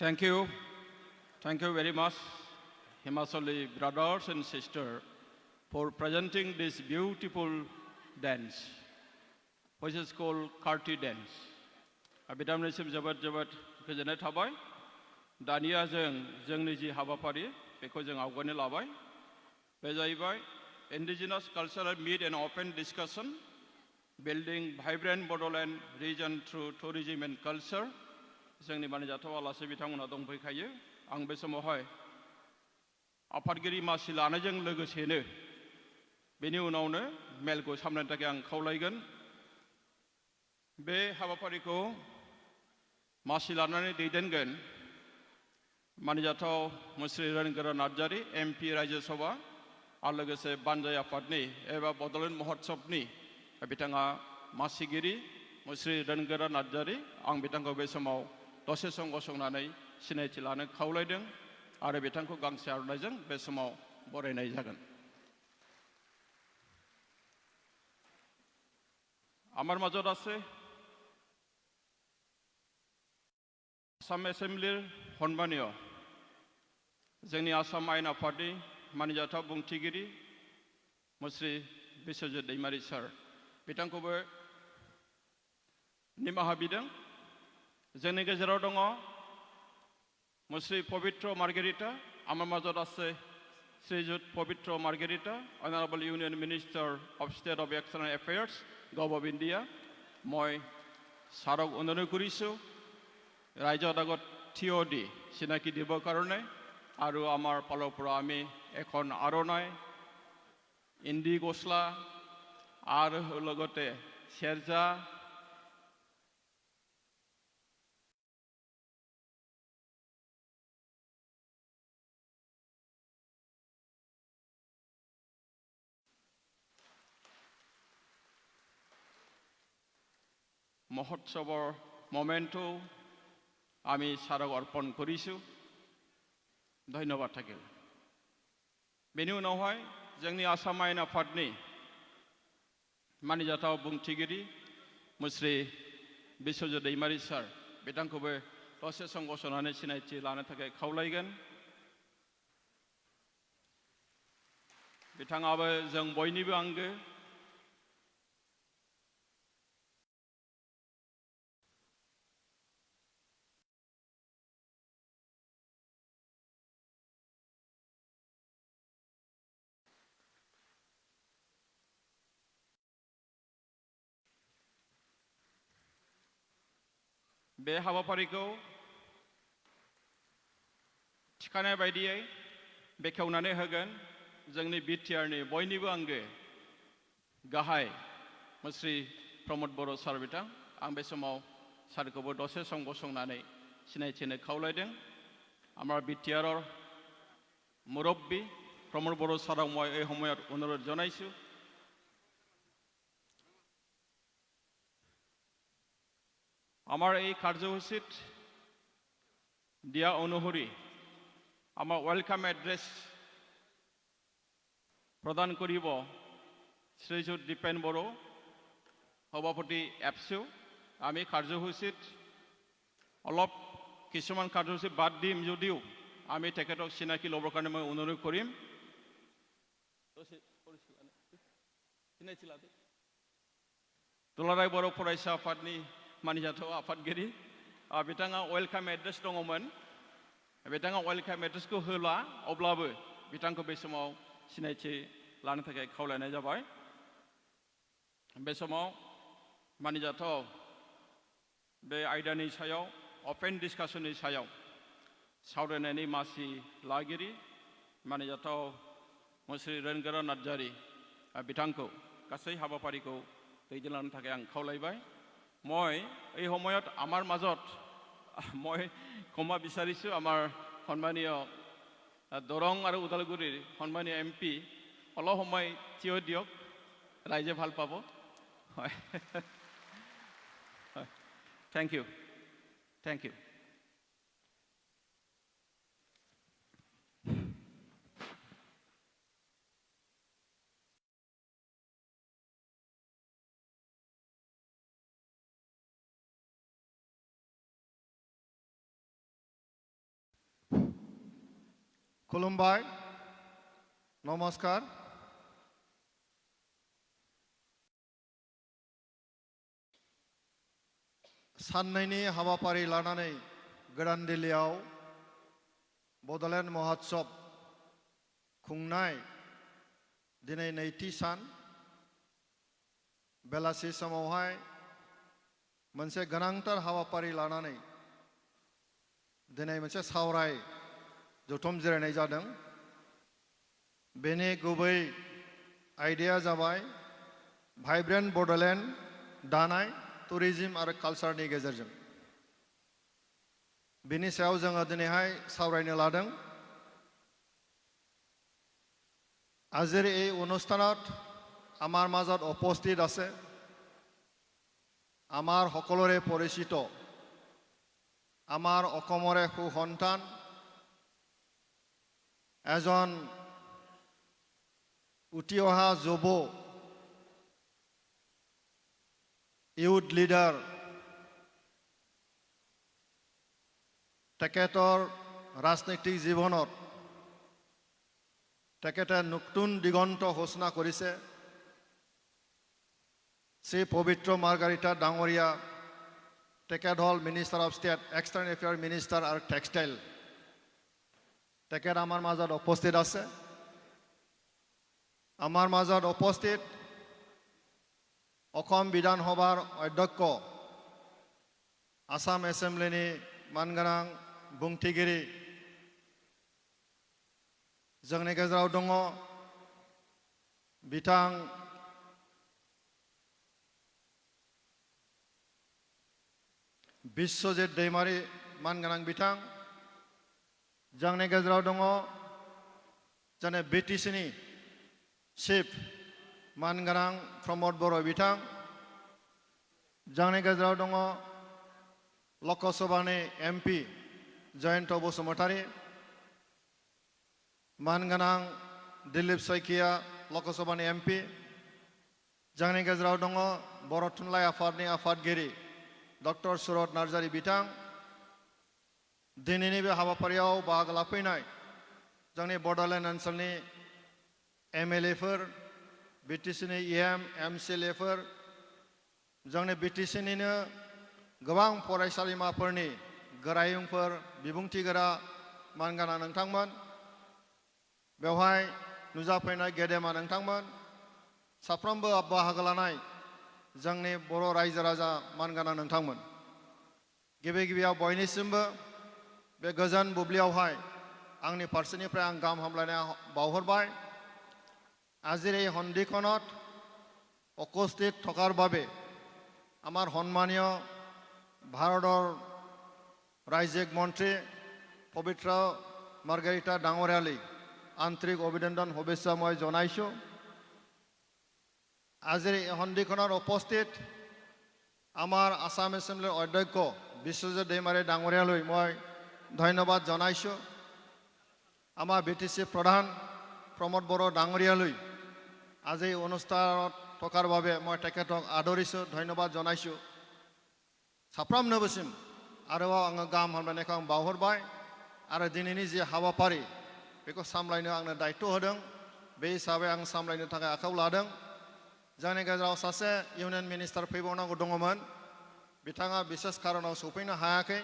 Thank you. Thank you very much, Himachali brothers and sisters, for presenting this beautiful dance, which is called Karti dance. बिथांमोननिसिम जोबोद जोबोद गोजोननाय थाबाय दानिया जोंनि जि हाबाफारि बेखौ जों आवगायनो लाबाय बे जाहैबाय Indigenous Cultural Meet and Open Discussion Building Vibrant Bodoland Region Through Tourism and Culture जोंनि मानिजाथाव आलासि बिथांमोना दंफैखायो आं बे समावहाय आफादगिरि मासि लानायजों लोगोसेनो बेनि उनावनो मेलखौ सामलायनो थाखाय आं खावलायगोन बे हाबाफारिखौ मासि लानानै दैदेनगोन मानिजाथाव मुस्रि रनगोरा नार्जारी एमपि राज्य सभा आरो लोगोसे बानजाय आफादनि एबा बड'लेण्ड महोत्सबनि बिथाङा मासिगिरि मुस्रि रनगोरा नार्जारी आं बिथांखौ बे समाव दसे सम गसंनानै सिनायथि लानो खावलायदों आरो बिथांखौ गांसे आर'नाइजों बे समाव बरायनाय जागोन আমার মাজত আছে आसाम एसेम्बलिर सन्मानीय जोंनि आसाम आयेन आफादनि मानिजाथाव बुंथिगिरि मुस्रि बिश्वजित दैमारी सार बिथांखौबो निमाहा बिदों जोंनि गेजेराव दङ मुस्रि पवित्र मार्गेरिटा आमार মাজত আছে Shriyut Pabitra Margherita honourable union minister of state of external affairs gov of India মই ছাৰক অনুৰোধ কৰিছোঁ ৰাইজৰ আগত থিয় দি চিনাকি দিবৰ কাৰণে আৰু আমাৰ ফালৰ পৰা আমি এখন আৰনাই ইন্দি গছলা আৰু লগতে সেৰজা মহোৎসৱৰ মমেণ্টটো আমি ছাৰক অৰ্পণ কৰিছোঁ ধন্যবাদ থাকিল बेनि उनावहाय जोंनि आसाम आयेन आफादनि मानिजाथाव बुंथिगिरि मुस्रि बिश्वजित दैमारी सार बिथांखौबो दसे सम गसंनानै सिनायथि लानो थाखाय खावलायगोन बिथाङाबो जों बयनिबो आंगो बे हाबाफारिखौ थिखानाय बायदियै बेखेवनानै होगोन जोंनि बिटिआरनि बयनिबो आंगो गाहाय मुस्रि प्रमद बर' सार बिथां आं बे समाव सारखौबो दसे सम गसंनानै सिनायथिनो खावलायदों আমাৰ बिटिआरৰ মুৰব্বী প্ৰমদ বৰ' ছাৰক মই এই সময়ত অনুৰোধ জনাইছোঁ আমাৰ এই কাৰ্যসূচীত দিয়া অনুসৰি আমাৰ ওয়েলকাম এড্ৰেস প্ৰদান কৰিব শ্ৰীযুত দীপেন বড়ো সভাপতি এপছু আমি কাৰ্যসূচীত অলপ কিছুমান কাৰ্যসূচী বাদ দিম যদিও আমি তেখেতক চিনাকি ল'বৰ কাৰণে মই অনুৰোধ কৰিম दुलाराय बर' फरायसा आफादनि मानिजाथाव आफादगिरि बिथाङा वेलकाम एड्रेस दङमोन बिथाङा वेलकाम एड्रेसखौ होला अब्लाबो बिथांखौ बे समाव सिनायथि लानो थाखाय खावलायनाय जाबाय बे समाव मानिजाथाव बे आयदानि सायाव अपेन डिसकासननि सायाव सावरायनायनि मासि लागिरि मानिजाथाव मुस्रि रनगोरा नार्जारी बिथांखौ गासै हाबाफारिखौ दैदेनलांनो थाखाय आं खावलायबाय মই এই সময়ত আমাৰ মাজত মই ক্ষমা বিচাৰিছোঁ আমাৰ সন্মানীয় দৰং আৰু উদালগুৰিৰ সন্মানীয় এমপি অলপ সময় থিয় দিয়ক ৰাইজে ভাল পাব হয় থেংক ইউ खुलुमबाय नमस्कार साननैनि हाबाफारि लानानै गोदान दिल्लीयाव बड'लेण्ड महोत्सव खुंनाय दिनै नैथि सान बेलासि समावहाय मोनसे गोनांथार हाबाफारि लानानै दिनै मोनसे सावराय जथुम जिरायनाय जादों बेनि गुबै आयदाया जाबाय भाइब्रेन्ट बड'लेण्ड दानाय टुरिज्म आरो कालचारनि गेजेरजों बेनि सायाव जोङो दिनैहाय सावरायनो लादों আজিৰ এই অনুষ্ঠানত আমাৰ মাজত উপস্থিত আছে আমাৰ সকলোৰে পৰিচিত আমাৰ অসমৰে সুসন্তান এজন উঠি অহা যুৱ ইউথ লিডাৰ তেখেতৰ ৰাজনৈতিক জীৱনত তেখেতে নতুন দিগন্ত ঘোষণা কৰিছে শ্ৰী পবিত্ৰ মাৰ্গাৰিটা ডাঙৰীয়া তেখেত হ'ল minister of state external affair minister আৰু টেক্সটাইল তেখেত আমাৰ মাজত উপস্থিত আছে আমাৰ মাজত উপস্থিত অসম বিধানসভাৰ অধ্যক্ষ আসাম এছেম্বলিनि मानगोनां बुंथिगिरि जोंनि गेजेराव दङ बिथां बिश्वजित दैमारी मानगोनां बिथां जोंनि गेजेराव दङ जोंनि बिटिसिनि चिफ मानगोनां प्रमद बर' बिथां जोंनि गेजेराव दङ लकसभानि एमपि जयन्त बसुमतारी मानगोनां दिलीप शइकिया लकसभानि एमपि जोंनि गेजेराव दङ बर' थुनलाइ आफादनि आफादगिरि डक्टर सुरत नार्जारी बिथां दिनैनि बे हाबाफारियाव बाहागो लाफैनाय जोंनि बड'लेण्ड ओनसोलनि एमएलएफोर बिटिसिनि एम एमसिएलएफोर जोंनि बिटिसिनिनो गोबां फरायसालिमाफोरनि गोरायुंफोर बिबुंथिगोरा मानगोनां नोंथांमोन बेवहाय नुजाफैनाय गेदेमा नोंथांमोन साफ्रोमबो बाहागो लानाय जोंनि बर' रायजो राजा मानगोनां नोंथांमोन गिबि गिबियाव बयनिसिमबो बे गोजोन बुब्लियावहाय आंनि फारसेनिफ्राय आं गाहाम हामलायनाय बावहरबाय আজিৰ এই সন্ধিখনত উপস্থিত থকাৰ বাবে আমাৰ সন্মানীয় ভাৰতৰ ৰাজ্যিক মন্ত্ৰী পবিত্ৰ মাৰ্গাৰিটা ডাঙৰীয়ালৈ আন্তৰিক অভিনন্দন শুভেচ্ছা মই জনাইছোঁ আজিৰ এই সন্ধিখনত উপস্থিত আমাৰ আসাম এছেম্বলিৰ অধ্যক্ষ বিশ্বজিৎ दैमारी ডাঙৰীয়ালৈ মই ধন্যবাদ জনাইছোঁ আমাৰ বিটিচি প্ৰধান প্ৰমোদ বড়ো ডাঙৰীয়ালৈ আজি অনুষ্ঠানত থকাৰ বাবে মই তেখেতক আদৰিছোঁ ধন্যবাদ জনাইছোঁ साफ्रोमनोबोसिम आरोबाव आङो गाहाम हामलायनायखौ आं बावहरबाय आरो दिनैनि जि हाबाफारि बेखौ सामलायनो आंनो दायित्व होदों बे हिसाबै आं सामलायनो थाखाय आखायाव लादों जोंनि गेजेराव सासे इउनियन मिनिस्टार फैबावनांगौ दङमोन बिथाङा बिसेस खारनाव सफैनो हायाखै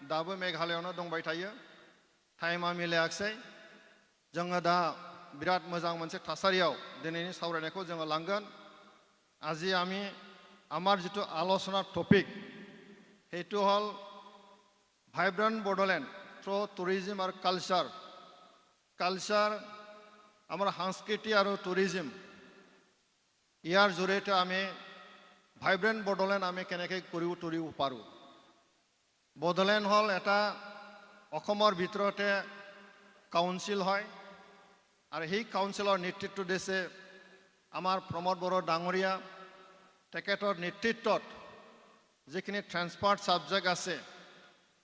दाबो मेघालयआवनो दंबाय थायो टाइमा मिलायाखिसै जोङो दा बिराद मोजां मोनसे थासारियाव दिनैनि सावरायनायखौ जोङो लांगोन আজি আমি আমাৰ जितु आलोचनार टपिक সেইটো হল ভাইব্ৰেণ্ট বডোলেণ্ড থ্ৰু টুৰিজম আৰু কালচাৰ আমাৰ সংস্কৃতি আৰু টুৰিজম ইয়াৰ জৰিয়তে আমি ভাইব্ৰেণ্ট বডোলেণ্ড আমি কেনেকৈ কৰিব পাৰোঁ বডোলেণ্ড হল এটা অসমৰ ভিতৰতে কাউন্সিল হয় আৰু সেই কাউন্সিলৰ নেতৃত্ব দিছে আমাৰ প্ৰমোদ বড়ো ডাঙৰীয়া তেখেতৰ নেতৃত্বত যিখিনি ট্ৰান্সপাৰ্ট সাবজেক্ট আছে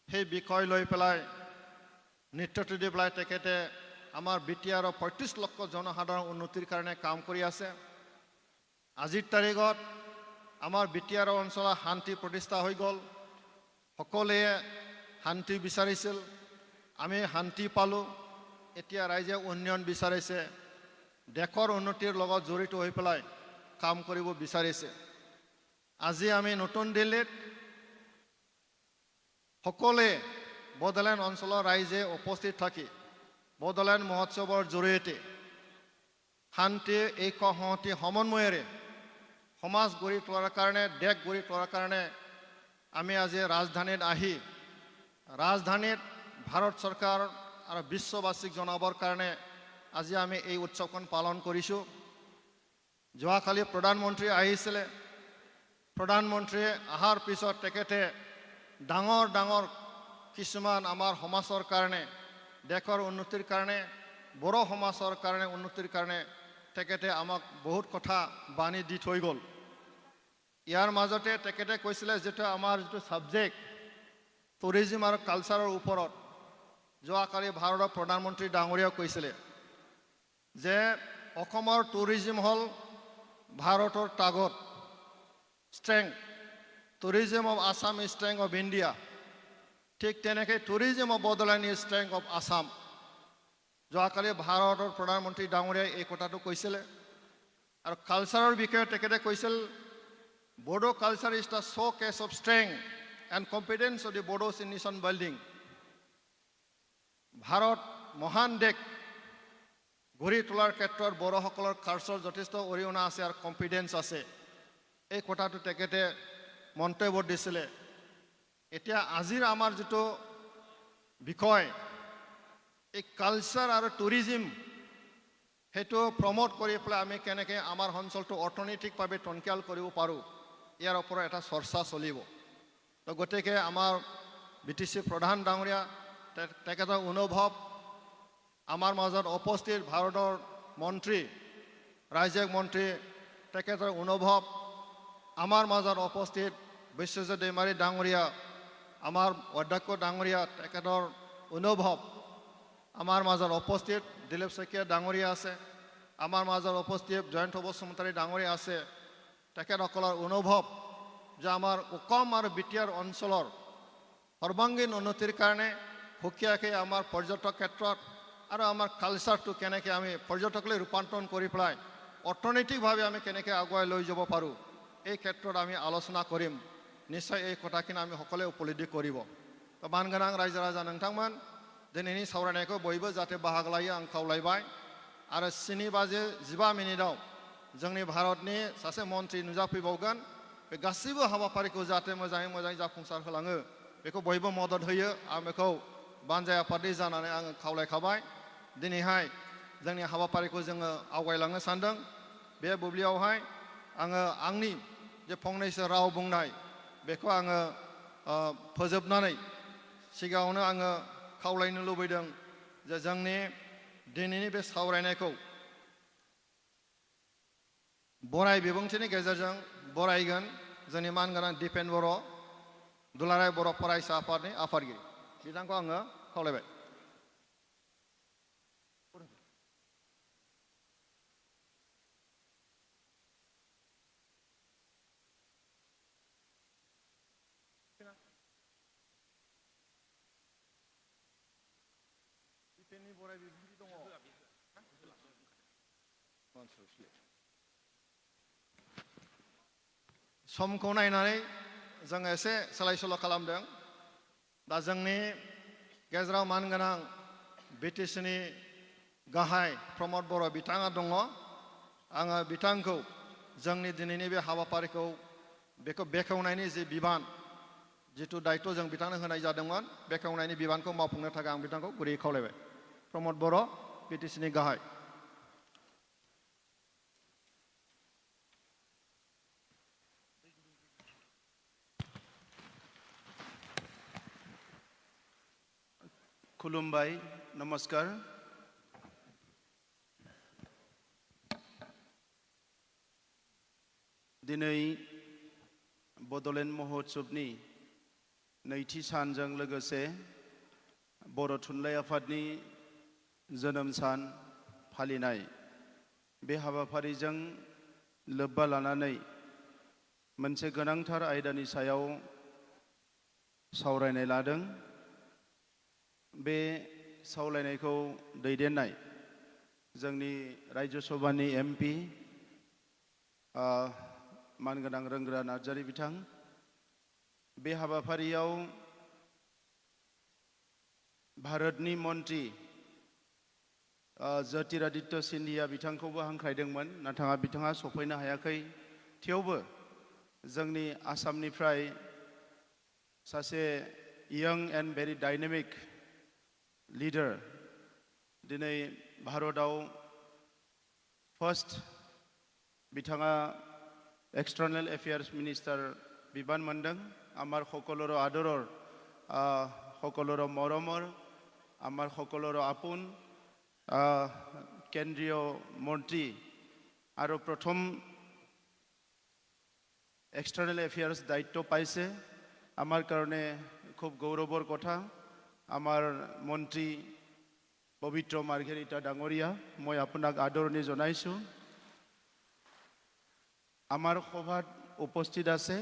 সেই বিষয় লৈ পেলাই নেতৃত্ব দি পেলাই তেখেতে আমাৰ বিটিআৰৰ ৩৫ লক্ষ জনসাধাৰণ উন্নতিৰ কাৰণে কাম কৰি আছে আজিৰ তাৰিখত আমাৰ বিটিআৰৰ অঞ্চলত শান্তি প্ৰতিষ্ঠা হৈ গ'ল সকলোৱে শান্তি বিচাৰিছিল আমি শান্তি পালোঁ এতিয়া ৰাইজে উন্নয়ন বিচাৰিছে দেশৰ উন্নতিৰ লগত জড়িত হৈ পেলাই কাম কৰিব বিচাৰিছে আজি আমি নতুন দিল্লীত সকলোৱে বড়োলেণ্ড অঞ্চলৰ ৰাইজে উপস্থিত থাকি বড়োলেণ্ড মহোৎসৱৰ জৰিয়তে শান্তি ঐক্য সংহতি সমন্বয়েৰে সমাজ গঢ়ি তোলাৰ কাৰণে দেশ গঢ়ি তোলাৰ কাৰণে আমি আজি ৰাজধানীত আহি ৰাজধানীত ভাৰত চৰকাৰ আৰু বিশ্ববাসীক জনাবৰ কাৰণে আজি আমি এই উৎসৱখন পালন কৰিছোঁ যোৱাকালি প্ৰধানমন্ত্ৰী আহিছিলে প্ৰধানমন্ত্ৰীয়ে অহাৰ পিছত তেখেতে ডাঙৰ ডাঙৰ কিছুমান আমাৰ সমাজৰ কাৰণে দেশৰ উন্নতিৰ কাৰণে বড়ো সমাজৰ কাৰণে উন্নতিৰ কাৰণে তেখেতে আমাক বহুত কথা বাণী দি থৈ গ'ল ইয়াৰ মাজতে তেখেতে কৈছিলে যেটো আমাৰ যেটো সাবজেক্ট টুৰিজম আৰু কালচাৰৰ ওপৰত যোৱাকালি ভাৰতৰ প্ৰধানমন্ত্ৰী ডাঙৰীয়া কৈছিলে যে অসমৰ টুৰিজম হল ভাৰতৰ তাগত strength tourism of Assam is strength of India ঠিক তেনেকৈ tourism of Bodoland is strength of Assam যোৱাকালি ভাৰতৰ প্ৰধানমন্ত্ৰী ডাঙৰীয়াই এই কথাটো কৈছিলে আৰু কালচাৰৰ বিষয়ে তেখেতে কৈছিল Bodo culture is the showcase of strength and competence of the Bodos in nation building Bharat মহান দেশ গঢ়ি তোলাৰ ক্ষেত্ৰত বড়োসকলৰ কালচাৰ যথেষ্ট অৰিহণা আছে আৰু কনফিডেন্স আছে এই কথাটো তেখেতে মন্তব্য দিছিলে এতিয়া আজিৰ আমাৰ যেটো বিষয় এই কালচাৰ আৰু টুৰিজম হেতু প্ৰমোট কৰি পেলাই আমি কেনেকৈ আমাৰ অঞ্চলটো অৰ্থনৈতিকভাৱে টনকিয়াল কৰিব পাৰোঁ ইয়াৰ ওপৰত এটা চৰ্চা চলিব তো গতিকে আমাৰ বিটিসি প্ৰধান ডাঙৰীয়া তেখেতৰ অনুভৱ আমাৰ মাজত উপস্থিত ভাৰতৰ মন্ত্ৰী ৰাজ্যিক মন্ত্ৰী তেখেতৰ অনুভৱ আমাৰ মাজত উপস্থিত বিশ্বজিৎ দৈমাৰী ডাঙৰীয়া আমাৰ অধ্যক্ষ ডাঙৰীয়া তেখেতৰ অনুভৱ আমাৰ মাজত উপস্থিত দিলীপ শইকীয়া ডাঙৰীয়া আছে আমাৰ মাজত উপস্থিত জয়ন্ত বসুমতাৰী ডাঙৰীয়া আছে তেখেতসকলৰ অনুভৱ যে আমাৰ অসম আৰু বিটিআৰ অঞ্চলৰ সৰ্বাংগীন উন্নতিৰ কাৰণে সুকীয়াকৈ আমাৰ পৰ্যটক ক্ষেত্ৰত আৰু আমাৰ কালচাৰটো কেনেকৈ আমি পৰ্যটকলৈ ৰূপান্তৰণ কৰি পেলাই অৰ্থনৈতিকভাৱে আমি কেনেকৈ আগুৱাই লৈ যাব পাৰোঁ এই ক্ষেত্ৰত আমি আলোচনা কৰিম নিশ্চয় এই কথাখিনি আমি সকলোৱে উপলব্ধি কৰিব তো মানগোনাं ৰাইজো ৰাজা नोंथांमोन दिनैनि सावरायनायखौ बयबो जाहाथे बाहागो लायो आं खावलायबाय आरो 7:15 मिनिटाव जोंनि भारतनि सासे मन्त्रि नुजाफैबावगोन बे गासैबो हाबाफारिखौ जाहाथे मोजाङै मोजां जाफुंसार होलाङो बेखौ बयबो मदद होयो आं बेखौ बानजाय आफादनि जानानै आं खावलायखाबाय दिनैहाय जोंनि हाबाफारिखौ जोङो आवगायलांनो सानदों बे बुब्लियावहाय आङो आंनि जे फंनैसो राव बुंनाय बेखौ आङो फोजोबनानै सिगाङावनो आङो खावलायनो लुबैदों जे जोंनि दिनैनि बे सावरायनायखौ बराय बिबुंथिनि गेजेरजों बरायगोन जोंनि मानगोनां दिपेन बर' दुलाराय बर' फरायसा आफादनि आफादगिरि बिथांखौ आङो खावलायबाय समखौ नायनानै जों एसे सोलाय सोल' खालामदों दा जोंनि गेजेराव मानगोनां बिटिसिनि गाहाय प्रमद बर' बिथाङा दङ आङो बिथांखौ जोंनि दिनैनि बे हाबाफारिखौ बेखौ बेखेवनायनि जे बिबान जिथु दायित्व जों बिथांनो होनाय जादोंमोन बेखेवनायनि बिबानखौ मावफुंनो थाखाय आं बिथांखौ गुरैयै खावलायबाय प्रमद बर' बिटिसिनि गाहाय खुलुमबाय नमस्कार दिनै बड'लेण्ड महोत्सवनि नैथि सानजों लोगोसे बर' थुनलाइ आफादनि जोनोम सान फालिनाय बे हाबाफारिजों लोब्बा लानानै मोनसे गोनांथार आयदानि सायाव सावरायनाय लादों बे सावलायनायखौ दैदेननाय जोंनि रायजो सभानि एमपि मानगोनां रोंग्रा नार्जारी बिथां बे हाबाफारियाव भारतनि मन्त्रि ज्योतिरादित्य सिन्धिया बिथांखौबो हांख्रायदोंमोन नाथाय बिथाङा सफैनो हायाखै थेवबो जोंनि आसामनिफ्राय सासे young and very dynamic leader दिनै भारताव फार्स्ट बिथाङा एक्सटार्नेल एफेयार्स मिनिस्टार बिबान मोनदों आमार सकलोर आदरर सकलोर मरমৰ आमार सकलोर आपोन केन्द्रीय मन्त्री और प्रथम एक्सटार्नेल एफेयार्स दायित्व पाइसे आमार कारणे खूब गौरवर कथा आमार मन्त्री पवित्र मार्घेरिटा डांगरिया मैं आपनाक आदरणी जनाइछु आमार सभात उपस्थित आछे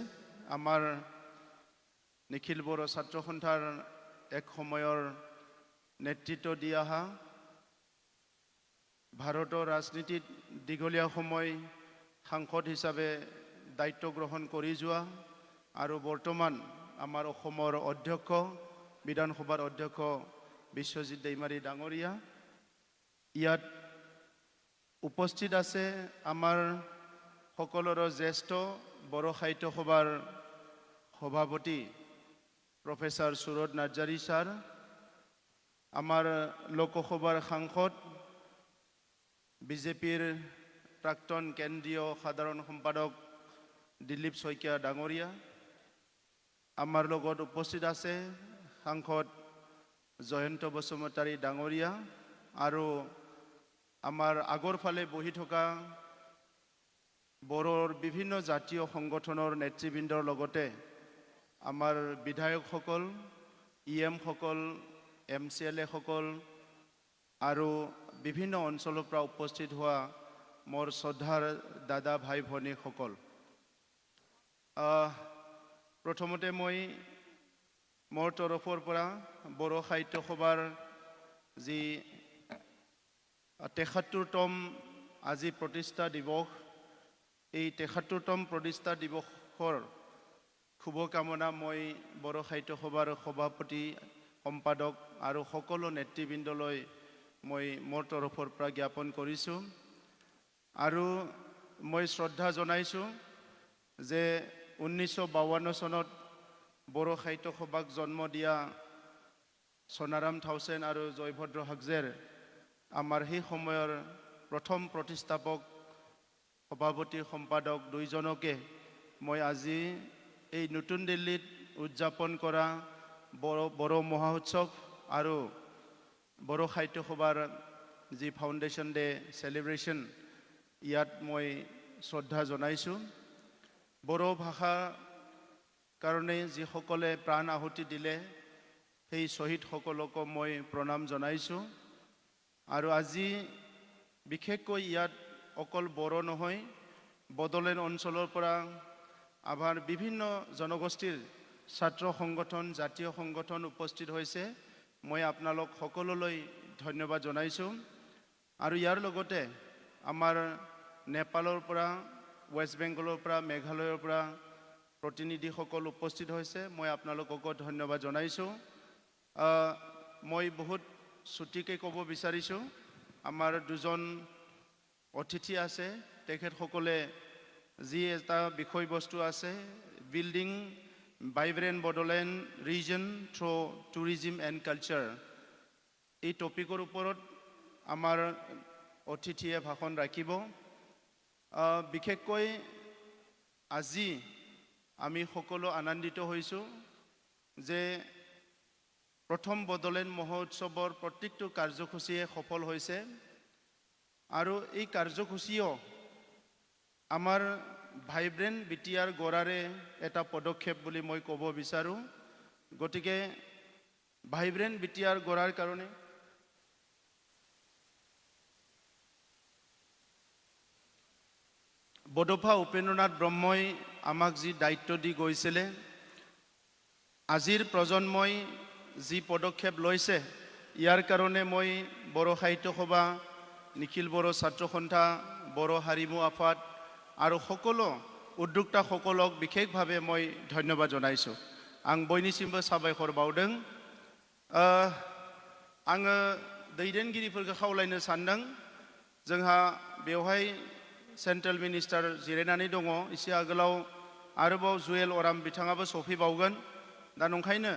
आमार निखिल बर छात्र सन्थार एक समयर नेतृत्व दी आहा भारतर राजनीतित दीघलिया समय सांसद हिसाबे दायित्व ग्रहण करि जोआ आरो बर्तमान आमार अखमर अध्यक्ष विधानसभार अध्यक्ष विश्वजित दैमारी डांगरिया इयात उपस्थित आछे आमार सकलोर ज्येष्ठ बर साहित्य सभार सभापति प्रफेसर सुरत नार्जारी सार आमार लोकसभार सांसद बीजेपीर प्राक्तन केन्द्रीय साधारण सम्पादक दिलीप शइकिया डांगरिया आमार लगत उपस्थित आछे सांसद जयंत बसुमतारी डांगरिया आरो आमार आगर फाले बहि थका बरोर विभिन्न जातीय संगठनर नेतृबृंदर लगते आमार विधायक सकल इएम सकल MCLA सकल आरो विभिन्न अंचलों पर उपस्थित हुआ मोर श्रद्धार दादा भाई भनी सकल प्रथमते मैं मोर तरफर पर बर साहित्य सभार जी 73तम আজি प्रतिष्ठा दिवस এই 73तम प्रतिष्ठा दिवसर शुभकामना मैं बर साहित्य सभार सभापति सम्पादक और सकलो नेतृबृंदলৈ मैं मोर तरफर पर ज्ञापन करिछु आरो मैं श्रद्धा जनाइछु जे 1952 सनत बर साहित्य सभाक जन्म दिया सोनाराम थाउसेन और जयभद्र हागजेर आमार ही समयर प्रथम प्रतिष्ठापक सभापति सम्पादक दुईजनके मैं আজি এই नतुन दिल्लीत उदযাপन करा बर महोत्सव और बर साहित्य सभार जी फाउंडेशन डे सेलिब्रेशन इयात मैं श्रद्धा जनाइछु बर भाषा कारणे जी सकले प्राण आहुति दिले সেই शहीद सकलको मैं प्रणाम जनाइछु और আজি विशेषको इयात अकल बर নহয় बडोलेण्ड अंचলৰ পৰা आभार विभिन्न जनगोष्ठीर छात्र संगठन जातीय संगठन उपस्थित होइसे मैं आपनालोक सकलोলৈ धन्यवाद जनाइछु और यार लगते आमार नेपालर পৰা वेस्ट बेंगलर পৰা मेघालयर পৰা प्रतिनिधि सकल उपस्थित होइसे मैं आपनालोकको धन्यवाद जनाइछु मैं बहुत छुटिके कब विचारिछु आमार दुजन अतिथि आछे तेखेत सकले जी एटा विषय वस्तु आछे building vibrant Bodoland region through tourism and culture এই टपिकर ऊपर आमार अतिथिये भाषण राखिब विशेषक আজি आमी सकलो आनंदित होइछु जे प्रथम बडोलेण्ड महोत्सवर प्रत्येकটো कार्यसूचिये सफल होइसे और এই कार्यसूचिও आमार भाइब्रेंट बीटीआर गड़ारे एटा पदक्षेप बुली मैं कब विचारो गतिके भाइब्रेंट बीटीआर गड़ार कारणे बडफा उपेन्द्रनाथ ब्रह्मई आमाक जी दायित्व दी गईसिले आजिर प्रजन्मई जी पदक्षेप लैसे ইয়াৰ কাৰণে মই বড়ো সাহিত্য সভা, নিখিল বড়ো ছাত্ৰ সন্থা, বড়ো হাৰিমু আফাদ আৰু সকলো উদ্যোক্তাসকলক বিশেষভাৱে মই ধন্যবাদ জনাইছোঁ। आं बयनिसिमबो साबायखर बावदों। आङो दैदेनगिरिफोरखौ खावलायनो सानदों, जोंहा बेवहाय सेन्ट्रेल मिनिस्टार जिरायनानै दङ, एसे आगोलाव आरोबाव जुवेल अराम बिथाङाबो सफैबावगोन। दा नंखायनो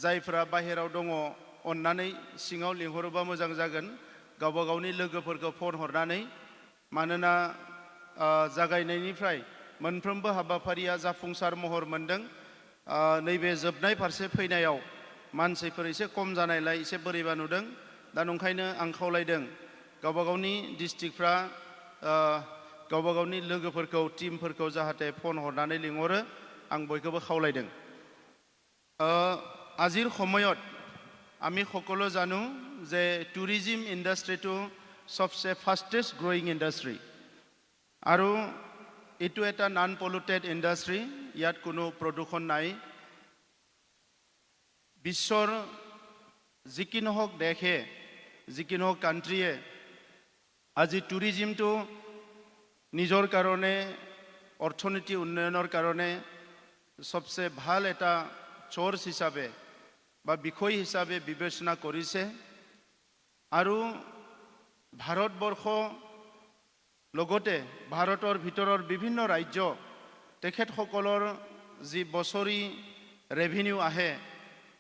जायफोरा बाहेराव दङ अन्नानै सिङाव लिंहरोबा मोजां जागोन, गावबा गावनि लोगोफोरखौ फन हरनानै, मानोना जागायनायनिफ्राय मोनफ्रोमबो हाबाफारिया जाफुंसार महर मोनदों। नैबे जोबनाय फारसे फैनायाव मानसिफोर एसे खम जानायलाय एसे बोरैबा नुदों। दा नंखायनो आं खावलायदों गावबा गावनि डिस्ट्रिक्टफ्रा गावबा गावनि लोगोफोरखौ टीमफोरखौ जाहाथे फन हरनानै लिंहरो, आं बयखौबो खावलायदों। আজিৰ সময়ত আমি সকলো জানো যে টুৰিজিম ইণ্ডাষ্ট্ৰিটো সবচে ফাষ্টেষ্ট গ্ৰয়িং ইণ্ডাষ্ট্ৰি আৰু এইটো এটা নন পলিউটেড ইণ্ডাষ্ট্ৰি। ইয়াত কোনো প্ৰদূষণ নাই। বিশ্বৰ যিকি নহওক দেশে, যিকি নহওক কাণ্ট্ৰিয়ে আজি টুৰিজিমটো নিজৰ কাৰণে, অৰ্থনীতি উন্নয়নৰ কাৰণে সবচে ভাল এটা চৰ্চ হিচাপে বা বিষয় হিচাপে বিবেচনা কৰিছে। আৰু ভাৰতবৰ্ষ লগতে ভাৰতৰ ভিতৰৰ বিভিন্ন ৰাজ্য তেখেতসকলৰ যি বছৰি ৰেভিনিউ আহে,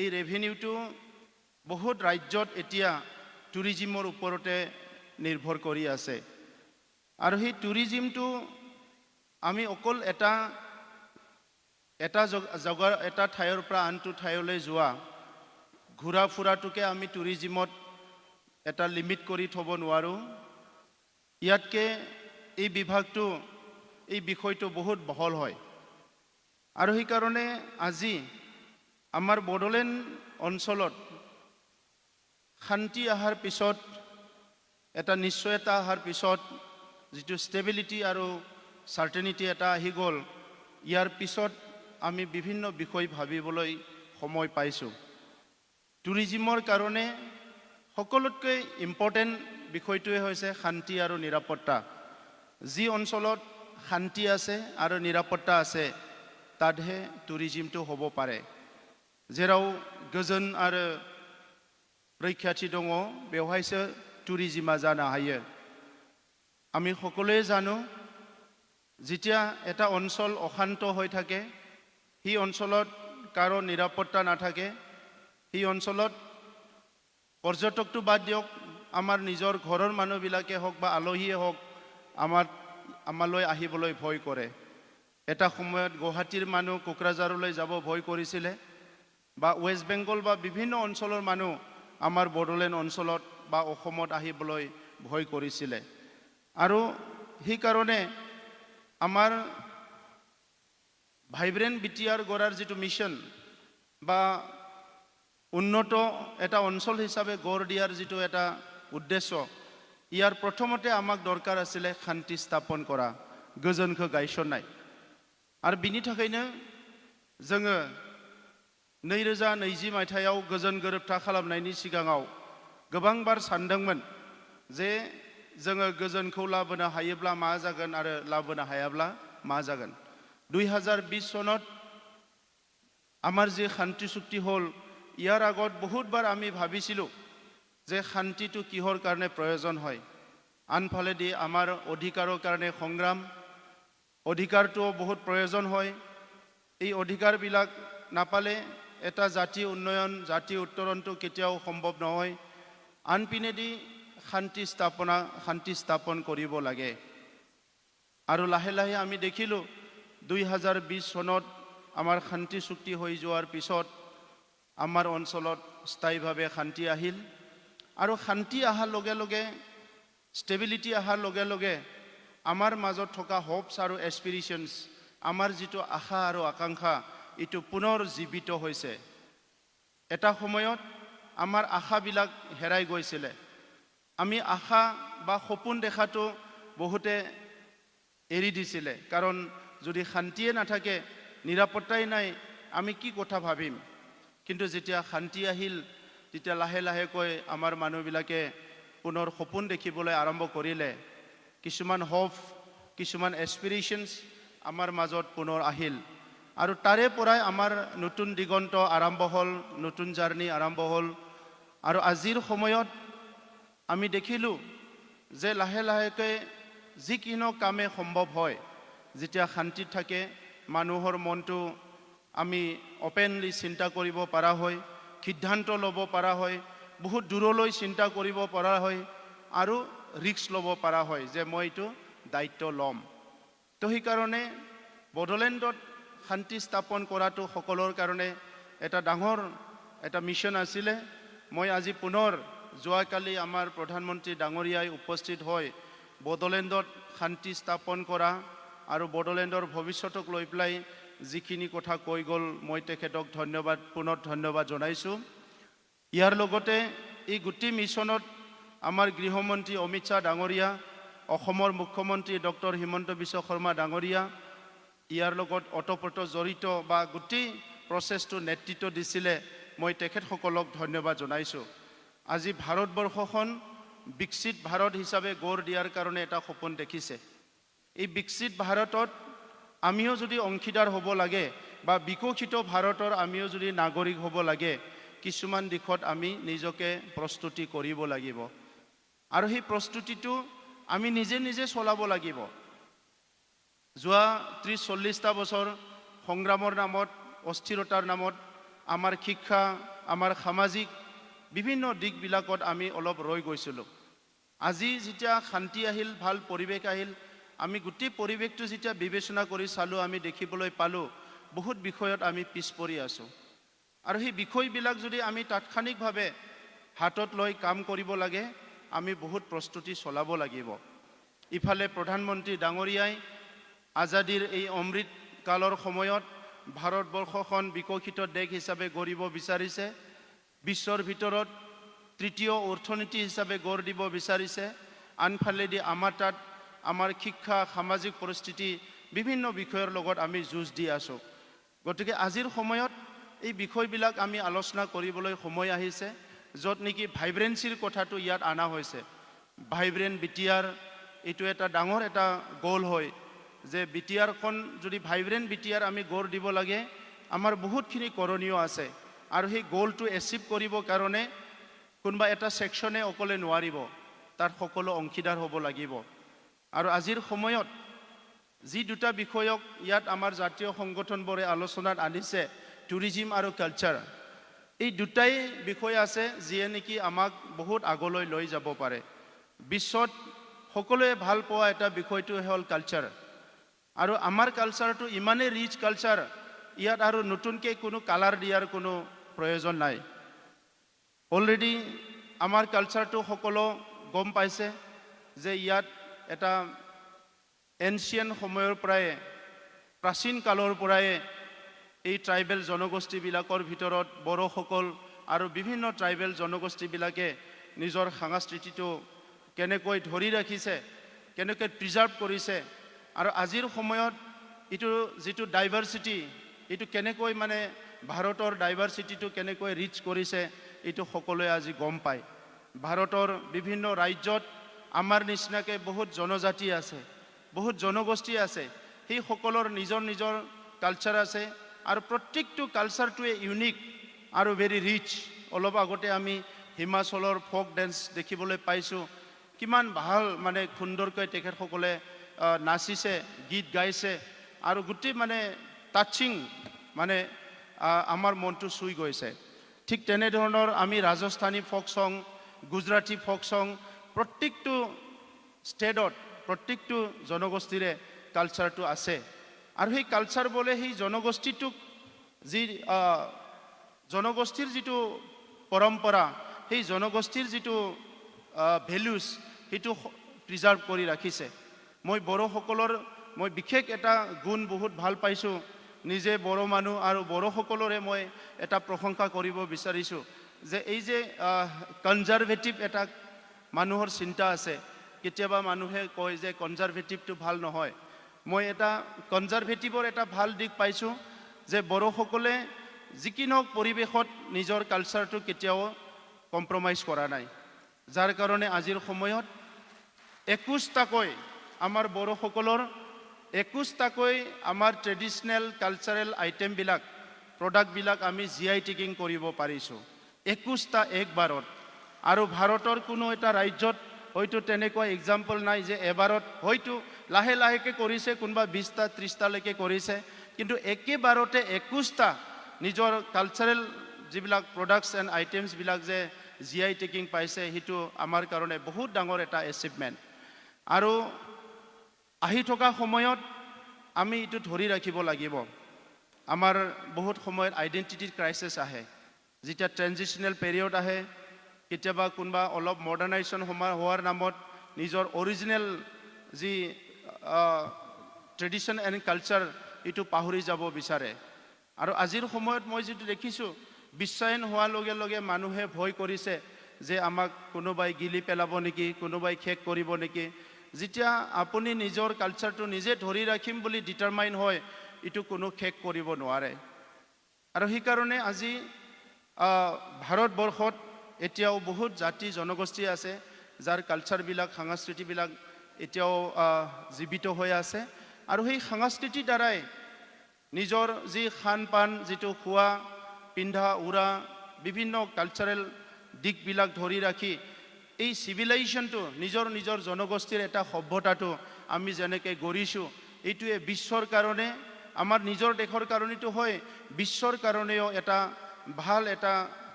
এই ৰেভিনিউটো বহুত ৰাজ্যত এতিয়া টুৰিজিমৰ ওপৰতে নিৰ্ভৰ কৰি আছে। আৰু সেই টুৰিজিমটো আমি অকল এটা ঠাইৰ পৰা আনটো ঠাইলৈ যোৱা ঘূৰা ফুৰাটোকে আমি টুৰিজিমত এটা লিমিট কৰি থ'ব নোৱাৰোঁ। ইয়াতকে এই বিভাগটো, এই বিষয়টো বহুত বহল হয়। আৰু সেইকাৰণে আজি আমাৰ বড়োলেণ্ড অঞ্চলত শান্তি অহাৰ পিছত, এটা নিশ্চয়তা অহাৰ পিছত, যিটো ষ্টেবিলিটি আৰু চাৰ্টেনিটি এটা আহি গ'ল, ইয়াৰ পিছত আমি বিভিন্ন বিষয় ভাবিবলৈ সময় পাইছোঁ। টুৰিজিমৰ কাৰণে সকলোতকৈ ইম্পৰ্টেণ্ট বিষয়টোৱে হৈছে শান্তি আৰু নিৰাপত্তা। যি অঞ্চলত শান্তি আছে আৰু নিৰাপত্তা আছে, তাতহে টুৰিজিমটো হ'ব পাৰে। जेराव गोजोन आरो रैखाथि दङ, बेवहायसो टुरिजिमा जानो हायो। আমি সকলোৱে জানো, যেতিয়া এটা অঞ্চল অশান্ত হৈ থাকে, সেই অঞ্চলত কাৰো নিৰাপত্তা নাথাকে, সেই অঞ্চলত পৰ্যটকটো বাদ দিয়ক, আমাৰ নিজৰ ঘৰৰ মানুহবিলাকে হওক বা আলহীয়ে হওক, আমালৈ আহিবলৈ ভয় কৰে। এটা সময়ত গুৱাহাটীৰ মানুহ কোকৰাঝাৰলৈ যাব ভয় কৰিছিলে, বা ৱেষ্ট বেংগল বা বিভিন্ন অঞ্চলৰ মানুহ আমাৰ বড়োলেণ্ড অঞ্চলত বা অসমত আহিবলৈ ভয় কৰিছিলে। আৰু সেইকাৰণে আমাৰ ভাইব্ৰেণ্ট বিটিআৰ গঢ়াৰ যিটো মিছন বা উন্নত এটা অঞ্চল হিচাপে গঢ় দিয়াৰ যিটো এটা উদ্দেশ্য, ইয়াৰ প্ৰথমতে আমাক দৰকাৰ আছিলে শান্তি স্থাপন কৰা, गोजोनखौ गायसननाय। आरो बिनि थाखायनो जोङो 2020 मायथाइयाव गोजोन गोरोबथा खालामनायनि सिगाङाव गोबां बार सानदोंमोन जे जोङो गोजोनखौ लाबोनो हायोब्ला मा जागोन आरो लाबोनो हायाब्ला मा जागोन। 2020 सনত আমাৰ যে শান্তি চুক্তি হ'ল, ইয়াৰ আগত বহুতবাৰ আমি ভাবিছিলোঁ যে শান্তিটো কিহৰ কাৰণে প্ৰয়োজন হয়। আনফালেদি আমাৰ অধিকাৰৰ কাৰণে সংগ্ৰাম, অধিকাৰটো বহুত প্ৰয়োজন হয়। এই অধিকাৰবিলাক নাপালে এটা জাতি উন্নয়ন, জাতি উত্তৰণটো কেতিয়াও সম্ভৱ নহয়। আনপিনেদি শান্তি স্থাপন কৰিব লাগে। আৰু লাহে লাহে আমি দেখিলোঁ 2020 চনত আমাৰ শান্তি চুক্তি হৈ যোৱাৰ পিছত আমাৰ অঞ্চলত স্থায়ীভাৱে শান্তি আহিল। আৰু শান্তি অহাৰ লগে লগে, ষ্টেবিলিটি অহাৰ লগে লগে আমাৰ মাজত থকা হোপছ আৰু এছপিৰেশ্যনছ, আমাৰ যিটো আশা আৰু আকাংক্ষা, এইটো পুনৰ জীৱিত হৈছে। এটা সময়ত আমাৰ আশাবিলাক হেৰাই গৈছিলে। আমি আশা বা সপোন দেখাটো বহুতে এৰি দিছিলে, কাৰণ যদি শান্তিয়ে নাথাকে, নিৰাপত্তাই নাই, আমি কি কথা ভাবিম। কিন্তু যেতিয়া শান্তি আহিল, তেতিয়া লাহে লাহেকৈ আমাৰ মানুহবিলাকে পুনৰ সপোন দেখিবলৈ আৰম্ভ কৰিলে। কিছুমান হোপ, কিছুমান এছপিৰেশ্যনছ আমাৰ মাজত পুনৰ আহিল আৰু তাৰে পৰাই আমাৰ নতুন দিগন্ত আৰম্ভ হ'ল, নতুন জাৰ্ণি আৰম্ভ হ'ল। আৰু আজিৰ সময়ত আমি দেখিলোঁ যে লাহে লাহেকৈ যিকোনো কামে সম্ভৱ হয় যেতিয়া শান্তিত থাকে, মানুহৰ মনটো আমি অপেনলি চিন্তা কৰিব পৰা হয়, সিদ্ধান্ত ল'ব পৰা হয়, বহুত দূৰলৈ চিন্তা কৰিব পৰা হয় আৰু ৰিস্ক ল'ব পৰা হয় যে মই এইটো দায়িত্ব ল'ম। তো সেইকাৰণে বড়োলেণ্ডত শান্তি স্থাপন কৰাটো সকলৰ কাৰণে এটা ডাঙৰ এটা মিছন আছিলে। মই আজি পুনৰ যোৱাকালি আমাৰ প্ৰধানমন্ত্ৰী ডাঙৰীয়াই উপস্থিত হৈ বড়োলেণ্ডত শান্তি স্থাপন কৰা আৰু বড়োলেণ্ডৰ ভৱিষ্যতক লৈ পেলাই যিখিনি কথা কৈ গ'ল, মই তেখেতক পুনৰ ধন্যবাদ জনাইছোঁ। ইয়াৰ লগতে এই গোটেই মিছনত আমাৰ গৃহমন্ত্ৰী অমিত শ্বাহ ডাঙৰীয়া, অসমৰ মুখ্যমন্ত্ৰী ডক্টৰ হিমন্ত বিশ্ব শৰ্মা ডাঙৰীয়া ইয়াৰ লগত ওতঃপ্ৰোত জড়িত বা গোটেই প্ৰচেছটো নেতৃত্ব দিছিলে, মই তেখেতসকলক ধন্যবাদ জনাইছোঁ। আজি ভাৰতবৰ্ষখন বিকশিত ভাৰত হিচাপে গঢ় দিয়াৰ কাৰণে এটা সপোন দেখিছে। এই বিকশিত ভাৰতত আমিও যদি অংশীদাৰ হ'ব লাগে বা বিকশিত ভাৰতৰ আমিও যদি নাগৰিক হ'ব লাগে, কিছুমান দিশত আমি নিজকে প্ৰস্তুতি কৰিব লাগিব আৰু সেই প্ৰস্তুতিটো আমি নিজে নিজে চলাব লাগিব। যোৱা 30-40টা বছৰ সংগ্ৰামৰ নামত, অস্থিৰতাৰ নামত আমাৰ শিক্ষা, আমাৰ সামাজিক বিভিন্ন দিশবিলাকত আমি অলপ ৰৈ গৈছিলোঁ। আজি যেতিয়া শান্তি আহিল, ভাল পৰিৱেশ আহিল, আমি গোটেই পৰিৱেশটো যেতিয়া বিবেচনা কৰি চালোঁ, আমি দেখিবলৈ পালোঁ বহুত বিষয়ত আমি পিছ পৰি আছোঁ আৰু সেই বিষয়বিলাক যদি আমি তাৎক্ষণিকভাৱে হাতত লৈ কাম কৰিব লাগে, আমি বহুত প্ৰস্তুতি চলাব লাগিব। ইফালে প্ৰধানমন্ত্ৰী ডাঙৰীয়াই আজাদীৰ এই অমৃত কালৰ সময়ত ভাৰতবৰ্ষখন বিকশিত দেশ হিচাপে গঢ়িব বিচাৰিছে, বিশ্বৰ ভিতৰত তৃতীয় অৰ্থনীতি হিচাপে গঢ় দিব বিচাৰিছে। আনফালেদি আমাৰ তাত আমাৰ শিক্ষা, সামাজিক পৰিস্থিতি বিভিন্ন বিষয়ৰ লগত আমি যুঁজ দি আছোঁ। গতিকে আজিৰ সময়ত এই বিষয়বিলাক আমি আলোচনা কৰিবলৈ সময় আহিছে, য'ত নেকি ভাইব্ৰেঞ্চিৰ কথাটো ইয়াত অনা হৈছে। ভাইব্ৰেণ্ট বিটিআৰ এইটো এটা ডাঙৰ এটা গ'ল হয় যে বিটিআৰখন যদি ভাইব্ৰেণ্ট বিটিআৰ আমি গঢ় দিব লাগে, আমাৰ বহুতখিনি কৰণীয় আছে আৰু সেই গ'লটো এচিভ কৰিবৰ কাৰণে কোনোবা এটা ছেকশ্যনে অকলে নোৱাৰিব, তাত সকলো অংশীদাৰ হ'ব লাগিব। আৰু আজিৰ সময়ত যি দুটা বিষয়ক ইয়াত আমাৰ জাতীয় সংগঠনবোৰে আলোচনাত আনিছে, টুৰিজিম আৰু কালচাৰ, এই দুটাই বিষয় আছে যিয়ে নেকি আমাক বহুত আগলৈ লৈ যাব পাৰে। বিশ্বত সকলোৱে ভাল পোৱা এটা বিষয়টো হ'ল কালচাৰ আৰু আমাৰ কালচাৰটো ইমানেই ৰিচ কালচাৰ, ইয়াত আৰু নতুনকৈ কোনো কালাৰ দিয়াৰ কোনো প্ৰয়োজন নাই। অলৰেডি আমাৰ কালচাৰটো সকলো গম পাইছে যে ইয়াত এটা এনচিয়েণ্ট সময়ৰ পৰাই, প্ৰাচীন কালৰ পৰাই এই ট্ৰাইবেল জনগোষ্ঠীবিলাকৰ ভিতৰত বড়োসকল আৰু বিভিন্ন ট্ৰাইবেল জনগোষ্ঠীবিলাকে নিজৰ সংস্কৃতিটো কেনেকৈ ধৰি ৰাখিছে, কেনেকৈ প্ৰিজাৰ্ভ কৰিছে আৰু আজিৰ সময়ত এইটো যিটো ডাইভাৰ্চিটি, এইটো কেনেকৈ মানে ভাৰতৰ ডাইভাৰ্চিটিটো কেনেকৈ ৰিচ কৰিছে, এইটো সকলোৱে আজি গম পায়। ভাৰতৰ বিভিন্ন ৰাজ্যত আমাৰ নিচিনাকৈ বহুত জনজাতি আছে, বহুত জনগোষ্ঠী আছে, সেই সকলৰ নিজৰ নিজৰ কালচাৰ আছে আৰু প্ৰত্যেকটো কালচাৰটোৱে ইউনিক আৰু ভেৰি ৰিচ। অলপ আগতে আমি হিমাচলৰ ফ'ক ডেন্স দেখিবলৈ পাইছোঁ, কিমান ভাল মানে সুন্দৰকৈ তেখেতসকলে নাচিছে, গীত গাইছে আৰু গোটেই মানে টাচিং, মানে আমাৰ মনটো চুই গৈছে। ঠিক তেনেধৰণৰ আমি Rajasthani folk song, Gujarati folk song, প্ৰত্যেকটো ষ্টেটত প্ৰত্যেকটো জনগোষ্ঠীৰে কালচাৰটো আছে আৰু সেই কালচাৰ বোলে সেই জনগোষ্ঠীটোক যি জনগোষ্ঠীৰ যিটো পৰম্পৰা, সেই জনগোষ্ঠীৰ যিটো ভেলুজ, সেইটো প্ৰিজাৰ্ভ কৰি ৰাখিছে। মই বড়োসকলৰ মই বিশেষ এটা গুণ বহুত ভাল পাইছোঁ, নিজে বড়ো মানুহ আৰু বড়োসকলৰে মই এটা প্ৰশংসা কৰিব বিচাৰিছোঁ যে এই যে কনজাৰভেটিভ এটা মানুহৰ চিন্তা আছে। কেতিয়াবা মানুহে কয় যে কনজাৰভেটিভটো ভাল নহয়, মই এটা কনজাৰভেটিভৰ এটা ভাল দিশ পাইছোঁ যে বড়োসকলে যিকোনো পৰিৱেশত নিজৰ কালচাৰটো কেতিয়াও কম্প্ৰমাইজ কৰা নাই, যাৰ কাৰণে আজিৰ সময়ত 21টাকৈ আমাৰ বড়োসকলৰ 21টাকৈ আমাৰ ট্ৰেডিশ্যনেল কালচাৰেল আইটেমবিলাক প্ৰডাক্টবিলাক আমি GI টেগিং কৰিব পাৰিছোঁ 21টা একবাৰত। আৰু ভাৰতৰ কোনো এটা ৰাজ্যত হয়তো তেনেকুৱা এক্সাম্পল নাই যে এবাৰত হয়তো লাহে লাহেকৈ কৰিছে, কোনোবা 20টা 30টালৈকে কৰিছে, কিন্তু একেবাৰতে 21টা নিজৰ কালচাৰেল যিবিলাক প্ৰডাক্টছ এণ্ড আইটেমছবিলাক যে GI টেগিং পাইছে, সেইটো আমাৰ কাৰণে বহুত ডাঙৰ এটা এচিভমেণ্ট। আৰু আহি থকা সময়ত আমি এইটো ধৰি ৰাখিব লাগিব। আমাৰ বহুত সময়ত আইডেণ্টিটিৰ ক্ৰাইচিছ আহে, যেতিয়া ট্ৰেনজিশ্যনেল পিৰিয়ড আহে, কেতিয়াবা কোনোবা অলপ মডাৰ্নাইজেশ্যন হোৱাৰ নামত নিজৰ অৰিজিনেল যি ট্ৰেডিশ্যন এণ্ড কালচাৰ এইটো পাহৰি যাব বিচাৰে। আৰু আজিৰ সময়ত মই যিটো দেখিছোঁ, বিশ্বায়ন হোৱাৰ লগে লগে মানুহে ভয় কৰিছে যে আমাক কোনোবাই গিলি পেলাব নেকি, কোনোবাই শেষ কৰিব নেকি। যেতিয়া আপুনি নিজৰ কালচাৰটো নিজে ধৰি ৰাখিম বুলি ডিটাৰমাইন হয়, এইটো কোনো শেষ কৰিব নোৱাৰে। আৰু সেইকাৰণে আজি ভাৰতবৰ্ষত এতিয়াও বহুত জাতি জনগোষ্ঠী আছে যাৰ কালচাৰবিলাক সংস্কৃতিবিলাক এতিয়াও জীৱিত হৈ আছে। আৰু সেই সংস্কৃতিৰ দ্বাৰাই নিজৰ যি খান পান, যিটো খোৱা পিন্ধা উৰা, বিভিন্ন কালচাৰেল দিশবিলাক ধৰি ৰাখি এই চিভিলাইজেশ্যনটো নিজৰ নিজৰ জনগোষ্ঠীৰ এটা সভ্যতাটো আমি যেনেকৈ গঢ়িছোঁ, এইটোৱে বিশ্বৰ কাৰণে, আমাৰ নিজৰ দেশৰ কাৰণেতো হয়, বিশ্বৰ কাৰণেও এটা ভাল এটা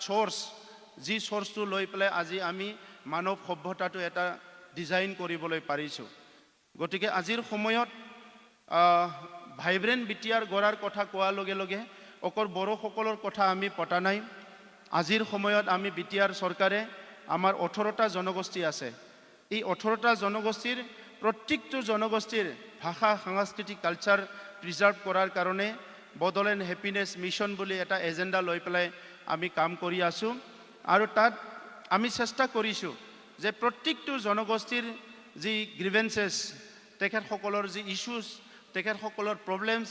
চ'ৰ্চ, যি চ'ৰ্চটো লৈ পেলাই আজি আমি মানৱ সভ্যতাটো এটা ডিজাইন কৰিবলৈ পাৰিছোঁ। গতিকে আজিৰ সময়ত ভাইব্ৰেণ্ট বিটিআৰ গঢ়াৰ কথা কোৱাৰ লগে লগে অকল বড়োসকলৰ কথা আমি পতা নাই। আজিৰ সময়ত আমি বিটিআৰ চৰকাৰে আমাৰ 18টা জনগোষ্ঠী আছে, এই 18টা জনগোষ্ঠীৰ প্ৰত্যেকটো জনগোষ্ঠীৰ ভাষা সাংস্কৃতিক কালচাৰ প্ৰিজাৰ্ভ কৰাৰ কাৰণে বড়োলেণ্ড হেপিনেছ মিছন বুলি এটা এজেণ্ডা লৈ পেলাই আমি কাম কৰি আছোঁ। আৰু তাত আমি চেষ্টা কৰিছোঁ যে প্ৰত্যেকটো জনগোষ্ঠীৰ যি গ্ৰিভেঞ্চেছ, তেখেতসকলৰ যি ইছ্যুজ, তেখেতসকলৰ প্ৰব্লেমছ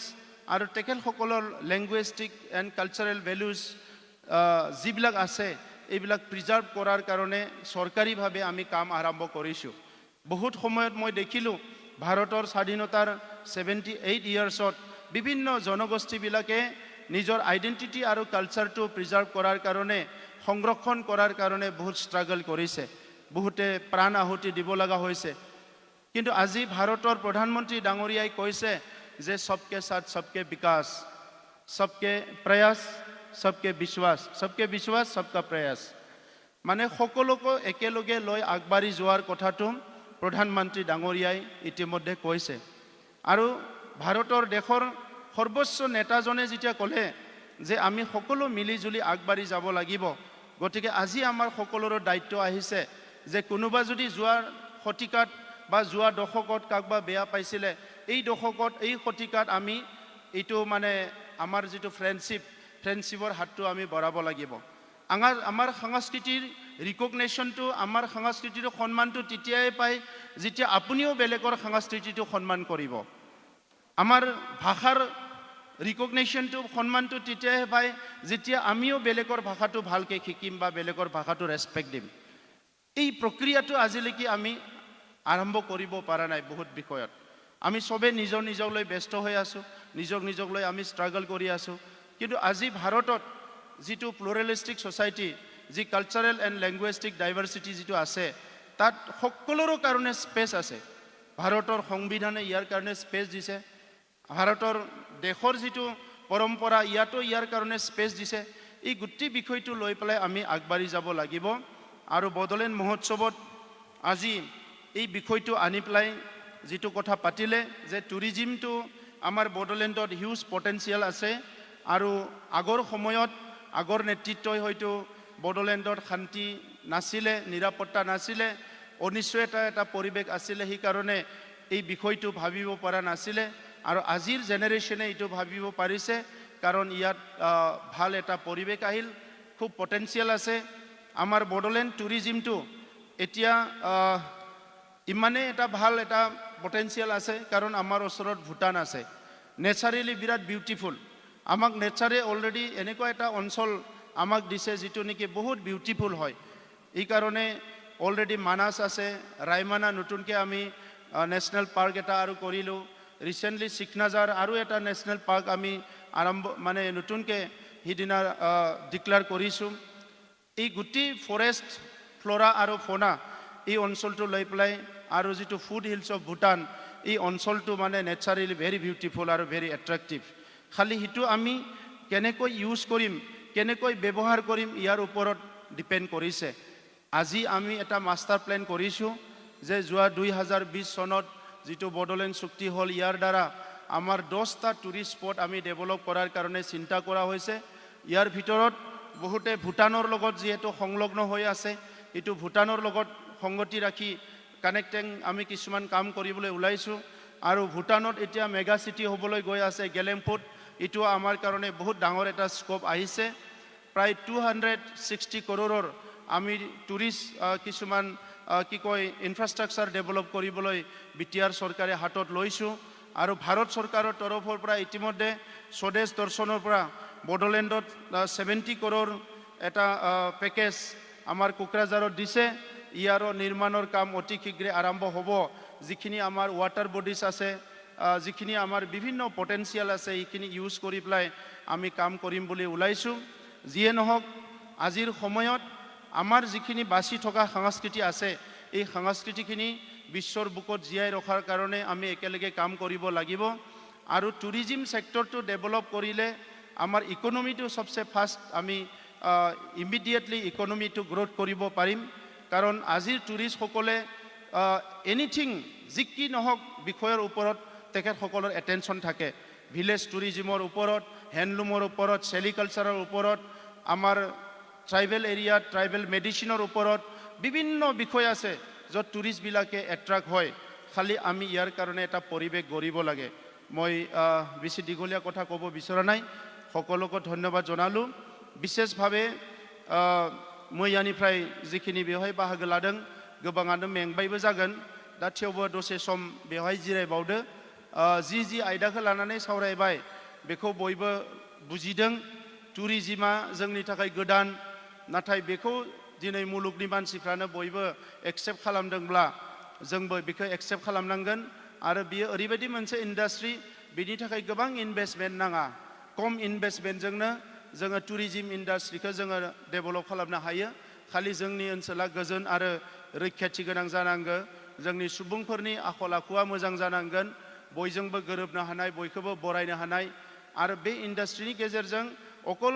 আৰু তেখেতসকলৰ লেংগুৱেষ্টিক এণ্ড কালচাৰেল ভেলুজ যিবিলাক আছে, এইবিলাক প্ৰিজাৰ্ভ কৰাৰ কাৰণে চৰকাৰীভাৱে আমি কাম আৰম্ভ কৰিছোঁ। বহুত সময়ত মই দেখিলোঁ ভাৰতৰ স্বাধীনতাৰ 78 ইয়াৰ্ছত বিভিন্ন জনগোষ্ঠীবিলাকে নিজৰ আইডেণ্টিটি আৰু কালচাৰটো প্ৰিজাৰ্ভ কৰাৰ কাৰণে, সংৰক্ষণ কৰাৰ কাৰণে বহুত ষ্ট্ৰাগল কৰিছে, বহুতে প্ৰাণ আহুতি দিব লগা হৈছে। কিন্তু আজি ভাৰতৰ প্ৰধানমন্ত্ৰী ডাঙৰীয়াই কৈছে যে সবকে সাথ সবকে বিকাশ, সবকে প্ৰয়াস সবকে বিশ্বাস, সবকে বিশ্বাস সবকা প্ৰয়াস, মানে সকলোকে একেলগে লৈ আগবাঢ়ি যোৱাৰ কথাটো প্ৰধানমন্ত্ৰী ডাঙৰীয়াই ইতিমধ্যে কৈছে। আৰু ভাৰতৰ দেশৰ সৰ্বোচ্চ নেতাজনে যেতিয়া ক'লে যে আমি সকলো মিলিজুলি আগবাঢ়ি যাব লাগিব, গতিকে আজি আমাৰ সকলোৰে দায়িত্ব আহিছে যে কোনোবা যদি যোৱা শতিকাত বা যোৱা দশকত কাকবা বেয়া পাইছিলে, এই দশকত এই শতিকাত আমি এইটো মানে আমাৰ যিটো ফ্ৰেণ্ডশ্বিপৰ হাতটো আমি বঢ়াব লাগিব। আমাৰ সংস্কৃতিৰ ৰিকগনেশ্যনটো, আমাৰ সংস্কৃতিৰ সন্মানটো তেতিয়াই পায় যেতিয়া আপুনিও বেলেগৰ সংস্কৃতিটো সন্মান কৰিব। আমাৰ ভাষাৰ ৰিকগনেশ্যনটো, সন্মানটো তেতিয়াহে পায় যেতিয়া আমিও বেলেগৰ ভাষাটো ভালকৈ শিকিম বা বেলেগৰ ভাষাটো ৰেচপেক্ট দিম। এই প্ৰক্ৰিয়াটো আজিলৈকে আমি আৰম্ভ কৰিব পৰা নাই। বহুত বিষয়ত আমি চবেই নিজক লৈ ব্যস্ত হৈ আছোঁ, নিজক লৈ আমি ষ্ট্ৰাগল কৰি আছোঁ। কিন্তু আজি ভাৰতত যিটো প্লুৰেলিষ্টিক ছ'চাইটি, যি কালচাৰেল এণ্ড লেংগুৱেষ্টিক ডাইভাৰ্চিটি যিটো আছে, তাত সকলোৰে কাৰণে স্পেচ আছে। ভাৰতৰ সংবিধানে ইয়াৰ কাৰণে স্পেচ দিছে, ভাৰতৰ দেশৰ যিটো পৰম্পৰা, ইয়াতো ইয়াৰ কাৰণে স্পেচ দিছে। এই গোটেই বিষয়টো লৈ পেলাই আমি আগবাঢ়ি যাব লাগিব। আৰু বড়োলেণ্ড মহোৎসৱত আজি এই বিষয়টো আনি পেলাই যিটো কথা পাতিলে যে টুৰিজিমটো আমাৰ বড়োলেণ্ডত হিউজ পটেঞ্চিয়েল আছে। আৰু আগৰ সময়ত আগৰ নেতৃত্বই হয়তো বড়োলেণ্ডত শান্তি নাছিলে, নিৰাপত্তা নাছিলে, অনিশ্চয়তা এটা পৰিৱেশ আছিলে, সেইকাৰণে এই বিষয়টো ভাবিব পৰা নাছিলে। আৰু আজিৰ জেনেৰেশ্যনে এইটো ভাবিব পাৰিছে, কাৰণ ইয়াত ভাল এটা পৰিৱেশ আহিল, খুব পটেঞ্চিয়েল আছে। আমাৰ বড়োলেণ্ড টুৰিজিমটো এতিয়া ইমানেই এটা ভাল এটা পটেঞ্চিয়েল আছে, কাৰণ আমাৰ ওচৰত ভূটান আছে, নেচাৰেলি বিৰাট বিউটিফুল। আমাক নেচাৰে অলৰেডি এনেকুৱা এটা অঞ্চল আমাক দিছে যিটো নেকি বহুত বিউটিফুল হয়। এই কারণে অলরেডি মানাস আছে, রায়মানা নতুনকৈ আমি নেশ্যনেল পাৰ্ক এটা আৰু কৰিলোঁ। ৰিচেণ্টলি চিকনাজাৰ আৰু এটা নেশ্যনেল পাৰ্ক আমি মানে নতুনকৈ সিদিনা ডিক্লেয়াৰ কৰিছোঁ। এই গোটেই ফৰেষ্ট ফ্লৰা আৰু ফনা এই অঞ্চলটো লৈ পেলাই আৰু যিটো ফুড হিলছ অফ ভূটান এই অঞ্চলটো মানে নেচাৰেলি ভেৰি বিউটিফুল আৰু ভেৰি এট্ৰেক্টিভ। খালি সেইটো আমি কেনেকৈ ইউজ কৰিম, কেনেকৈ ব্যৱহাৰ কৰিম, ইয়াৰ ওপৰত ডিপেণ্ড কৰিছে। আজি আমি এটা মাষ্টাৰ প্লেন কৰিছোঁ যে যোৱা 2020 চনত যিটো বড়োলেণ্ড চুক্তি হ'ল, ইয়াৰ দ্বাৰা আমাৰ 10টা টুৰিষ্ট স্পট আমি ডেভেলপ কৰাৰ কাৰণে চিন্তা কৰা হৈছে। ইয়াৰ ভিতৰত বহুতে ভূটানৰ লগত যিহেতু সংলগ্ন হৈ আছে, এইটো ভূটানৰ লগত সংগতি ৰাখি কানেক্টিং আমি কিছুমান কাম কৰিবলৈ ওলাইছোঁ। আৰু ভূটানত এতিয়া মেগা চিটি হ'বলৈ গৈ আছে গেলেমপুট, এইটো আমাৰ কাৰণে বহুত ডাঙৰ এটা স্কোপ আহিছে। প্ৰায় 260 কৰোৰৰ আমি টুৰিষ্ট কিছুমান কি কয় ইনফ্ৰাষ্ট্ৰাকচাৰ ডেভেলপ কৰিবলৈ BTR চৰকাৰে হাতত লৈছোঁ। আৰু ভাৰত চৰকাৰৰ তৰফৰ পৰা ইতিমধ্যে স্বদেশ দৰ্শনৰ পৰা বড়োলেণ্ডত 70 কৰোৰ এটা পেকেজ আমাৰ কোকৰাঝাৰত দিছে। ইয়াৰো নিৰ্মাণৰ কাম অতি শীঘ্ৰে আৰম্ভ হ'ব। যিখিনি আমাৰ ৱাটাৰ বডিজ আছে, যিখিনি আমাৰ বিভিন্ন পটেঞ্চিয়েল আছে, এইখিনি ইউজ কৰি পেলাই আমি কাম কৰিম বুলি ওলাইছোঁ। যিয়ে নহওক, আজিৰ সময়ত আমাৰ যিখিনি বাচি থকা সংস্কৃতি আছে, এই সংস্কৃতিখিনি বিশ্বৰ বুকত জীয়াই ৰখাৰ কাৰণে আমি একেলগে কাম কৰিব লাগিব। আৰু টুৰিজিম ছেক্টৰটো ডেভেলপ কৰিলে আমাৰ ইকনমিটো সবচে ফাৰ্ষ্ট আমি ইমিডিয়েটলি ইকনমিটো গ্ৰোথ কৰিব পাৰিম। কাৰণ আজিৰ টুৰিষ্টসকলে এনিথিং যি কি নহওক বিষয়ৰ ওপৰত তেখেতসকলৰ এটেনশ্যন থাকে। ভিলেজ টুৰিজিমৰ ওপৰত, হেণ্ডলুমৰ ওপৰত, চেৰিকালচাৰৰ ওপৰত, আমাৰ ট্ৰাইবেল এৰিয়াত ট্ৰাইবেল মেডিচিনৰ ওপৰত বিভিন্ন বিষয় আছে য'ত টুৰিষ্টবিলাকে এট্ৰাক্ট হয়। খালি আমি ইয়াৰ কাৰণে এটা পৰিৱেশ গঢ়িব লাগে। মই বেছি দীঘলীয়া কথা ক'ব বিচৰা নাই, সকলোকে ধন্যবাদ জনালোঁ। বিশেষভাৱে মই ইয়াनिफ्राय जिखिनि बेवहाय बाहागो लादों गोबाङानो मेंबायबो जागोन, दा थेवबो दसे सम बेवहाय जिरायबावदो। जि आयदाखौ लानानै सावरायबाय बेखौ बयबो बुजिदों। टुरिजिमा जोंनि थाखाय गोदान, नाथाय बेखौ दिनै मुलुगनि मानसिफ्रानो बयबो एक्सेप्ट खालामदोंब्ला जोंबो बेखौ एक्सेप्ट खालामनांगोन। आरो बियो ओरैबायदि मोनसे इन्डास्ट्रि, बिनि थाखाय गोबां इनभेस्टमेन्ट नाङा। खम इनभेस्टमेन्टजोंनो जोङो टुरिजिम इन्डास्ट्रिखौ जोङो डेभेलप खालामनो हायो। खालि जोंनि ओनसोला गोजोन आरो रैखाथि गोनां जानांगौ। जोंनि सुबुंफोरनि आखल आखुआ मोजां जानांगोन, बयजोंबो गोरोबनो हानाय, बयखौबो बरायनो हानाय। आरो बे इन्डास्ट्रिनि गेजेरजों अकल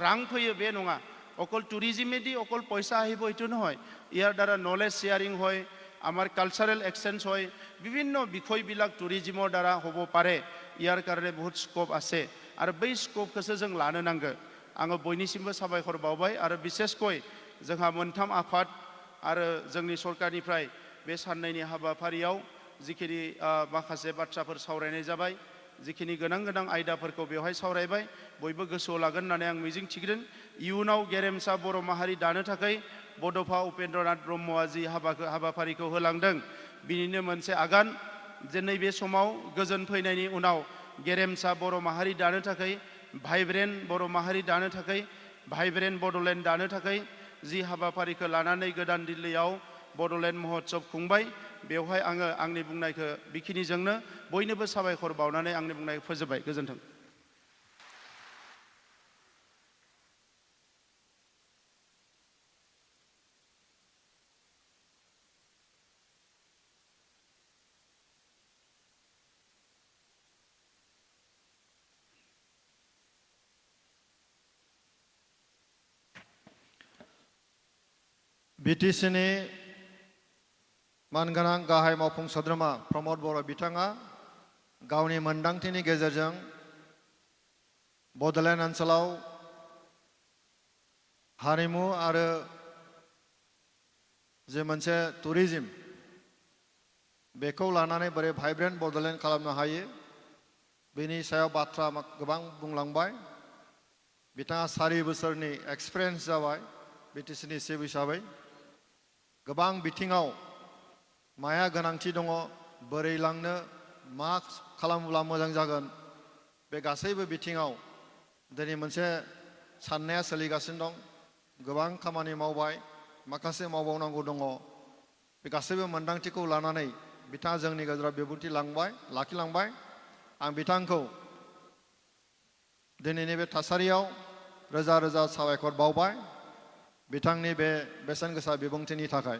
रां फैयो बे नङा, অকল টুৰিজিমেদি অকল পইচা আহিব এইটো নহয়। ইয়াৰ দ্বাৰা নলেজ শ্বেয়াৰিং হয়, আমাৰ কালচাৰেল এক্সচেঞ্জ হয়, বিভিন্ন বিষয়বিলাক টুৰিজিমৰ দ্বাৰা হ'ব পাৰে। ইয়াৰ কাৰণে বহুত স্কোপ আছে আৰু बै स्क'पखौसो जों लानो नांगौ। आङो बयनिसिमबो साबायखर बावबाय आरो बिसेसकय जोंहा मोनथाम आफाद आरो जोंनि सरकारनिफ्राय बे साननैनि हाबाफारियाव जिखिनि माखासे बाथ्राफोर सावरायनाय जाबाय, जिखिनि गोनां आयदाफोरखौ बेवहाय सावरायबाय, बयबो गोसोआव लागोन होननानै आं मिजिंथिदों। इयुनाव गेरेमसा बर' माहारि दानो थाखाय बड'फा उपेन्द्रनाथ ब्रह्मआ जि हाबाफारिखौ होलांदों, बिनिनो मोनसे आगान जे नैबे समाव गोजोन फैनायनि उनाव गेरेमसा बर' माहारि दानो थाखाय, भाइब्रेन्ट बर' माहारि दानो थाखाय, भाइब्रेन्ट बड'लेण्ड दानो थाखाय जि हाबाफारिखौ लानानै गोदान दिल्लीयाव बड'लेण्ड महोत्सव खुंबाय, बेवहाय आङो आंनि बुंनायखौ बेखिनिजोंनो बयनोबो साबायखर बावनानै आंनि बुंनायखौ फोजोबबाय। गोजोन्थों। BTCनि मानगोनां गाहाय मावफुं सोद्रोमा प्रमद बर' बिथाङा गावनि मोनदांथिनि गेजेरजों बड'लेण्ड ओनसोलाव हारिमु आरो जे मोनसे टुरिजिम बेखौ लानानै बोरै भाइब्रेन्ट बड'लेण्ड खालामनो हायो बेनि सायाव बाथ्रा गोबां बुंलांबाय। बिथाङा 4 बोसोरनि एक्सपिरियेन्स जाबाय BTCनि चिफ हिसाबै। गोबां बिथिङाव माया गोनांथि दङ, बोरै लांनो, मा खालामोब्ला मोजां जागोन, बे गासैबो बिथिङाव दिनै मोनसे साननाया सोलिगासिनो दं। गोबां खामानि मावबाय, माखासे मावबावनांगौ दङ बे गासैबो मोन्दांथिखौ लानानै बिथाङा जोंनि गेजेराव बिबुंथि लाखिलांबाय आं बिथांखौ दिनैनि बे थासारियाव रोजा रोजा साबायखर बावबाय बिथांनि बे बेसेन गोसा बिबुंथिनि थाखाय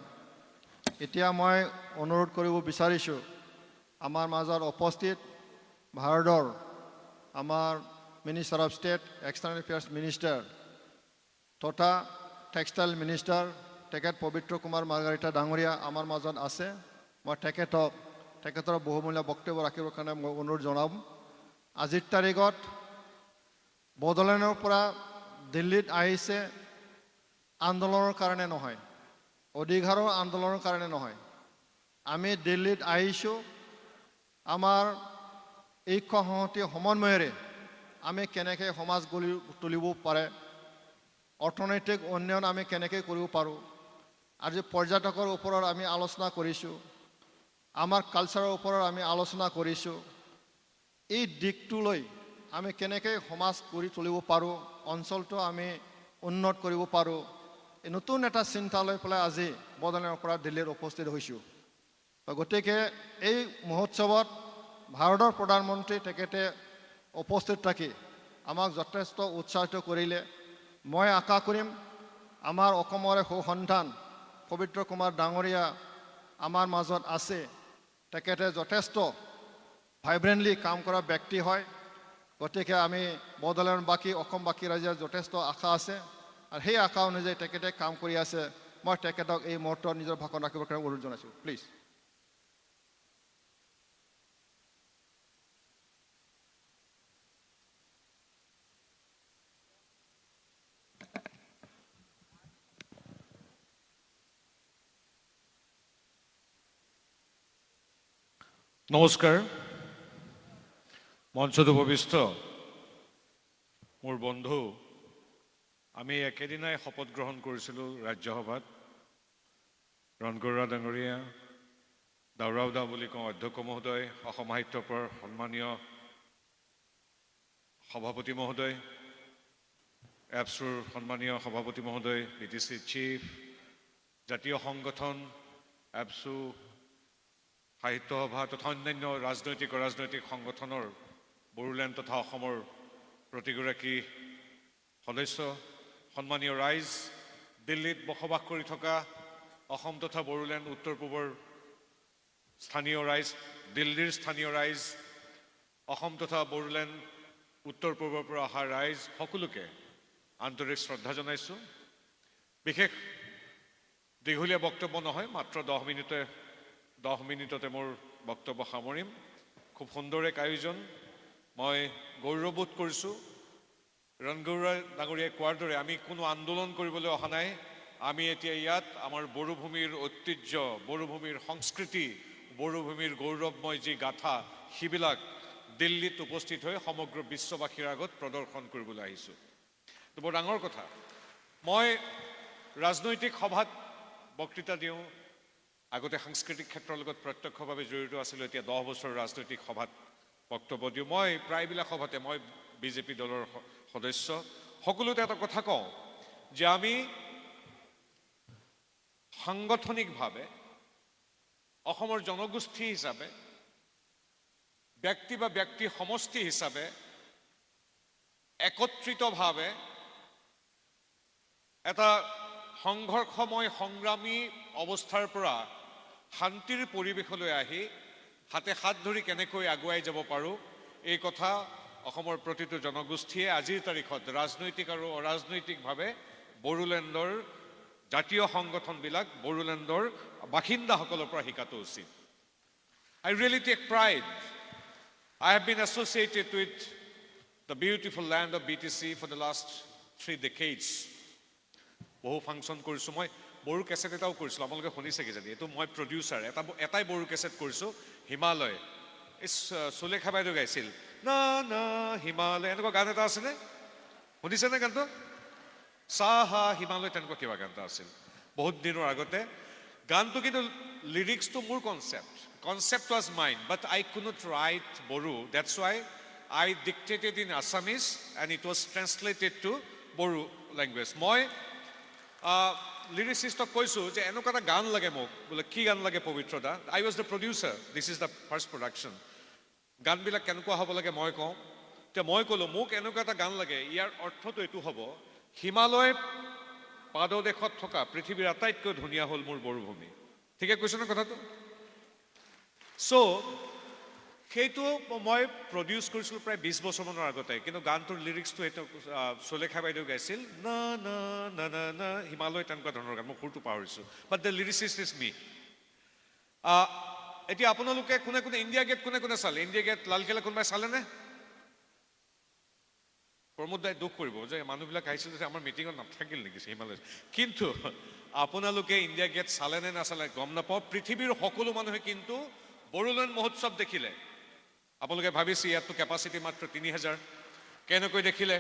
এতিয়া মই অনুৰোধ কৰিব বিচাৰিছোঁ আমাৰ মাজত উপস্থিত ভাৰতৰ আমাৰ minister of state external affairs minister তথা টেক্সটাইল মিনিষ্টাৰ তেখেত পবিত্ৰ কুমাৰ মাৰ্গাৰিটা ডাঙৰীয়া আমাৰ মাজত আছে মই তেখেতৰ বহুমূলীয়া বক্তব্য ৰাখিবৰ কাৰণে মই অনুৰোধ জনাম আজিৰ তাৰিখত বড়োলেণ্ডৰ পৰা দিল্লীত আহিছে আন্দোলনৰ কাৰণে নহয় অধিকাৰৰ আন্দোলনৰ কাৰণে নহয় আমি দিল্লীত আহিছোঁ আমাৰ ঐক্য সংহতি সমন্বয়েৰে আমি কেনেকৈ সমাজ গঢ়ি তুলিব পাৰে অৰ্থনৈতিক উন্নয়ন আমি কেনেকৈ কৰিব পাৰোঁ আজি পৰ্যটকৰ ওপৰত আমি আলোচনা কৰিছোঁ আমাৰ কালচাৰৰ ওপৰত আমি আলোচনা কৰিছোঁ এই দিশটোলৈ আমি কেনেকৈ সমাজ গঢ়ি তুলিব পাৰোঁ অঞ্চলটো আমি উন্নত কৰিব পাৰোঁ এই নতুন এটা চিন্তা লৈ পেলাই আজি বড়োলেণ্ডৰ পৰা দিল্লীত উপস্থিত হৈছোঁ গতিকে এই মহোৎসৱত ভাৰতৰ প্ৰধানমন্ত্ৰী তেখেতে উপস্থিত থাকি আমাক যথেষ্ট উৎসাহিত কৰিলে মই আশা কৰিম আমাৰ অসমৰে সুসন্তান পবিত্ৰ কুমাৰ ডাঙৰীয়া আমাৰ মাজত আছে তেখেতে যথেষ্ট ভাইব্ৰেণ্টলি কাম কৰা ব্যক্তি হয় গতিকে আমি বড়োলেণ্ডবাসী অসমবাসী ৰাইজৰ যথেষ্ট আশা আছে আৰু সেই আশা অনুযায়ী তেখেতে কাম কৰি আছে মই তেখেতক এই মুহূৰ্তত নিজৰ ভাষণ ৰাখিবৰ কাৰণে অনুৰোধ জনাইছোঁ প্লিজ নমস্কাৰ মঞ্চত উপবিষ্ট মোৰ বন্ধু আমি একেদিনাই শপত গ্ৰহণ কৰিছিলোঁ ৰাজ্যসভাত ৰণগৌৰা ডাঙৰীয়া দাউৰাওদা বুলি কওঁ অধ্যক্ষ মহোদয় অসম সাহিত্য সভাৰ সন্মানীয় সভাপতি মহোদয় এপছুৰ সন্মানীয় সভাপতি মহোদয় BTC চিফ জাতীয় সংগঠন এপছু সাহিত্য সভা তথা অন্যান্য ৰাজনৈতিক অৰাজনৈতিক সংগঠনৰ বড়োলেণ্ড তথা অসমৰ প্ৰতিগৰাকী সদস্য সন্মানীয় ৰাইজ দিল্লীত বসবাস কৰি থকা অসম তথা বড়োলেণ্ড উত্তৰ পূবৰ স্থানীয় ৰাইজ দিল্লীৰ স্থানীয় ৰাইজ অসম তথা বড়োলেণ্ড উত্তৰ পূবৰ পৰা অহা ৰাইজ সকলোকে আন্তৰিক শ্ৰদ্ধা জনাইছোঁ বিশেষ দীঘলীয়া বক্তব্য নহয় মাত্ৰ 10 মিনিটতে মোৰ বক্তব্য সামৰিম খুব সুন্দৰ এক আয়োজন মই গৌৰৱবোধ কৰিছোঁ ৰণগৌৰা ডাঙৰীয়াই কোৱাৰ দৰে আমি কোনো আন্দোলন কৰিবলৈ অহা নাই আমি এতিয়া ইয়াত আমাৰ বড়োভূমিৰ ঐতিহ্য বড়োভূমিৰ সংস্কৃতি বড়োভূমিৰ গৌৰৱময় যি গাথা সিবিলাক দিল্লীত উপস্থিত হৈ সমগ্ৰ বিশ্ববাসীৰ আগত প্ৰদৰ্শন কৰিবলৈ আহিছোঁ তো বৰ ডাঙৰ কথা মই ৰাজনৈতিক সভাত বক্তৃতা দিওঁ আগতে সাংস্কৃতিক ক্ষেত্ৰৰ লগত প্ৰত্যক্ষভাৱে জড়িত আছিলোঁ এতিয়া 10 বছৰ ৰাজনৈতিক সভাত বক্তব্য দিওঁ মই প্ৰায়বিলাক সভাতে মই বিজেপি দলৰ সদস্য সকলোতে এটা কথা কওঁ যে আমি সাংগঠনিকভাৱে অসমৰ জনগোষ্ঠী হিচাপে ব্যক্তি বা ব্যক্তি সমষ্টি হিচাপে একত্ৰিতভাৱে এটা সংঘৰ্ষময় সংগ্ৰামী অৱস্থাৰ পৰা শান্তিৰ পৰিৱেশলৈ আহি হাতে হাত ধৰি কেনেকৈ আগুৱাই যাব পাৰোঁ এই কথা অসমৰ প্ৰতিটো জনগোষ্ঠীয়ে আজিৰ তাৰিখত ৰাজনৈতিক আৰু অৰাজনৈতিকভাৱে বড়োলেণ্ডৰ জাতীয় সংগঠনবিলাক বড়োলেণ্ডৰ বাসিন্দাসকলৰ পৰা শিকাটো উচিত I really take pride. I have been associated with the beautiful land of BTC for the last 3 decades. বহু ফাংচন কৰিছোঁ মই বড়ো কেছেট এটাও কৰিছিলোঁ আপোনালোকে শুনিছে কিজানি এইটো মই প্ৰডিউচাৰ এটাই বড়ো কেছেট কৰিছোঁ হিমালয় এই সুলেখা বাইদেউ গাইছিল না না হিমালয় এনেকুৱা গান এটা আছেনে শুনিছেনে গানটো চাহা হিমালয় তেনেকুৱা কিবা গান এটা আছিল বহুত দিনৰ আগতে গানটো কিন্তু লিৰিক্সটো মোৰ concept was mine but I could not write Boru that's why I dictated in Assamese and it was translated to Boru language মই লিৰিচিষ্টক কৈছোঁ যে এনেকুৱা এটা গান লাগে মোক বোলে কি গান লাগে পবিত্ৰতা I was the producer this is the first production গানবিলাক কেনেকুৱা হ'ব লাগে মই কওঁ এতিয়া মই ক'লোঁ মোক এনেকুৱা এটা গান লাগে ইয়াৰ অৰ্থটো এইটো হ'ব হিমালয় পাদদেশত থকা পৃথিৱীৰ আটাইতকৈ ধুনীয়া হ'ল মোৰ বড়োভূমি ঠিকে কৈছোঁ নে কথাটো চ' সেইটো মই প্ৰডিউচ কৰিছিলোঁ প্ৰায় 20 বছৰমানৰ আগতে কিন্তু গানটোৰ লিৰিক্সটো সেইটো সুলেখা বাইদেউ গাইছিল না না না না না হিমালয় তেনেকুৱা ধৰণৰ গান মই সুৰটো পাহৰিছোঁ বাট দ্য লিৰিচিষ্ট ইজ মি এতিয়া আপোনালোকে কোনে কোনে ইণ্ডিয়া গেট কোনে কোনে চালে ইণ্ডিয়া গেট লালকিল্লা কোনোবাই চালেনে প্ৰমোদ দাই দুখ কৰিব যে মানুহবিলাক আহিছিল যে আমাৰ মিটিঙত নাথাকিল নেকি হিমালয় কিন্তু আপোনালোকে ইণ্ডিয়া গেট চালে নে নাচালে গম নাপাওঁ পৃথিৱীৰ সকলো মানুহে কিন্তু বড়োলেণ্ড মহোৎসৱ দেখিলে আপোনালোকে ভাবিছে ইয়াততো কেপাচিটি মাত্ৰ 3000 কেনেকৈ দেখিলে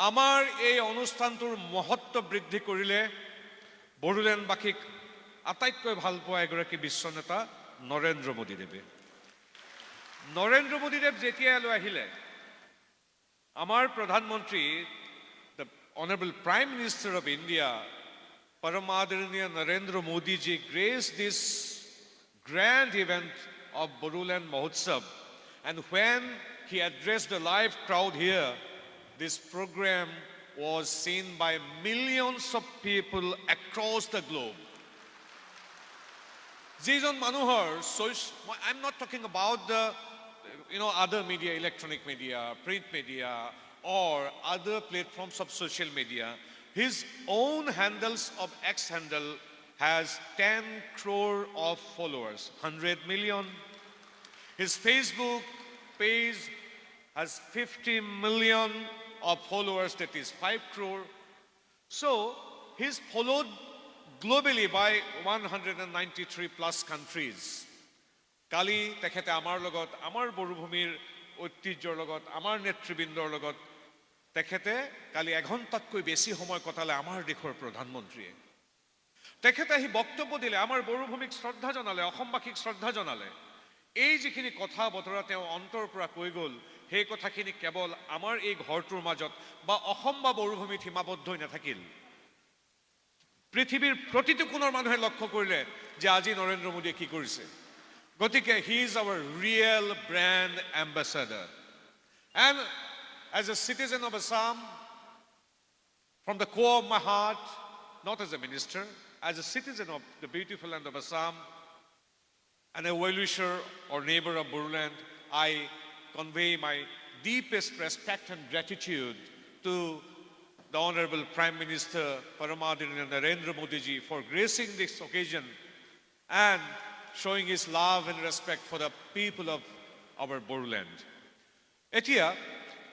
আমাৰ এই অনুষ্ঠানটোৰ মহত্ব বৃদ্ধি কৰিলে বড়োলেণ্ডবাসীক আটাইতকৈ ভাল পোৱা এগৰাকী বিশ্ব নেতা নৰেন্দ্ৰ মোদীদেৱে নৰেন্দ্ৰ মোদীদেৱ যেতিয়া লৈ আহিলে আমাৰ প্ৰধানমন্ত্ৰী the honourable prime minister of India পৰম আদৰণীয় Narendra Modiji Grace this grand event of Bodoland Mahotsav. And when he addressed the live crowd here, this program was seen by millions of people across the globe. Jison Manohar, I'm not talking about the other media, electronic media, print media, or other platforms of social media. His own handles of X handle has 10 crore of followers, 100 million. His Facebook page has 50 million of followers, that is 5 crore. So he's followed globally by 193 plus countries. Kali tekhete amar logot, amar borubhumir ঐতিহ্যৰ লগত, আমাৰ নেতৃবৃন্দৰ লগত তেখেতে কালি এঘণ্টাতকৈ বেছি সময় কটালে আমাৰ দেশৰ প্ৰধানমন্ত্ৰীয়ে তেখেতে আহি বক্তব্য দিলে আমাৰ বড়োভূমিক শ্ৰদ্ধা জনালে অসমবাসীক শ্ৰদ্ধা জনালে এই যিখিনি কথা বতৰা তেওঁ অন্তৰ পৰা কৈ গ'ল সেই কথাখিনি কেৱল আমাৰ এই ঘৰটোৰ মাজত বা অসম বা বড়োভূমিত সীমাবদ্ধ হৈ নাথাকিল পৃথিৱীৰ প্ৰতিটো কোণৰ মানুহে লক্ষ্য কৰিলে যে আজি নৰেন্দ্ৰ মোদীয়ে কি কৰিছে গতিকে he is our real brand ambassador and as a citizen of Assam from the core of my heart not as a minister as a citizen of the beautiful land of Assam and a well-wisher or neighbor of Bodoland, I convey my deepest respect and gratitude to the Honorable Prime Minister Paramadhanaya Narendra Modi ji for gracing this occasion and showing his love and respect for the people of our Bodoland. Etia,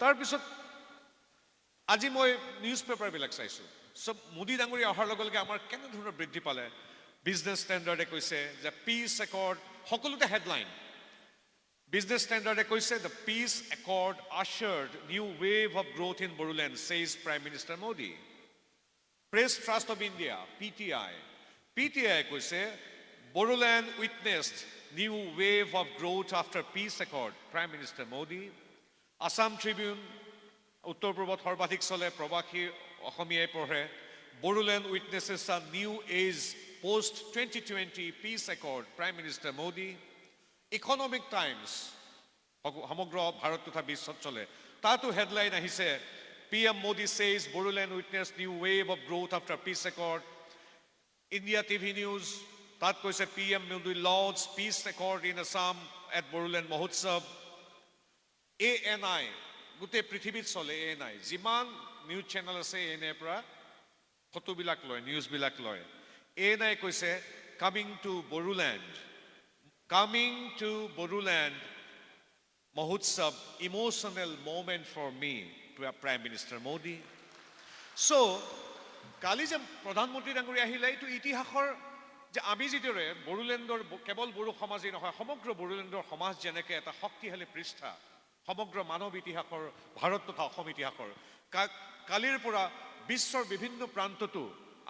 তাৰপিছত আজি মই news পেপাৰবিলাক চাইছোঁ সব মোদী ডাঙৰী অহাৰ লগে লগে আমাৰ কেনেধৰণৰ বৃদ্ধি পালে বিজনেছ ষ্টেণ্ডাৰ্ডে কৈছে যে পিচ একৰ্ড সকলোতে হেডলাইন বিজনেছ ষ্টেণ্ডাৰ্ডে কৈছে the peace accord ushered new wave of growth in Bodoland says prime minister Modi press trust of India PTI কৈছে Bodoland witnessed new wave of growth after peace accord prime minister Modi Assam Tribune, Uttar Purbat সৰ্বাধিক চলে প্ৰবাসী অসমীয়াই পঢ়ে Bodoland witnesses a new age post 2020 peace accord Prime Minister Modi Economic Times সমগ্ৰ ভাৰত তথা বিশ্বত চলে তাতো হেডলাইন আহিছে PM Modi says Bodoland witnessed new wave of growth after peace accord India TV News তাত কৈছে PM Modi lauds peace accord in Assam at Bodoland Mahotsav ANI গোটেই পৃথিৱীত চলে ANI যিমান নিউজ চেনেল আছে ANI পৰা ফটোবিলাক লয় নিউজবিলাক লয় ANI কৈছে coming to Bodoland Mahotsav emotional moment for me prime minister Modi চ' কালি যে প্ৰধানমন্ত্ৰী ডাঙৰী আহিলে এইটো ইতিহাসৰ যে আমি যিদৰে বড়োলেণ্ডৰ কেৱল বড়ো সমাজেই নহয় সমগ্ৰ বড়োলেণ্ডৰ সমাজ যেনেকৈ এটা শক্তিশালী পৃষ্ঠা সমগ্ৰ মানৱ ইতিহাসৰ ভাৰত তথা অসম ইতিহাসৰ কালিৰ পৰা বিশ্বৰ বিভিন্ন প্ৰান্ততো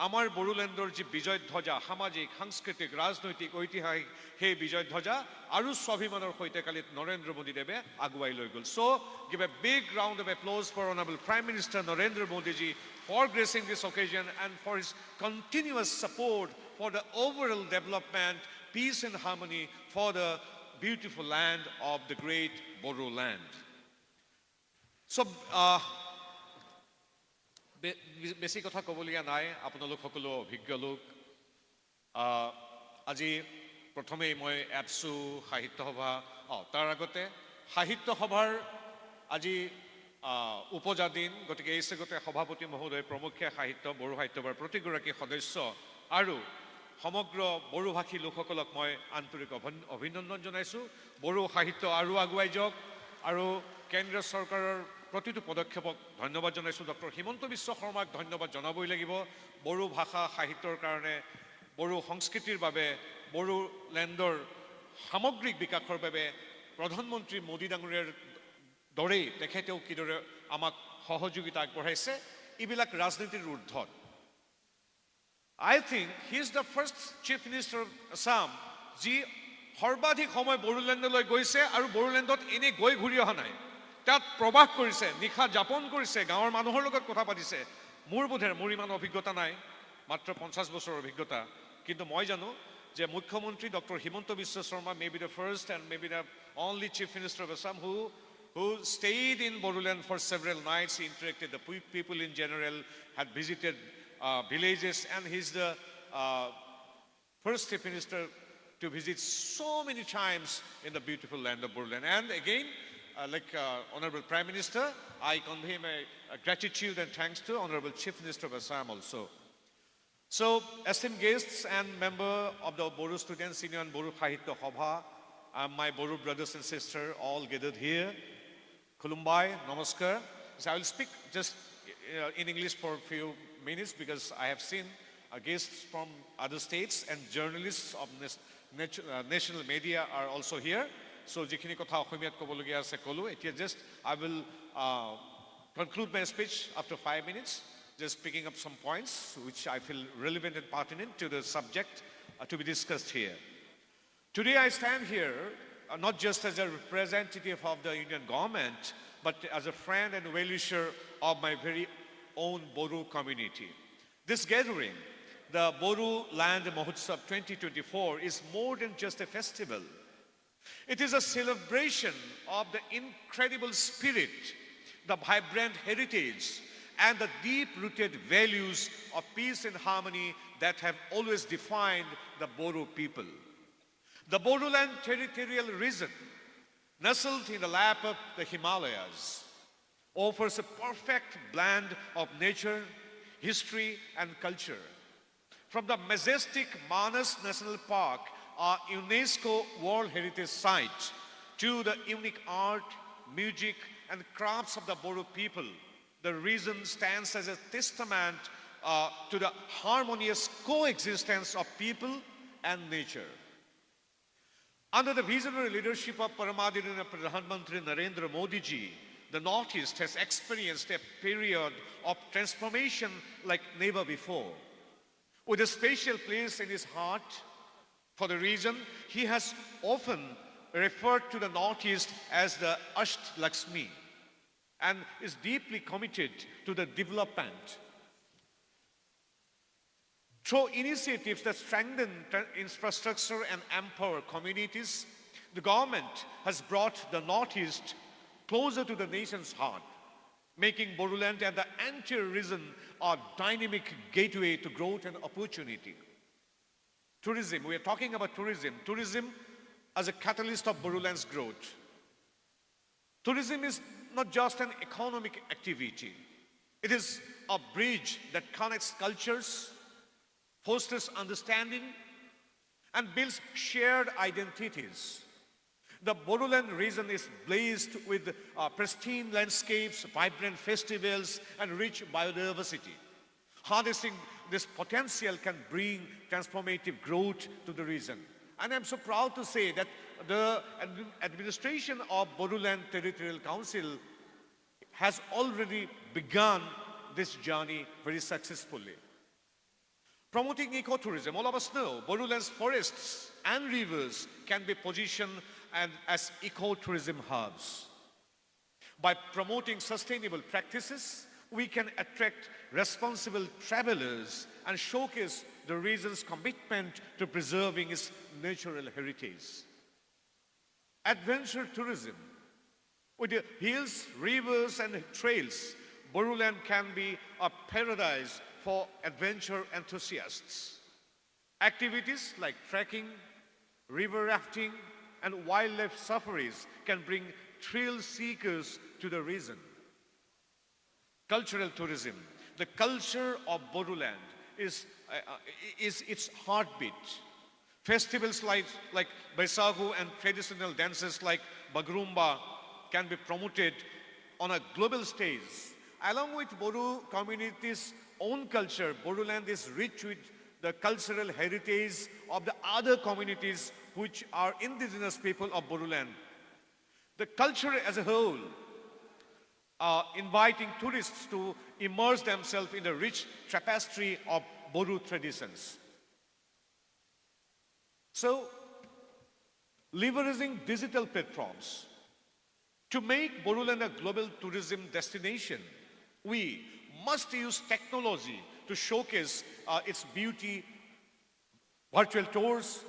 আমাৰ বড়োলেণ্ডৰ যি বিজয় ধ্বজা সামাজিক সাংস্কৃতিক ৰাজনৈতিক ঐতিহাসিক সেই বিজয় ধ্বজা আৰু স্বাভিমানৰ সৈতে কালি নৰেন্দ্ৰ মোদীদেৱে আগুৱাই লৈ গ'ল so give a big round of applause for honorable prime minister narendra modi ji for gracing this occasion and for his continuous support for the overall development peace and harmony for the beautiful land of the great Bodo land so বেছি কথা ক'বলগীয়া নাই আপোনালোক সকলো অভিজ্ঞ লোক আজি প্ৰথমেই মই এপছু সাহিত্য সভা তাৰ আগতে সাহিত্য সভাৰ আজি উপজা দিন গতিকে এই চেগতে সভাপতি মহোদয় প্ৰমুখ্য সাহিত্য বড়ো সাহিত্য সভাৰ প্ৰতিগৰাকী সদস্য আৰু সমগ্ৰ বড়োভাষী লোকসকলক মই আন্তৰিক অভিনন্দন জনাইছোঁ বড়ো সাহিত্য আৰু আগুৱাই যাওক আৰু কেন্দ্ৰীয় চৰকাৰৰ প্ৰতিটো পদক্ষেপক ধন্যবাদ জনাইছোঁ ডক্টৰ হিমন্ত বিশ্ব শৰ্মাক ধন্যবাদ জনাবই লাগিব বড়ো ভাষা সাহিত্যৰ কাৰণে বড়ো সংস্কৃতিৰ বাবে বড়ো লেণ্ডৰ সামগ্ৰিক বিকাশৰ বাবে প্ৰধানমন্ত্ৰী মোদী ডাঙৰীয়াৰ দৰেই তেখেতেও কিদৰে আমাক সহযোগিতা আগবঢ়াইছে এইবিলাক ৰাজনীতিৰ ঊৰ্ধত I think he is the first chief minister of Assam যি সৰ্বাধিক সময় বড়োলেণ্ডলৈ গৈছে আৰু বড়োলেণ্ডত এনে গৈ ঘূৰি অহা নাই তাত প্ৰবাস কৰিছে নিশা যাপন কৰিছে গাঁৱৰ মানুহৰ লগত কথা পাতিছে মোৰ বোধেৰে মোৰ ইমান অভিজ্ঞতা নাই মাত্ৰ 50 বছৰৰ অভিজ্ঞতা কিন্তু মই জানো যে মুখ্যমন্ত্ৰী doctor Himanta Biswa Sarma may be the first and maybe the only chief minister of Assam who stayed in Bodoland for several nights he interacted the people in general had visited villages and he's the first chief minister to visit so many times in the beautiful land of Bodoland and again Honorable Prime Minister, I convey my gratitude and thanks to Honorable Chief Minister of Assam also. So, esteemed guests and member of the Bodo Students Union Bodo Sahitya Sabha, my Bodo brothers and sisters all gathered here. Khulumbai, namaskar. So I will speak just in English for a few minutes because I have seen guests from other states and journalists of national media are also here. So, jikhini kotha okhomiyat kobologia ase kolu etia just I will conclude my speech after 5 minutes just picking up some points which I feel relevant and pertinent to the subject to be discussed here. Today I stand here not just as a representative of the Indian government but as a friend and well-wisher of my very own Bodo community. This gathering, the Bodo Land Mahotsav 2024 is more than just a festival. It is a celebration of the incredible spirit, the vibrant heritage, and the deep-rooted values of peace and harmony that have always defined the Bodo people. The Bodoland territorial region, nestled in the lap of the Himalayas, offers a perfect blend of nature, history, and culture. From the majestic Manas National Park, a UNESCO World Heritage Site, to the unique art, music, and crafts of the Bodo people, the region stands as a testament to the harmonious coexistence of people and nature. Under the visionary leadership of Paramadinaya Pradhan Mantri Narendra Modi ji, the Northeast has experienced a period of transformation like never before. With a special place in his heart for the region, he has often referred to the Northeast as the Asht Lakshmi and is deeply committed to the development. Through initiatives that strengthen infrastructure and empower communities, the government has brought the Northeast closer to the nation's heart, making Bodoland and the entire region a dynamic gateway to growth and opportunity. Tourism, we are talking about tourism. Tourism as a catalyst of Bodoland's growth. Tourism is not just an economic activity. It is a bridge that connects cultures, fosters understanding, and builds shared identities. The Bodoland region is blazed with pristine landscapes, vibrant festivals, and rich biodiversity. Harnessing this potential can bring transformative growth to the region. And I'm so proud to say that the administration of Bodoland Territorial Council has already begun this journey very successfully. Promoting ecotourism, all of us know Bodoland's forests and rivers can be positioned as ecotourism hubs. By promoting sustainable practices, we can attract responsible travelers and showcase the region's commitment to preserving its natural heritage. Adventure tourism. With the hills, rivers, and trails, Bodoland can be a paradise for adventure enthusiasts. Activities like trekking, river rafting, and wildlife safaris can bring thrill seekers to the region. Cultural tourism. The culture of Bodoland is its heartbeat. Festivals like Baisagu and traditional dances like Bagrumba can be promoted on a global stage. Along with Bodo community's own culture, Bodoland is rich with the cultural heritage of the other communities which are indigenous people of Bodoland. The culture as a whole, inviting tourists to immerse themselves in the rich tapestry of Bodo traditions. So, leveraging digital platforms to make Bodoland a global tourism destination, we must use technology to showcase its beauty. Virtual tours,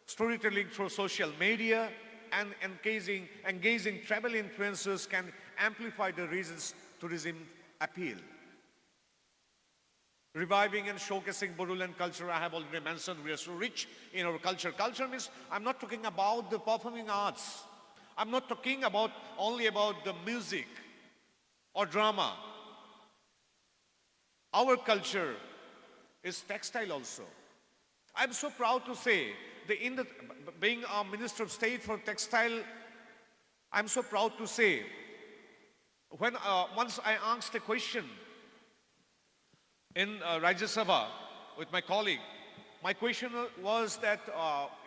storytelling through social media, and engaging travel influencers can amplify the region's tourism appeal. Reviving and showcasing Bodoland culture, I have already mentioned, we are so rich in our culture. Culture means, I'm not talking about the performing arts. I'm not talking only about the music or drama. Our culture is textile also. I'm so proud to say, being a Minister of State for Textile, I'm so proud to say, when once I asked a question in Rajya Sabha with my colleague, my question was that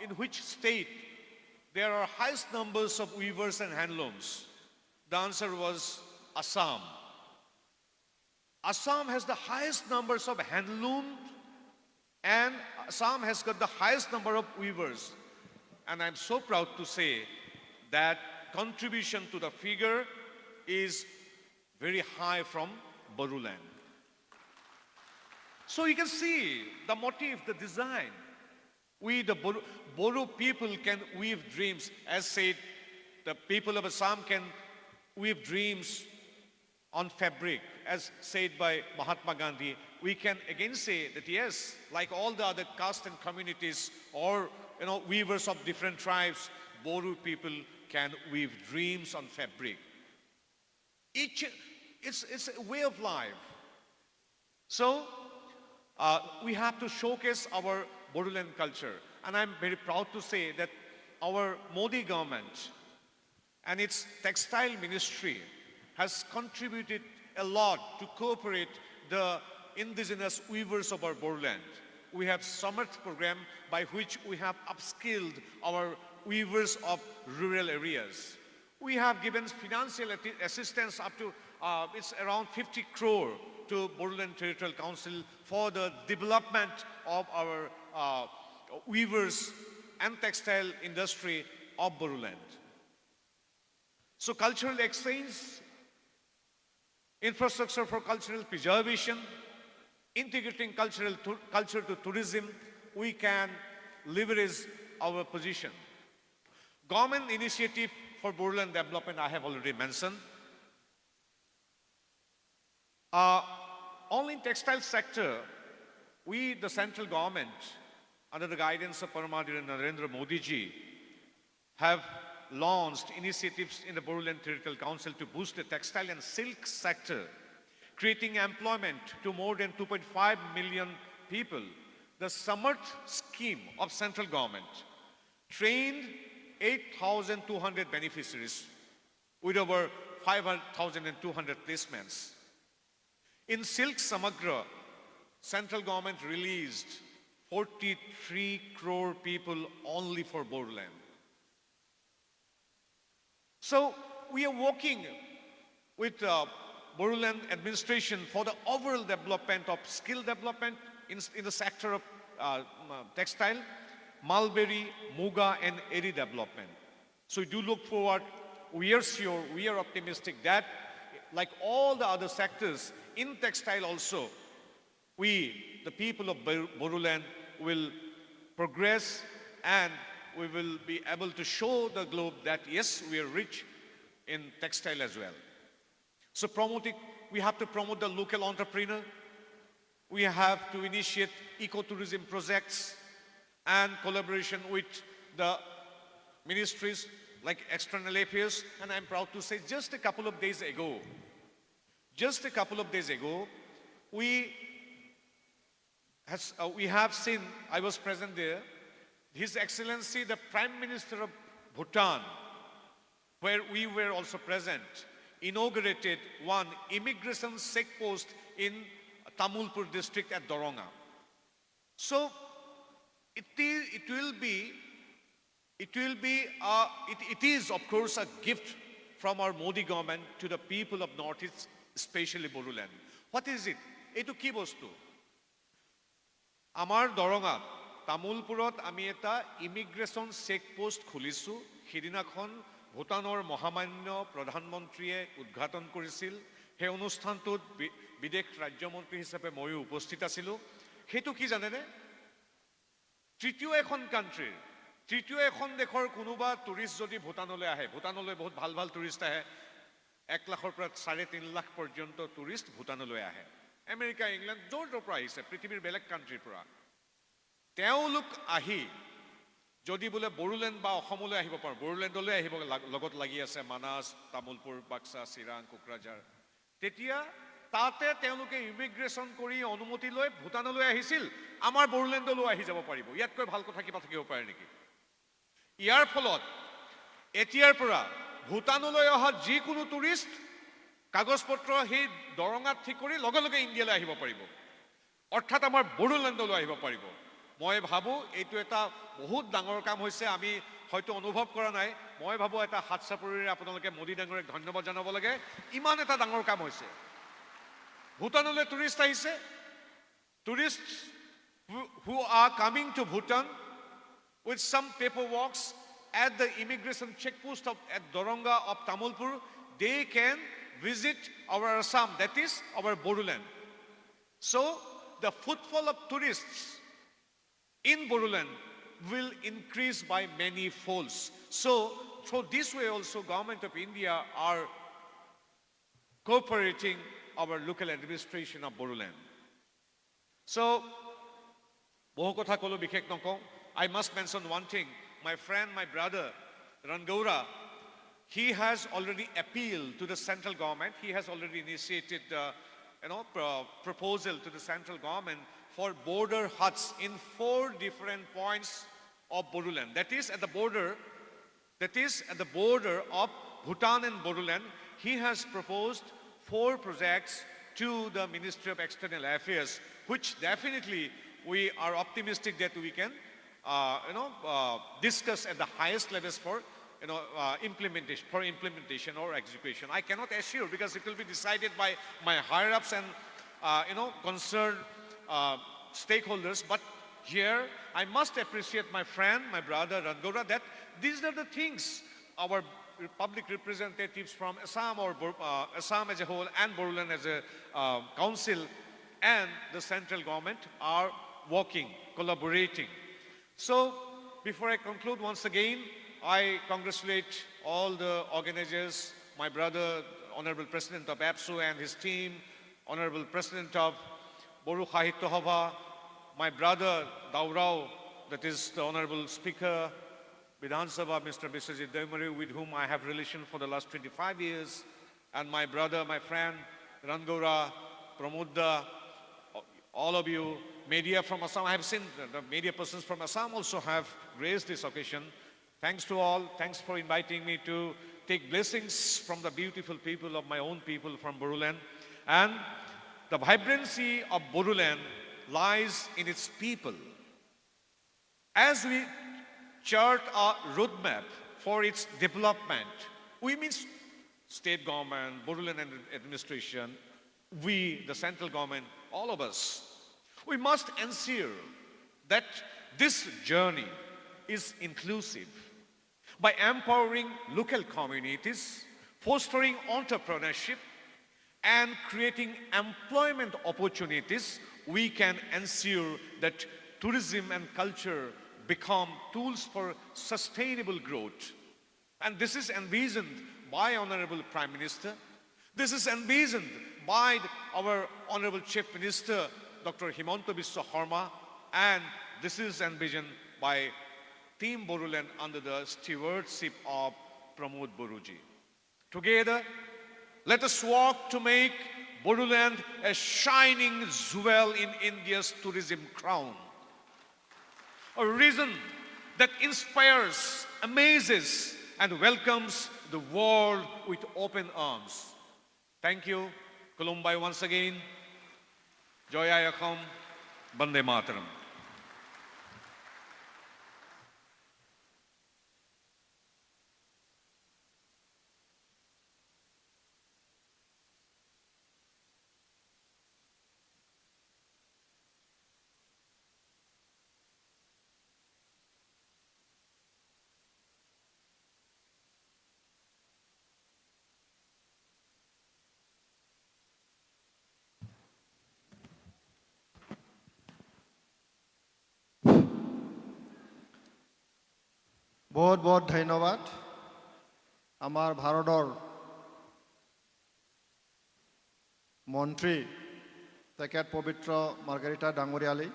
in which state there are highest numbers of weavers and handlooms? The answer was Assam. Assam has the highest numbers of handloom, and Assam has got the highest number of weavers. And I'm so proud to say that contribution to the figure is very high from Bodoland. So you can see the motif, the design. We, the Bodo people, can weave dreams. As said, the people of Assam can weave dreams on fabric, as said by Mahatma Gandhi. We can again say that yes, like all the other castes and communities or weavers of different tribes, Bodo people can weave dreams on fabric. It's a way of life. So we have to showcase our Bodoland culture. And I'm very proud to say that our Modi government and its textile ministry has contributed a lot to cooperate the indigenous weavers of our Bodoland. We have Samarth program by which we have upskilled our weavers of rural areas. We have given financial assistance up to, it's around 50 crore to Bodoland Territorial Council for the development of our weavers and textile industry of Bodoland. So cultural exchange, infrastructure for cultural preservation, integrating culture to tourism, we can leverage our position. Government initiative for Bodoland development, I have already mentioned. Only in textile sector, we, the central government, under the guidance of Paramount Narendra Modi ji, have launched initiatives in the Bodoland Territorial Council to boost the textile and silk sector, creating employment to more than 2.5 million people. The Samarth scheme of central government trained 8,200 beneficiaries with over 5,200 placements. In Silk Samagra, central government released 43 crore people only for Bodoland. So we are working with Bodoland administration for the overall development of skill development, in the sector of textile, mulberry, muga, and eri development. So we do look forward. We are sure, we are optimistic that, like all the other sectors in textile also, we, the people of Boruland, will progress, and we will be able to show the globe that yes, we are rich in textile as well. So we have to promote the local entrepreneur. We have to initiate ecotourism projects and collaboration with the ministries like External Affairs. And I'm proud to say just a couple of days ago, we have seen, I was present there, His Excellency, the Prime Minister of Bhutan, where we were also present, inaugurated one immigration check post in Tamulpur district at Doronga. So it is of course a gift from our Modi government to the people of Northeast, especially Boruland. What is it? Etu ki bostu? Amar Doronga, Tamulpurot ami eta immigration check post khulisu. Hidinakhon Bhutanor Mohamanyo Pradhan Montriye udghaton korisil. He onusthantot বিদেশ ৰাজ্যমন্ত্ৰী হিচাপে ময়ো উপস্থিত আছিলোঁ। সেইটো কি জানেনে? তৃতীয় এখন দেশৰ কোনোবা টুৰিষ্ট যদি ভূটানলৈ আহে, ভূটানলৈ বহুত ভাল ভাল টুৰিষ্ট আহে, 1 লাখৰ পৰা 3.5 লাখ পৰ্যন্ত টুৰিষ্ট ভূটানলৈ আহে। আমেৰিকা, ইংলেণ্ড, য'ৰ পৰা আহিছে, পৃথিৱীৰ বেলেগ কাণ্ট্ৰিৰ পৰা। তেওঁলোক আহি যদি বোলে বড়োলেণ্ড বা অসমলৈ আহিব পাৰে, বড়োলেণ্ডলৈ আহিব লগত লাগি আছে মানাস, তামুলপুৰ, বাক্সা, চিৰাং, কোকৰাঝাৰ, তেতিয়া তাতে তেওঁলোকে ইমিগ্ৰেশ্যন কৰি অনুমতি লৈ ভূটানলৈ আহিছিল, আমাৰ বড়োলেণ্ডলৈ আহি যাব পাৰিব। ইয়াতকৈ ভাল কথা কিবা থাকিব পাৰে নেকি? ইয়াৰ ফলত এতিয়াৰ পৰা ভূটানলৈ অহা যিকোনো টুৰিষ্ট কাগজ পত্ৰ সেই দৰঙাত ঠিক কৰি লগে লগে ইণ্ডিয়ালৈ আহিব পাৰিব, অৰ্থাৎ আমাৰ বড়োলেণ্ডলৈ আহিব পাৰিব। মই ভাবোঁ এইটো এটা বহুত ডাঙৰ কাম হৈছে। আমি হয়তো অনুভৱ কৰা নাই। মই ভাবোঁ এটা হাত চাপৰিৰে আপোনালোকে মোদী ডাঙৰীক ধন্যবাদ জনাব লাগে। ইমান এটা ডাঙৰ কাম হৈছে। ভূটানলৈ টুৰিষ্ট আহিছে। Tourists who are coming to Bhutan with some paperwork at the immigration checkpost at Doronga of Tamulpur, they can visit our Assam, that is our Boruland. So the footfall of tourists in Boruland will increase by many folds. So through this way also Government of India are cooperating our local administration of Boruland. So বহু কথা কলো, বিশেষ নকওঁ। I must mention one thing. My friend, my brother, Rangaura, he has already appealed to the central government. He has already initiated proposal to the central government for border huts in 4 different points of Boruland. That is at the border of Bhutan and Boruland. He has proposed 4 projects to the Ministry of External Affairs, which definitely we are optimistic that we can discuss at the highest levels for implementation or execution. I cannot assure because it will be decided by my higher ups and concerned stakeholders. But here I must appreciate my friend, my brother Rangaura, that these are the things our public representatives from Assam or Assam as a whole and Boruland as a council and the central government are working, collaborating. So before I conclude, once again, I congratulate all the organizers, my brother, Honorable President of APSU and his team, Honorable President of Boru Sahitya Sabha, my brother Daurao, that is the Honorable Speaker, Vidhan Sabha, Mr. Biswajit Devmari, with whom I have relation for the last 25 years, and my brother, my friend, Rangaura, Pramodda, all of you, media from Assam. I have seen the media persons from Assam also have graced this occasion. Thanks to all. Thanks for inviting me to take blessings from the beautiful people of my own people from Boruland. And the vibrancy of Boruland lies in its people. As we chart a roadmap for its development, we mean state government, Boruland administration, we, the central government, all of us, We must ensure that this journey is inclusive by empowering local communities, fostering entrepreneurship, and creating employment opportunities. We can ensure that tourism and culture become tools for sustainable growth. And this is envisioned by Honorable Prime Minister. This is envisioned by our Honorable Chief Minister, Dr. Himanta Biswa Sarma, and this is envisioned by Team Bodoland under the stewardship of Pramod Boruji. Together, let us work to make Bodoland a shining jewel in India's tourism crown. A region that inspires, amazes, and welcomes the world with open arms. Thank you. Kolumbai once again. Joya Yakom. Bande Mataram. बहुत बहुत धन्यवाद आमार भारतर मंत्री तेकेट पवित्र margherita डांगरियाली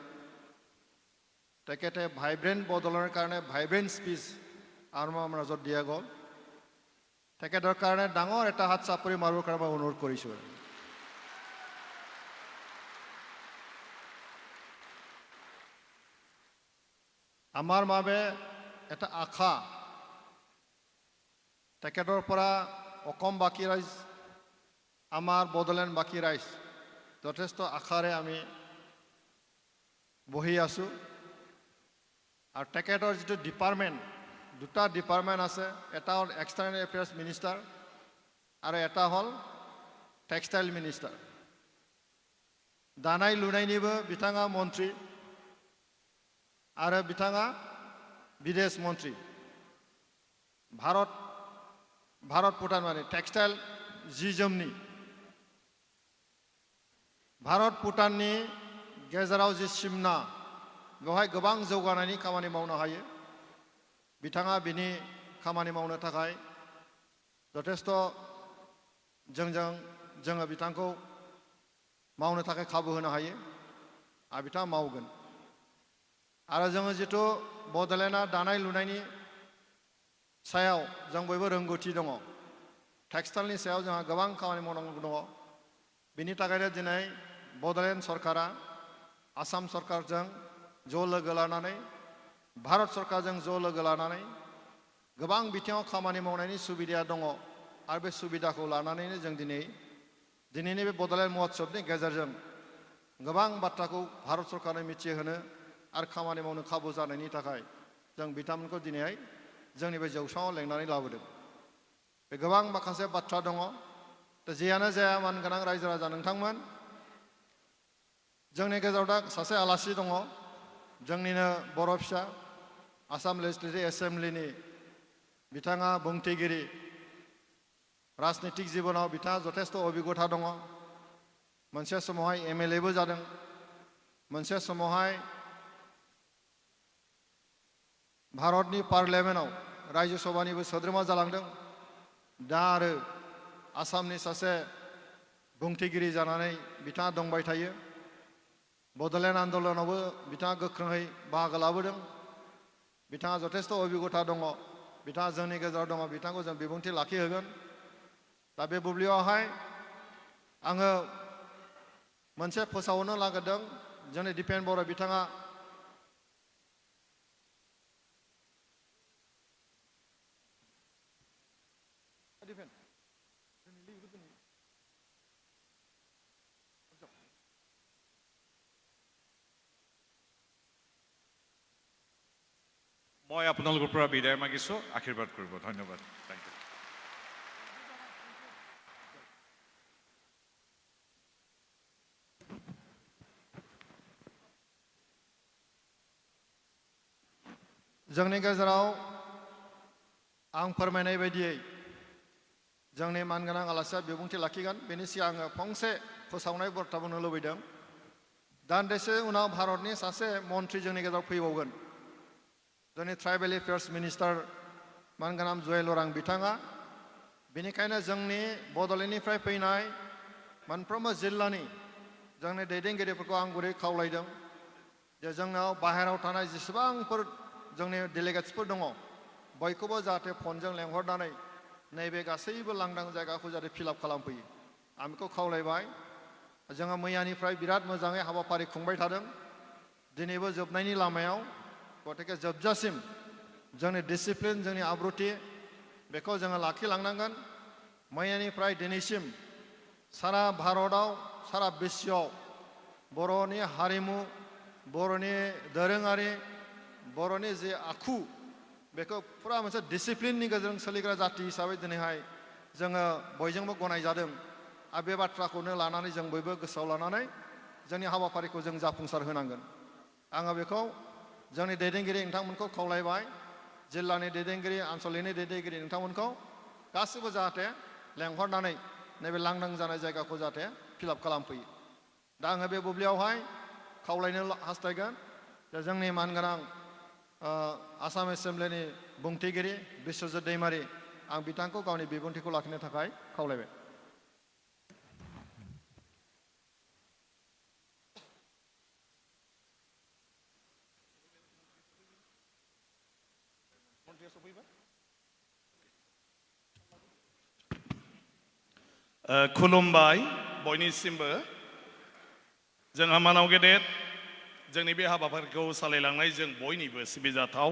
तेकेटे भाइब्रेंट बदलर कारणे भाइब्रेंट speech आरम्भ राजत दिया गल तेकेटर कारणे डांगर एटा हात चापरि मारिবৰ কাৰণে মই অনুৰোধ কৰিছো আমাৰ বাবে এটা আশা তেকেটৰ পৰা অসম বাকী ৰাইজ আমাৰ বডোলেণ্ড বাকী ৰাইজ যথেষ্ট আশাৰে আমি বহি আছো আৰু তেকেটৰ যিটো ডিপাৰ্টমেণ্ট দুটা ডিপাৰ্টমেণ্ট আছে এটা হ'ল এক্সটাৰ্নেল এফেয়াৰ্ছ মিনিষ্টাৰ আৰু এটা হ'ল টেক্সটাইল মিনিষ্টাৰ দানাই লুনাইनिबो बिथाङा मन्त्री आरो बिथाङा विदेश मंत्री भारत भूटान माने टेक्सटाइल जि जोमनि भारत भूटाननि गेजेराव जि सिमना बेवहाय गोबां जौगानायनि खामानि मावनो हायो बिथाङा बिनि खामानि मावनो थाखाय जथेस्थ जोङो बिथांखौ मावनो थाखाय खाबु होनो हायो आरो बिथाङा मावगोन आरो जोङो जितु बडलेण्डआ दानाय लुनायनि सायाव जों बयबो रोंगौथि दङ टेक्सटाइलनि सायाव जोंहा गोबां खामानि मावनांगौ दङ बिनि थाखायनो दिनै बडलेण्ड सरकारा आसाम सरकारजों ज' लोगो लानानै भारत सरकारजों ज' लोगो लानानै गोबां बिथिङाव खामानि मावनायनि सुबिदा दङ आरो बे सुबिदाखौ लानानैनो जों दिनैनि बे बडलेण्ड महोत्सबनि गेजेरजों गोबां बाथ्राखौ भारत सरकारनो मिथिहोनो आरो खामानि मावनो खाबु जानायनि थाखाय जों बिथांमोनखौ दिनैहाय जोंनि बे जौसाङाव लेंनानै लाबोदों बे गोबां माखासे बाथ्रा दङ दा जेयानो जाया मानगोनां रायजो राजा नोंथांमोन जोंनि गेजेराव दा सासे आलासि दङ जोंनिनो बर' फिसा आसाम लेजिस्लेटिभ एसेम्ब्लिनि बिथाङा बुंथिगिरि राजनितिक जिबनाव बिथाङा जथेस्थ अभिगथा दङ मोनसे समावहाय एमएलएबो जादों मोनसे समावहाय भारतनि पार्लियामेन्टआव रायजो सभानिबो सोद्रोमा जालांदों दा आरो आसामनि सासे बुंथिगिरि जानानै बिथाङा दंबाय थायो बडलेण्ड आन्दलनावबो बिथाङा गोख्रोङै बाहागो लाबोदों बिथाङा जथेस्थ अभिगथा दङ बिथाङा जोंनि गेजेराव दङ बिथांखौ जों बिबुंथि लाखिहोगोन दा बे बुब्लियावहाय आङो मोनसे फोसावनो नागिरदों जोंनि दिपेन बर' बिथाङा মই আপোনালোকৰ পৰা বিদায় মাগিছোঁ আশীৰ্বাদ কৰিব ধন্যবাদ থেংক ইউ जोंनि गेजेराव आं फोरमायनाय बायदियै जोंनि मानगोनां आलासिया बिबुंथि लाखिगोन बेनि सिगां आङो फंसे फोसावनाय बाथ्रा बुंनो लुबैदों दान्दिसे उनाव भारतनि सासे मन्थ्रि जोंनि गेजेराव फैबावगोन जोंनि ट्राइबेल एफेयार्स मिनिस्टार मानगोनां जुवेल अरां बिथाङा बेनिखायनो जोंनि बड'लेण्डनिफ्राय फैनाय मोनफ्रोमबो जिल्लानि जोंनि दैदेनगिरिफोरखौ आं गुरै खावलायदों जे जोंनाव बाहेरायाव थानाय जेसेबांफोर जोंनि डेलिगेट्सफोर दङ बयखौबो जाहाथे फनजों लेंहरनानै नैबे गासैबो लांदां जायगाखौ जाहाथे फिलआप खालामफैयो आं बेखौ खावलायबाय जोङो मैयानिफ्राय बिराद मोजाङै हाबाफारि खुंबाय थादों दिनैबो जोबनायनि लामायाव गतिके जोबजासिम जोंनि डिसिप्लिन जोंनि आब्रुथि बेखौ जोङो लाखिलांनांगोन मैयानिफ्राय दिनैसिम सारा भारताव सारा बिश्वआव बर'नि हारिमु बर'नि दोरोङारि बर'नि जे आखु बेखौ फुरा मोनसे डिसिप्लिननि गेजेरजों सोलिग्रा जाथि हिसाबै दिनैहाय जोङो बयजोंबो गनायजादों आरो बे बाथ्राखौनो लानानै जों बयबो गोसोआव लानानै जोंनि हाबाफारिखौ जों जाफुंसार होनांगोन आङो बेखौ जोंनि दैदेनगिरि नोंथांमोनखौ खावलायबाय जिल्लानि दैदेनगिरि आनसलिकनि दैदेनगिरि नोंथांमोनखौ गासिबो जाहाथे लेंहरनानै नैबे लांदां जानाय जायगाखौ जाहाथे फिलआप खालामफैयो दा आङो बे बुब्लियावहाय खावलायनो हास्थायगोन जे जोंनि मानगोनां आसाम एसेम्ब्लिनि बुंथिगिरि बिश्वजित दैमारि आं बिथांखौ गावनि बिबुंथिखौ लाखिनो थाखाय खावलायबाय खुलुमबाय बयनिसिमबो जोंहा मानाव गेदेर जोंनि बे हाबाफारिखौ सालायलांनाय जों बयनिबो सिबिजाथाव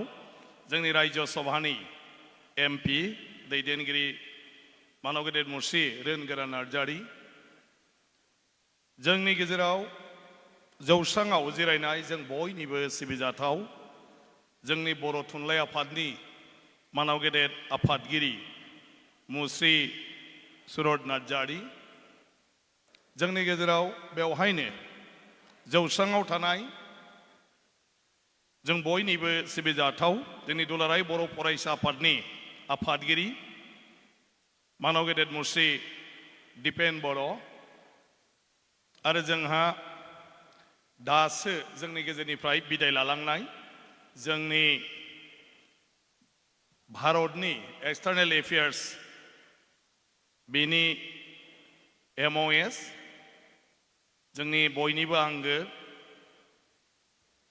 जोंनि रायजो सभानि एमपि दैदेनगिरि मानाव गेदेर मुस्रि रोनगोरा नार्जारी जोंनि गेजेराव जौस्राङाव जिरायनाय जों बयनिबो सिबिजाथाव जोंनि बर' थुनलाइ आफादनि मानाव गेदेर आफादगिरि मुस्रि सुरत नार्जारी जोंनि गेजेराव बेवहायनो जौस्राङाव थानाय जों बयनिबो सिबिजाथाव जोंनि दुलाराय बर' फरायसा आफादनि आफादगिरि मानाव गेदेर मुस्रि दिपेन बर' आरो जोंहा दासो जोंनि गेजेरनिफ्राय बिदाय लालांनाय जोंनि भारतनि एक्सटार्नेल एफेयार्स बेनि MOS जोंनि बयनिबो आंगो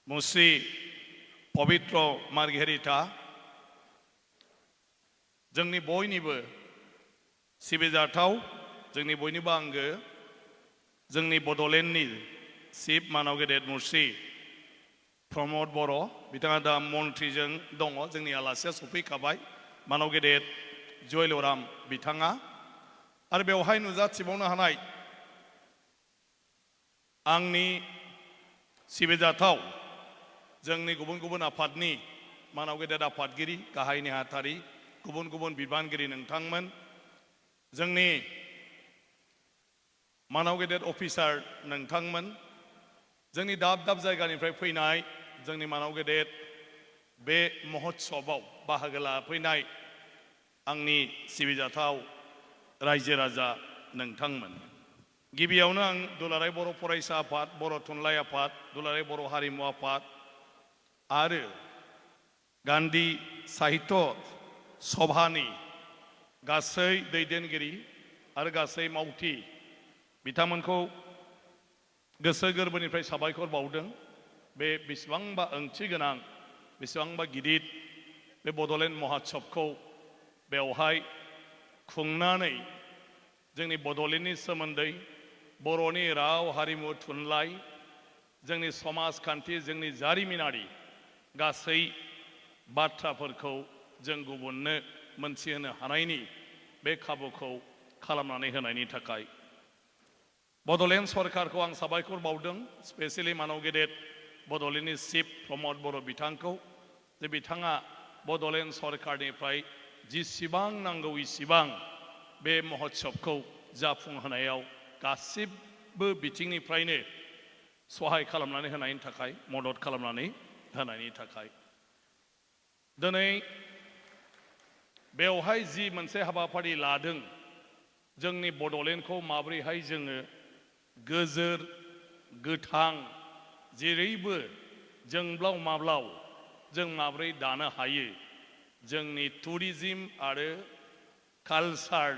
मुस्रि पवित्र मार्घेरिटा जोंनि बयनिबो सिबिजाथाव जोंनि बयनिबो आंगो जोंनि बड'लेण्डनि चिफ मानाव गेदेर मुस्रि प्रमद बर' बिथाङा दा मन्थ्रिजों दङ जोंनि आलासिया सफैखाबाय मानाव गेदेर जुवेल अरां बिथाङा आरो बेवहाय नुजाथिबावनो हानाय आंनि सिबिजाथाव जोंनि गुबुन गुबुन आफादनि मानाव गेदेर आफादगिरि गाहाय नेहाथारि गुबुन गुबुन बिबानगिरि नोंथांमोन जोंनि मानाव गेदेर अफिसार नोंथांमोन जोंनि दाब दाब जायगानिफ्राय फैनाय जोंनि मानाव गेदेर बे महोत्सवआव बाहागो लाफैनाय आंनि सिबिजाथाव रायजो राजा नोंथांमोन गिबियावनो आं दुलाराय बर' फरायसा आफाद बर' थुनलाइ आफाद दुलाराय बर' हारिमु आफाद आरो गान्धी साहित्य सभानि गासै दैदेनगिरि आरो गासै मावथि बिथांमोनखौ गोसो गोरबोनिफ्राय साबायखर बावदों बे बेसेबांबा ओंथि गोनां बेसेबांबा गिदिर बे बड'लेण्ड महोत्सबखौ बेवहाय खुंनानै जोंनि बड'लेण्डनि सोमोन्दै बर'नि राव हारिमु थुनलाइ जोंनि समाजखान्थि जोंनि जारिमिनारि गासै बाथ्राफोरखौ जों गुबुननो मोनथिहोनो हानायनि बे खाबुखौ खालामनानै होनायनि थाखाय बड'लेण्ड सरकारखौ आं साबायखर बावदों स्पेसियेलि मानाव गेदेर बड'लेण्डनि चिफ प्रमद बर' बिथांखौ जे बिथाङा बड'लेण्ड सरकारनिफ्राय जिसिबां नांगौ इसिबां बे महोत्सबखौ जाफुंहोनायाव गासिबो बिथिंनिफ्रायनो सहाय खालामनानै होनायनि थाखाय मदद खालामनानै होनायनि थाखाय दिनै बेवहाय जि मोनसे हाबाफारि लादों जोंनि बड'लेण्डखौ माबोरैहाय जोङो गोजोर गोथां जेरैबो जोंब्लाव माब्लाव जों माबोरै दानो हायो जोंनि टुरिजिम आरो कालचार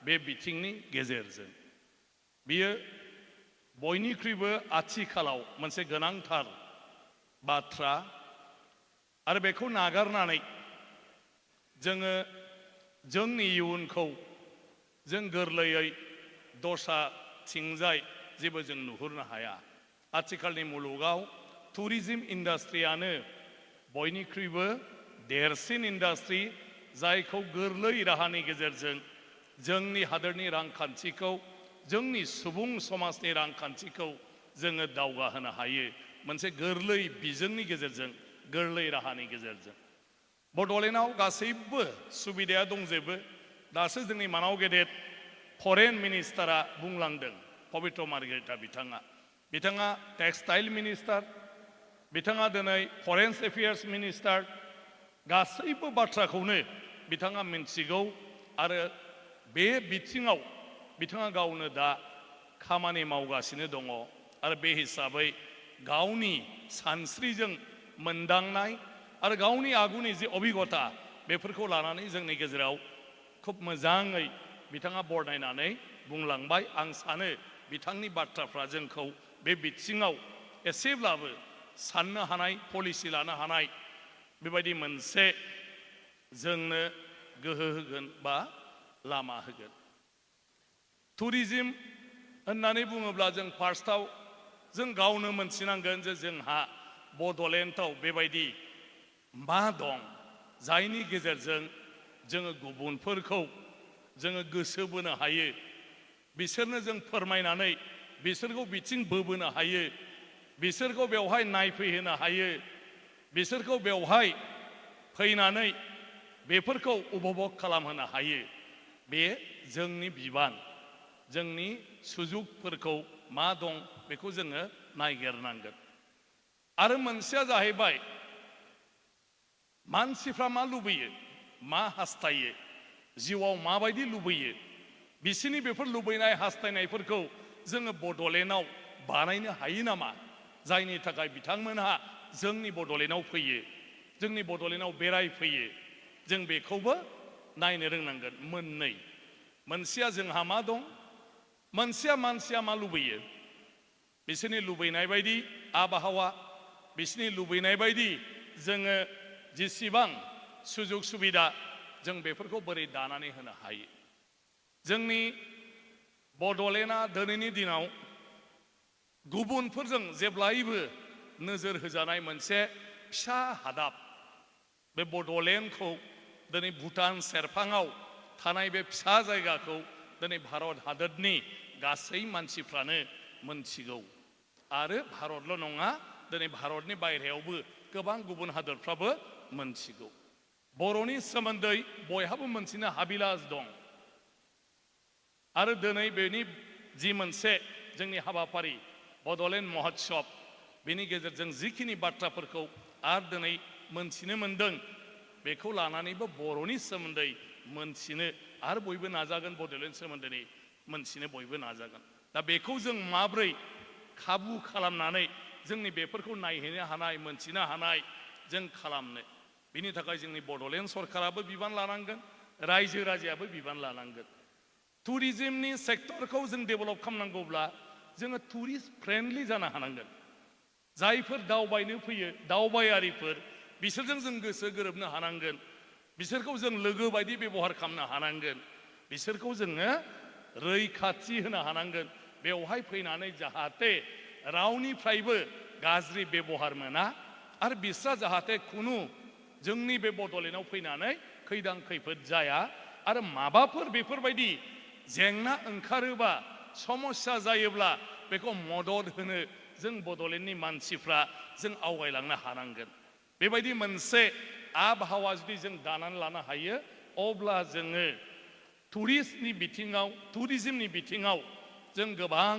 बे बिथिंनि गेजेरजों बियो बयनिख्रुइबो आथिखालाव मोनसे गोनांथार बाथ्रा आरो बेखौ नागारनानै जोङो जोंनि इयुनखौ जों गोरलैयै दस्राथिंजाय जेबो जों नुहुरनो हाया आथिखालनि मुलुगाव टुरिजिम इन्डास्ट्रियानो बयनिख्रुइबो देरसिन इन्डास्ट्रि जायखौ गोरलै राहानि गेजेरजों जोंनि हादोरनि रांखान्थिखौ जोंनि सुबुं समाजनि रांखान्थिखौ जोङो दावगाहोनो हायो मोनसे गोरलै बिजोंनि गेजेरजों गोरलै राहानि गेजेरजों बड'लेण्डआव गासैबो सुबिदाया दंजोबो दासो जोंनि मानाव गेदेर फरेन मिनिस्टारा बुंलांदों पबित्र मार्गेरिटा बिथाङा टेक्सटाइल मिनिस्टार बिथाङा दिनै फरेन एफेयार्स मिनिस्टार गासैबो बाथ्राखौनो बिथाङा मिन्थिगौ आरो बे बिथिङाव बिथाङा गावनो दा खामानि मावगासिनो दङ आरो बे हिसाबै गावनि सानस्रिजों मोनदांनाय आरो गावनि आगुनि जे अभिगता बेफोरखौ लानानै जोंनि गेजेराव खुब मोजाङै बिथाङा बरनायनानै बुंलांबाय आं सानो बिथांनि बाथ्राफ्रा जोंखौ बे बिथिङाव एसेब्लाबो साननो हानाय पलिसि लानो हानाय बेबायदि मोनसे जोंनो गोहो होगोन बा लामा होगोन टुरिजिम होननानै बुङोब्ला जों फार्स्टआव जों गावनो मोनथिनांगोन जे जोंहा बड'लेण्डआव बेबायदि मा दं जायनि गेजेरजों जोङो गुबुनफोरखौ जोङो गोसो बोनो हायो बिसोरनो जों फोरमायनानै बिसोरखौ बिथिं बोबोनो हायो बिसोरखौ बेवहाय नायफैहोनो हायो बिसोरखौ बेवहाय फैनानै बेफोरखौ उपभग खालामहोनो हायो बे जोंनि बिबान जोंनि सुजुगफोरखौ मा दं बेखौ जोङो नायगिरनांगोन आरो मोनसेया जाहैबाय मानसिफ्रा मा लुबैयो मा हास्थायो जिउआव माबायदि लुबैयो बिसोरनि बेफोर लुबैनाय हास्थायनायफोरखौ जोङो बड'लेण्डआव बानायनो हायो नामा जायनि थाखाय बिथांमोनहा जोंनि बड'लेण्डआव फैयो जोंनि बड'लेण्डआव बेरायफैयो जों बेखौबो नायनो रोंनांगोन मोननै मोनसेया जोंहा मा दं मोनसेया मानसिया मा लुबैयो बिसोरनि लुबैनाय बायदि आबहावा बिसोरनि लुबैनाय बायदि जोङो जेसेबां सुजुग सुबिदा जों बेफोरखौ बोरै दानानै होनो हायो जोंनि बड'लेण्डआ दिनैनि दिनाव गुबुनफोरजों जेब्लायबो नोजोर होजानाय मोनसे फिसा हादाब बे बड'लेण्डखौ दिनै भुटान सेरफाङाव थानाय बे फिसा जायगाखौ दिनै भारत हादरनि गासै मानसिफ्रानो मोनथिगौ आरो भारतल' नङा दिनै भारतनि बायहेरायावबो गोबां गुबुन हादरफ्राबो मोनथिगौ बर'नि सोमोन्दै बयहाबो मोनथिनो हाबिलास दं आरो दिनै बेनि जि मोनसे जोंनि हाबाफारि बड'लेण्ड महोत्सब बेनि गेजेरजों जिखिनि बाथ्राफोरखौ आरो दिनै मोनथिनो मोनदों बेखौ लानानैबो बर'नि सोमोन्दै मोनथिनो आरो बयबो नाजागोन बड'लेण्ड सोमोन्दै मोनथिनो बयबो नाजागोन दा बेखौ जों माब्रै खाबु खालामनानै जोंनि बेफोरखौ नायहैनो हानाय मोनथिनो हानाय जों खालामनो बिनि थाखाय जोंनि बड'लेण्ड सरकाराबो बिबान लानांगोन रायजो राजायाबो बिबान लानांगोन टुरिजिमनि सेक्टरखौ जों डेभेलप खालामनांगौब्ला जोङो टुरिस्ट फ्रेन्डलि जानो हानांगोन जायफोर दावबायनो फैयो दावबायारिफोर बिसोरजों जों गोसो गोरोबनो हानांगोन बिसोरखौ जों लोगो बायदि बेबहार खालामनो हानांगोन बिसोरखौ जोङो रैखाथि होनो हानांगोन बेवहाय फैनानै जाहाथे रावनिफ्रायबो गाज्रि बेबहार मोना आरो बिस्रा जाहाथे खुनु जोंनि बे बड'लेण्डआव फैनानै खैदां खैफोद जाया आरो माबाफोर बेफोरबायदि जेंना ओंखारोबा समस्या जायोब्ला बेखौ मदद होनो जों बड'लेण्डनि मानसिफ्रा जों आवगायलांनो हानांगोन बेबायदि मोनसे आबहावा जुदि जों दानानै लानो हायो अब्ला जोङो टुरिस्टनि बिथिङाव टुरिजिमनि बिथिङाव जों गोबां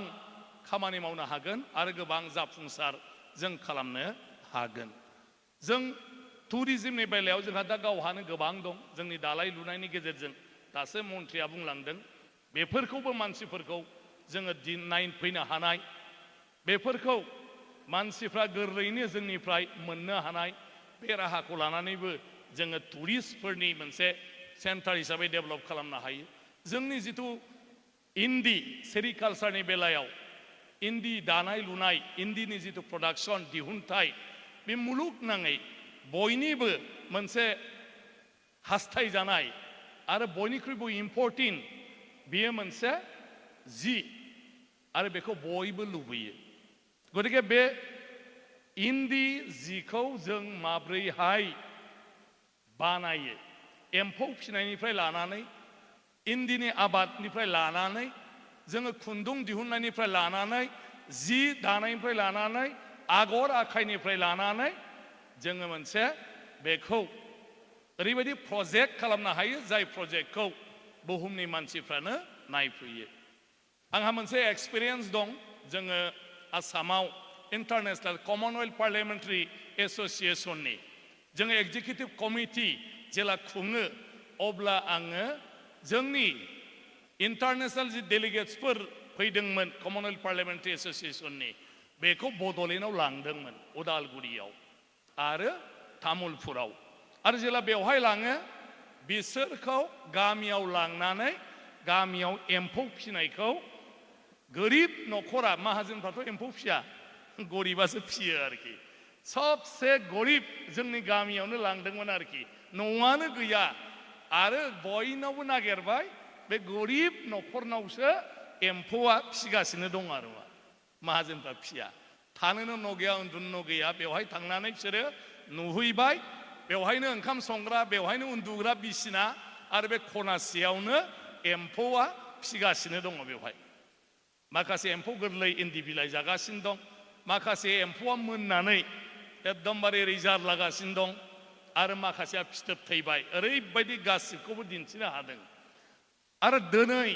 खामानि मावनो हागोन आरो गोबां जाफुंसार जों खालामनो हागोन जों टुरिज्मनि बेलायाव जोंहा दा गावहानो गोबां दं जोंनि दालाय लुनायनि गेजेरजों दासो मन्थ्रिया बुंलांदों बेफोरखौबो मानसिफोरखौ जोङो नायफैनो हानाय बेफोरखौ मानसिफ्रा गोरलैयैनो जोंनिफ्राय मोननो हानाय बे राहाखौ लानानैबो जोङो टुरिस्टफोरनि मोनसे सेन्टार हिसाबै डेभेलप खालामनो हायो जोंनि जिथु इन्दि सेरिकालचारनि बेलायाव इन्दि दानाय लुनाय इन्दिनि जिथु प्रडाक्शन दिहुनथाय बे मुलुगनाङै बयनिबो मोनसे हास्थायजानाय आरो बयनिख्रुइबो इम्परटेन्ट बेयो मोनसे जि आरो बेखौ बयबो लुबैयो गतिके बे इन्दि जिखौ जों माब्रैहाय बानायो एम्फौ फिसिनायनिफ्राय लानानै इन्दिनि आबादनिफ्राय लानानै जोङो खुन्दुं दिहुननायनिफ्राय लानानै जि दानायनिफ्राय लानानै आगर आखाइनिफ्राय लानानै जोङो मोनसे बेखौ ओरैबायदि प्रजेक्ट खालामनो हायो जाय प्रजेक्टखौ बुहुमनि मानसिफ्रानो नायफैयो आंहा मोनसे एक्सपिरियेन्स दं जोङो आसामाव इन्टारनेशनेल कमनवेल्थ पार्लियामेन्टारि एसोसिएशननि जोङो एक्जिकिउटिभ कमिटि जेला खुङो अब्ला आङो जोंनि इन्टारनेशनेल जि डेलिगेट्सफोर फैदोंमोन कमनवेल्थ पार्लियामेन्टारि एसोसिएशननि बेखौ बड'लेण्डआव लांदोंमोन उदालगुरियाव आरो तामुलपुराव आरो जेला बेवहाय लाङो बिसोरखौ गामियाव लांनानै गामियाव एम्फौ फिसिनायखौ गोरिब न'खरा माहाजोनफ्राथ' एम्फौ फिया गरिबासो फियो आरोखि सबसे गरिब जोंनि गामियावनो लांदोंमोन आरोखि न'आनो गैया आरो बयनावबो नागिरबाय बे गरिब न'खरनावसो एम्फौआ फिसिगासिनो दं आरो माहाजोनफ्रा फिया थानोनो न' गैया उन्दुनो न' गैया बेवहाय थांनानै बिसोरो नुहैबाय बेवहायनो ओंखाम संग्रा बेवहायनो उन्दुग्रा बिसिना आरो बे खनासेयावनो एम्फौआ फिसिगासिनो दङ बेवहाय माखासे एम्फौ गोरलै इन्दि बिलाइ जागासिनो दं माखासे एम्फौआ मोननानै एकदमबारे रिजार्भ लागासिनो दं आरो माखासेया फिथोब थैबाय ओरैबायदि गासिबखौबो दिन्थिनो हादों आरो दिनै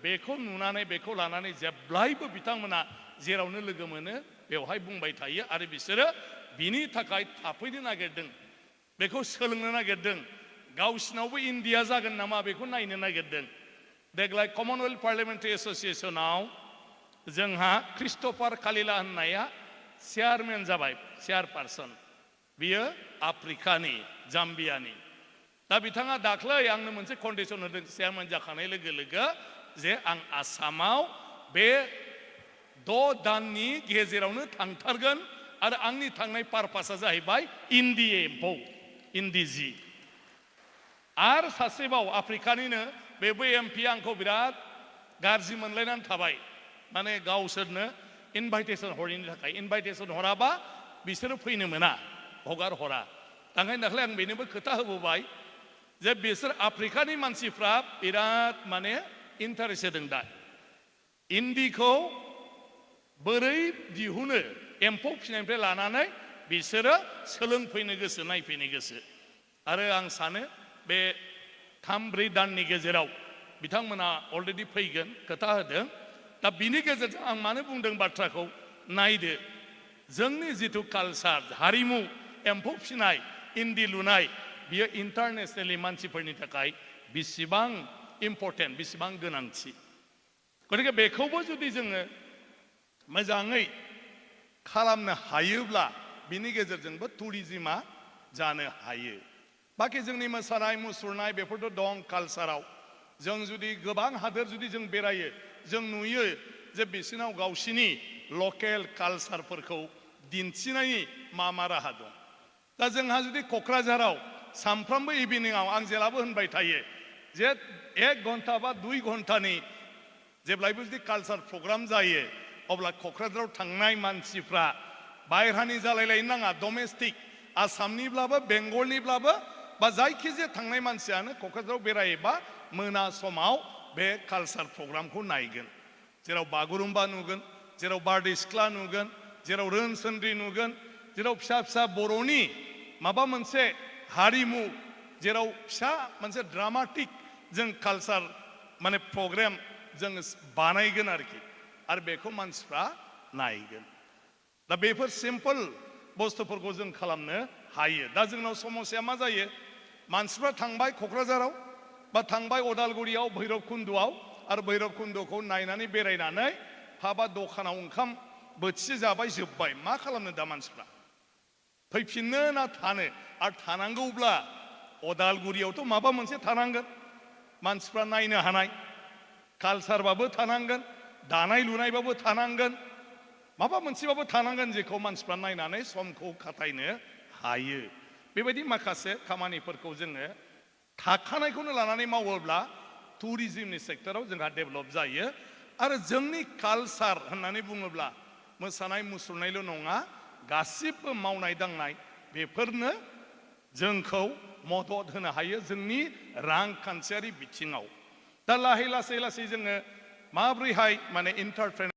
बेखौ नुनानै बेखौ लानानै जेब्लायबो बिथांमोना जेरावनो लोगो मोनो बेवहाय बुंबाय थायो आरो बिसोरो बिनि थाखाय थाफैनो नागिरदों बेखौ सोलोंनो नागिरदों गावसिनावबो इन्डिया जागोन नामा बेखौ नायनो नागिरदों देग्लाय कमनवेल्थ पार्लियामेन्टारि एसोसिएशनाव जोंहा क्रिस्ट'फार कालिला होननाया चेयारमेन जाबाय चेयारपारसन बियो आफ्रिकानि जाम्बियानि दा बिथाङा दाख्लै आंनो मोनसे कन्डिसन होदों चेयारमेन जाखांनाय लोगो लोगो जे आं आसामाव बे 6 दाननि गेजेरावनो थांथारगोन आरो आंनि थांनाय पारपासा जाहैबाय इन्दि एम्फौ इन्दि जि आरो सासेबाव आफ्रिकानिनो बेबो एमपि आंखौ बिराद गाज्रि मोनलायनानै थाबाय माने गावसोरनो इनभाइटेसन हरैनि थाखाय इनभाइटेसन हराबा बिसोरो फैनो मोना हगार हरा ओंखायनो दाख्लै आं बेनोबो खोथा होबोबाय जे बिसोर आफ्रिकानि मानसिफ्रा बिराद माने इन्टारेस्ट होदों दा इन्दिखौ बोरै दिहुनो एम्फौ फिसिनायनिफ्राय लानानै बिसोरो सोलोंफैनो गोसो नायफैनो गोसो आरो आं सानो बे 3-4 दाननि गेजेराव बिथांमोना अलरेडि फैगोन खोथा होदों दा बिनि गेजेरजों आं मानो बुंदों बाथ्राखौ नायदो जोंनि जिथु कालचार हारिमु एम्फौ फिसिनाय इन्दि लुनाय बियो इन्टारनेशनेलि मानसिफोरनि थाखाय बेसेबां इम्परटेन्ट बेसेबां गोनांथि गतिके बेखौबो जुदि जोङो मोजाङै खालामनो हायोब्ला बिनि गेजेरजोंबो टुरिज्मा जानो हायो बाखि जोंनि मोसानाय मुसुरनाय बेफोरथ' दं कालचाराव जों जुदि गोबां हादोर जुदि जों बेरायो जों नुयो जे बिसोरनाव गावसिनि लकेल कालचारफोरखौ दिन्थिनायनि मा राहा दं दा जोंहा जुदि क'क्राझाराव सानफ्रोमबो इभिनिंआव आं जेलाबो होनबाय थायो जे 1 घन्टा बा 2 घन्टानि जेब्लायबो जुदि कालचार प्रग्राम जायो अब्ला क'क्राझाराव थांनाय मानसिफ्रा बायह्रानि जालायलायनो नाङा डमेस्टिक आसामनिब्लाबो बेंगलनिब्लाबो बा जायखिजाया थांनाय मानसियानो क'क्राझाराव बेरायोबा मोना समाव बे कालचार प्रग्रामखौ नायगोन जेराव बागुरुम्बा नुगोन जेराव बारदै सिख्ला नुगोन जेराव रोनसोन्द्रि नुगोन जेराव फिसा फिसा बर'नि माबा मोनसे हारिमु जेराव फिसा मोनसे ड्रामाटिक जों कालचार माने प्रग्राम जों बानायगोन आरोखि आरो बेखौ मानसिफ्रा नायगोन दा बेफोर सिम्पल बुस्थुफोरखौ जों खालामनो हायो दा जोंनाव समस्या मा जायो मानसिफ्रा थांबाय क'क्राझाराव बा थांबाय अदालगुरियाव भैरब कुन्द'आव आरो भैरब कुन्द'खौ नायनानै बेरायनानै हाबा दखानाव ओंखाम बोथिसे जाबाय जोब्बाय मा खालामनो दा मानसिफ्रा फैफिननो ना थानो आरो थानांगौब्ला अदालगुरियावथ' माबा मोनसे थानांगोन मानसिफ्रा नायनो हानाय कालसारबाबो थानांगोन दानाय लुनायबाबो थानांगोन माबा मोनसेबाबो थानांगोन जेखौ मानसिफ्रा नायनानै समखौ खाथायनो हायो बेबायदि माखासे खामानिफोरखौ जोङो थाखानायखौनो लानानै मावोब्ला टुरिज्मनि सेक्टराव जोंहा डेभेलप जायो आरो जोंनि कालसार होननानै बुङोब्ला मोसानाय मुसुरनायल' नङा गासिबो मावनाय दांनाय बेफोरनो जोंखौ मदद होनो हायो जोंनि रांखान्थियारि बिथिङाव दा लासै लासै जोङो माब्रैहाय माने इन्टारप्रेनार